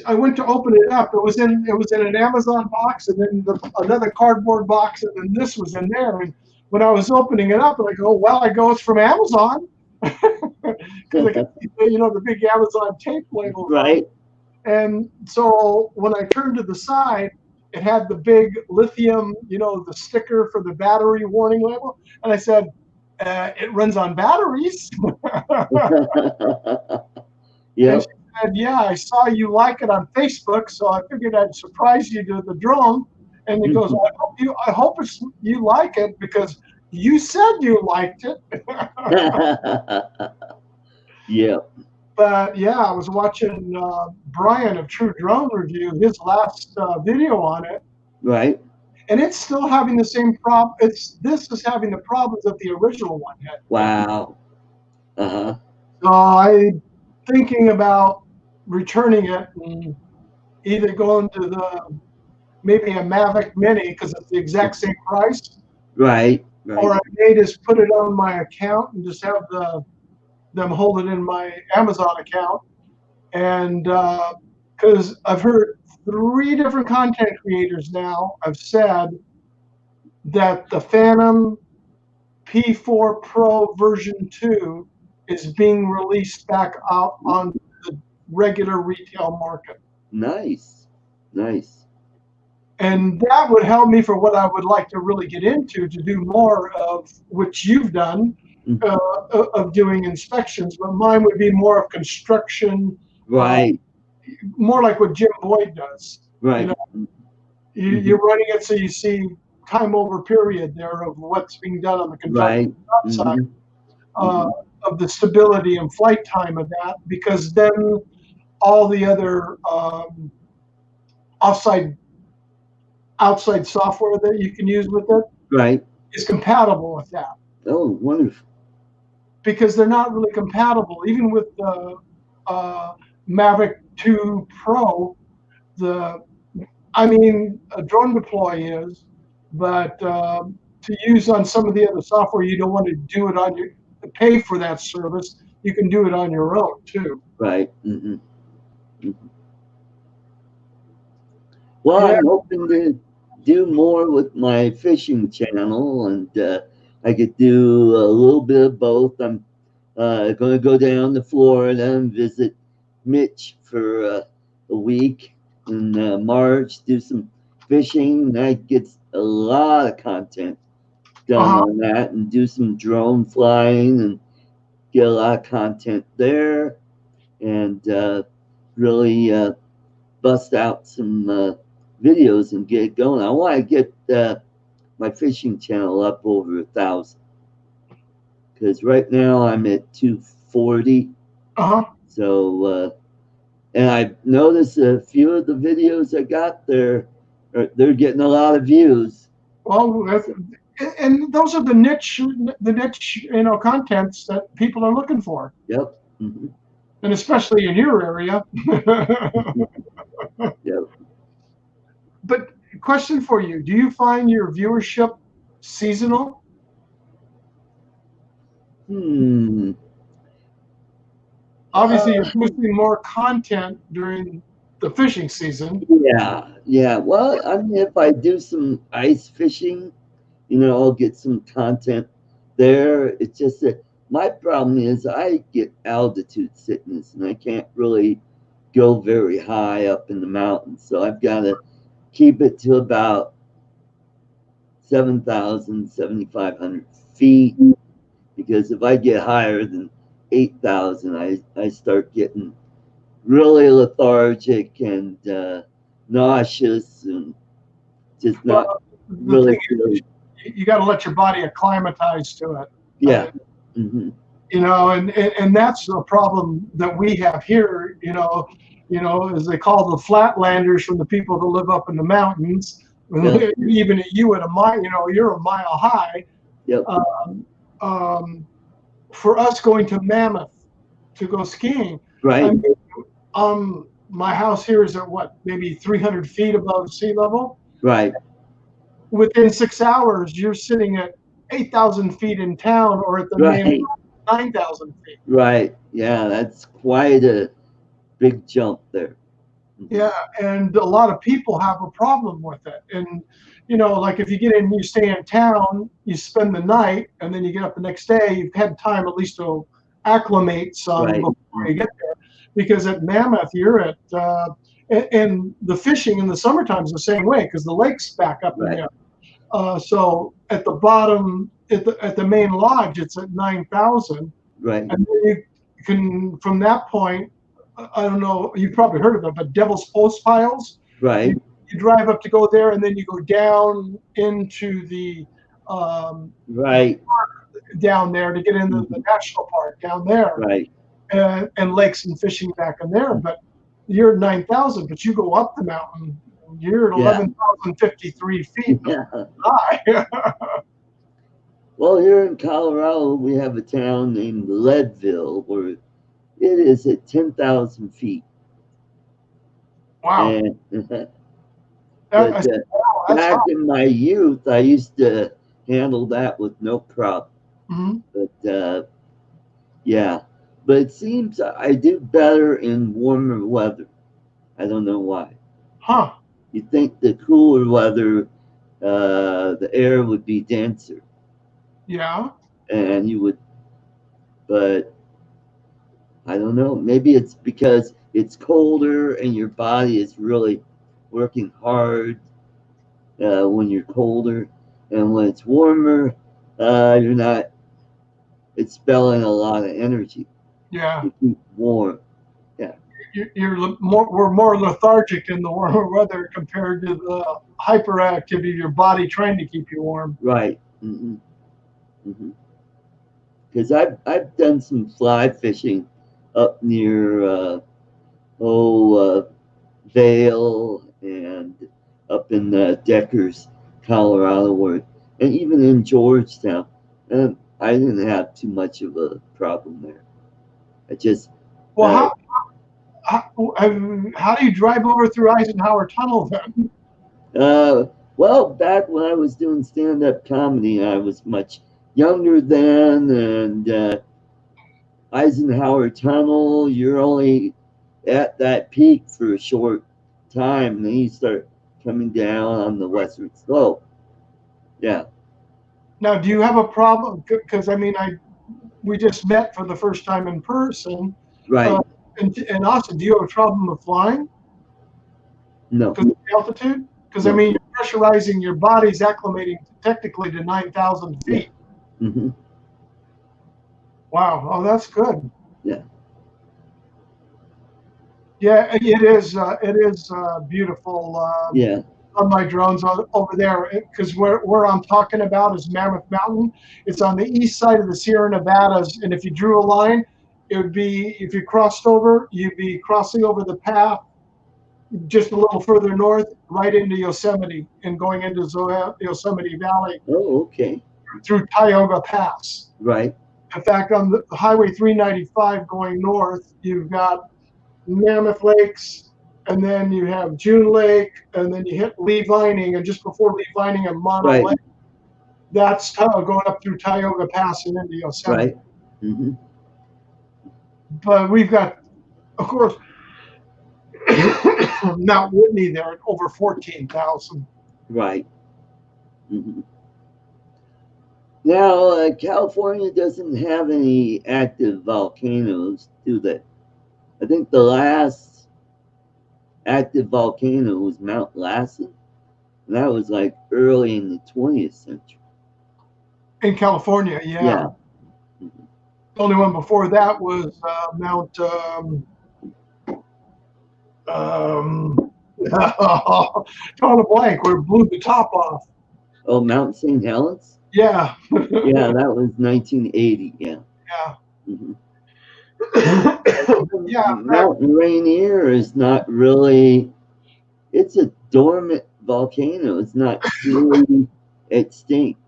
I went to open it up. It was in an Amazon box, and then another cardboard box, and then this was in there. And when I was opening it up, I go, it's from Amazon, because I got the big Amazon tape label. Right. And so when I turned to the side, it had the big lithium, the sticker for the battery warning label, and I said, it runs on batteries. Yeah. Said, yeah, I saw you like it on Facebook, so I figured I'd surprise you to the drone. And he goes, I hope you like it because you said you liked it. Yeah. But yeah, I was watching Brian of True Drone Review, his last video on it. Right. And it's still having the same problem. This is having the problems that the original one had. Wow. Uh-huh. So I'm thinking about returning it and either going to maybe a Mavic Mini because it's the exact same price. Right. Or I may just put it on my account and just have them hold it in my Amazon account. And because I've heard 3 different content creators now have said that the Phantom P4 Pro version 2 is being released back out on the regular retail market. Nice. And that would help me for what I would like to really get into, to do more of which you've done, of doing inspections. But mine would be more of construction. Right. More like what Jim Boyd does. Right. You're running it so you see time over period there of what's being done on the construction side. Of the stability and flight time of that, because then all the other outside software that you can use with it is compatible with that. Oh, wonderful. Because they're not really compatible, even with the Mavic 2 Pro. A drone deploy is, but to use on some of the other software, you don't want to do it on pay for that service. You can do it on your own too. Right. Mm-hmm. Mm-hmm. Well, I'm hoping to do more with my fishing channel, and I could do a little bit of both. I'm going to go down to Florida and visit Mitch for a week in March, do some fishing, and I get a lot of content done on that, and do some drone flying and get a lot of content there, and really bust out some videos and get it going. I want to get my fishing channel up over 1,000, because right now I'm at 240. So and I've noticed a few of the videos I got there, they're getting a lot of views. Well, and those are the niche, contents that people are looking for. Yep. Mm-hmm. And especially in your area. Yep. But question for you, do you find your viewership seasonal? Obviously, you're posting more content during the fishing season. Yeah. Well, I mean, if I do some ice fishing, I'll get some content there. It's just that my problem is I get altitude sickness and I can't really go very high up in the mountains. So I've got to keep it to about 7,000, 7,500 feet, because if I get higher than 8,000, I start getting really lethargic and nauseous and just not really good. You got to let your body acclimatize to it. Yeah. Mm-hmm. And that's a problem that we have here, as they call the flatlanders, from the people that live up in the mountains. Yeah. Even you at a mile, you're a mile high. Yep. For us going to Mammoth to go skiing, right? My house here is at maybe 300 feet above sea level. Right. Within 6 hours, you're sitting at 8,000 feet in town, or at the main 9,000 feet. Right. Yeah, that's quite a big jump there. Yeah, and a lot of people have a problem with it. And, like if you get in, you stay in town, you spend the night, and then you get up the next day, you've had time at least to acclimate some before you get there. Because at Mammoth, you're at, and the fishing in the summertime is the same way, because the lake's back up in there. So at the bottom, at the main lodge, it's at 9,000. Right. And then you can, from that point, I don't know, you've probably heard of it, but Devil's Post Piles. Right. You drive up to go there, and then you go down into the right down there to get into the national park down there. Right. And lakes and fishing back in there. But you're at 9,000, but you go up the mountain, you're at 11,053 feet high. Well, here in Colorado, we have a town named Leadville where it is at 10,000 feet. Wow. And, back in my youth, I used to handle that with no problem. Mm-hmm. But but it seems I do better in warmer weather. I don't know why. Huh. You'd think the cooler weather, the air would be denser. Yeah. And you would, but I don't know. Maybe it's because it's colder and your body is really working hard when you're colder. And when it's warmer, you're not expelling a lot of energy. Yeah. To keep warm. Yeah. We're more lethargic in the warmer weather compared to the hyperactivity of your body trying to keep you warm. Right. Mm-hmm. Mm-hmm. Because I've done some fly fishing up near Vail and up in Deckers, Colorado, and even in Georgetown, and I didn't have too much of a problem there. I just how do you drive over through Eisenhower Tunnel then? Well, back when I was doing stand-up comedy, I was much younger then, and Eisenhower Tunnel, you're only at that peak for a short time, and then you start coming down on the western slope. Yeah. Now, do you have a problem? Because we just met for the first time in person. Right. And Austin, do you have a problem with flying? No. Because of the altitude? Because you're pressurizing your body's acclimating technically to 9,000 feet. Mm-hmm. Wow. Oh, that's good. Yeah. Yeah, it is. It is beautiful. Yeah. On my drones over there, because where I'm talking about is Mammoth Mountain. It's on the east side of the Sierra Nevadas, and if you drew a line, it would be, if you crossed over, you'd be crossing over the path just a little further north, right into Yosemite and going into Yosemite Valley Oh, okay. through Tioga Pass. Right. In fact, on the Highway 395 going north, you've got Mammoth Lakes, and then you have June Lake, and then you hit Lee Vining, and just before Lee Vining and Mono Right. Lake, that's going up through Tioga Pass and into Yosemite. Right. Hmm. But we've got, of course, Mount Whitney there at over 14,000. Right. Hmm. Now, California doesn't have any active volcanoes, do they? I think the last active volcano was Mount Lassen. And that was like early in the 20th century. In California, yeah. Yeah. The only one before that was Mount drawing a blank where it blew the top off. Oh, Mount St. Helens? Yeah. Yeah, that was 1980. Yeah. Yeah. Mhm. Yeah. Mountain Rainier is not really, it's a dormant volcano. It's not really extinct.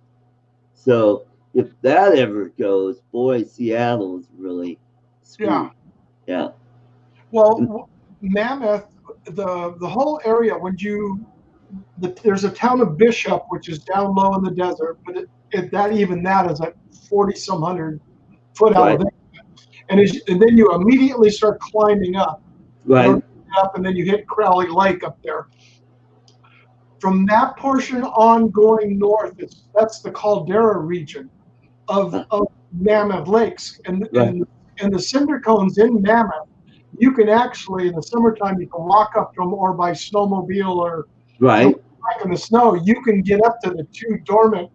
So if that ever goes, boy, Seattle is really screwed. Yeah. Yeah. Well, Mammoth, the whole area, there's a town of Bishop, which is down low in the desert, but that is at 40-some hundred foot Right. elevation. And then you immediately start climbing up. Right. Up, and then you hit Crowley Lake up there. From that portion on going north, that's the Caldera region of Mammoth Lakes. And the cinder cones in Mammoth, you can actually, in the summertime, you can walk up to them, or by snowmobile or Right. like in the snow, you can get up to the two dormant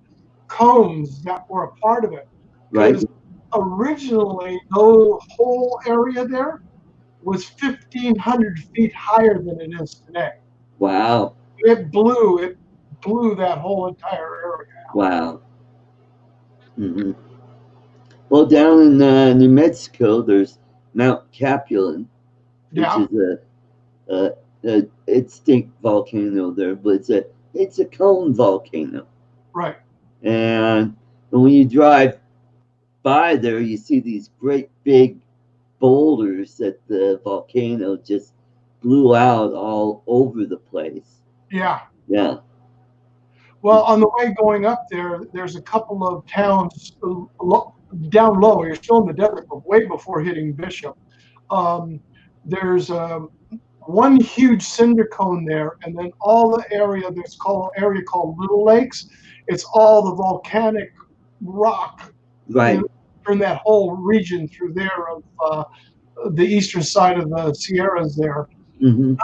cones that were a part of it. Right. Because originally, the whole area there was 1,500 feet higher than it is today. Wow. It blew that whole entire area. Wow. Hmm. Well, down in New Mexico, there's Mount Capulin, which Yeah. is a extinct volcano there, but it's a cone volcano. Right. And when you drive by there, you see these great big boulders that the volcano just blew out all over the place. Yeah. Yeah. Well, on the way going up there, there's a couple of towns down low. You're still in the desert, but way before hitting Bishop. There's one huge cinder cone there, and then all the area called Little Lakes. It's all the volcanic rock Right. in that whole region through there of the eastern side of the Sierras there. Hmm.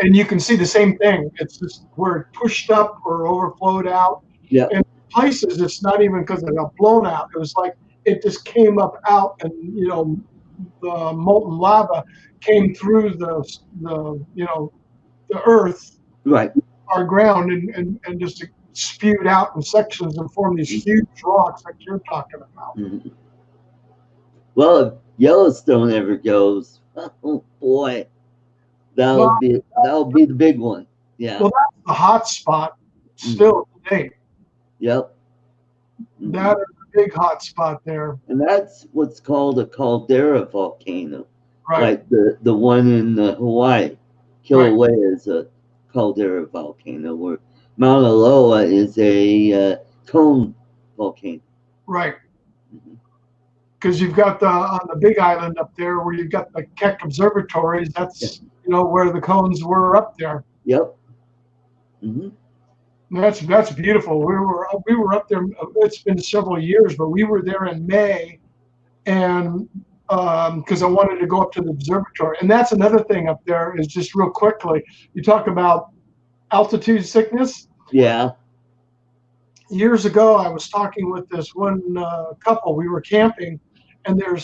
And you can see the same thing. It's just where it pushed up or overflowed out. Yeah. And places, it's not even because it got blown out. It was like it just came up out, and the molten lava came through the earth, Right. our ground, and just spewed out in sections and formed these huge rocks like you're talking about. Mhm. Well, if Yellowstone ever goes, oh boy, that'll be the big one. Yeah. Well, that's the hot spot still today. Yep. Mhm. That is a big hot spot there. And that's what's called a caldera volcano, Right. like the one in Hawaii. Kilauea is a caldera volcano, where Mauna Loa is a cone volcano. Right. Because you've got on the Big Island up there where you've got the Keck observatories. That's where the cones were up there. Yep. Hmm. That's beautiful. We were up there. It's been several years, but we were there in May, and because I wanted to go up to the observatory. And that's another thing up there is just real quickly. You talk about altitude sickness. Yeah. Years ago, I was talking with this one couple. We were camping, and their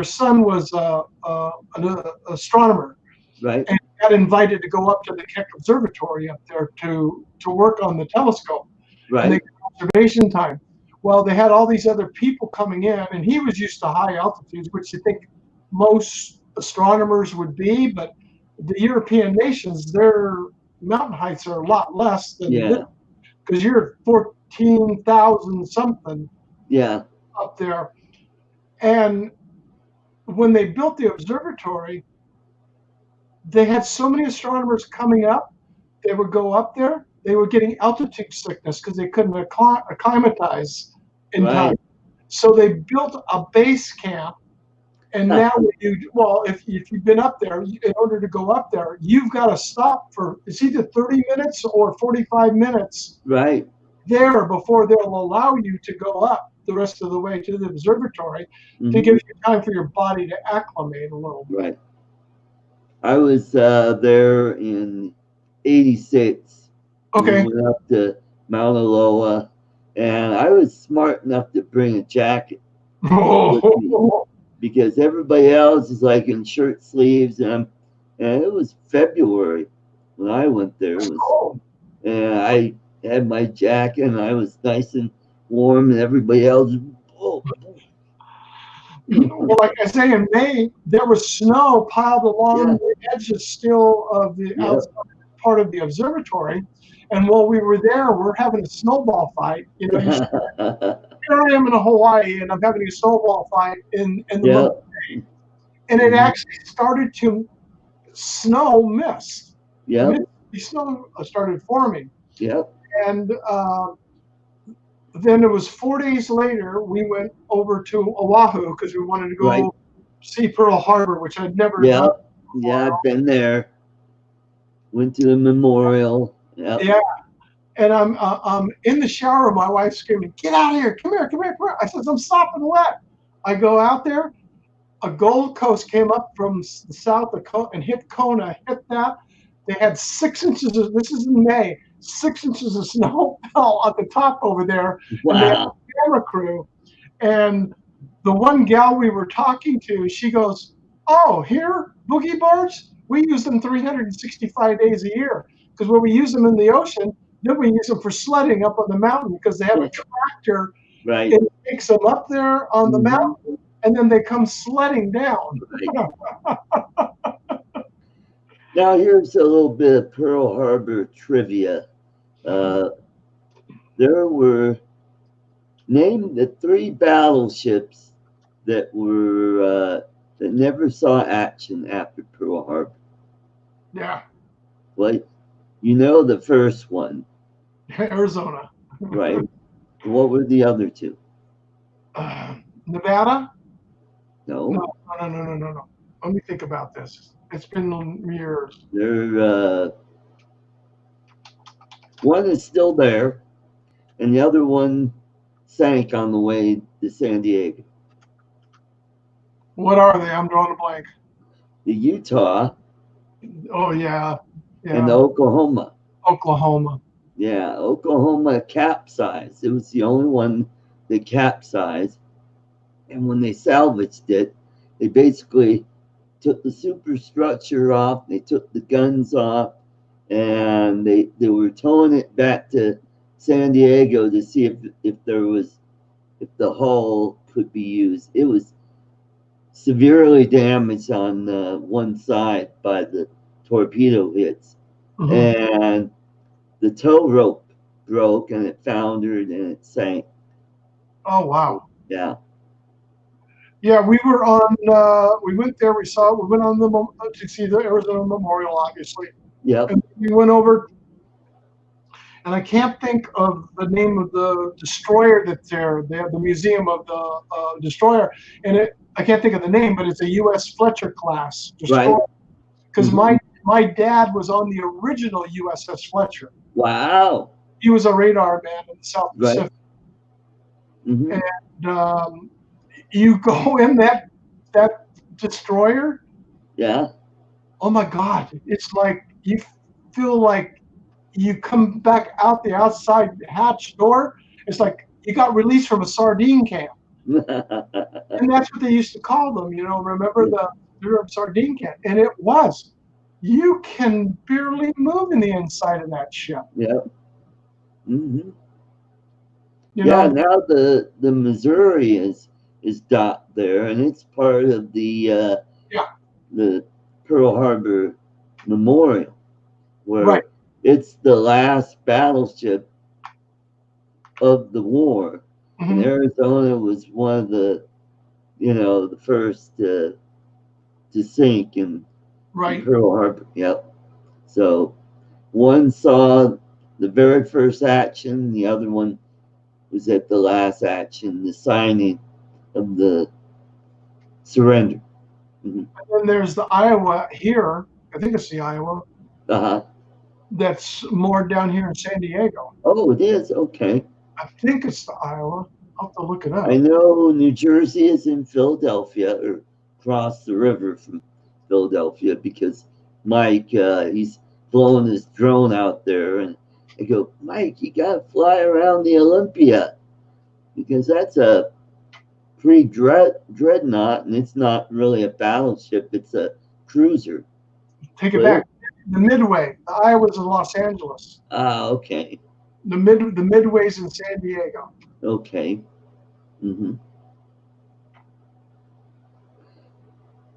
son was an astronomer, Right. and got invited to go up to the Keck Observatory up there to work on the telescope. And they Right. got observation time. Well, they had all these other people coming in, and he was used to high altitudes, which you think most astronomers would be, but the European nations, their mountain heights are a lot less than Yeah. because you're 14,000 something Yeah. up there. And when they built the observatory, they had so many astronomers coming up. They would go up there. They were getting altitude sickness because they couldn't acclimatize in time. Right. So they built a base camp. And now, if you've been up there, in order to go up there, you've got to stop for it's either 30 minutes or 45 minutes Right. there before they'll allow you to go up the rest of the way to the observatory to give you time for your body to acclimate a little bit. Right. I was there in '86. Okay. We went up to Mauna Loa, and I was smart enough to bring a jacket with me because everybody else is like in shirt sleeves, and it was February when I went there. It was, and I had my jacket, and I was nice and warm, and everybody else. Well, like I say, in May, there was snow piled along the edges still of the outside part of the observatory. And while we were there, we're having a snowball fight. You know, here I am in Hawaii, and I'm having a snowball fight in the month of May. And it actually started to snow mist. Yeah. The snow started forming. Yep. And then it was 4 days later, we went over to Oahu because we wanted to go see Pearl Harbor, which I'd never done. Yeah, I've been there. Went to the memorial. Yep. Yeah. And I'm in the shower, my wife's screaming, "Get out of here, come here, come here, come here." I said, "I'm sopping wet." I go out there, a Gold Coast came up from the south of and hit Kona, hit that. They had 6 inches of, this is in May, 6 inches of snow fell at the top over there. Wow. And they had a camera crew. And the one gal we were talking to, she goes, "Oh, here, boogie boards, we use them 365 days a year. Because when we use them in the ocean, then we use them for sledding up on the mountain because they have a tractor. Right. It takes them up there on the mountain, and then they come sledding down." Now here's a little bit of Pearl Harbor trivia. There were named the 3 battleships that were that never saw action after Pearl Harbor. Yeah. Like, you know, the first one, Arizona. right? What were the other 2? Nevada? No. No. Let me think about this. It's been years. There, one is still there, and the other one sank on the way to San Diego. What are they? I'm drawing a blank. The Utah Oh, yeah. and the Oklahoma. Oklahoma. Yeah, Oklahoma capsized. It was the only one that capsized. And when they salvaged it, they basically took the superstructure off, they took the guns off, and they were towing it back to San Diego to see if the hull could be used. It was severely damaged on one side by the torpedo hits. And the tow rope broke and it foundered and it sank. Oh, wow. Yeah. Yeah, we were on, we went there, we went on to see the Arizona Memorial, obviously. Yeah. And we went over, and I can't think of the name of the destroyer that's there. They have the museum of the destroyer, and I can't think of the name, but it's a U.S. Fletcher class destroyer. Because my dad was on the original USS Fletcher. Wow. He was a radar man in the South Pacific. And you go in that destroyer. Yeah. Oh my God! It's like you feel like you come back out the outside hatch door. It's like you got released from a sardine can, and that's what they used to call them. You know, remember the sardine can? And it was. You can barely move in the inside of that ship. Yeah. You Yeah. know? Now the Missouri is docked there, and it's part of the Pearl Harbor Memorial, where Right. it's the last battleship of the war. And Mhm. Arizona was one of the, the first to sink in Right. Pearl Harbor. Yep. So one saw the very first action, the other one was at the last action, the signing of the surrender. And then there's the Iowa here. I think it's the Iowa Uh-huh. that's moored down here in San Diego. Oh, it is? Okay. I think it's the Iowa. I'll have to look it up. I know New Jersey is in Philadelphia, or across the river from Philadelphia, because Mike, he's blowing his drone out there, and I go, Mike, you got to fly around the Olympia, because that's a dreadnought, and it's not really a battleship; it's a cruiser. Take it Well, back. The Midway. The Iowa's in Los Angeles. Ah, okay, The Midway's in San Diego. okay. hmm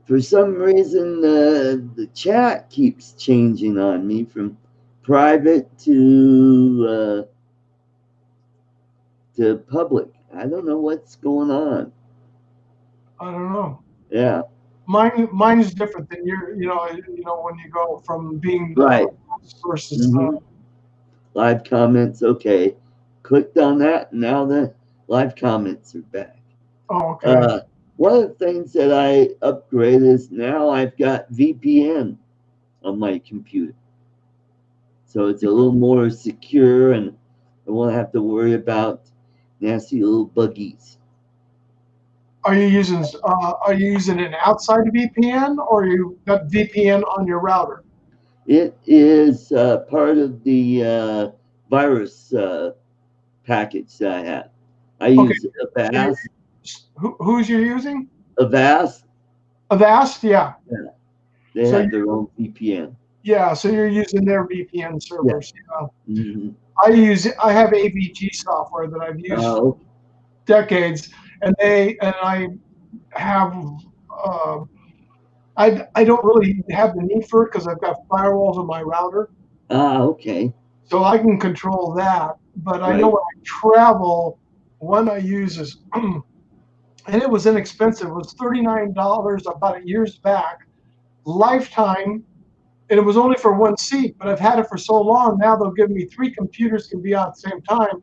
For some reason, the chat keeps changing on me from private to public. I don't know what's going on. I don't know. Yeah, Mine's different than your. When you go from being right. versus. Mhm. Live comments. Okay, clicked on that. And now the live comments are back. Oh, okay. One of the things that I upgraded is now I've got VPN on my computer. So it's a little more secure, and I won't have to worry about nasty little buggies. Are you using an outside VPN, or you got VPN on your router? It is part of the virus package that I have. I use Avast. Who's you using? Avast. Avast, yeah. They So have their own VPN. Yeah, so you're using their VPN servers. Yeah. Mhm. I have AVG software that I've used for decades, and I have I don't really have the need for it because I've got firewalls on my router, Okay. so I can control that. But I know Right. when I travel, one I use is, and it was inexpensive. It was $39 about years back, lifetime. And it was only for one seat, but I've had it for so long. Now they'll give me 3 computers can be on at the same time.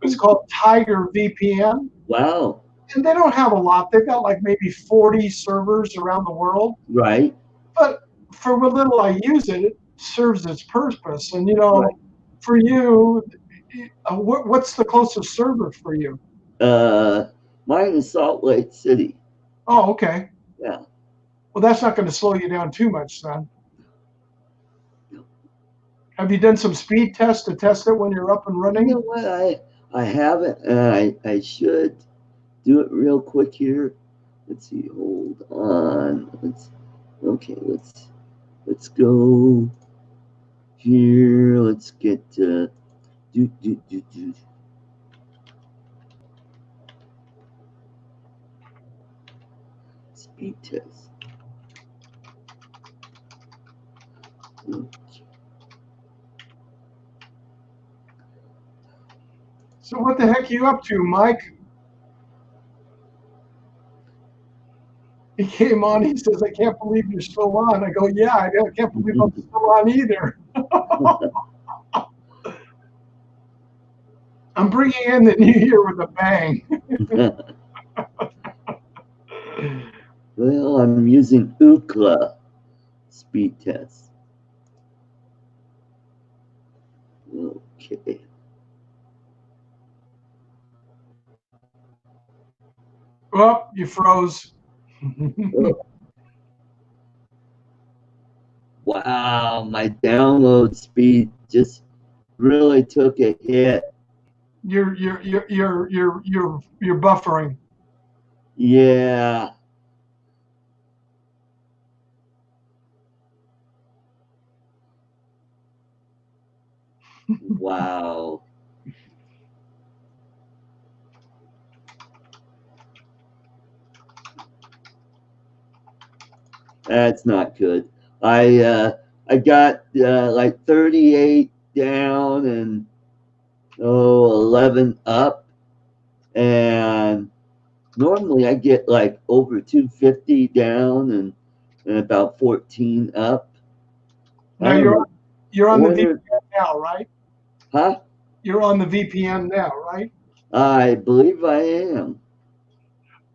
It's called Tiger VPN. Wow. And they don't have a lot. They've got like maybe 40 servers around the world. Right. But for what little I use it, it serves its purpose. And, Right. for you, what's the closest server for you? Mine is Salt Lake City. Oh, okay. Yeah. Well, that's not going to slow you down too much then. Have you done some speed tests to test it when you're up and running? You know what? I haven't, and I should do it real quick here. Let's see. Hold on. Let's go here. Let's get do. Speed test. Okay. So what the heck are you up to, Mike? He came on, he says, I can't believe you're still on. I go, yeah, I can't believe I'm still on either. I'm bringing in the new year with a bang. Well, I'm using Ookla speed test. Okay. Oh, you froze. Wow, my download speed just really took a hit. You're buffering. Yeah. Wow. That's not good. I I got like 38 down and 11 up, and normally I get like over 250 down and about 14 up. Now I don't know. you're I on the wonder- VPN now, right? Huh? You're on the VPN now, right? I believe I am.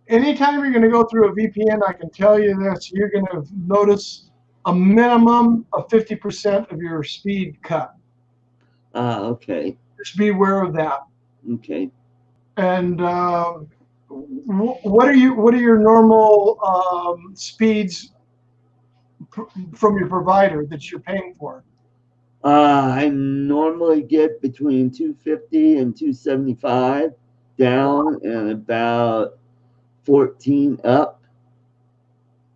Anytime you're going to go through a VPN, I can tell you this, you're going to notice a minimum of 50% of your speed cut. Okay. Just be aware of that. Okay. And what are your normal speeds from your provider that you're paying for? I normally get between 250 and 275 down and about 14 up.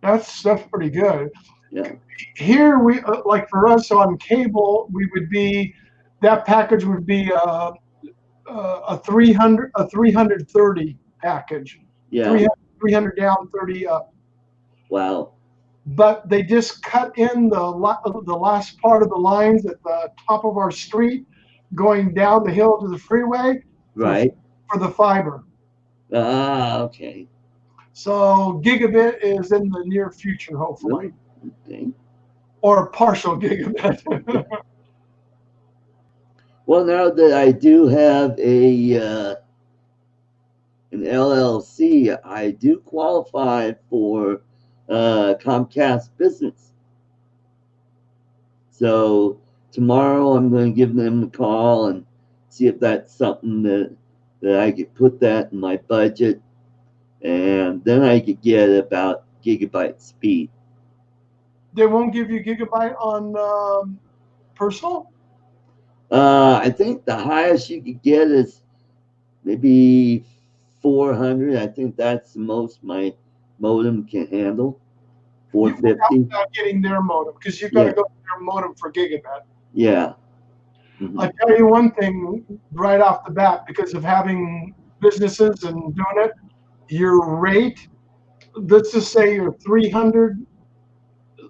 That's pretty good. Yeah. Here we like for us on cable, we would be that package would be a 330 package. Yeah. 300 down, 30 up. Wow. But they just cut in the last part of the lines at the top of our street, going down the hill to the freeway. Right. For the fiber. Okay. So gigabit is in the near future, hopefully. Okay. Or partial gigabit. Well, now that I do have an LLC, I do qualify for Comcast Business. So tomorrow I'm going to give them a call and see if that's something that I could put that in my budget, and then I could get about gigabyte speed. They won't give you gigabyte on personal? I think the highest you could get is maybe 400. I think that's the most my modem can handle. 450. Without getting their modem, because you've got to go to their modem for gigabit. Yeah. Mm-hmm. I tell you one thing right off the bat, because of having businesses and doing it, your rate, let's just say you're 300,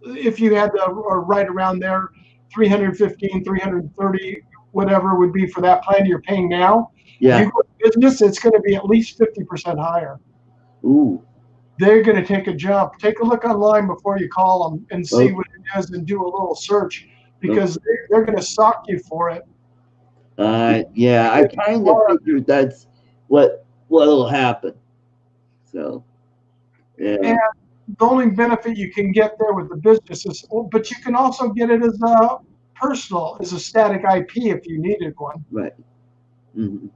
if you had or right around there, 315, 330, whatever would be for that plan you're paying now. Yeah. You go to business, it's going to be at least 50% higher. Ooh. They're going to take a jump. Take a look online before you call them and see what it is and do a little search, because they're going to sock you for it. Yeah, I kind of figured that's what'll happen. So, yeah. And the only benefit you can get there with the business is, but you can also get it as a personal, as a static IP if you needed one. Right. Mm-hmm.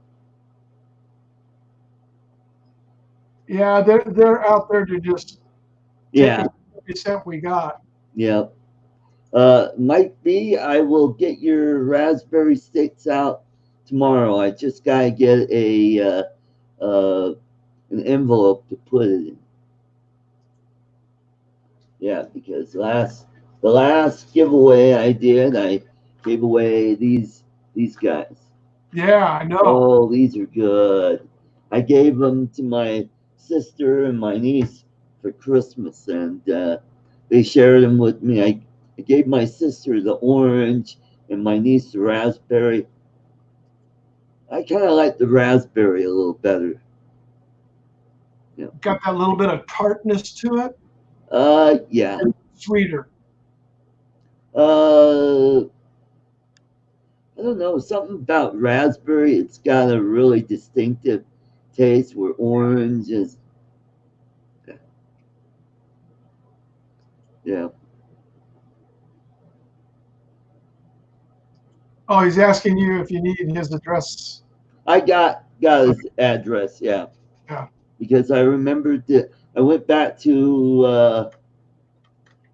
Yeah, they're out there to just Yeah. every cent we got. Yeah. Might be I will get your raspberry sticks out tomorrow. I just gotta get an envelope to put it in. Yeah, because the last giveaway I did, I gave away these guys. Yeah, I know. Oh, these are good. I gave them to my sister and my niece for Christmas, and they shared them with me. I gave my sister the orange and my niece the raspberry. I kind of like the raspberry a little better. Yeah. Got that little bit of tartness to it. Yeah. Sweeter. I don't know, something about raspberry. It's got a really distinctive taste, where orange is. Yeah. Oh, he's asking you if you need his address. I got his address, yeah. Yeah. Because I remembered that I went back to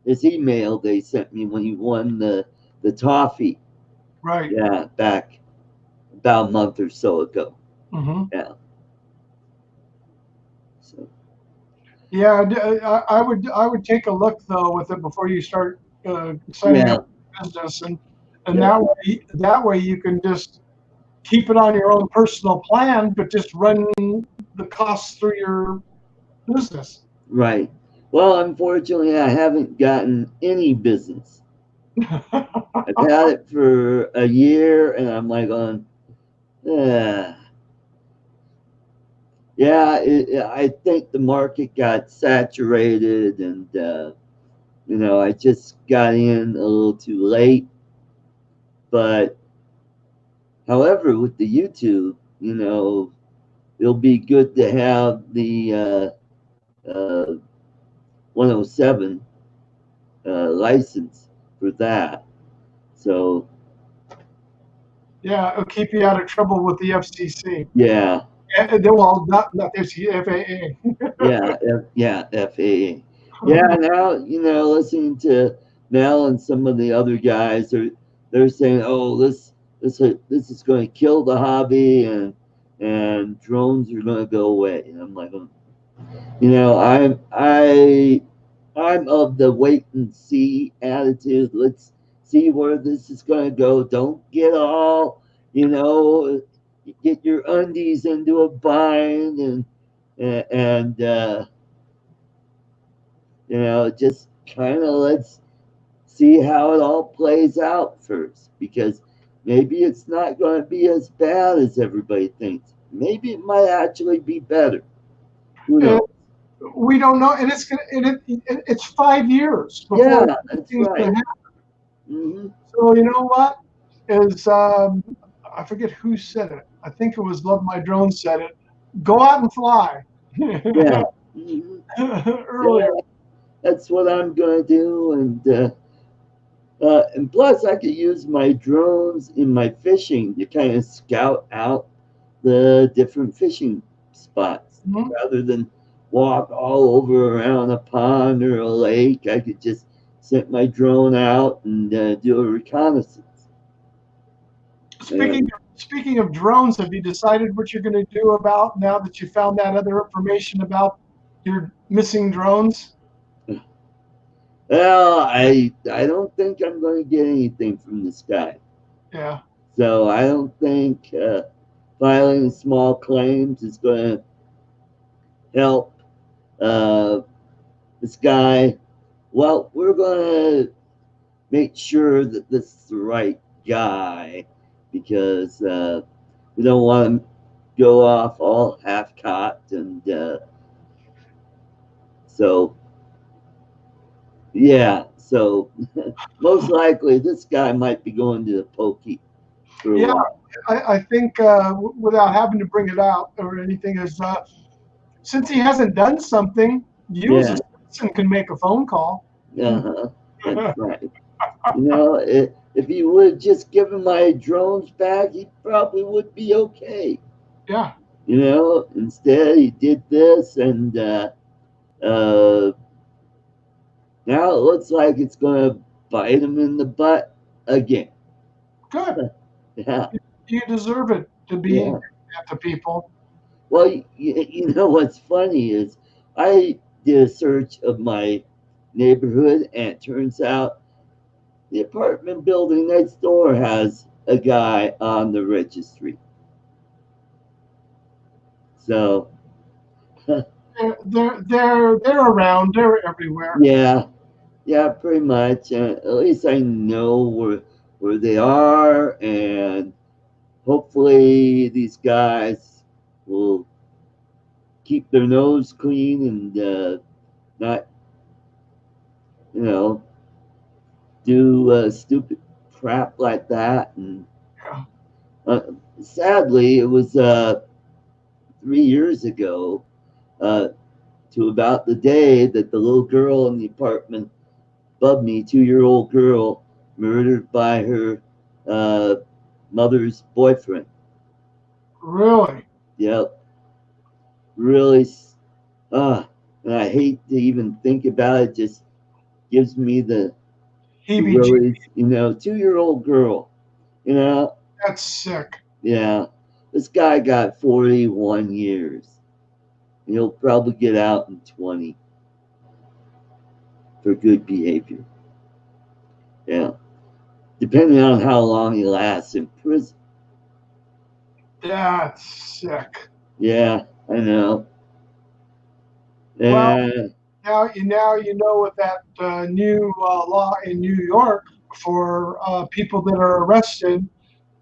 his email they sent me when he won the toffee. Right. Yeah, back about a month or so ago. Mm-hmm. Yeah. So. Yeah, I would take a look though with it before you start signing up for business, and that way you can just keep it on your own personal plan, but just run the costs through your business. Right. Well, unfortunately, I haven't gotten any business I've had it for a year, and I'm like on, yeah. I think the market got saturated, and I just got in a little too late. But however, with the YouTube, it'll be good to have the 107 license for that. So Yeah, it'll keep you out of trouble with the FCC. yeah, Well, not the FCC, FAA. yeah, FAA. Yeah, now listening to Mel and some of the other guys, they're saying, oh, this is going to kill the hobby, and drones are going to go away. And I'm like, I'm of the wait and see attitude. Let's see where this is going to go. Don't get all, get your undies into a bind, and just kind of let's see how it all plays out first, because maybe it's not going to be as bad as everybody thinks. Maybe it might actually be better. Who knows? We don't know, and it's 5 years before Yeah, that's things right. can happen. Mm-hmm. So you know what? I forget who said it. I think it was Love My Drone said it. Go out and fly. Yeah. Mm-hmm. Earlier. Yeah, that's what I'm gonna do, and plus I could use my drones in my fishing to kind of scout out the different fishing spots, Mhm. rather than walk all over around a pond or a lake. I could just send my drone out and do a reconnaissance. Speaking of drones, have you decided what you're going to do about now that you found that other information about your missing drones? Well, I don't think I'm going to get anything from this guy. Yeah. So I don't think filing small claims is going to help this guy. Well, we're going to make sure that this is the right guy, because we don't want to go off all half-cocked, and so yeah. So most likely this guy might be going to the pokey for a while. I think without having to bring it out or anything, is since he hasn't done something, you as a citizen can make a phone call. Uh-huh. That's right. If he would have just given my drones back, he probably would be okay. Yeah. Instead he did this, and now it looks like it's going to bite him in the butt again. Good. Yeah. You deserve it to be at the people. Well, you know what's funny is I did a search of my neighborhood, and it turns out the apartment building next door has a guy on the registry. So they're around. They're everywhere. yeah, pretty much. At least I know where they are, and hopefully these guys will keep their nose clean and not, do stupid crap like that. And sadly, it was 3 years ago, to about the day that the little girl in the apartment above me, 2-year-old girl, murdered by her mother's boyfriend. Really? Yep. Really. And I hate to even think about it. Just gives me the really, 2-year-old girl. That's sick. Yeah. This guy got 41 years. He'll probably get out in 20 for good behavior. Yeah. Depending on how long he lasts in prison. That's sick. Yeah, I know. Well, now you know with that new law in New York, people that are arrested.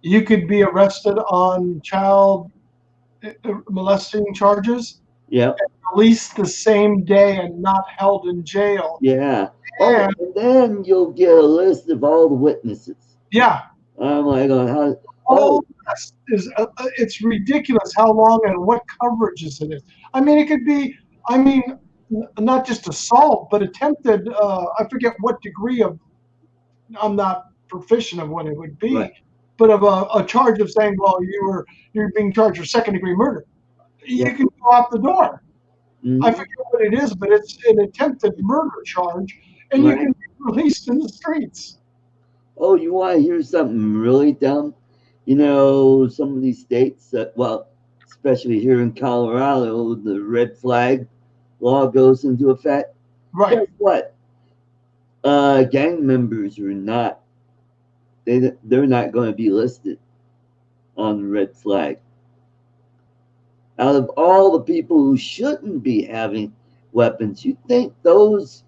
You could be arrested on child molesting charges, Yep. released the same day and not held in jail. Yeah. Oh, And and then you'll get a list of all the witnesses. yeah, I'm like, how? all Oh, this is it's ridiculous how long and what coverages it is. I mean, it could be. I mean, not just assault, but attempted. I forget what degree of. I'm not proficient of what it would be, Right. but of a charge of saying, well, you're being charged for second-degree murder. You Yeah. can go out the door. mhm. I forget what it is, but it's an attempted murder charge, and you Right. can be released in the streets. Oh, you want to hear something really dumb? You know, some of these states, well, especially here in Colorado, the red flag law goes into effect. Right. Guess what? Gang members are not. They're not going to be listed on the red flag. Out of all the people who shouldn't be having weapons, you'd think those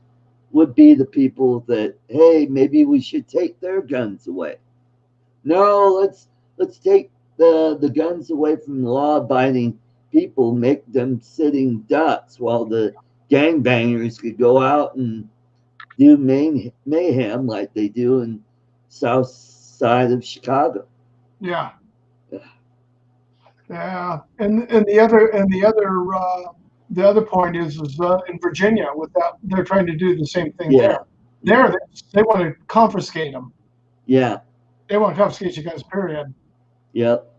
would be the people that, hey, maybe we should take their guns away. No, let's take the guns away from the law-abiding people, make them sitting ducks while the gangbangers could go out and do mayhem like they do in south side of Chicago. Yeah. Yeah. And the other point is in Virginia with that they're trying to do the same thing Yeah. there. They want to confiscate them. Yeah. They want to confiscate you guys. Period. Yep.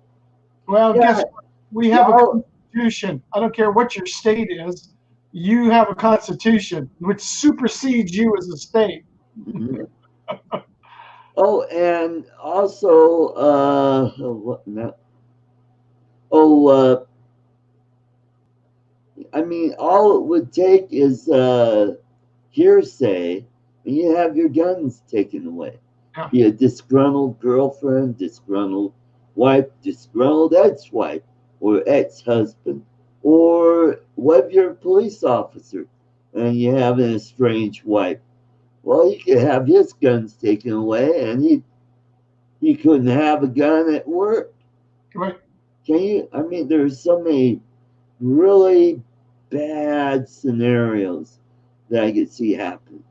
Well, Yeah. guess what? We have a No. constitution. I don't care what your state is. You have a constitution which supersedes you as a state. Mhm. Oh, and also, what now? Oh, I mean, all it would take is hearsay, and you have your guns taken away. Yeah. Be a disgruntled girlfriend, disgruntled wife, disgruntled ex-wife, or ex-husband, or what if you're a police officer and you have an estranged wife? Well, he could have his guns taken away, and he couldn't have a gun at work. Right. Can you? I mean, there's so many really bad scenarios that I could see happen.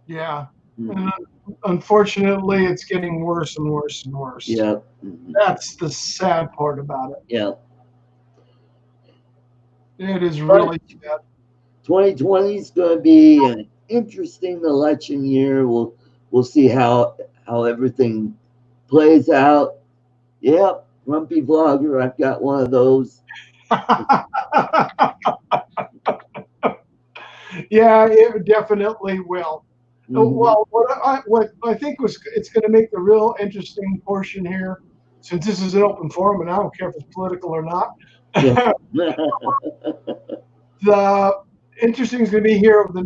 Yeah. Mhm. And unfortunately, it's getting worse and worse and worse. Yeah. Mhm. That's the sad part about it. Yeah. It is really sad. 2020 is going to be an interesting election year. We'll see how everything plays out. Yep, grumpy vlogger. I've got one of those. Yeah, it definitely will. Mhm. Well, what I think it's going to make the real interesting portion here, since this is an open forum, and I don't care if it's political or not. Yeah. The interesting is going to be here over the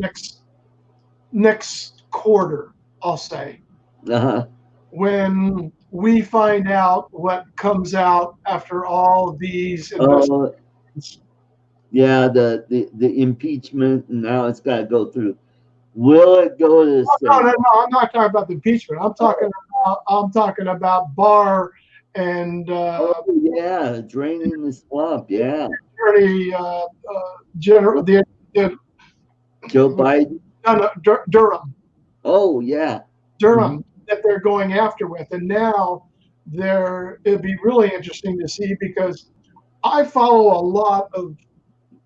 next quarter, I'll say, Uh-huh. when we find out what comes out after all of these Oh, investigations. yeah, the impeachment, and now it's got to go through. Will it go to the No, Senate? I'm not talking about the impeachment. I'm talking about Barr and Oh, yeah, draining the swamp. Yeah, Attorney General Joe Biden. Durham. Oh, yeah. Durham that they're going after with, and now it'd be really interesting to see, because I follow a lot of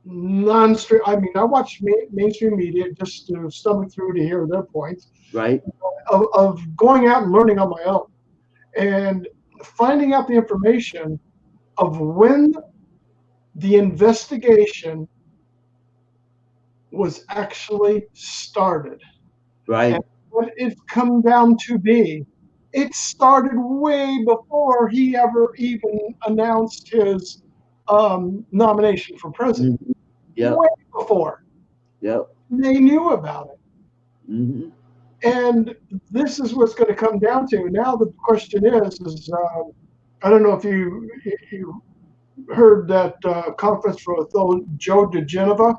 non-stream. I mean, I watch mainstream media just to stomach through to hear their points Right. of going out and learning on my own and finding out the information of when the investigation was actually started. Right. And what it's come down to be, it started way before he ever even announced his nomination for president. Mhm. Yep. Way before. Yep. They knew about it. Hmm. And this is what's going to come down to. Now the question is I don't know if you heard that conference for Joe DeGeneva.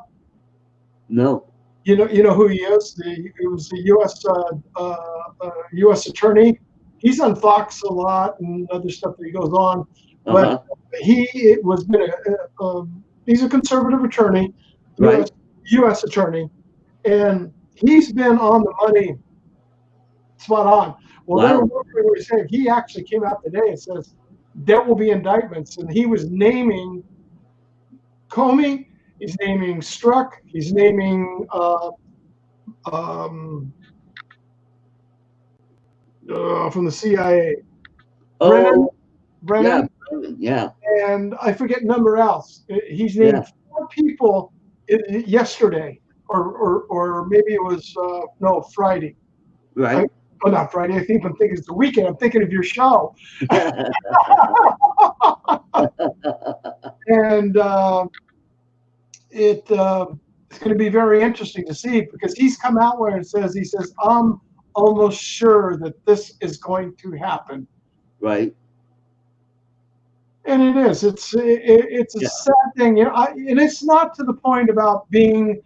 No. You know who he is? It was the U.S. attorney. He's on Fox a lot and other stuff that he goes on. But Uh-huh. he's a conservative attorney, Right. U.S. attorney, and he's been on the money, spot on. Well, Wow. they were saying he actually came out today and says there will be indictments, and he was naming Comey, he's naming Strzok, he's naming from the CIA, Oh, Brennan, yeah. and I forget number else. He's named 4 people yesterday, or maybe it was no Friday. Right. Oh, not Friday. I'm thinking it's the weekend. I'm thinking of your show. And it's going to be very interesting to see because he's come out where he says, I'm almost sure that this is going to happen. Right. And it is. It's a sad thing, and it's not to the point about being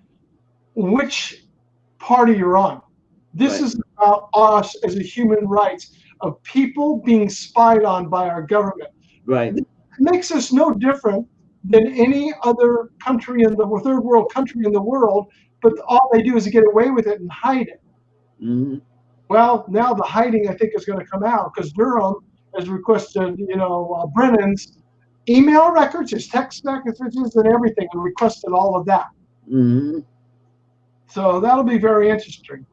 which party you're on. This is about us as a human rights of people being spied on by our government. Right. It makes us no different than any other country in the third world country in the world, but all they do is get away with it and hide it. Mm-hmm. Well, now the hiding I think is going to come out because Durham has requested, Brennan's email records, his text messages, and everything, and requested all of that. Mm-hmm. So that'll be very interesting.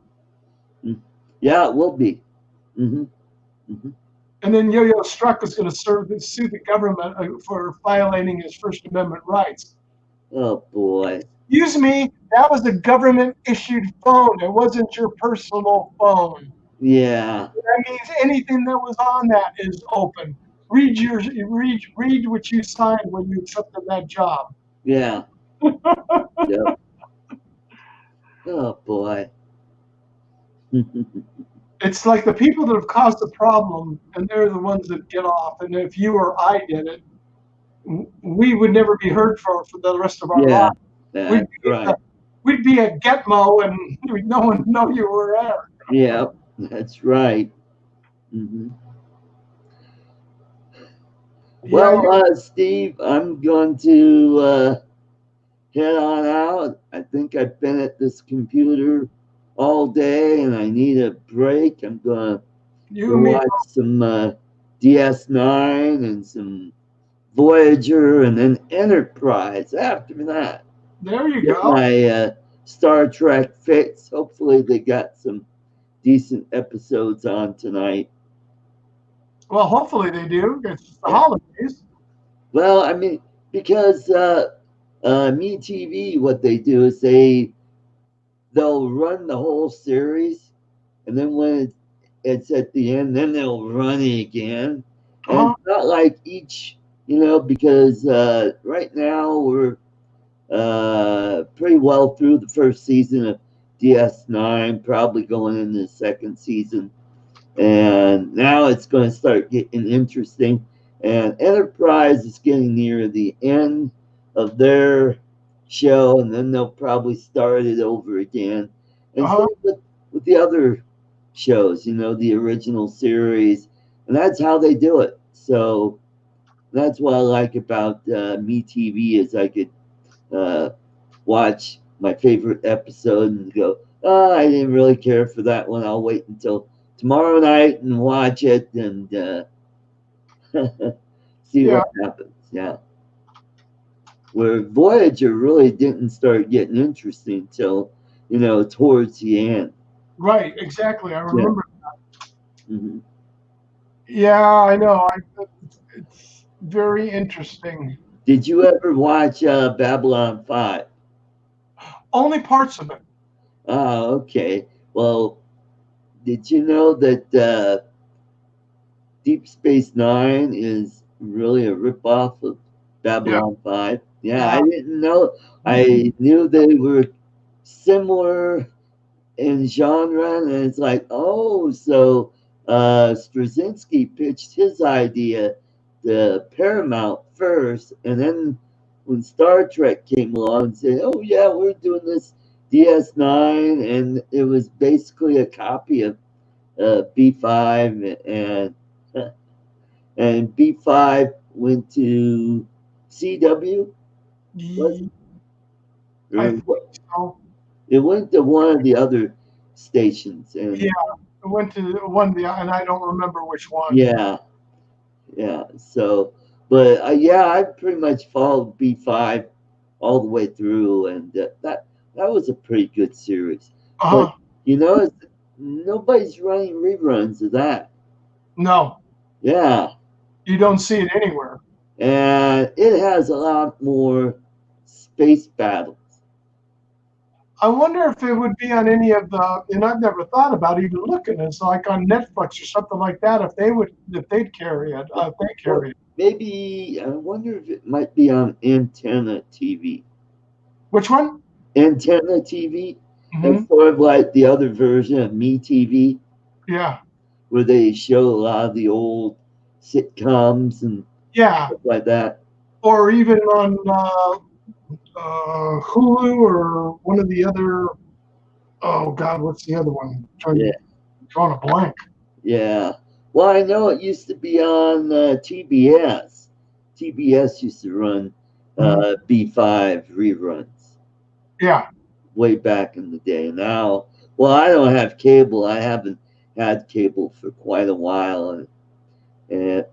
Yeah, it will be. Mm-hmm. Mm-hmm. And then Yo-Yo Strzok is going to sue the government for violating his First Amendment rights. Oh boy. Excuse me, that was a government-issued phone. It wasn't your personal phone. Yeah. That means anything that was on that is open. Read what you signed when you accepted that job. Yeah. Yep. Oh boy. It's like the people that have caused the problem, and they're the ones that get off. And if you or I did it, we would never be heard for the rest of our lives. That's right. We'd be at Gitmo, and no one would know you were there. Yeah, that's right. Mm-hmm. Well, Steve, I'm going to head on out. I think I've been at this computer all day and I need a break. I'm going to watch some DS9 and some Voyager and then Enterprise after that. There you go. My Star Trek fix. Hopefully they got some decent episodes on tonight. Well, hopefully they do. It's the holidays. Well, I mean, because MeTV, what they do is they'll run the whole series, and then when it's at the end, then they'll run it again. And it's not like each, because right now we're pretty well through the first season of DS9, probably going into the second season. And now it's going to start getting interesting. And Enterprise is getting near the end of their show, and then they'll probably start it over again. And same with the other shows, the original series. And that's how they do it. So that's what I like about MeTV is I could watch my favorite episode and go, oh, I didn't really care for that one. I'll wait until tomorrow night and watch it and see what happens. Yeah. Where Voyager really didn't start getting interesting till, towards the end. Right, exactly. I remember that. Mm-hmm. Yeah, I know. It's very interesting. Did you ever watch Babylon 5? Only parts of it. Oh, okay. Well, did you know that Deep Space Nine is really a ripoff of Babylon 5? Yeah, I didn't know. I knew they were similar in genre, and it's like, oh, so Straczynski pitched his idea to Paramount first, and then when Star Trek came along and said, oh, yeah, we're doing this DS9, and it was basically a copy of B5, and B5 went to CW. Was it? I Or think so. it went to one of the other stations, and Yeah, it went to one of the, and I don't remember which one. yeah. So, but yeah, I pretty much followed B5 all the way through, and that was a pretty good series. Uh-huh. But you know, nobody's running reruns of that. No, Yeah, you don't see it anywhere. and it has a lot more space battles. I wonder if it would be on any of the, and I've never thought about even looking. It's like on Netflix or something like that. If they'd carry it, if they carry it. Maybe I wonder if it might be on Antenna TV. Which one? Antenna TV. Mhm. It's sort of like the other version of MeTV, Yeah, where they show a lot of the old sitcoms and yeah, stuff like that. or even on Hulu or one of the other. Oh God, what's the other one? Drawing a blank. Yeah. Well, I know it used to be on TBS. TBS used to run B5 reruns Yeah, way back in the day. Now, well, I don't have cable. I haven't had cable for quite a while, and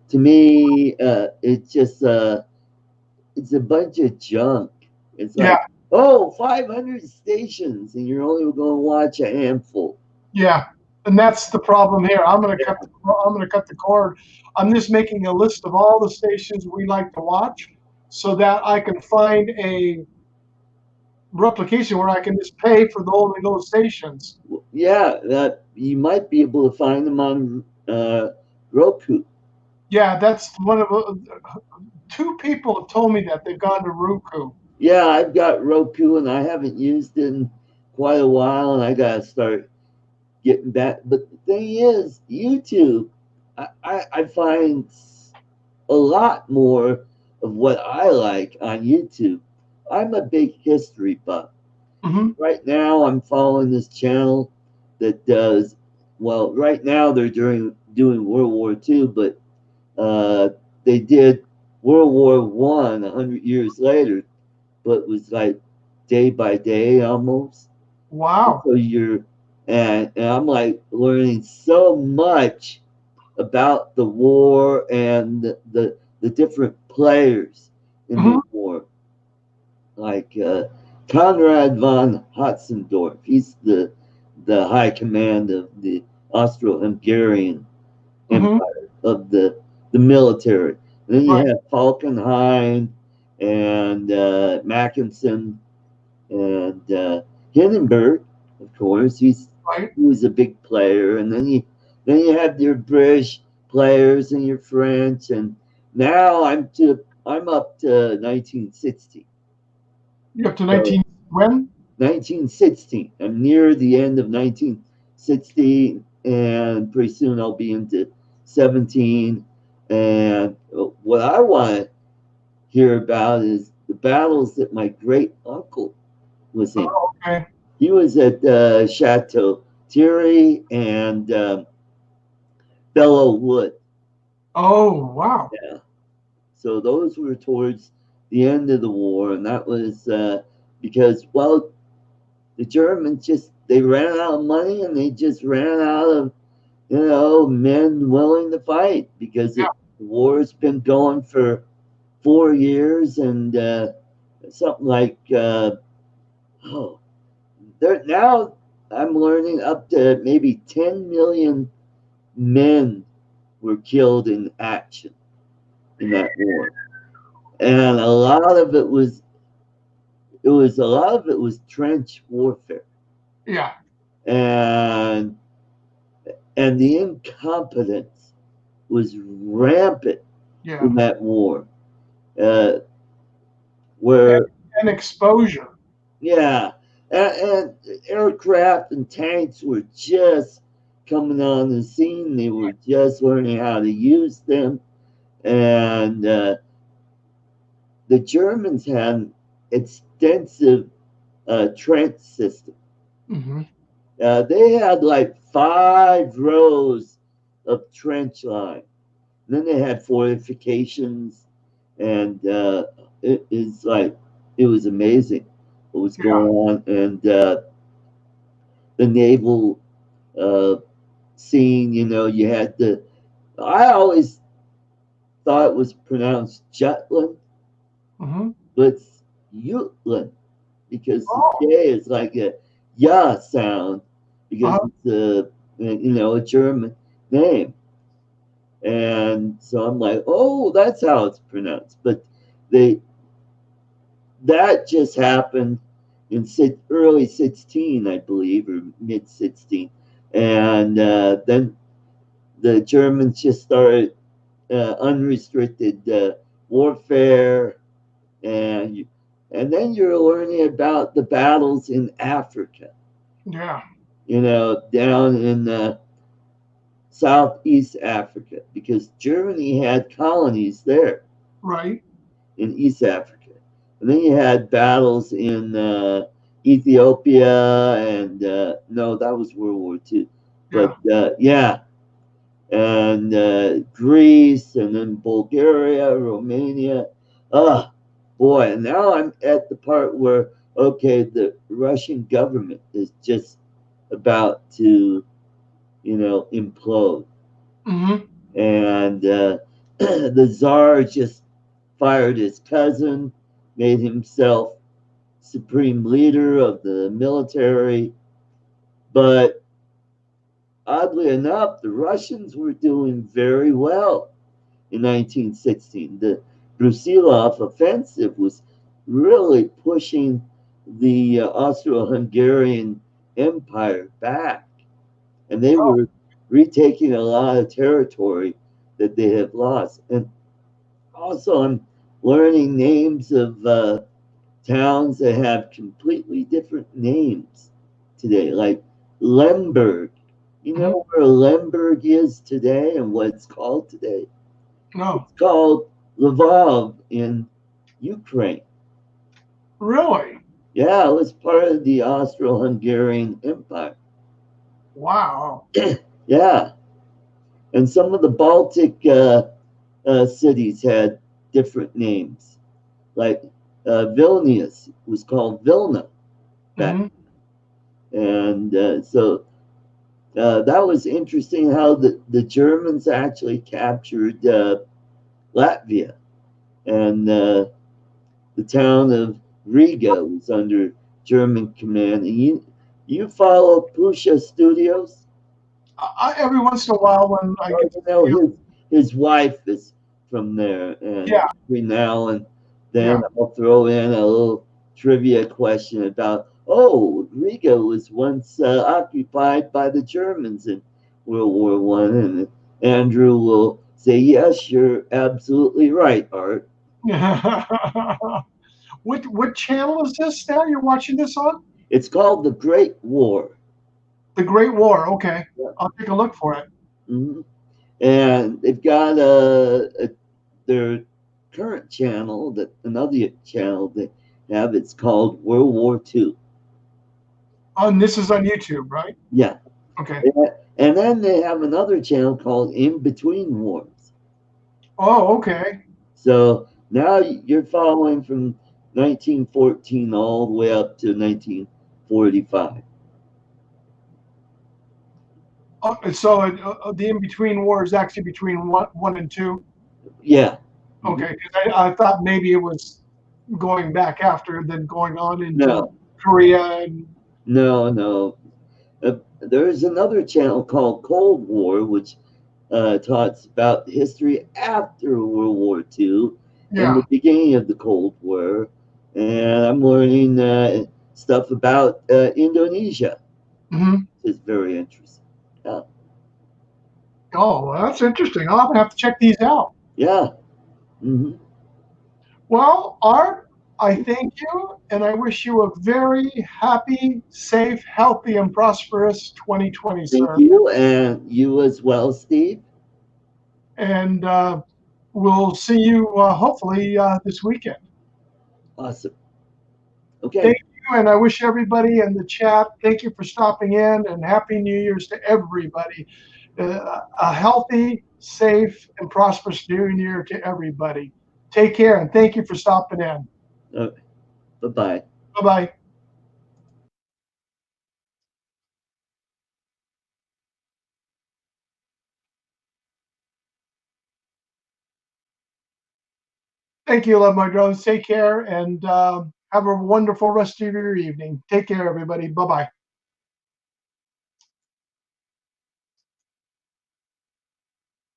to me, it's just it's a bunch of junk. It's like, yeah, oh, 500 stations, and you're only going to watch a handful. yeah. And that's the problem here. I'm gonna cut the cord. I'm just making a list of all the stations we like to watch, so that I can find a replication where I can just pay for only those stations. Yeah, that you might be able to find them on Roku. Yeah, that's one of two people have told me that they've gone to Roku. Yeah, I've got Roku and I haven't used it in quite a while, and I gotta start getting back. But the thing is, YouTube, I find a lot more of what I like on YouTube. I'm a big history buff. Mhm. Right now, I'm following this channel that does well. Right now, they're doing World War II, but they did World War One 100 years later, but it was like day by day almost. Wow. So and I'm like learning so much about the war and the different players in the war, like Conrad von Hotzendorf. He's the high command of the Austro-Hungarian Empire of the military. And then you have Falkenhayn and Mackensen and Hindenburg, of course. He was a big player. And then you have your British players and your French. And now I'm up to 1960. You're up to 19 when? 1916. I'm near the end of 1916, and pretty soon I'll be into 17. And what I want to hear about is the battles that my great uncle was in. Oh, okay. He was at Chateau Thierry and Belleau Wood. Oh, wow. Yeah. So those were towards the end of the war, and that was because, well, the Germans they ran out of money, and they just ran out of, men willing to fight, because the war's been going for 4 years, and something like now I'm learning up to maybe 10 million men were killed in action in that war, and a lot of it was trench warfare. Yeah. And the incompetence was rampant in that war. Where and exposure. Yeah, and aircraft and tanks were just coming on the scene. They were just learning how to use them, and the Germans had extensive trench system. Mm-hmm. They had like 5 rows of trench line. And then they had fortifications, and it was amazing what was going on. And the naval scene, you had I always thought it was pronounced Jutland, Mm-hmm. but it's Jutland because Oh. the J is like a ya sound because it's a German name. And so I'm like, oh, that's how it's pronounced. But that just happened in early 16, I believe, or mid 16. And then the Germans just started unrestricted warfare. And then you're learning about the battles in Africa, Yeah. down in Southeast Africa, because Germany had colonies there Right. in East Africa. And then you had battles in Ethiopia, and no, that was World War II. But and Greece, and then Bulgaria, Romania. Boy, and now I'm at the part where, okay, the Russian government is just about to, implode. Mm-hmm. And the Tsar just fired his cousin, made himself supreme leader of the military. But oddly enough, the Russians were doing very well in 1916. The Brusilov offensive was really pushing the Austro-Hungarian Empire back. And they were retaking a lot of territory that they had lost. And also, I'm learning names of towns that have completely different names today, like Lemberg. You know where Lemberg is today and what it's called today? No. It's called Lvov in Ukraine. Really? Yeah, it was part of the Austro-Hungarian Empire. Wow. Yeah. And some of the Baltic cities had different names. Like Vilnius was called Vilna back. Mm-hmm. And so that was interesting how the Germans actually captured Latvia. And the town of Riga was under German command. And you follow Pusha Studios? Every once in a while when I get to know his wife is from there. And every now and then I'll throw in a little trivia question about, Riga was once occupied by the Germans in World War I. And Andrew will say, yes, you're absolutely right, Art. What channel is this now you're watching this on? It's called The Great War. The Great War. Okay. I'll take a look for it. Mm-hmm. And they've got their current channel, another channel they have. It's called World War II. And this is on YouTube, right? Yeah. Okay. And then they have another channel called In Between Wars. Oh, okay. So now you're following from 1914 all the way up to 1945. So the in-between war is actually between one and two? Yeah. Okay. I thought maybe it was going back after, then going on into Korea. And... No. There's another channel called Cold War, which talks about history after World War II and the beginning of the Cold War. And I'm learning stuff about Indonesia. Mm-hmm. It's very interesting. Yeah. Oh, well, that's interesting. I'll have to check these out. Yeah. Mm-hmm. Well, Art, I thank you, and I wish you a very happy, safe, healthy, and prosperous 2020, sir. Thank you, and you as well, Steve. And we'll see you hopefully this weekend. Awesome. Okay. Thank And I wish everybody in the chat, thank you for stopping in, and Happy New Year's to everybody. A healthy, safe, and prosperous New Year to everybody. Take care, and thank you for stopping in. Bye-bye. Bye-bye. Thank you, Love My Drones. Take care, and have a wonderful rest of your evening. Take care, everybody. Bye-bye.